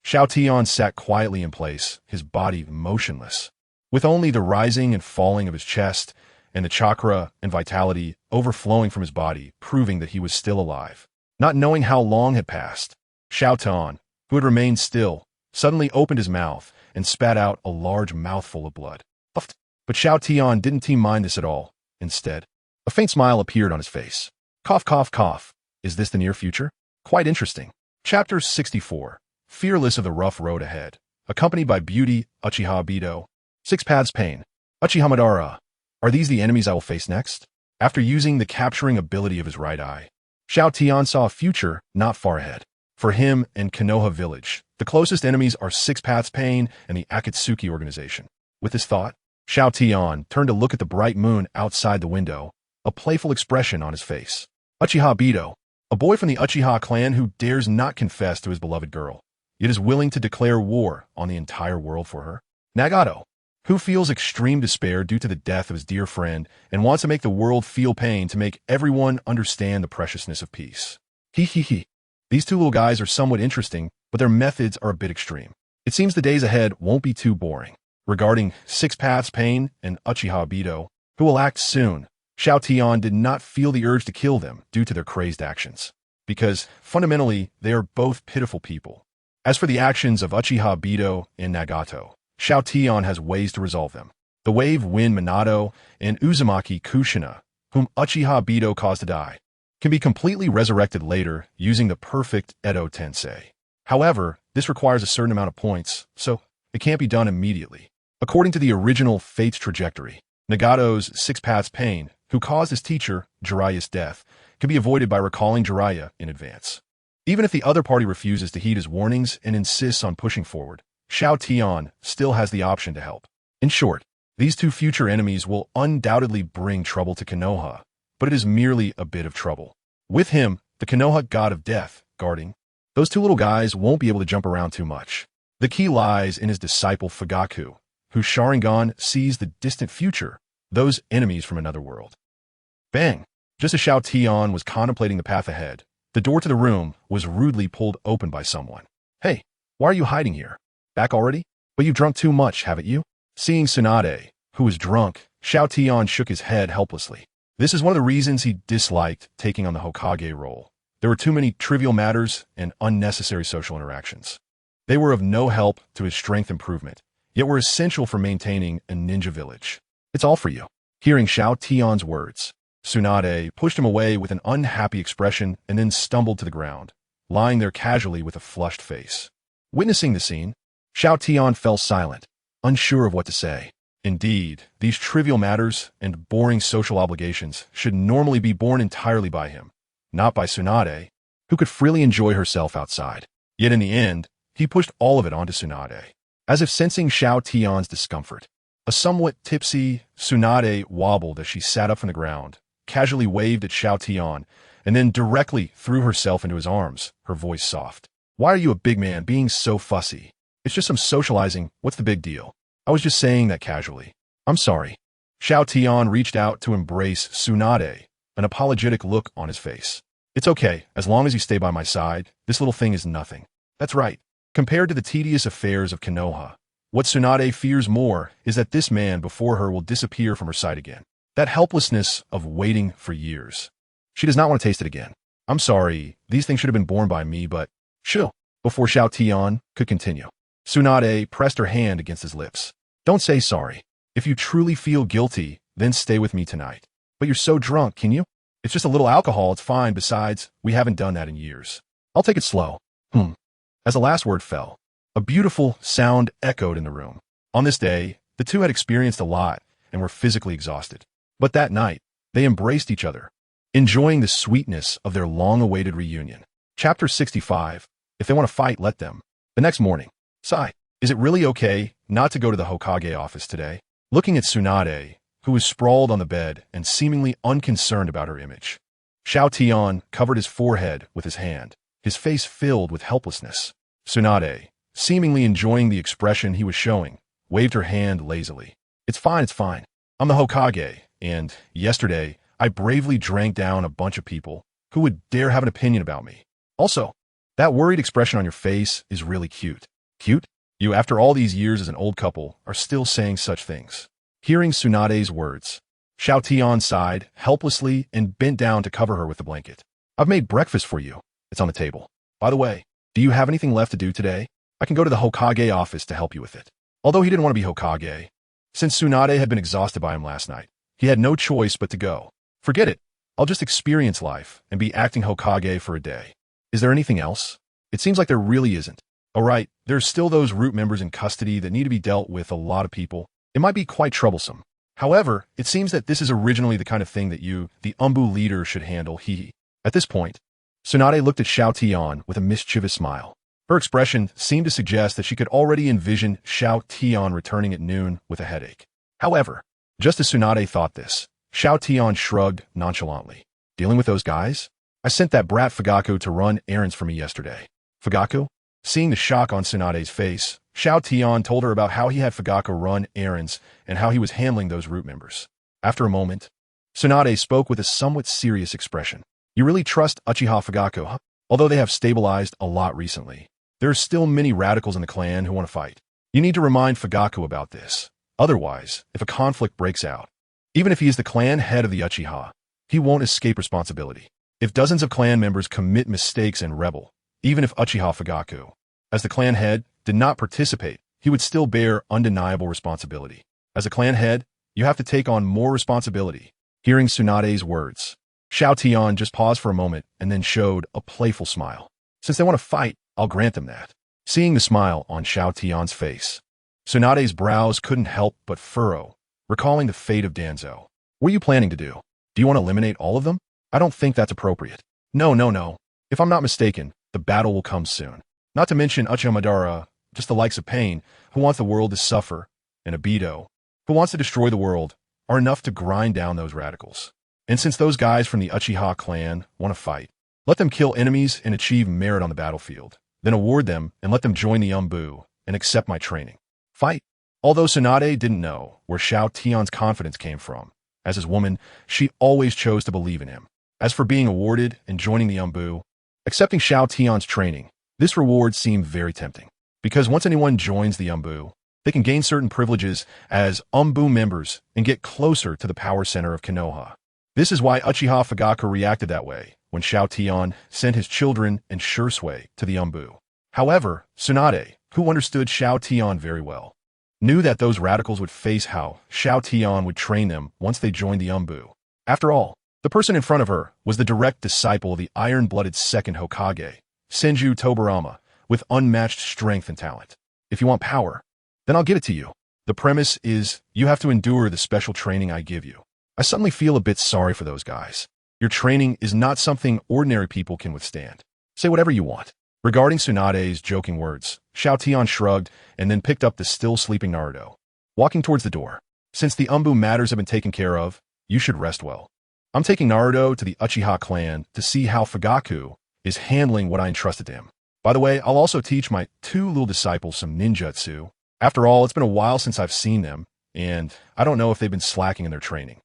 Xiao Tian sat quietly in place, his body motionless, with only the rising and falling of his chest and the chakra and vitality overflowing from his body, proving that he was still alive. Not knowing how long had passed, Xiao Tian, who had remained still, suddenly opened his mouth and spat out a large mouthful of blood. Puffed. But Xiao Tian didn't mind this at all. Instead, a faint smile appeared on his face. Cough, cough, cough. Is this the near future? Quite interesting. Chapter 64. Fearless of the rough road ahead. Accompanied by Beauty, Uchiha Bido. Six Paths Pain. Uchiha Madara. Are these the enemies I will face next? After using the capturing ability of his right eye, Xiao Tian saw a future not far ahead. For him and Konoha Village, the closest enemies are Six Paths Pain and the Akatsuki organization. With this thought, Xiao Tian turned to look at the bright moon outside the window, a playful expression on his face. Uchiha Bido, a boy from the Uchiha clan who dares not confess to his beloved girl, yet is willing to declare war on the entire world for her. Nagato, who feels extreme despair due to the death of his dear friend and wants to make the world feel pain to make everyone understand the preciousness of peace. He. These two little guys are somewhat interesting, but their methods are a bit extreme. It seems the days ahead won't be too boring. Regarding Six Paths Pain and Uchiha Bido, who will act soon, Xiao Tian did not feel the urge to kill them due to their crazed actions, because, fundamentally, they are both pitiful people. As for the actions of Uchiha Bido and Nagato, Xiao Tian has ways to resolve them. The Wave Wind Minato and Uzumaki Kushina, whom Uchiha Bido caused to die, can be completely resurrected later using the perfect Edo Tensei. However, this requires a certain amount of points, so it can't be done immediately. According to the original Fate's trajectory, Nagato's Six Paths Pain, who caused his teacher, Jiraiya's death, can be avoided by recalling Jiraiya in advance. Even if the other party refuses to heed his warnings and insists on pushing forward, Xiao Tian still has the option to help. In short, these two future enemies will undoubtedly bring trouble to Konoha, but it is merely a bit of trouble. With him, the Konoha god of death, guarding, those two little guys won't be able to jump around too much. The key lies in his disciple Fugaku, whose Sharingan sees the distant future, those enemies from another world. Bang! Just as Xiao Tian was contemplating the path ahead, the door to the room was rudely pulled open by someone. Hey, why are you hiding here? Back already? But you've drunk too much, haven't you? Seeing Tsunade, who was drunk, Xiao Tian shook his head helplessly. This is one of the reasons he disliked taking on the Hokage role. There were too many trivial matters and unnecessary social interactions. They were of no help to his strength improvement, yet were essential for maintaining a ninja village. It's all for you. Hearing Xiao Tian's words, Tsunade pushed him away with an unhappy expression and then stumbled to the ground, lying there casually with a flushed face. Witnessing the scene, Xiao Tian fell silent, unsure of what to say. Indeed, these trivial matters and boring social obligations should normally be borne entirely by him, not by Tsunade, who could freely enjoy herself outside. Yet in the end, he pushed all of it onto Tsunade. As if sensing Xiao Tian's discomfort, a somewhat tipsy Tsunade wobbled as she sat up from the ground, casually waved at Xiao Tian, and then directly threw herself into his arms, her voice soft. "Why are you a big man being so fussy? It's just some socializing, what's the big deal? I was just saying that casually. I'm sorry." Xiao Tian reached out to embrace Tsunade, an apologetic look on his face. "It's okay, as long as you stay by my side, this little thing is nothing." That's right. Compared to the tedious affairs of Konoha, what Tsunade fears more is that this man before her will disappear from her sight again. That helplessness of waiting for years. She does not want to taste it again. "I'm sorry, these things should have been borne by me, but..." "Chill." Before Xiao Tian could continue, Tsunade pressed her hand against his lips. "Don't say sorry. If you truly feel guilty, then stay with me tonight. But you're so drunk, can you? It's just a little alcohol, it's fine. Besides, we haven't done that in years. I'll take it slow." As the last word fell, a beautiful sound echoed in the room. On this day, the two had experienced a lot and were physically exhausted. But that night, they embraced each other, enjoying the sweetness of their long-awaited reunion. Chapter 65. If they want to fight, let them. The next morning, Sai, is it really okay not to go to the Hokage office today? Looking at Tsunade, who was sprawled on the bed and seemingly unconcerned about her image, Xiao Tian covered his forehead with his hand, his face filled with helplessness. Tsunade, seemingly enjoying the expression he was showing, waved her hand lazily. It's fine. I'm the Hokage, and yesterday, I bravely drank down a bunch of people who would dare have an opinion about me. Also, that worried expression on your face is really cute. Cute? You, after all these years as an old couple, are still saying such things." Hearing Tsunade's words, Xiao Tian sighed helplessly and bent down to cover her with the blanket. "I've made breakfast for you. It's on the table. By the way, do you have anything left to do today? I can go to the Hokage office to help you with it." Although he didn't want to be Hokage, since Tsunade had been exhausted by him last night, he had no choice but to go. "Forget it. I'll just experience life and be acting Hokage for a day. Is there anything else?" "It seems like there really isn't. All right, there's still those root members in custody that need to be dealt with a lot of people. It might be quite troublesome. However, it seems that this is originally the kind of thing that you, the Umbu leader, should handle, hee." At this point, Tsunade looked at Xiao Tian with a mischievous smile. Her expression seemed to suggest that she could already envision Xiao Tian returning at noon with a headache. However, just as Tsunade thought this, Xiao Tian shrugged nonchalantly. "Dealing with those guys? I sent that brat Fugaku to run errands for me yesterday." "Fugaku?" Seeing the shock on Tsunade's face, Xiao Tian told her about how he had Fugaku run errands and how he was handling those root members. After a moment, Tsunade spoke with a somewhat serious expression. "You really trust Uchiha Fugaku, huh? Although they have stabilized a lot recently, there are still many radicals in the clan who want to fight. You need to remind Fugaku about this. Otherwise, if a conflict breaks out, even if he is the clan head of the Uchiha, he won't escape responsibility. If dozens of clan members commit mistakes and rebel, even if Uchiha Fugaku, as the clan head, did not participate, he would still bear undeniable responsibility. As a clan head, you have to take on more responsibility." Hearing Tsunade's words, Xiao Tian just paused for a moment and then showed a playful smile. "Since they want to fight, I'll grant them that." Seeing the smile on Xiao Tian's face, Tsunade's brows couldn't help but furrow, recalling the fate of Danzo. "What are you planning to do? Do you want to eliminate all of them? I don't think that's appropriate." No. If I'm not mistaken, the battle will come soon. Not to mention Uchiha Madara, just the likes of Pain, who wants the world to suffer, and Obito, who wants to destroy the world, are enough to grind down those radicals. And since those guys from the Uchiha clan want to fight, let them kill enemies and achieve merit on the battlefield. Then award them and let them join the Umbu and accept my training. Fight. Although Tsunade didn't know where Xiao Tian's confidence came from, as his woman, she always chose to believe in him. As for being awarded and joining the Umbu, accepting Xiao Tian's training, this reward seemed very tempting. Because once anyone joins the Umbu, they can gain certain privileges as Umbu members and get closer to the power center of Konoha. This is why Uchiha Fugaku reacted that way when Xiao Tian sent his children and Shursui to the Umbu. However, Tsunade, who understood Xiao Tian very well, knew that those radicals would face how Xiao Tian would train them once they joined the Umbu. After all, the person in front of her was the direct disciple of the iron-blooded Second Hokage, Senju Tobirama, with unmatched strength and talent. If you want power, then I'll give it to you. The premise is you have to endure the special training I give you. I suddenly feel a bit sorry for those guys. Your training is not something ordinary people can withstand. Say whatever you want. Regarding Tsunade's joking words, Xiao Tian shrugged and then picked up the still sleeping Naruto, walking towards the door. Since the Umbu matters have been taken care of, you should rest well. I'm taking Naruto to the Uchiha clan to see how Fugaku is handling what I entrusted to him. By the way, I'll also teach my two little disciples some ninjutsu. After all, it's been a while since I've seen them, and I don't know if they've been slacking in their training.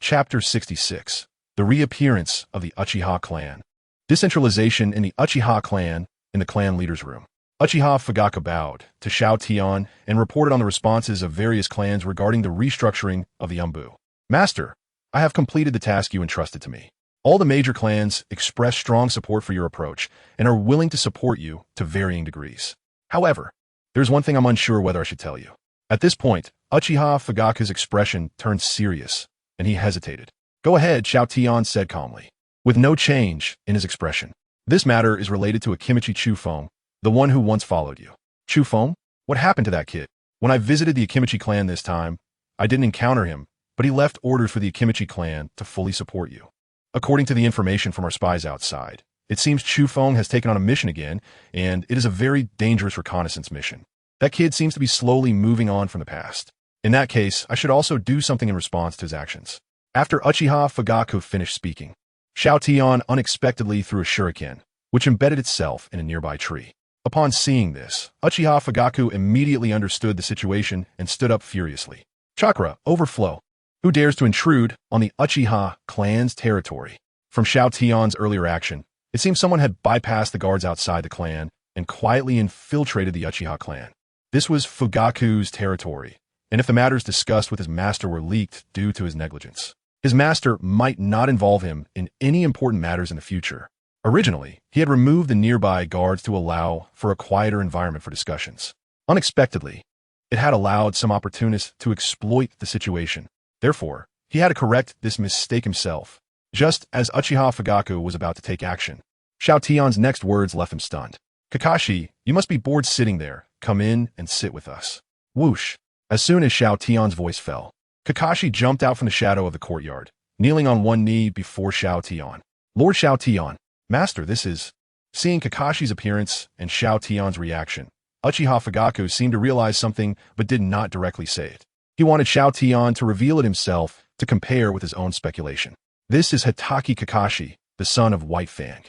Chapter 66. The Reappearance of the Uchiha Clan. Decentralization in the Uchiha clan in the clan leader's room. Uchiha Fugaku bowed to Xiao Tian and reported on the responses of various clans regarding the restructuring of the Umbu. Master, I have completed the task you entrusted to me. All the major clans express strong support for your approach and are willing to support you to varying degrees. However, there's one thing I'm unsure whether I should tell you. At this point, Uchiha Fugaku's expression turned serious, and he hesitated. Go ahead, Xiao Tian said calmly, with no change in his expression. This matter is related to Akimichi Chufeng, the one who once followed you. Chufeng? What happened to that kid? When I visited the Akimichi clan this time, I didn't encounter him, but he left orders for the Akimichi clan to fully support you. According to the information from our spies outside, it seems Chufeng has taken on a mission again, and it is a very dangerous reconnaissance mission. That kid seems to be slowly moving on from the past. In that case, I should also do something in response to his actions. After Uchiha Fugaku finished speaking, Xiao Tian unexpectedly threw a shuriken, which embedded itself in a nearby tree. Upon seeing this, Uchiha Fugaku immediately understood the situation and stood up furiously. Chakra, overflow. Who dares to intrude on the Uchiha clan's territory? From Xiao Tian's earlier action, it seems someone had bypassed the guards outside the clan and quietly infiltrated the Uchiha clan. This was Fugaku's territory, and if the matters discussed with his master were leaked due to his negligence, his master might not involve him in any important matters in the future. Originally, he had removed the nearby guards to allow for a quieter environment for discussions. Unexpectedly, it had allowed some opportunists to exploit the situation. Therefore, he had to correct this mistake himself, just as Uchiha Fugaku was about to take action. Xiao Tian's next words left him stunned. Kakashi, you must be bored sitting there. Come in and sit with us. Whoosh. As soon as Xiao Tian's voice fell, Kakashi jumped out from the shadow of the courtyard, kneeling on one knee before Xiao Tian. Lord Xiao Tian, Master, this is... Seeing Kakashi's appearance and Xiao Tian's reaction, Uchiha Fugaku seemed to realize something but did not directly say it. He wanted Xiao Tian to reveal it himself to compare with his own speculation. This is Hitaki Kakashi, the son of White Fang.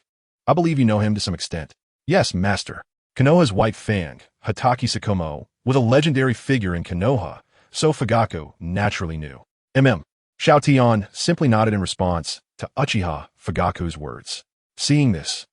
I believe you know him to some extent. Yes, Master. Konoha's White Fang, Hitaki Sakomo, was a legendary figure in Konoha, so Fugaku naturally knew. Xiao Tian simply nodded in response to Uchiha Fugaku's words. Seeing this,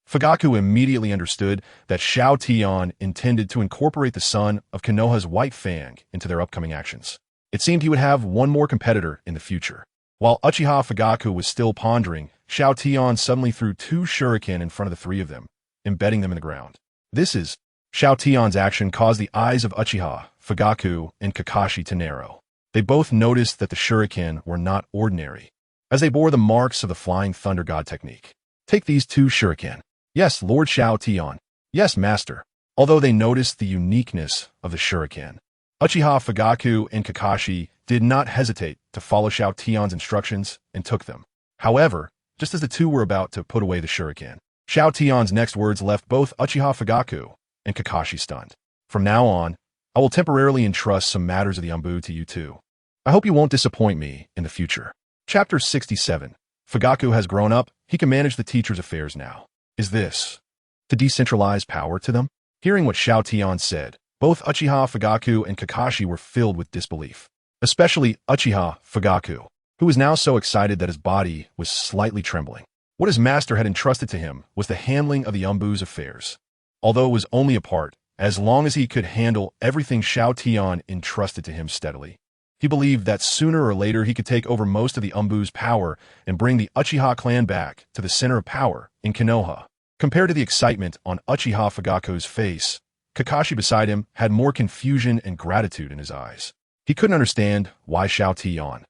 Fugaku immediately understood that Xiao Tian intended to incorporate the son of Konoha's White Fang into their upcoming actions. It seemed he would have one more competitor in the future. While Uchiha Fugaku was still pondering, Xiao Tian suddenly threw two shuriken in front of the three of them, embedding them in the ground. This is... Xiao Tian's action caused the eyes of Uchiha, Fugaku, and Kakashi to narrow. They both noticed that the shuriken were not ordinary, as they bore the marks of the Flying Thunder God technique. Take these two shuriken. Yes, Lord Xiao Tian. Yes, Master. Although they noticed the uniqueness of the shuriken, Uchiha Fugaku and Kakashi did not hesitate to follow Xiao Tian's instructions and took them. However, just as the two were about to put away the shuriken, Xiao Tian's next words left both Uchiha Fugaku and Kakashi stunned. From now on, I will temporarily entrust some matters of the Umbu to you two. I hope you won't disappoint me in the future. Chapter 67. Fugaku has grown up. He can manage the teacher's affairs now. Is this to decentralize power to them? Hearing what Xiao Tian said, both Uchiha Fugaku and Kakashi were filled with disbelief. Especially Uchiha Fugaku, who was now so excited that his body was slightly trembling. What his master had entrusted to him was the handling of the Umbu's affairs. Although it was only a part, as long as he could handle everything Xiao Tian entrusted to him steadily, He believed that sooner or later he could take over most of the Umbu's power and bring the Uchiha clan back to the center of power in Konoha. Compared to the excitement on Uchiha Fugaku's face, Kakashi beside him had more confusion and gratitude in his eyes. He couldn't understand why Xiao Tian,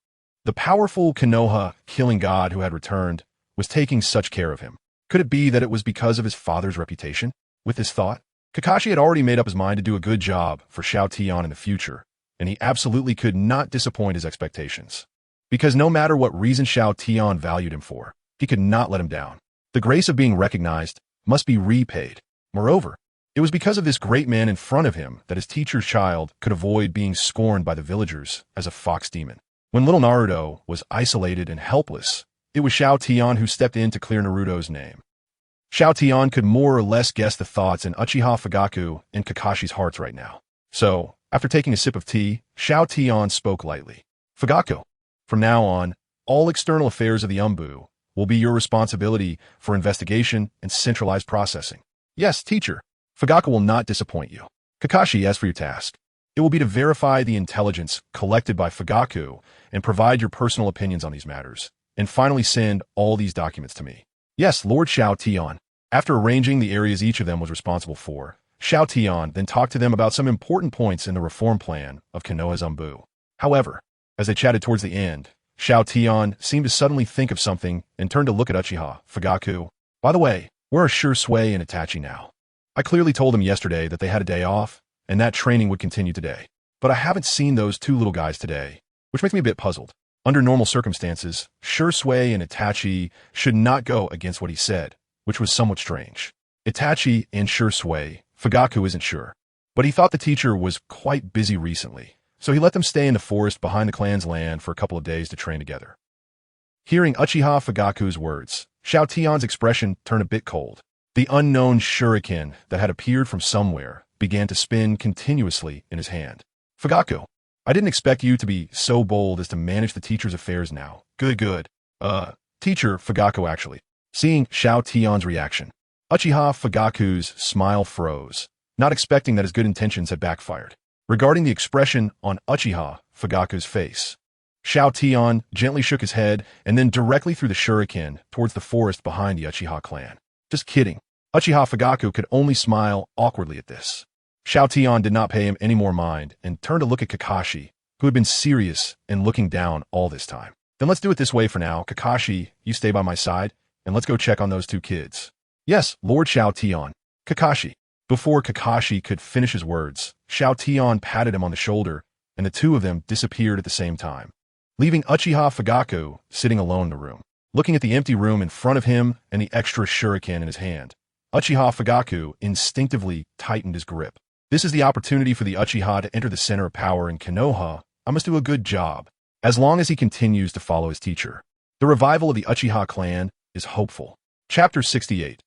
the powerful Konoha killing god who had returned, was taking such care of him. Could it be that it was because of his father's reputation? With this thought, Kakashi had already made up his mind to do a good job for Xiao Tian in the future, and he absolutely could not disappoint his expectations. Because no matter what reason Xiao Tian valued him for, he could not let him down. The grace of being recognized must be repaid. Moreover, it was because of this great man in front of him that his teacher's child could avoid being scorned by the villagers as a fox demon. When little Naruto was isolated and helpless, it was Xiao Tian who stepped in to clear Naruto's name. Xiao Tian could more or less guess the thoughts in Uchiha Fugaku and Kakashi's hearts right now. So, after taking a sip of tea, Xiao Tian spoke lightly. Fugaku, from now on, all external affairs of the Umbu will be your responsibility for investigation and centralized processing. Yes, teacher. Fugaku will not disappoint you. Kakashi, as for your task, it will be to verify the intelligence collected by Fugaku and provide your personal opinions on these matters, and finally send all these documents to me. Yes, Lord Xiao Tian. After arranging the areas each of them was responsible for, Xiao Tian then talked to them about some important points in the reform plan of Konoha's Umbu. However, as they chatted towards the end, Xiao Tian seemed to suddenly think of something and turned to look at Uchiha Fugaku. By the way, where are Shui and Itachi now? I clearly told them yesterday that they had a day off, and that training would continue today. But I haven't seen those two little guys today, which makes me a bit puzzled. Under normal circumstances, Shui and Itachi should not go against what he said, which was somewhat strange. Itachi and Shui, Fugaku isn't sure. But he thought the teacher was quite busy recently, so he let them stay in the forest behind the clan's land for a couple of days to train together. Hearing Uchiha Fugaku's words, Xiao Tian's expression turned a bit cold. The unknown shuriken that had appeared from somewhere began to spin continuously in his hand. Fugaku, I didn't expect you to be so bold as to manage the teacher's affairs now. Good. Teacher Fugaku actually. Seeing Xiao Tian's reaction, Uchiha Fugaku's smile froze, not expecting that his good intentions had backfired. Regarding the expression on Uchiha Fugaku's face, Xiao Tian gently shook his head and then directly threw the shuriken towards the forest behind the Uchiha clan. Just kidding. Uchiha Fugaku could only smile awkwardly at this. Xiao Tian did not pay him any more mind and turned to look at Kakashi, who had been serious and looking down all this time. Then let's do it this way for now. Kakashi, you stay by my side, and let's go check on those two kids. Yes, Lord Xiao Tian. Kakashi. Before Kakashi could finish his words, Xiao Tian patted him on the shoulder, and the two of them disappeared at the same time, leaving Uchiha Fugaku sitting alone in the room, looking at the empty room in front of him and the extra shuriken in his hand. Uchiha Fugaku instinctively tightened his grip. This is the opportunity for the Uchiha to enter the center of power in Konoha. I must do a good job, as long as he continues to follow his teacher. The revival of the Uchiha clan is hopeful. Chapter 68.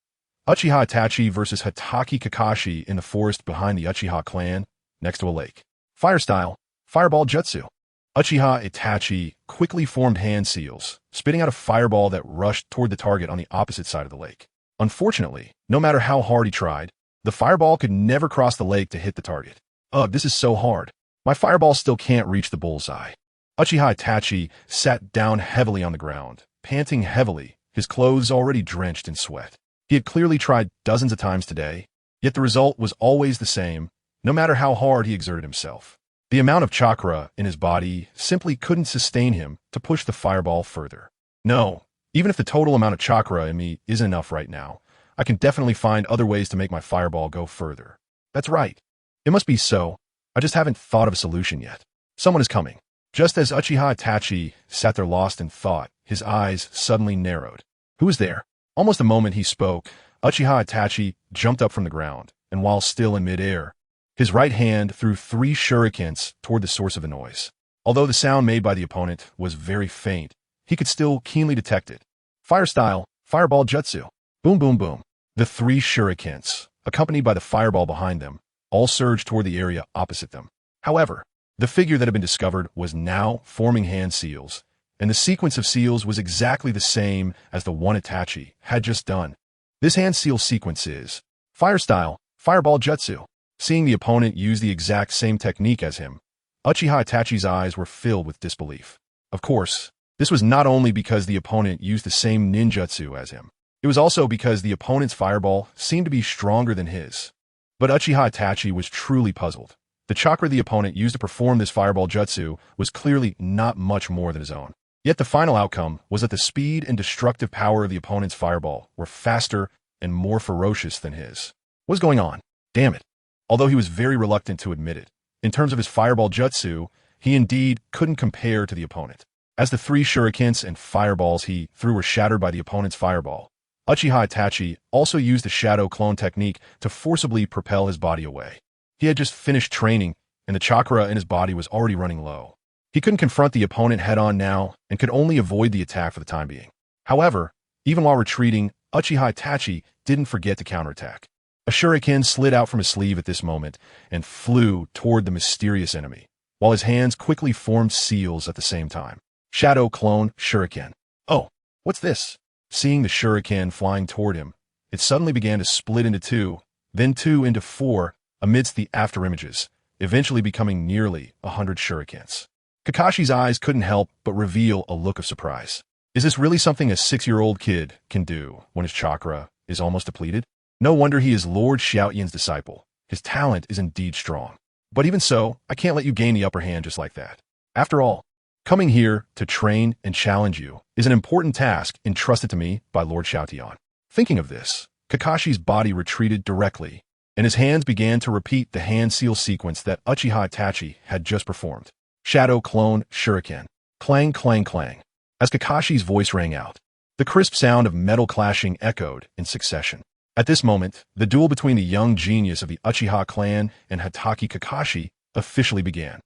Uchiha Itachi versus Hatake Kakashi in the forest behind the Uchiha clan, next to a lake. Fire style, fireball jutsu. Uchiha Itachi quickly formed hand seals, spitting out a fireball that rushed toward the target on the opposite side of the lake. Unfortunately, no matter how hard he tried, the fireball could never cross the lake to hit the target. Ugh, this is so hard. My fireball still can't reach the bullseye. Uchiha Itachi sat down heavily on the ground, panting heavily, his clothes already drenched in sweat. He had clearly tried dozens of times today, yet the result was always the same, no matter how hard he exerted himself. The amount of chakra in his body simply couldn't sustain him to push the fireball further. No, even if the total amount of chakra in me isn't enough right now, I can definitely find other ways to make my fireball go further. That's right. It must be so. I just haven't thought of a solution yet. Someone is coming. Just as Uchiha Itachi sat there lost in thought, his eyes suddenly narrowed. Who is there? Almost the moment he spoke, Uchiha Itachi jumped up from the ground, and while still in midair, his right hand threw 3 shurikens toward the source of the noise. Although the sound made by the opponent was very faint, he could still keenly detect it. Fire style, fireball jutsu. Boom, boom, boom. The 3 shurikens, accompanied by the fireball behind them, all surged toward the area opposite them. However, the figure that had been discovered was now forming hand seals, and the sequence of seals was exactly the same as the one Itachi had just done. This hand seal sequence is fire style, fireball jutsu. Seeing the opponent use the exact same technique as him, Uchiha Itachi's eyes were filled with disbelief. Of course, this was not only because the opponent used the same ninjutsu as him. It was also because the opponent's fireball seemed to be stronger than his. But Uchiha Itachi was truly puzzled. The chakra the opponent used to perform this fireball jutsu was clearly not much more than his own. Yet the final outcome was that the speed and destructive power of the opponent's fireball were faster and more ferocious than his. What was going on? Damn it. Although he was very reluctant to admit it, in terms of his fireball jutsu, he indeed couldn't compare to the opponent. As the 3 shurikens and fireballs he threw were shattered by the opponent's fireball, Uchiha Itachi also used the shadow clone technique to forcibly propel his body away. He had just finished training, and the chakra in his body was already running low. He couldn't confront the opponent head-on now and could only avoid the attack for the time being. However, even while retreating, Uchiha Itachi didn't forget to counterattack. A shuriken slid out from his sleeve at this moment and flew toward the mysterious enemy, while his hands quickly formed seals at the same time. Shadow clone shuriken. Oh, what's this? Seeing the shuriken flying toward him, it suddenly began to split into 2, then 2 into 4 amidst the afterimages, eventually becoming nearly 100 shurikens. Kakashi's eyes couldn't help but reveal a look of surprise. Is this really something a 6-year-old kid can do when his chakra is almost depleted? No wonder he is Lord Xiao Tian's disciple. His talent is indeed strong. But even so, I can't let you gain the upper hand just like that. After all, coming here to train and challenge you is an important task entrusted to me by Lord Xiao Tian. Thinking of this, Kakashi's body retreated directly, and his hands began to repeat the hand seal sequence that Uchiha Itachi had just performed. Shadow clone shuriken. Clang, clang, clang. As Kakashi's voice rang out, the crisp sound of metal clashing echoed in succession. At this moment, the duel between the young genius of the Uchiha clan and Hatake Kakashi officially began.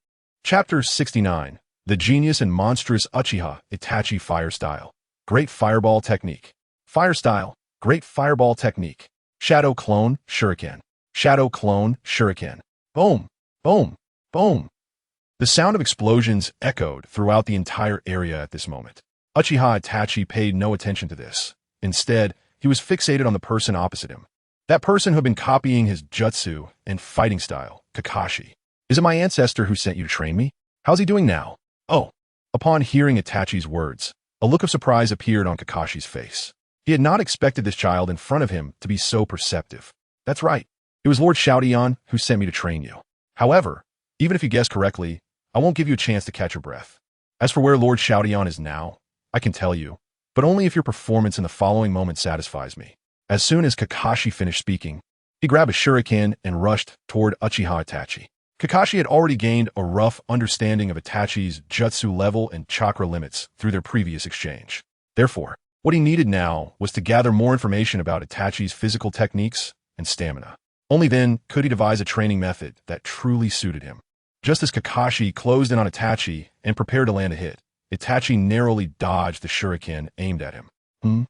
Chapter 69. The Genius and Monstrous Uchiha Itachi Fire Style. Great Fireball Technique. Fire Style. Great Fireball Technique. Shadow Clone Shuriken. Shadow Clone Shuriken. Boom! Boom! Boom! The sound of explosions echoed throughout the entire area at this moment. Uchiha Itachi paid no attention to this. Instead, he was fixated on the person opposite him. That person who had been copying his jutsu and fighting style, Kakashi. Is it my ancestor who sent you to train me? How's he doing now? Oh. Upon hearing Itachi's words, a look of surprise appeared on Kakashi's face. He had not expected this child in front of him to be so perceptive. That's right. It was Lord Xiao Tian who sent me to train you. However, even if you guessed correctly, I won't give you a chance to catch your breath. As for where Lord Xiao Tian is now, I can tell you, but only if your performance in the following moment satisfies me. As soon as Kakashi finished speaking, he grabbed a shuriken and rushed toward Uchiha Itachi. Kakashi had already gained a rough understanding of Itachi's jutsu level and chakra limits through their previous exchange. Therefore, what he needed now was to gather more information about Itachi's physical techniques and stamina. Only then could he devise a training method that truly suited him. Just as Kakashi closed in on Itachi and prepared to land a hit, Itachi narrowly dodged the shuriken aimed at him.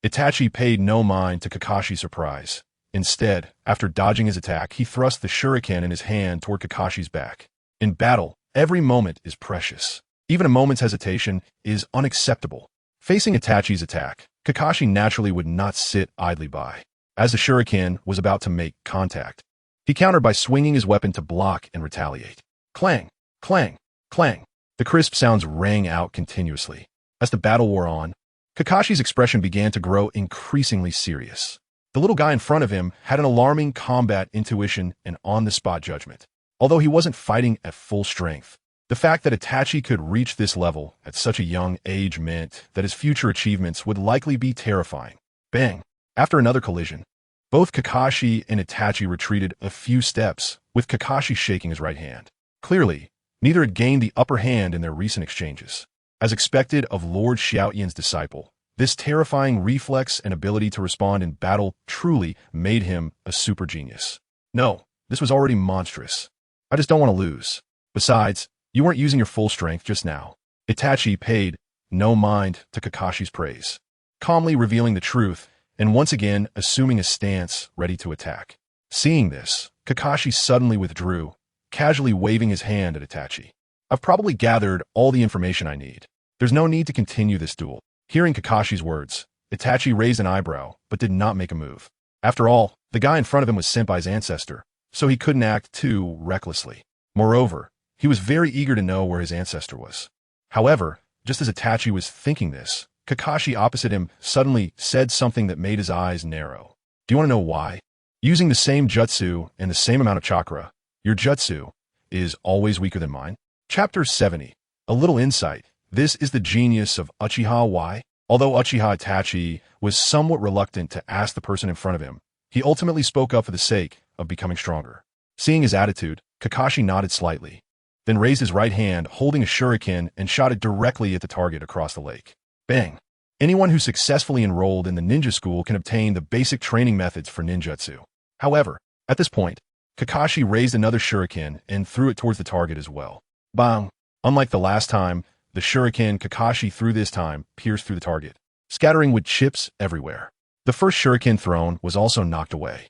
Itachi paid no mind to Kakashi's surprise. Instead, after dodging his attack, he thrust the shuriken in his hand toward Kakashi's back. In battle, every moment is precious. Even a moment's hesitation is unacceptable. Facing Itachi's attack, Kakashi naturally would not sit idly by. As the shuriken was about to make contact, he countered by swinging his weapon to block and retaliate. Clang, clang, clang. The crisp sounds rang out continuously. As the battle wore on, Kakashi's expression began to grow increasingly serious. The little guy in front of him had an alarming combat intuition and on-the-spot judgment. Although he wasn't fighting at full strength, the fact that Itachi could reach this level at such a young age meant that his future achievements would likely be terrifying. Bang! After another collision, both Kakashi and Itachi retreated a few steps, with Kakashi shaking his right hand. Clearly, neither had gained the upper hand in their recent exchanges. As expected of Lord Xiao Tian's disciple, this terrifying reflex and ability to respond in battle truly made him a super genius. No, this was already monstrous. I just don't want to lose. Besides, you weren't using your full strength just now. Itachi paid no mind to Kakashi's praise, calmly revealing the truth and once again assuming a stance ready to attack. Seeing this, Kakashi suddenly withdrew, casually waving his hand at Itachi. I've probably gathered all the information I need. There's no need to continue this duel. Hearing Kakashi's words, Itachi raised an eyebrow, but did not make a move. After all, the guy in front of him was Senpai's ancestor, so he couldn't act too recklessly. Moreover, He was very eager to know where his ancestor was. However, just as Itachi was thinking this, Kakashi opposite him suddenly said something that made his eyes narrow. Do you want to know why? Using the same jutsu and the same amount of chakra, your jutsu is always weaker than mine. Chapter 70. A little insight. This is the genius of Uchiha. Why? Although Uchiha Itachi was somewhat reluctant to ask the person in front of him, he ultimately spoke up for the sake of becoming stronger. Seeing his attitude, Kakashi nodded slightly, then raised his right hand holding a shuriken and shot it directly at the target across the lake. Bang! Anyone who successfully enrolled in the ninja school can obtain the basic training methods for ninjutsu. However, at this point, Kakashi raised another shuriken and threw it towards the target as well. Bang! Unlike the last time, the shuriken Kakashi threw this time pierced through the target, scattering with chips everywhere. The first shuriken thrown was also knocked away.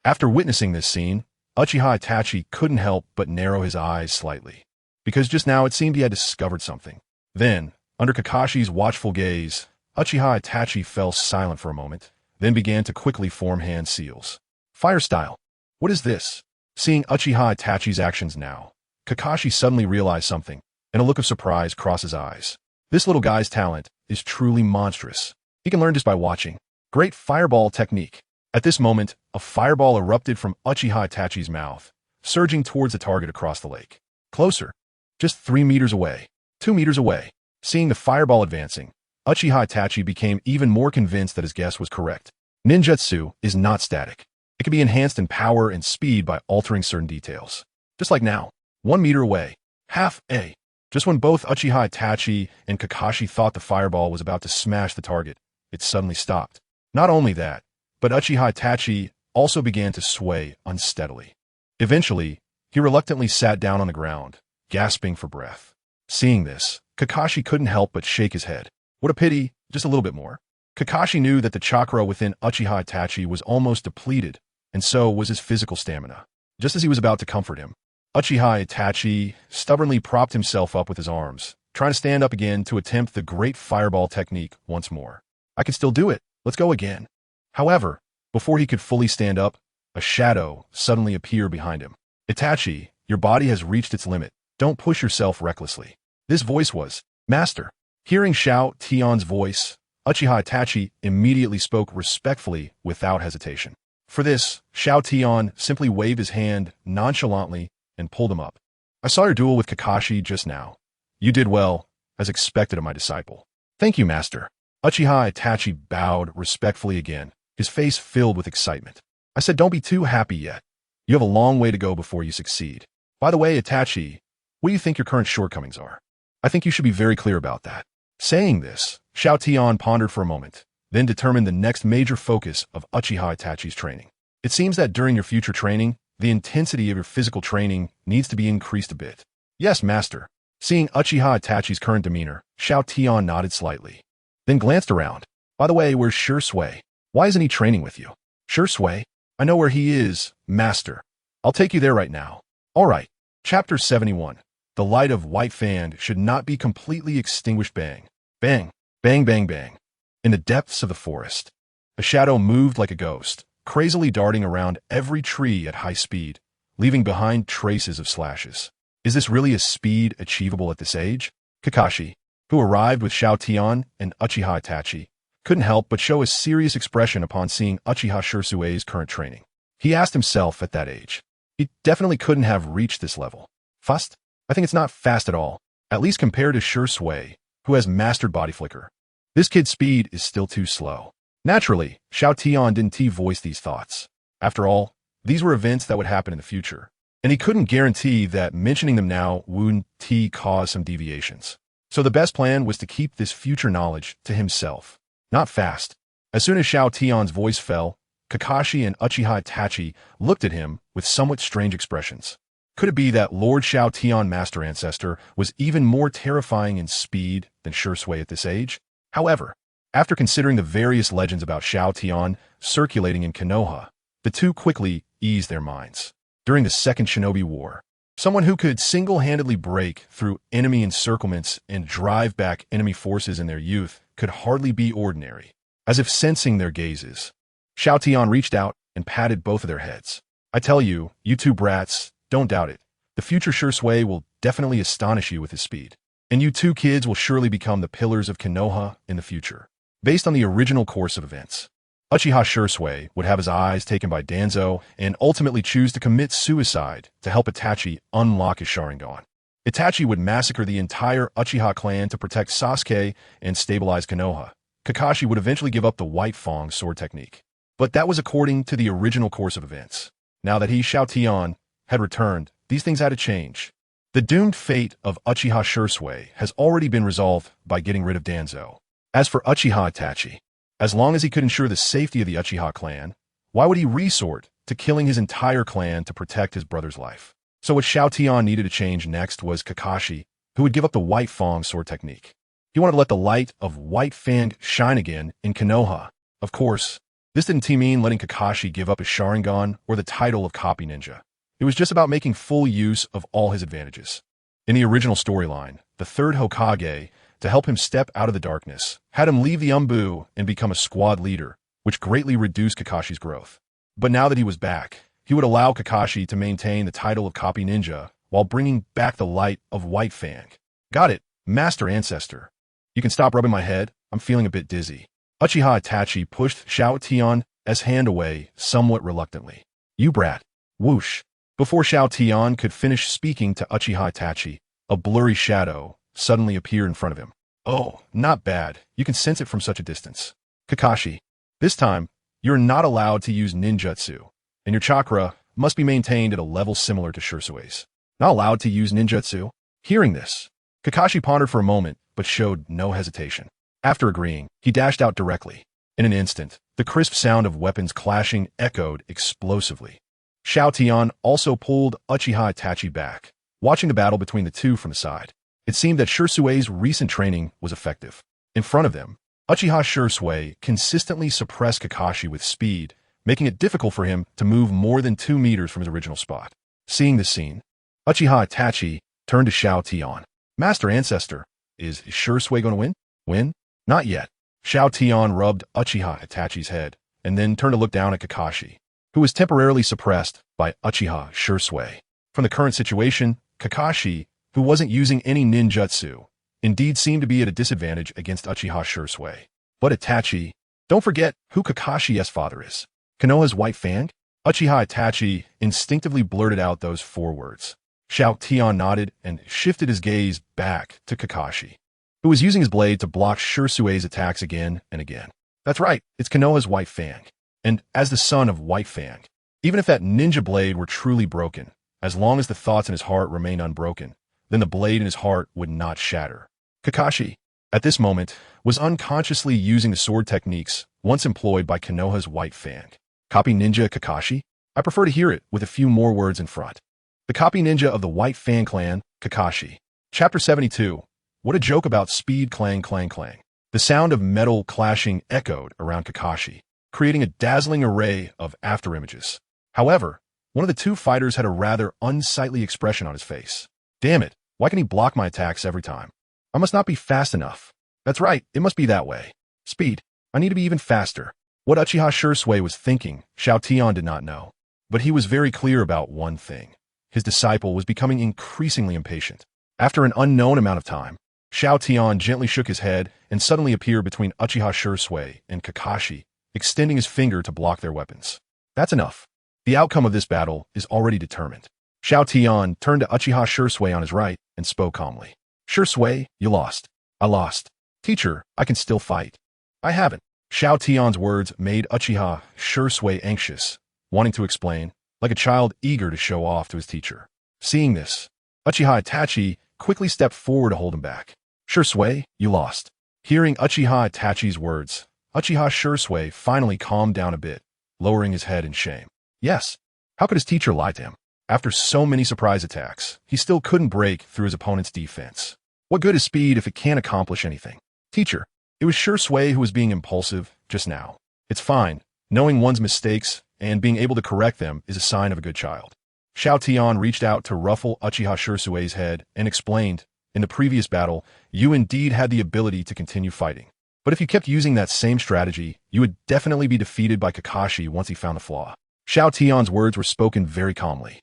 After witnessing this scene, Uchiha Itachi couldn't help but narrow his eyes slightly, because just now it seemed he had discovered something. Then, under Kakashi's watchful gaze, Uchiha Itachi fell silent for a moment, then began to quickly form hand seals. Fire style. What is this? Seeing Uchiha Itachi's actions now, Kakashi suddenly realized something, and a look of surprise crossed his eyes. This little guy's talent is truly monstrous. He can learn just by watching. Great fireball technique. At this moment, a fireball erupted from Uchiha Itachi's mouth, surging towards the target across the lake. Closer. Just 3 meters away. 2 meters away. Seeing the fireball advancing, Uchiha Itachi became even more convinced that his guess was correct. Ninjutsu is not static. It can be enhanced in power and speed by altering certain details. Just like now, 1 meter away. Just when both Uchiha Itachi and Kakashi thought the fireball was about to smash the target, it suddenly stopped. Not only that, but Uchiha Itachi also began to sway unsteadily. Eventually, he reluctantly sat down on the ground, gasping for breath. Seeing this, Kakashi couldn't help but shake his head. What a pity, just a little bit more. Kakashi knew that the chakra within Uchiha Itachi was almost depleted, and so was his physical stamina. Just as he was about to comfort him, Uchiha Itachi stubbornly propped himself up with his arms, trying to stand up again to attempt the great fireball technique once more. I can still do it. Let's go again. However, before he could fully stand up, a shadow suddenly appeared behind him. Itachi, your body has reached its limit. Don't push yourself recklessly. This voice was, Master. Hearing Xiao Tian's voice, Uchiha Itachi immediately spoke respectfully without hesitation. For this, Xiao Tian simply waved his hand nonchalantly and pulled him up. I saw your duel with Kakashi just now. You did well, as expected of my disciple. Thank you, Master. Uchiha Itachi bowed respectfully again, his face filled with excitement. I said don't be too happy yet. You have a long way to go before you succeed. By the way, Itachi, what do you think your current shortcomings are? I think you should be very clear about that. Saying this, Xiao Tian pondered for a moment, then determined the next major focus of Uchiha Itachi's training. It seems that during your future training, the intensity of your physical training needs to be increased a bit. Yes, Master. Seeing Uchiha Itachi's current demeanor, Xiao Tian nodded slightly, then glanced around. By the way, where's Shui? Why isn't he training with you? Shui? I know where he is, Master. I'll take you there right now. All right. Chapter 71. The light of White Fan should not be completely extinguished. Bang. Bang. Bang bang bang. In the depths of the forest, a shadow moved like a ghost, crazily darting around every tree at high speed, leaving behind traces of slashes. Is this really a speed achievable at this age? Kakashi, who arrived with Xiao Tian and Uchiha Itachi, couldn't help but show a serious expression upon seeing Uchiha Shusui's current training. He asked himself at that age, he definitely couldn't have reached this level. Fast? I think it's not fast at all, at least compared to Shui, who has mastered body flicker. This kid's speed is still too slow. Naturally, Xiao Tian didn't voice these thoughts. After all, these were events that would happen in the future, and he couldn't guarantee that mentioning them now wouldn't cause some deviations. So the best plan was to keep this future knowledge to himself. Not fast. As soon as Xiao Tian's voice fell, Kakashi and Uchiha Itachi looked at him with somewhat strange expressions. Could it be that Lord Xiao Tian Master Ancestor was even more terrifying in speed than Shui at this age? However, after considering the various legends about Xiao Tian circulating in Konoha, the two quickly eased their minds. During the Second Shinobi War, someone who could single-handedly break through enemy encirclements and drive back enemy forces in their youth could hardly be ordinary. As if sensing their gazes, Xiao Tian reached out and patted both of their heads. I tell you, you two brats, don't doubt it. The future Shui will definitely astonish you with his speed. And you two kids will surely become the pillars of Konoha in the future. Based on the original course of events, Uchiha Shui would have his eyes taken by Danzo and ultimately choose to commit suicide to help Itachi unlock his Sharingan. Itachi would massacre the entire Uchiha clan to protect Sasuke and stabilize Konoha. Kakashi would eventually give up the White Fang sword technique. But that was according to the original course of events. Now that Xiao Tian had returned, these things had to change. The doomed fate of Uchiha Shui has already been resolved by getting rid of Danzo. As for Uchiha Itachi, as long as he could ensure the safety of the Uchiha clan, why would he resort to killing his entire clan to protect his brother's life? So what Xiao Tian needed to change next was Kakashi, who would give up the White Fang sword technique. He wanted to let the light of White Fang shine again in Konoha. Of course, this didn't mean letting Kakashi give up his Sharingan or the title of Copy Ninja. It was just about making full use of all his advantages. In the original storyline, the third Hokage, to help him step out of the darkness, had him leave the Umbu and become a squad leader, which greatly reduced Kakashi's growth. But now that he was back, he would allow Kakashi to maintain the title of Copy Ninja while bringing back the light of White Fang. Got it, Master Ancestor. You can stop rubbing my head, I'm feeling a bit dizzy. Uchiha Itachi pushed Xiao Tian's hand away somewhat reluctantly. You brat. Whoosh. Before Xiao Tian could finish speaking to Uchiha Itachi, a blurry shadow suddenly appeared in front of him. Oh, not bad. You can sense it from such a distance. Kakashi. This time, you're not allowed to use ninjutsu, and your chakra must be maintained at a level similar to Shursui's. Not allowed to use ninjutsu? Hearing this, Kakashi pondered for a moment, but showed no hesitation. After agreeing, he dashed out directly. In an instant, the crisp sound of weapons clashing echoed explosively. Xiao Tian also pulled Uchiha Itachi back, watching the battle between the two from the side. It seemed that Shursui's recent training was effective. In front of them, Uchiha Shui consistently suppressed Kakashi with speed, making it difficult for him to move more than 2 meters from his original spot. Seeing this scene, Uchiha Itachi turned to Xiao Tian. Master Ancestor, is Shui going to win? Win? Not yet. Xiao Tian rubbed Uchiha Itachi's head, and then turned to look down at Kakashi, who was temporarily suppressed by Uchiha Shui. From the current situation, Kakashi, who wasn't using any ninjutsu, indeed seemed to be at a disadvantage against Uchiha Shui. But Itachi, don't forget who Kakashi's father is. Konoha's White Fang? Uchiha Itachi instinctively blurted out those 4 words. Xiao Tian nodded and shifted his gaze back to Kakashi, who was using his blade to block Shursui's attacks again and again. That's right, it's Konoha's White Fang. And as the son of White Fang, even if that ninja blade were truly broken, as long as the thoughts in his heart remained unbroken, then the blade in his heart would not shatter. Kakashi, at this moment, was unconsciously using the sword techniques once employed by Konoha's White Fang. Copy Ninja Kakashi? I prefer to hear it with a few more words in front. The Copy Ninja of the White Fang clan, Kakashi. Chapter 72. What a joke about speed clang clang clang. The sound of metal clashing echoed around Kakashi, creating a dazzling array of afterimages. However, one of the two fighters had a rather unsightly expression on his face. Damn it, why can he block my attacks every time? I must not be fast enough. That's right, it must be that way. Speed. I need to be even faster. What Uchiha Shui was thinking, Xiao Tian did not know. But he was very clear about one thing. His disciple was becoming increasingly impatient. After an unknown amount of time, Xiao Tian gently shook his head and suddenly appeared between Uchiha Shui and Kakashi, extending his finger to block their weapons. That's enough. The outcome of this battle is already determined. Xiao Tian turned to Uchiha Shui on his right and spoke calmly. Shui, you lost. I lost. Teacher, I can still fight. I haven't. Xiao Tian's words made Uchiha Shui anxious, wanting to explain, like a child eager to show off to his teacher. Seeing this, Uchiha Itachi quickly stepped forward to hold him back. Shui, you lost. Hearing Uchiha Itachi's words, Uchiha Shui finally calmed down a bit, lowering his head in shame. Yes, how could his teacher lie to him? After so many surprise attacks, he still couldn't break through his opponent's defense. What good is speed if it can't accomplish anything? Teacher, it was Shui who was being impulsive just now. It's fine. Knowing one's mistakes and being able to correct them is a sign of a good child. Xiao Tian reached out to ruffle Uchiha Shui's head and explained, in the previous battle, you indeed had the ability to continue fighting. But if you kept using that same strategy, you would definitely be defeated by Kakashi once he found the flaw. Xiao Tian's words were spoken very calmly.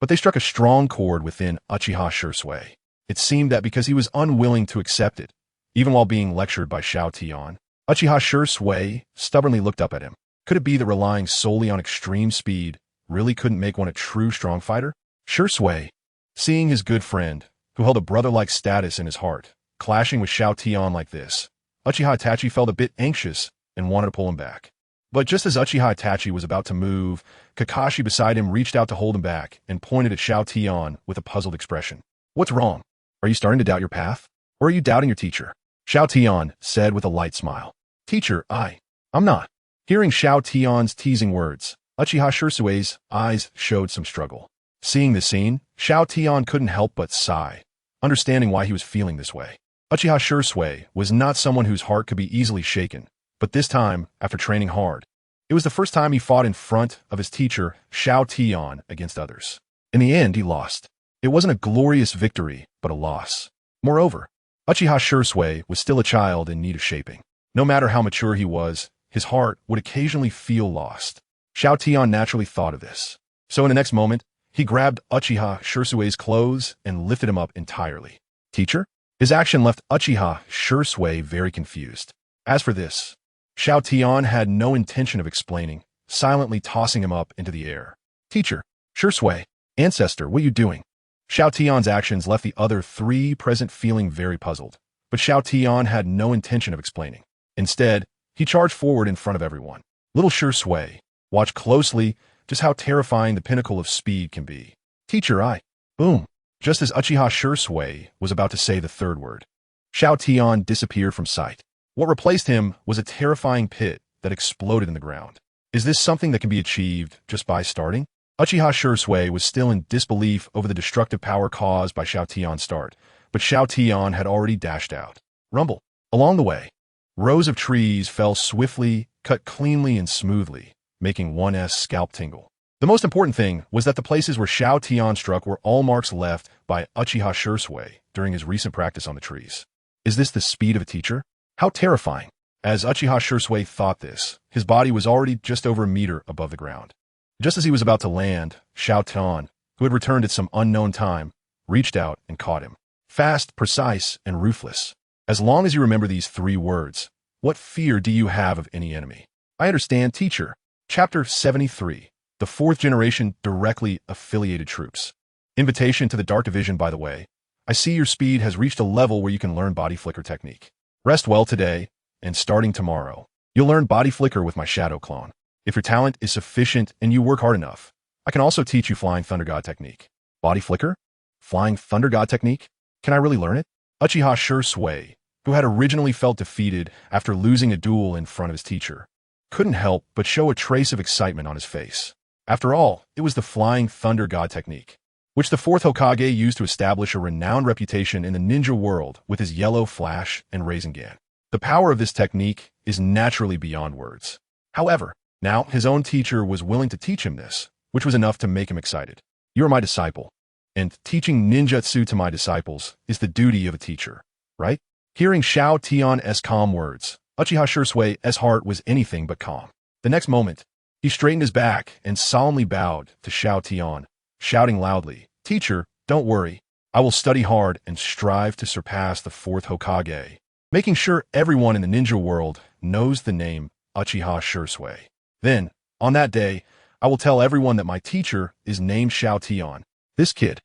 but they struck a strong chord within Uchiha Shursui. It seemed that because he was unwilling to accept it, even while being lectured by Xiao Tian, Uchiha Shursui stubbornly looked up at him. Could it be that relying solely on extreme speed really couldn't make one a true strong fighter? Shursui, seeing his good friend, who held a brother-like status in his heart, clashing with Xiao Tian like this, Uchiha Itachi felt a bit anxious and wanted to pull him back. But just as Uchiha Itachi was about to move, Kakashi beside him reached out to hold him back and pointed at Xiao Tian with a puzzled expression. What's wrong? Are you starting to doubt your path? Or are you doubting your teacher? Xiao Tian said with a light smile. Teacher, I'm not. Hearing Xiao Tian's teasing words, Uchiha Shursui's eyes showed some struggle. Seeing this scene, Xiao Tian couldn't help but sigh, understanding why he was feeling this way. Uchiha Shursui was not someone whose heart could be easily shaken, but this time, after training hard, it was the first time he fought in front of his teacher, Xiao Tian, against others. In the end, he lost. It wasn't a glorious victory, but a loss. Moreover, Uchiha Shursui was still a child in need of shaping. No matter how mature he was, his heart would occasionally feel lost. Xiao Tian naturally thought of this. So in the next moment, he grabbed Uchiha Shursui's clothes and lifted him up entirely. Teacher? His action left Uchiha Shursui very confused. As for this, Xiao Tian had no intention of explaining, silently tossing him up into the air. Teacher, Shursui, ancestor, what are you doing? Xiao Tian's actions left the other three present feeling very puzzled, but Xiao Tian had no intention of explaining. Instead, he charged forward in front of everyone. Little Shursui, watch closely just how terrifying the pinnacle of speed can be. Teacher, boom. Just as Uchiha Shursui was about to say the third word, Xiao Tian disappeared from sight. What replaced him was a terrifying pit that exploded in the ground. Is this something that can be achieved just by starting? Uchiha Shursui was still in disbelief over the destructive power caused by Xiao Tian's start, but Xiao Tian had already dashed out. Rumble. Along the way, rows of trees fell swiftly, cut cleanly and smoothly, making one's scalp tingle. The most important thing was that the places where Xiao Tian struck were all marks left by Uchiha Shursui during his recent practice on the trees. Is this the speed of a teacher? How terrifying. As Uchiha Shursui thought this, his body was already just over a meter above the ground. Just as he was about to land, Xiao Tian, who had returned at some unknown time, reached out and caught him. Fast, precise, and ruthless. As long as you remember these three words, what fear do you have of any enemy? I understand, teacher. Chapter 73. The fourth generation directly affiliated troops. Invitation to the Dark Division, by the way. I see your speed has reached a level where you can learn body flicker technique. Rest well today, and starting tomorrow, you'll learn body flicker with my shadow clone. If your talent is sufficient and you work hard enough, I can also teach you Flying Thunder God technique. Body flicker? Flying Thunder God technique? Can I really learn it? Uchiha Shursui, who had originally felt defeated after losing a duel in front of his teacher, couldn't help but show a trace of excitement on his face. After all, it was the Flying Thunder God technique, which the fourth Hokage used to establish a renowned reputation in the ninja world with his yellow flash and Rasengan. The power of this technique is naturally beyond words. However, now his own teacher was willing to teach him this, which was enough to make him excited. You are my disciple, and teaching ninjutsu to my disciples is the duty of a teacher, right? Hearing Xiao Tian's calm words, Uchiha Shursui's heart was anything but calm. The next moment, he straightened his back and solemnly bowed to Xiao Tian, shouting loudly, Teacher, don't worry. I will study hard and strive to surpass the fourth Hokage, making sure everyone in the ninja world knows the name Uchiha Shursui. Then, on that day, I will tell everyone that my teacher is named Xiao Tian. This kid.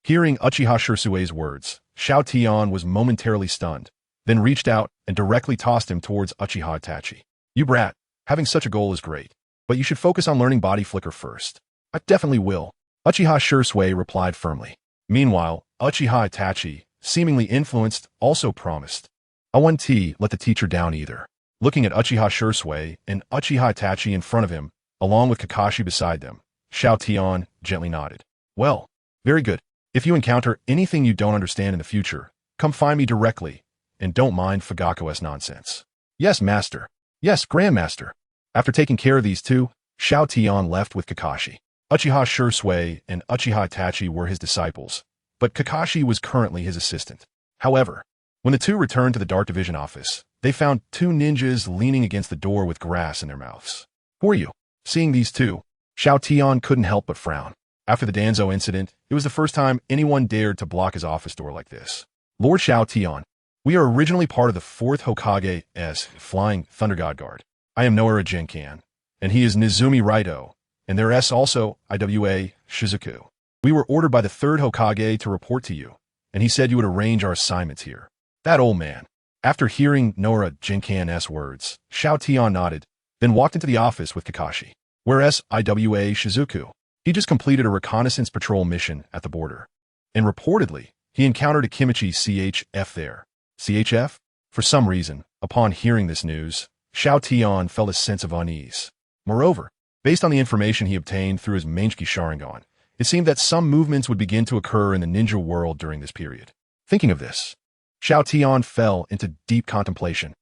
Hearing Uchiha Shursui's words, Xiao Tian was momentarily stunned, then reached out and directly tossed him towards Uchiha Itachi. You brat, having such a goal is great, but you should focus on learning body flicker first. I definitely will. Uchiha Shursui replied firmly. Meanwhile, Uchiha Itachi, seemingly influenced, also promised. I won't let the teacher down either. Looking at Uchiha Shursui and Uchiha Itachi in front of him, along with Kakashi beside them, Xiao Tian gently nodded. Well, very good. If you encounter anything you don't understand in the future, come find me directly, and don't mind Fugaku's nonsense. Yes, master. Yes, grandmaster. After taking care of these two, Xiao Tian left with Kakashi. Uchiha Shursui and Uchiha Itachi were his disciples, but Kakashi was currently his assistant. However, when the two returned to the Dark Division office, they found two ninjas leaning against the door with grass in their mouths. Who are you? Seeing these two, Xiao Tian couldn't help but frown. After the Danzo incident, it was the first time anyone dared to block his office door like this. Lord Xiao Tian, we are originally part of the 4th Hokage's Flying Thunder God Guard. I am Noara Jinkan, and he is Nizumi Raito, and there is also Iwa Shizuku. We were ordered by the 3rd Hokage to report to you, and he said you would arrange our assignments here. That old man. After hearing Noara Jinkan's words, Xiao Tian nodded, then walked into the office with Kakashi. Whereas Iwa Shizuku, he just completed a reconnaissance patrol mission at the border. And reportedly, he encountered a Kimichi CHF there. CHF? For some reason, upon hearing this news, Xiao Tian felt a sense of unease. Moreover, based on the information he obtained through his Mainseki Sharingan, it seemed that some movements would begin to occur in the ninja world during this period. Thinking of this, Xiao Tian fell into deep contemplation.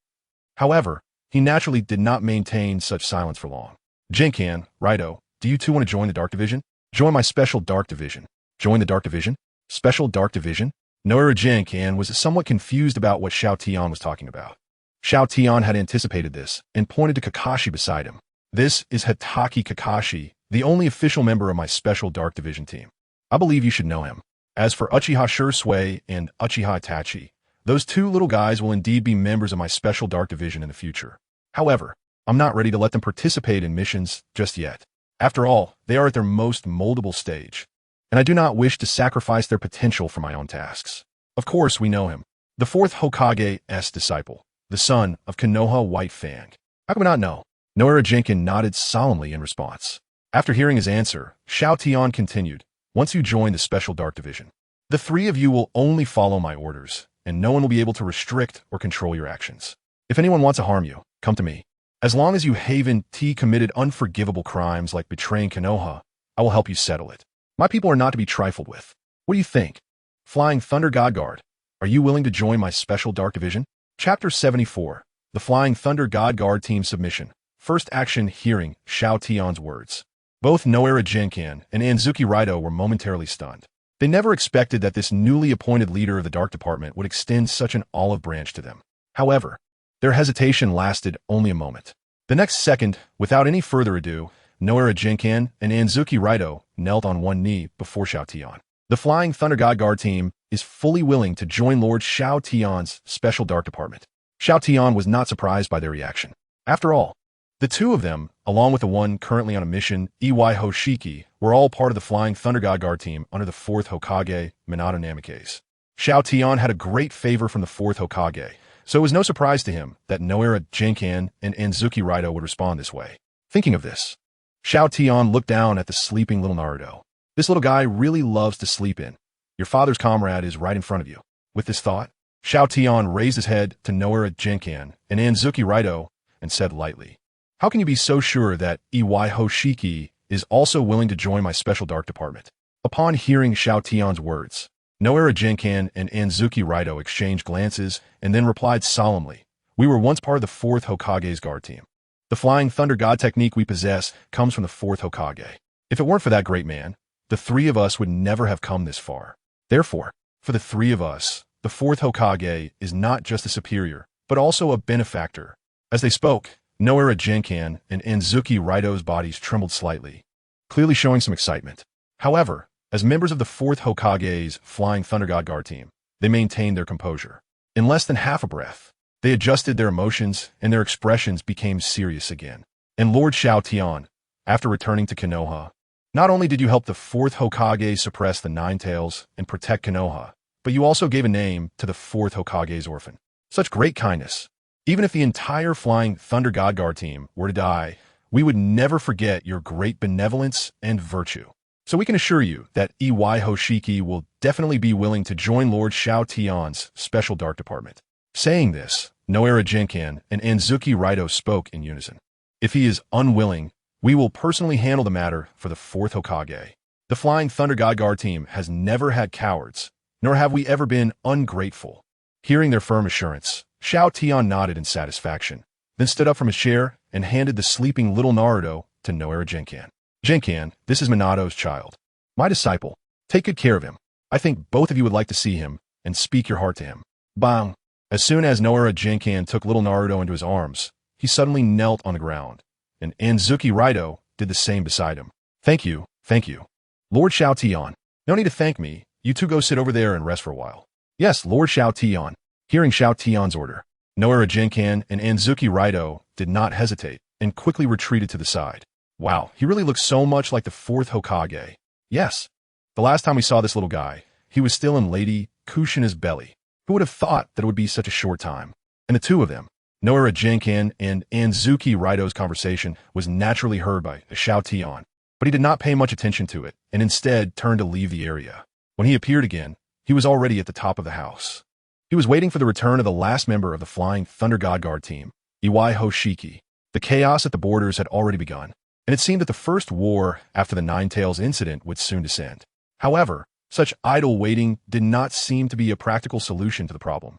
However, he naturally did not maintain such silence for long. Jinkan, Raito, do you two want to join the Dark Division? Join my Special Dark Division. Join the Dark Division? Special Dark Division? Noara Jinkan was somewhat confused about what Xiao Tian was talking about. Xiao Tian had anticipated this and pointed to Kakashi beside him. This is Hitaki Kakashi, the only official member of my Special Dark Division team. I believe you should know him. As for Uchiha Shursui and Uchiha Itachi, those two little guys will indeed be members of my Special Dark Division in the future. However, I'm not ready to let them participate in missions just yet. After all, they are at their most moldable stage, and I do not wish to sacrifice their potential for my own tasks. Of course, we know him. The 4th Hokage's disciple, the son of Konoha White Fang. How can we not know? Noara Jinkan nodded solemnly in response. After hearing his answer, Xiao Tian continued, once you join the Special Dark Division, the 3 of you will only follow my orders, and no one will be able to restrict or control your actions. If anyone wants to harm you, come to me. As long as you haven't committed unforgivable crimes like betraying Konoha, I will help you settle it. My people are not to be trifled with. What do you think? Flying Thunder God Guard, are you willing to join my Special Dark Division? Chapter 74, The Flying Thunder God Guard Team Submission. First action hearing Xiao Tian's words. Both Noara Jinkan and Anzuki Raito were momentarily stunned. They never expected that this newly appointed leader of the Dark Department would extend such an olive branch to them. However, their hesitation lasted only a moment. The next second, without any further ado, Noara Jinkan and Anzuki Raito knelt on one knee before Xiao Tian. The Flying Thunder God Guard team is fully willing to join Lord Xiao Tian's Special Dark Department. Xiao Tian was not surprised by their reaction. After all, the two of them, along with the one currently on a mission, Iwai Hoshiki, were all part of the Flying Thunder God Guard team under the 4th Hokage, Minato Namikaze. Xiao Tian had a great favor from the 4th Hokage, so it was no surprise to him that Noara Jinkan and Anzuki Raito would respond this way. Thinking of this, Xiao Tian looked down at the sleeping little Naruto. This little guy really loves to sleep in. Your father's comrade is right in front of you. With this thought, Xiao Tian raised his head to Noara Jinkan and Anzuki Raito and said lightly, how can you be so sure that Iwai Hoshiki is also willing to join my Special Dark Department? Upon hearing Xiao Tian's words, Noara Jinkan and Anzuki Raito exchanged glances and then replied solemnly, we were once part of the 4th Hokage's guard team. The Flying Thunder God technique we possess comes from the 4th Hokage. If it weren't for that great man, the 3 of us would never have come this far. Therefore, for the 3 of us, the 4th Hokage is not just a superior, but also a benefactor. As they spoke, Noara Jinkan and Anzuki Raito's bodies trembled slightly, clearly showing some excitement. However, as members of the 4th Hokage's Flying Thunder God Guard team, they maintained their composure. In less than half a breath, they adjusted their emotions and their expressions became serious again. And Lord Xiao Tian, after returning to Konoha, not only did you help the 4th Hokage suppress the Nine-Tails and protect Konoha, but you also gave a name to the 4th Hokage's orphan. Such great kindness. Even if the entire Flying Thunder God Guard team were to die, we would never forget your great benevolence and virtue. So we can assure you that Iwai Hoshiki will definitely be willing to join Lord Xiao Tian's Special Dark Department. Saying this, Noara Jinkan and Anzuki Raito spoke in unison. If he is unwilling, we will personally handle the matter for the 4th Hokage. The Flying Thunder God Guard team has never had cowards, nor have we ever been ungrateful. Hearing their firm assurance, Xiao Tian nodded in satisfaction, then stood up from his chair and handed the sleeping little Naruto to Noara Jinkan. Jinkan, this is Minato's child. My disciple. Take good care of him. I think both of you would like to see him and speak your heart to him. Bang! As soon as Noara Jinkan took little Naruto into his arms, he suddenly knelt on the ground, and Anzuki Raito did the same beside him. Thank you, thank you. Lord Xiao Tian, no need to thank me. You two go sit over there and rest for a while. Yes, Lord Xiao Tian. Hearing Xiao Tian's order, Noara Jinkan and Anzuki Raito did not hesitate and quickly retreated to the side. Wow, he really looks so much like the fourth Hokage. Yes. The last time we saw this little guy, he was still in Lady Kushina's belly. Who would have thought that it would be such a short time? And the two of them, Noara Jinkan and Anzuki Raito's conversation was naturally heard by Xiao Tian, but he did not pay much attention to it and instead turned to leave the area. When he appeared again, he was already at the top of the house. He was waiting for the return of the last member of the Flying Thunder God Guard team, Iwai Hoshiki. The chaos at the borders had already begun, and it seemed that the first war after the Nine-Tails incident would soon descend. However, such idle waiting did not seem to be a practical solution to the problem.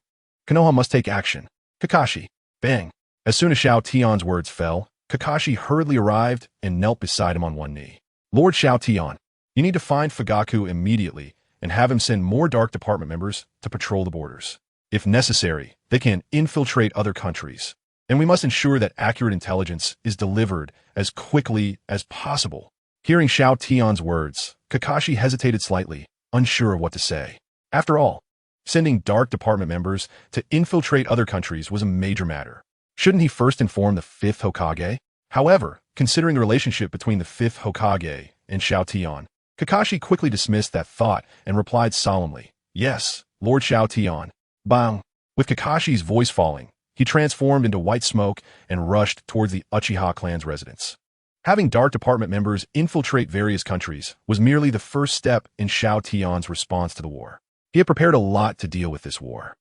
Konoha must take action. Kakashi. Bang. As soon as Xiao Tian's words fell, Kakashi hurriedly arrived and knelt beside him on one knee. Lord Xiao Tian, you need to find Fugaku immediately and have him send more Dark Department members to patrol the borders. If necessary, they can infiltrate other countries, and we must ensure that accurate intelligence is delivered as quickly as possible. Hearing Xiao Tian's words, Kakashi hesitated slightly, unsure of what to say. After all, sending Dark Department members to infiltrate other countries was a major matter. Shouldn't he first inform the fifth Hokage? However, considering the relationship between the fifth Hokage and Xiao Tian, Kakashi quickly dismissed that thought and replied solemnly, Yes, Lord Xiao Tian. Bang! With Kakashi's voice falling, he transformed into white smoke and rushed towards the Uchiha clan's residence. Having Dark Department members infiltrate various countries was merely the first step in Xiao Tian's response to the war. He had prepared a lot to deal with this war.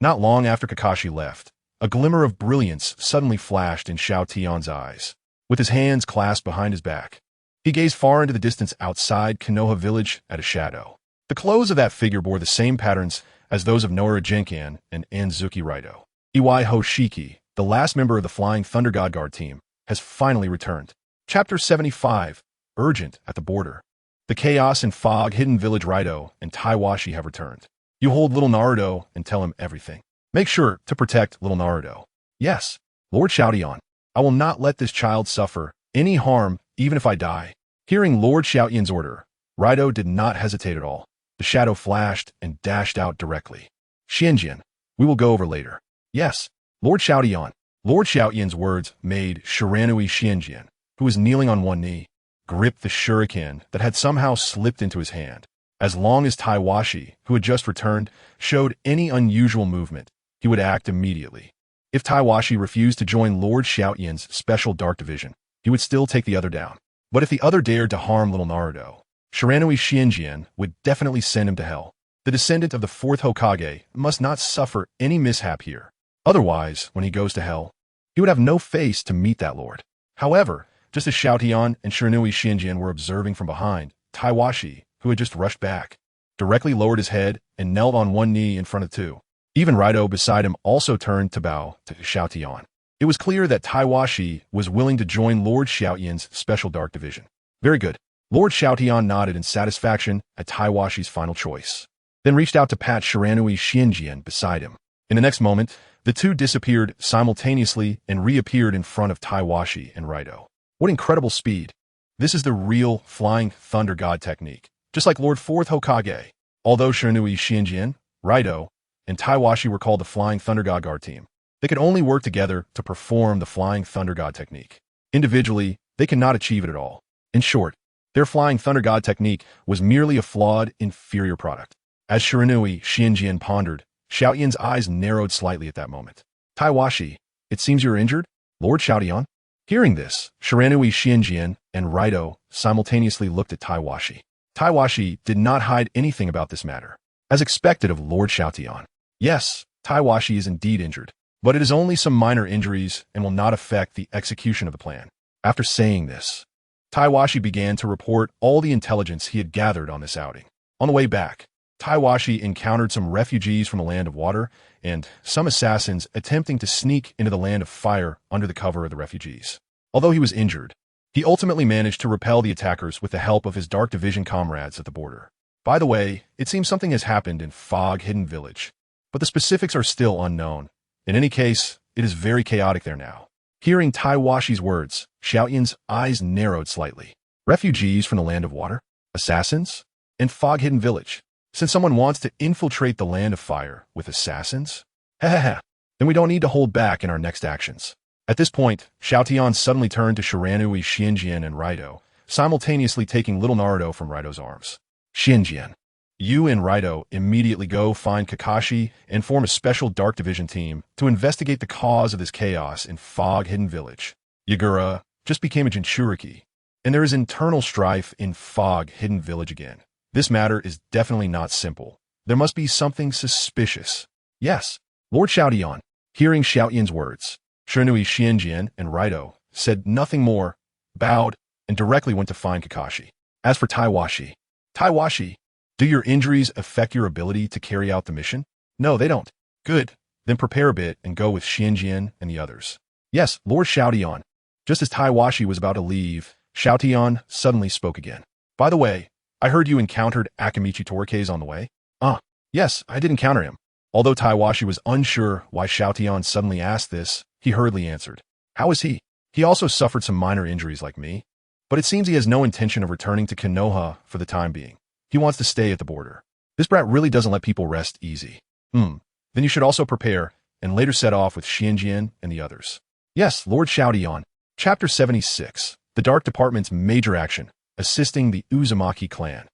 Not long after Kakashi left, a glimmer of brilliance suddenly flashed in Xiao Tian's eyes. With his hands clasped behind his back, he gazed far into the distance outside Konoha Village at a shadow. The clothes of that figure bore the same patterns as those of Noara Jinkan and Anzuki Raito. Iwai Hoshiki, the last member of the Flying Thunder God Guard team, has finally returned. Chapter 75, Urgent at the Border. The chaos and fog hidden village Raito and Taiwashi have returned. You hold little Naruto and tell him everything. Make sure to protect little Naruto. Yes, Lord Xiaotian, I will not let this child suffer any harm even if I die. Hearing Lord Xiaotian's order, Raito did not hesitate at all. The shadow flashed and dashed out directly. Xianjian, we will go over later. Yes, Lord Xiaotian. Lord Xiaotian's words made Shiranui Xianjian, who was kneeling on one knee, grip the shuriken that had somehow slipped into his hand. As long as Taiwashi, who had just returned, showed any unusual movement, he would act immediately. If Taiwashi refused to join Lord Xiaotian's special dark division, he would still take the other down. But if the other dared to harm little Naruto, Shiranui Xianjian would definitely send him to hell. The descendant of the fourth Hokage must not suffer any mishap here. Otherwise, when he goes to hell, he would have no face to meet that lord. However, just as Xiao Tian and Shiranui Xianjian were observing from behind, Taiwashi, who had just rushed back, directly lowered his head and knelt on one knee in front of two. Even Raito beside him also turned to bow to Xiao Tian. It was clear that Taiwashi was willing to join Lord Xiaotian's special dark division. Very good. Lord Xiaotian nodded in satisfaction at Taiwashi's final choice, then reached out to pat Shiranui Xianjian beside him. In the next moment, the two disappeared simultaneously and reappeared in front of Taiwashi and Raito. What incredible speed. This is the real Flying Thunder God technique, just like Lord 4th Hokage. Although Shiranui Xianjian, Raito, and Taiwashi were called the Flying Thunder God Guard team, they could only work together to perform the Flying Thunder God technique. Individually, they cannot achieve it at all. In short, their Flying Thunder God technique was merely a flawed, inferior product. As Shiranui Xianjian pondered, Xiaotian's eyes narrowed slightly at that moment. Taiwashi, it seems you're injured, Lord Xiaotian? Hearing this, Shiranui Xianjian and Raito simultaneously looked at Taiwashi. Taiwashi did not hide anything about this matter, as expected of Lord Xiaotian. Yes, Taiwashi is indeed injured, but it is only some minor injuries and will not affect the execution of the plan. After saying this, Taiwashi began to report all the intelligence he had gathered on this outing. On the way back, Taiwashi encountered some refugees from the land of water and some assassins attempting to sneak into the land of fire under the cover of the refugees. Although he was injured, he ultimately managed to repel the attackers with the help of his Dark Division comrades at the border. By the way, it seems something has happened in Fog Hidden Village, but the specifics are still unknown. In any case, it is very chaotic there now. Hearing Taiwashi's words, Xiaotian's eyes narrowed slightly. Refugees from the land of water? Assassins? In fog-hidden village. Since someone wants to infiltrate the land of fire with assassins? Hehehe. Then we don't need to hold back in our next actions. At this point, Xiao Tian suddenly turned to Shiranui, Xianjian, and Raito, simultaneously taking little Naruto from Raito's arms. Xianjian. You and Raito immediately go find Kakashi and form a special Dark Division team to investigate the cause of this chaos in Fog-Hidden Village. Yagura just became a Jinchuriki, and there is internal strife in Fog-Hidden Village again. This matter is definitely not simple. There must be something suspicious. Yes, Lord Xiao Tian, hearing Xiao Tian's words, Shiranui, Xianjian, and Raito said nothing more, bowed, and directly went to find Kakashi. As for Taiwashi, do your injuries affect your ability to carry out the mission? No, they don't. Good. Then prepare a bit and go with Xianjian and the others. Yes, Lord Xiao Tian. Just as Taiwashi was about to leave, Xiao Tian suddenly spoke again. By the way, I heard you encountered Akamichi Torikes on the way? Yes, I did encounter him. Although Taiwashi was unsure why Xiao Tian suddenly asked this, he hurriedly answered. How is he? He also suffered some minor injuries like me, but it seems he has no intention of returning to Konoha for the time being. He wants to stay at the border. This brat really doesn't let people rest easy. Then you should also prepare and later set off with Xianjian and the others. Yes, Lord Xiao Tian. Chapter 76. The Dark Department's Major Action, Assisting the Uzumaki Clan.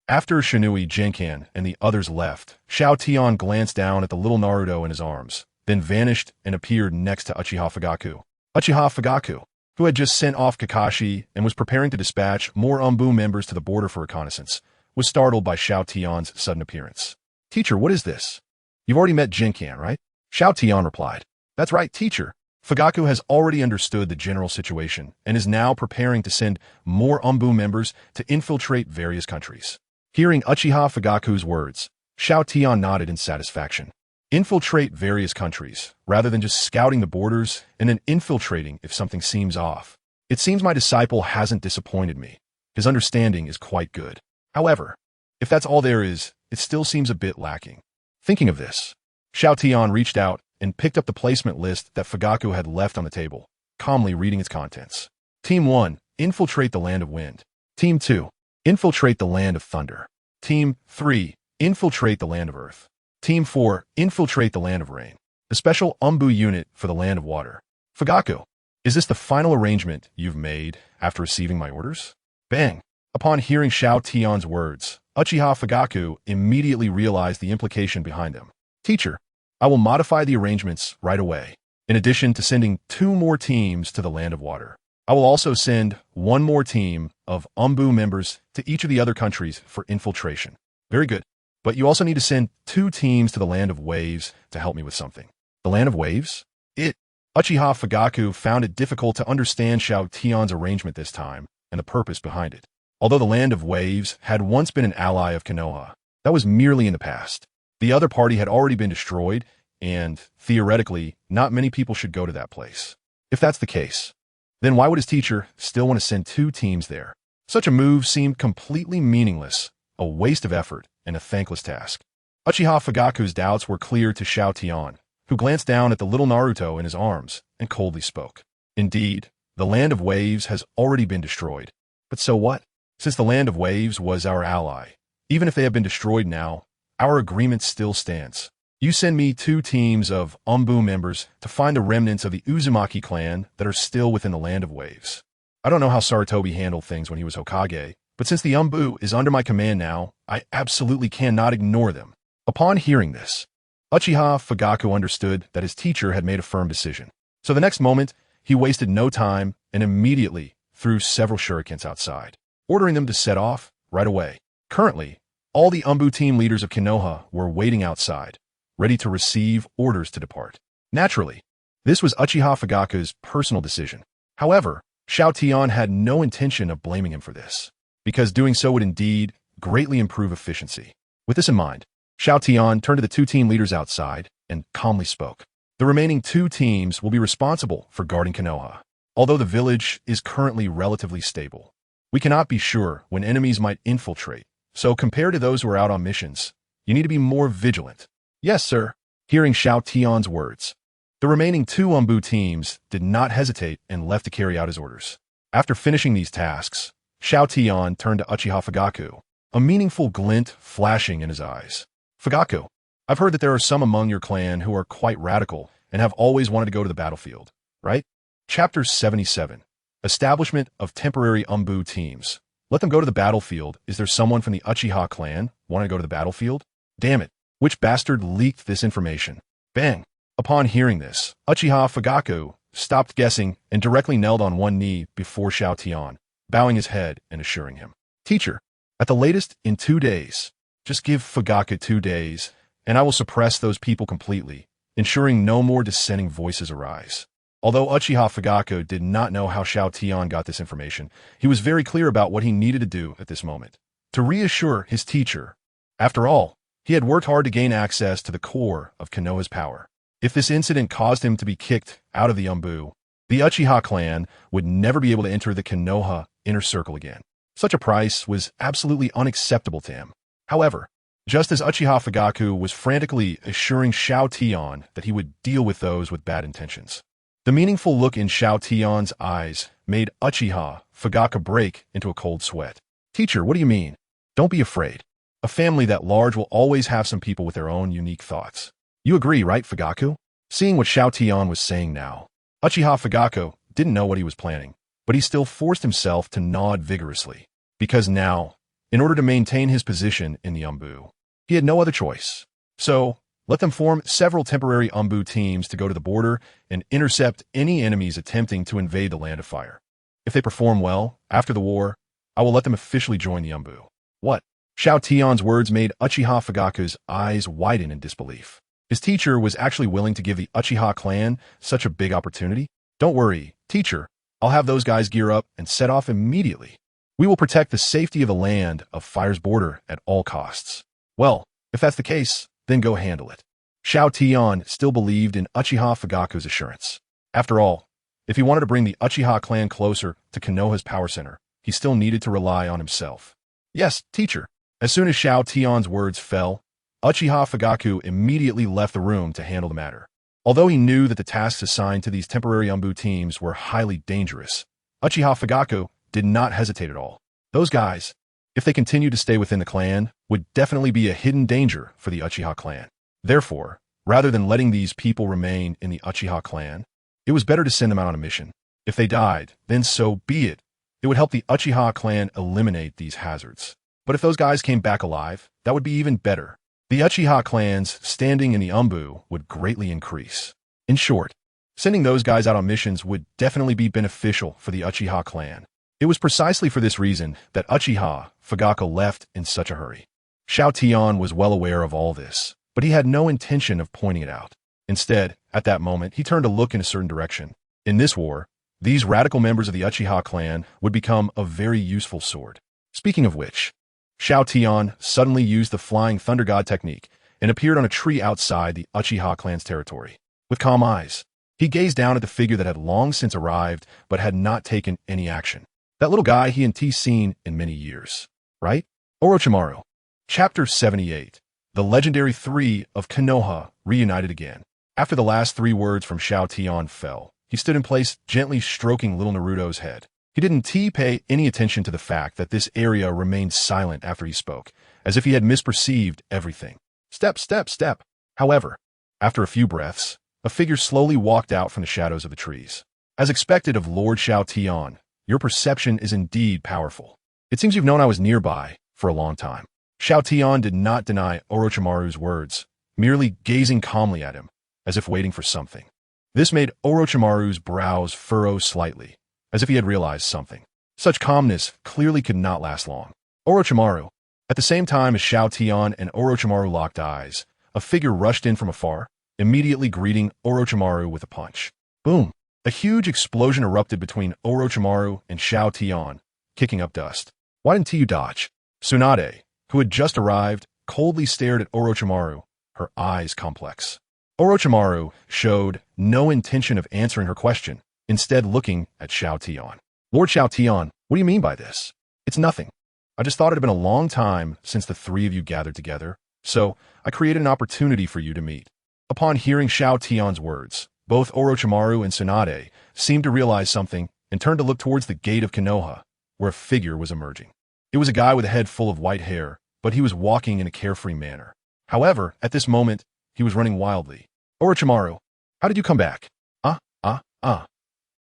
After Shinui, Jinkan, and the others left, Xiao Tian glanced down at the little Naruto in his arms, then vanished and appeared next to Uchiha Fugaku. Uchiha Fugaku, who had just sent off Kakashi and was preparing to dispatch more Umbu members to the border for reconnaissance, was startled by Xiao Tian's sudden appearance. Teacher, what is this? You've already met Jinkan, right? Xiao Tian replied. That's right, teacher. Fugaku has already understood the general situation and is now preparing to send more Umbu members to infiltrate various countries. Hearing Uchiha Fugaku's words, Xiao Tian nodded in satisfaction. Infiltrate various countries, rather than just scouting the borders and then infiltrating if something seems off. It seems my disciple hasn't disappointed me. His understanding is quite good. However, if that's all there is, it still seems a bit lacking. Thinking of this, Xiao Tian reached out and picked up the placement list that Fugaku had left on the table, calmly reading its contents. Team 1, infiltrate the land of wind. Team 2, infiltrate the land of thunder. Team 3, infiltrate the land of earth. Team 4, infiltrate the land of rain. The special Umbu unit for the land of water. Fugaku, is this the final arrangement you've made after receiving my orders? Bang! Upon hearing Xiao Tian's words, Uchiha Fugaku immediately realized the implication behind them. Teacher, I will modify the arrangements right away. In addition to sending 2 more teams to the land of water, I will also send 1 more team of Umbu members to each of the other countries for infiltration. Very good. But you also need to send 2 teams to the land of waves to help me with something. The land of waves? Uchiha Fugaku found it difficult to understand Xiao Tian's arrangement this time and the purpose behind it. Although the land of waves had once been an ally of Konoha, that was merely in the past. The other party had already been destroyed, and, theoretically, not many people should go to that place. If that's the case, then why would his teacher still want to send 2 teams there? Such a move seemed completely meaningless, a waste of effort, and a thankless task. Uchiha Fugaku's doubts were clear to Xiao Tian, who glanced down at the little Naruto in his arms and coldly spoke. Indeed, the land of waves has already been destroyed. But so what? Since the land of waves was our ally, even if they have been destroyed now, our agreement still stands. You send me 2 teams of Umbu members to find the remnants of the Uzumaki clan that are still within the land of waves. I don't know how Sarutobi handled things when he was Hokage, but since the Umbu is under my command now, I absolutely cannot ignore them. Upon hearing this, Uchiha Fugaku understood that his teacher had made a firm decision. So the next moment, he wasted no time and immediately threw several shurikens outside, ordering them to set off right away. Currently, all the Umbu team leaders of Konoha were waiting outside, ready to receive orders to depart. Naturally, this was Uchiha Fugaku's personal decision. However, Xiao Tian had no intention of blaming him for this, because doing so would indeed greatly improve efficiency. With this in mind, Xiao Tian turned to the 2 team leaders outside and calmly spoke. The remaining 2 teams will be responsible for guarding Konoha. Although the village is currently relatively stable, we cannot be sure when enemies might infiltrate, so compared to those who are out on missions, you need to be more vigilant. Yes, sir. Hearing Xiao Tian's words, the remaining 2 Umbu teams did not hesitate and left to carry out his orders. After finishing these tasks, Xiao Tian turned to Uchiha Fugaku, a meaningful glint flashing in his eyes. Fugaku, I've heard that there are some among your clan who are quite radical and have always wanted to go to the battlefield, right? Chapter 77. Establishment of temporary Umbu teams. Let them go to the battlefield. Is there someone from the Uchiha clan want to go to the battlefield? Damn it. Which bastard leaked this information? Bang. Upon hearing this, Uchiha Fugaku stopped guessing and directly knelt on one knee before Xiao Tian, bowing his head and assuring him. Teacher, at the latest in 2 days, just give Fugaku 2 days, and I will suppress those people completely, ensuring no more dissenting voices arise. Although Uchiha Fugaku did not know how Xiao Tian got this information, he was very clear about what he needed to do at this moment. To reassure his teacher. After all, he had worked hard to gain access to the core of Konoha's power. If this incident caused him to be kicked out of the Umbu, the Uchiha clan would never be able to enter the Konoha inner circle again. Such a price was absolutely unacceptable to him. However, just as Uchiha Fugaku was frantically assuring Xiao Tian that he would deal with those with bad intentions, the meaningful look in Xiao Tian's eyes made Uchiha Fugaku break into a cold sweat. Teacher, what do you mean? Don't be afraid. A family that large will always have some people with their own unique thoughts. You agree, right, Fugaku? Seeing what Xiao Tian was saying now, Uchiha Fugaku didn't know what he was planning, but he still forced himself to nod vigorously. Because now, in order to maintain his position in the Umbu, he had no other choice. So, let them form several temporary Umbu teams to go to the border and intercept any enemies attempting to invade the Land of Fire. If they perform well, after the war, I will let them officially join the Umbu. What? Xiao Tian's words made Uchiha Fugaku's eyes widen in disbelief. His teacher was actually willing to give the Uchiha clan such a big opportunity? Don't worry, teacher. I'll have those guys gear up and set off immediately. We will protect the safety of the Land of Fire's border at all costs. Well, if that's the case, then go handle it. Xiao Tian still believed in Uchiha Fugaku's assurance. After all, if he wanted to bring the Uchiha clan closer to Konoha's power center, he still needed to rely on himself. Yes, teacher. As soon as Xiao Tian's words fell, Uchiha Fugaku immediately left the room to handle the matter. Although he knew that the tasks assigned to these temporary Umbu teams were highly dangerous, Uchiha Fugaku did not hesitate at all. Those guys, if they continued to stay within the clan, would definitely be a hidden danger for the Uchiha clan. Therefore, rather than letting these people remain in the Uchiha clan, it was better to send them out on a mission. If they died, then so be it. It would help the Uchiha clan eliminate these hazards. But if those guys came back alive, that would be even better. The Uchiha clan's standing in the Umbu would greatly increase. In short, sending those guys out on missions would definitely be beneficial for the Uchiha clan. It was precisely for this reason that Uchiha Fugaku left in such a hurry. Xiao Tian was well aware of all this, but he had no intention of pointing it out. Instead, at that moment, he turned to look in a certain direction. In this war, these radical members of the Uchiha clan would become a very useful sword. Speaking of which, Xiao Tian suddenly used the Flying Thunder God technique and appeared on a tree outside the Uchiha clan's territory. With calm eyes, he gazed down at the figure that had long since arrived but had not taken any action. That little guy he hadn't seen in many years, right? Orochimaru. Chapter 78. The legendary three of Konoha reunited again. After the last 3 words from Xiao Tian fell, he stood in place, gently stroking little Naruto's head. He didn't pay any attention to the fact that this area remained silent after he spoke, as if he had misperceived everything. Step, step, step. However, after a few breaths, a figure slowly walked out from the shadows of the trees. As expected of Lord Xiao Tian, your perception is indeed powerful. It seems you've known I was nearby for a long time. Xiao Tian did not deny Orochimaru's words, merely gazing calmly at him, as if waiting for something. This made Orochimaru's brows furrow slightly, as if he had realized something. Such calmness clearly could not last long. Orochimaru. At the same time as Xiao Tian and Orochimaru locked eyes, a figure rushed in from afar, immediately greeting Orochimaru with a punch. Boom! A huge explosion erupted between Orochimaru and Xiao Tian, kicking up dust. Why didn't you dodge? Tsunade, who had just arrived, coldly stared at Orochimaru, her eyes complex. Orochimaru showed no intention of answering her question, instead looking at Xiao Tian. Lord Xiao Tian, what do you mean by this? It's nothing. I just thought it had been a long time since the 3 of you gathered together, so I created an opportunity for you to meet. Upon hearing Xiao Tian's words, both Orochimaru and Tsunade seemed to realize something and turned to look towards the gate of Konoha, where a figure was emerging. It was a guy with a head full of white hair, but he was walking in a carefree manner. However, at this moment, he was running wildly. Orochimaru, how did you come back?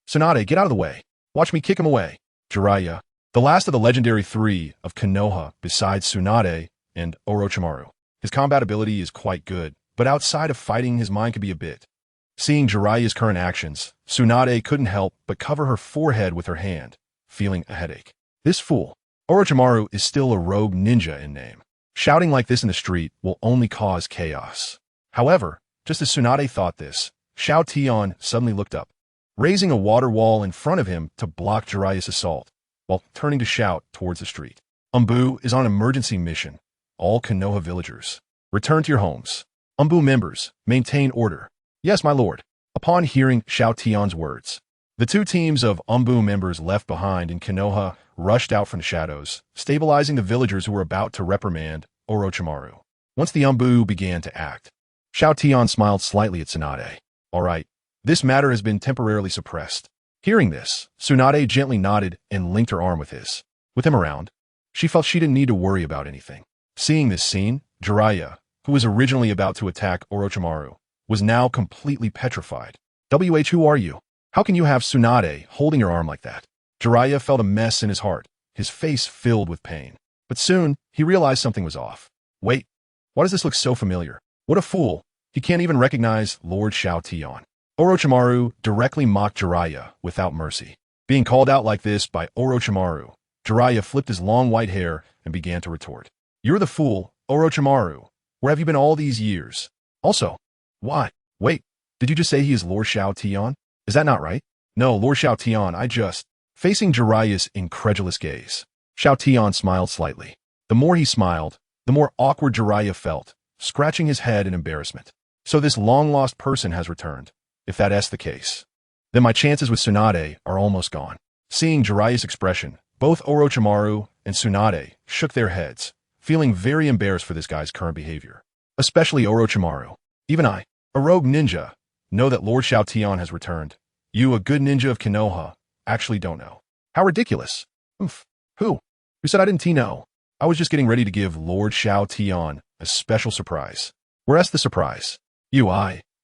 Tsunade, get out of the way. Watch me kick him away. Jiraiya, the last of the legendary three of Konoha besides Tsunade and Orochimaru. His combat ability is quite good, but outside of fighting, his mind could be a bit. Seeing Jiraiya's current actions, Tsunade couldn't help but cover her forehead with her hand, feeling a headache. This fool. Orochimaru is still a rogue ninja in name. Shouting like this in the street will only cause chaos. However, just as Tsunade thought this, Xiao Tian suddenly looked up, raising a water wall in front of him to block Jiraiya's assault, while turning to shout towards the street. Umbu is on an emergency mission. All Konoha villagers, return to your homes. Umbu members, maintain order. Yes, my lord. Upon hearing Xiao Tian's words, the two teams of Umbu members left behind in Konoha rushed out from the shadows, stabilizing the villagers who were about to reprimand Orochimaru. Once the Umbu began to act, Xiao Tian smiled slightly at Tsunade. All right, this matter has been temporarily suppressed. Hearing this, Tsunade gently nodded and linked her arm with his. With him around, she felt she didn't need to worry about anything. Seeing this scene, Jiraiya, who was originally about to attack Orochimaru, was now completely petrified. Who are you? How can you have Tsunade holding your arm like that? Jiraiya felt a mess in his heart, his face filled with pain. But soon, he realized something was off. Wait, why does this look so familiar? What a fool. He can't even recognize Lord Xiao Tian. Orochimaru directly mocked Jiraiya without mercy. Being called out like this by Orochimaru, Jiraiya flipped his long white hair and began to retort. You're the fool, Orochimaru. Where have you been all these years? Also, why? Wait, did you just say he is Lord Xiao Tian? Is that not right? No, Lord Xiao Tian, I just... Facing Jiraiya's incredulous gaze, Xiao Tian smiled slightly. The more he smiled, the more awkward Jiraiya felt, scratching his head in embarrassment. So this long-lost person has returned. If that's the case, then my chances with Tsunade are almost gone. Seeing Jiraiya's expression, both Orochimaru and Tsunade shook their heads, feeling very embarrassed for this guy's current behavior. Especially Orochimaru. Even I, a rogue ninja, know that Lord Xiao Tian has returned. You, a good ninja of Konoha, actually don't know. How ridiculous. Oof. Who? Who said I didn't know? I was just getting ready to give Lord Xiao Tian a special surprise. Where's the surprise? You,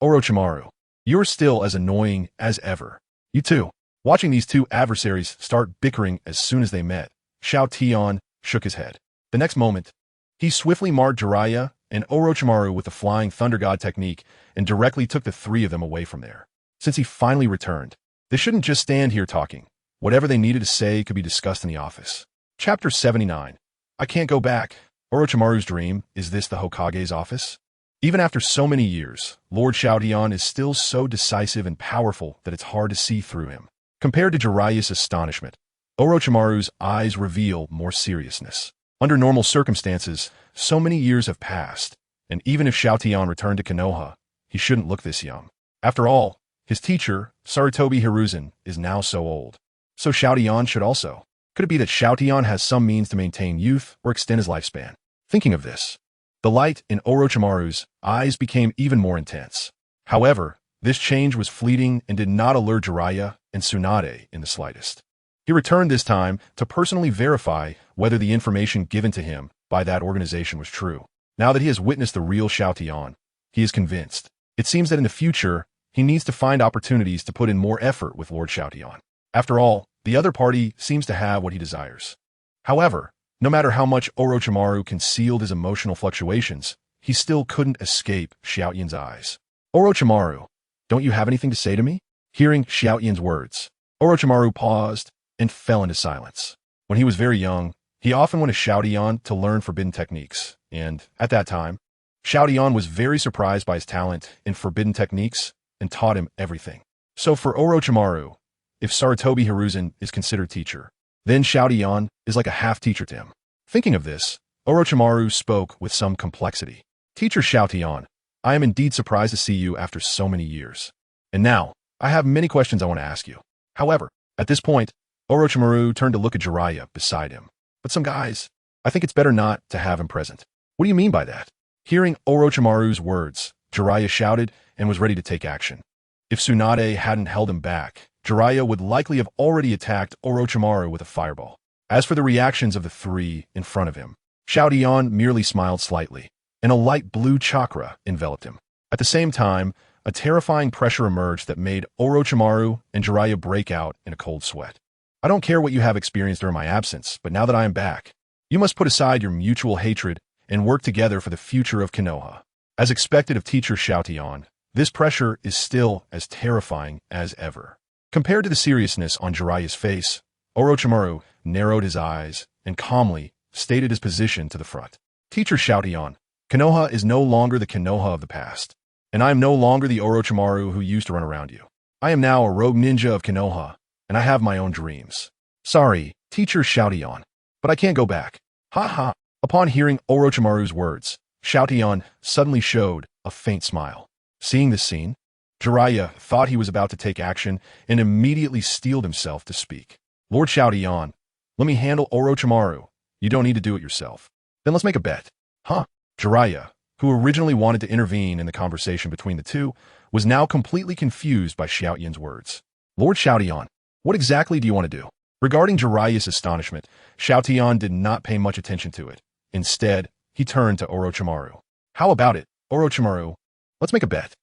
Orochimaru. You're still as annoying as ever. You too. Watching these two adversaries start bickering as soon as they met, Xiao Tian shook his head. The next moment, he swiftly marked Jiraiya and Orochimaru with the Flying Thunder God technique and directly took the three of them away from there. Since he finally returned, they shouldn't just stand here talking. Whatever they needed to say could be discussed in the office. Chapter 79. I can't go back. Orochimaru's dream, is this the Hokage's office? Even after so many years, Lord Xiao Tian is still so decisive and powerful that it's hard to see through him. Compared to Jiraiya's astonishment, Orochimaru's eyes reveal more seriousness. Under normal circumstances, so many years have passed, and even if Xiao Tian returned to Konoha, he shouldn't look this young. After all, his teacher, Sarutobi Hiruzen, is now so old. So Xiao Tian should also. Could it be that Xiao Tian has some means to maintain youth or extend his lifespan? Thinking of this, the light in Orochimaru's eyes became even more intense. However, this change was fleeting and did not alert Jiraiya and Tsunade in the slightest. He returned this time to personally verify whether the information given to him by that organization was true. Now that he has witnessed the real Xiao Tian, he is convinced. It seems that in the future, he needs to find opportunities to put in more effort with Lord Xiao Tian. After all, the other party seems to have what he desires. However, no matter how much Orochimaru concealed his emotional fluctuations, he still couldn't escape Xiao Tian's eyes. Orochimaru, don't you have anything to say to me? Hearing Xiao Tian's words, Orochimaru paused and fell into silence. When he was very young, he often went to Xiao Tian to learn forbidden techniques, and at that time, Xiao Tian was very surprised by his talent in forbidden techniques and taught him everything. So for Orochimaru, if Sarutobi Hiruzen is considered teacher, then Xiao Tian is like a half-teacher to him. Thinking of this, Orochimaru spoke with some complexity. Teacher Xiao Tian, I am indeed surprised to see you after so many years. And now, I have many questions I want to ask you. However, at this point, Orochimaru turned to look at Jiraiya beside him. But some guys, I think it's better not to have him present. What do you mean by that? Hearing Orochimaru's words, Jiraiya shouted and was ready to take action. If Tsunade hadn't held him back, Jiraiya would likely have already attacked Orochimaru with a fireball. As for the reactions of the three in front of him, Xiao Tian merely smiled slightly, and a light blue chakra enveloped him. At the same time, a terrifying pressure emerged that made Orochimaru and Jiraiya break out in a cold sweat. I don't care what you have experienced during my absence, but now that I am back, you must put aside your mutual hatred and work together for the future of Konoha. As expected of teacher Xiao Tian, this pressure is still as terrifying as ever. Compared to the seriousness on Jiraiya's face, Orochimaru narrowed his eyes and calmly stated his position to the front. Teacher Xiao Tian, Konoha is no longer the Konoha of the past, and I am no longer the Orochimaru who used to run around you. I am now a rogue ninja of Konoha, and I have my own dreams. Sorry, teacher Xiao Tian, but I can't go back. Ha ha. Upon hearing Orochimaru's words, Xiao Tian suddenly showed a faint smile. Seeing this scene, Jiraiya thought he was about to take action and immediately steeled himself to speak. Lord Xiao Tian, let me handle Orochimaru. You don't need to do it yourself. Then let's make a bet. Huh? Jiraiya, who originally wanted to intervene in the conversation between the two, was now completely confused by Xiao Tian's words. Lord Xiao Tian, what exactly do you want to do? Regarding Jiraiya's astonishment, Xiao Tian did not pay much attention to it. Instead, he turned to Orochimaru. How about it, Orochimaru? Let's make a bet.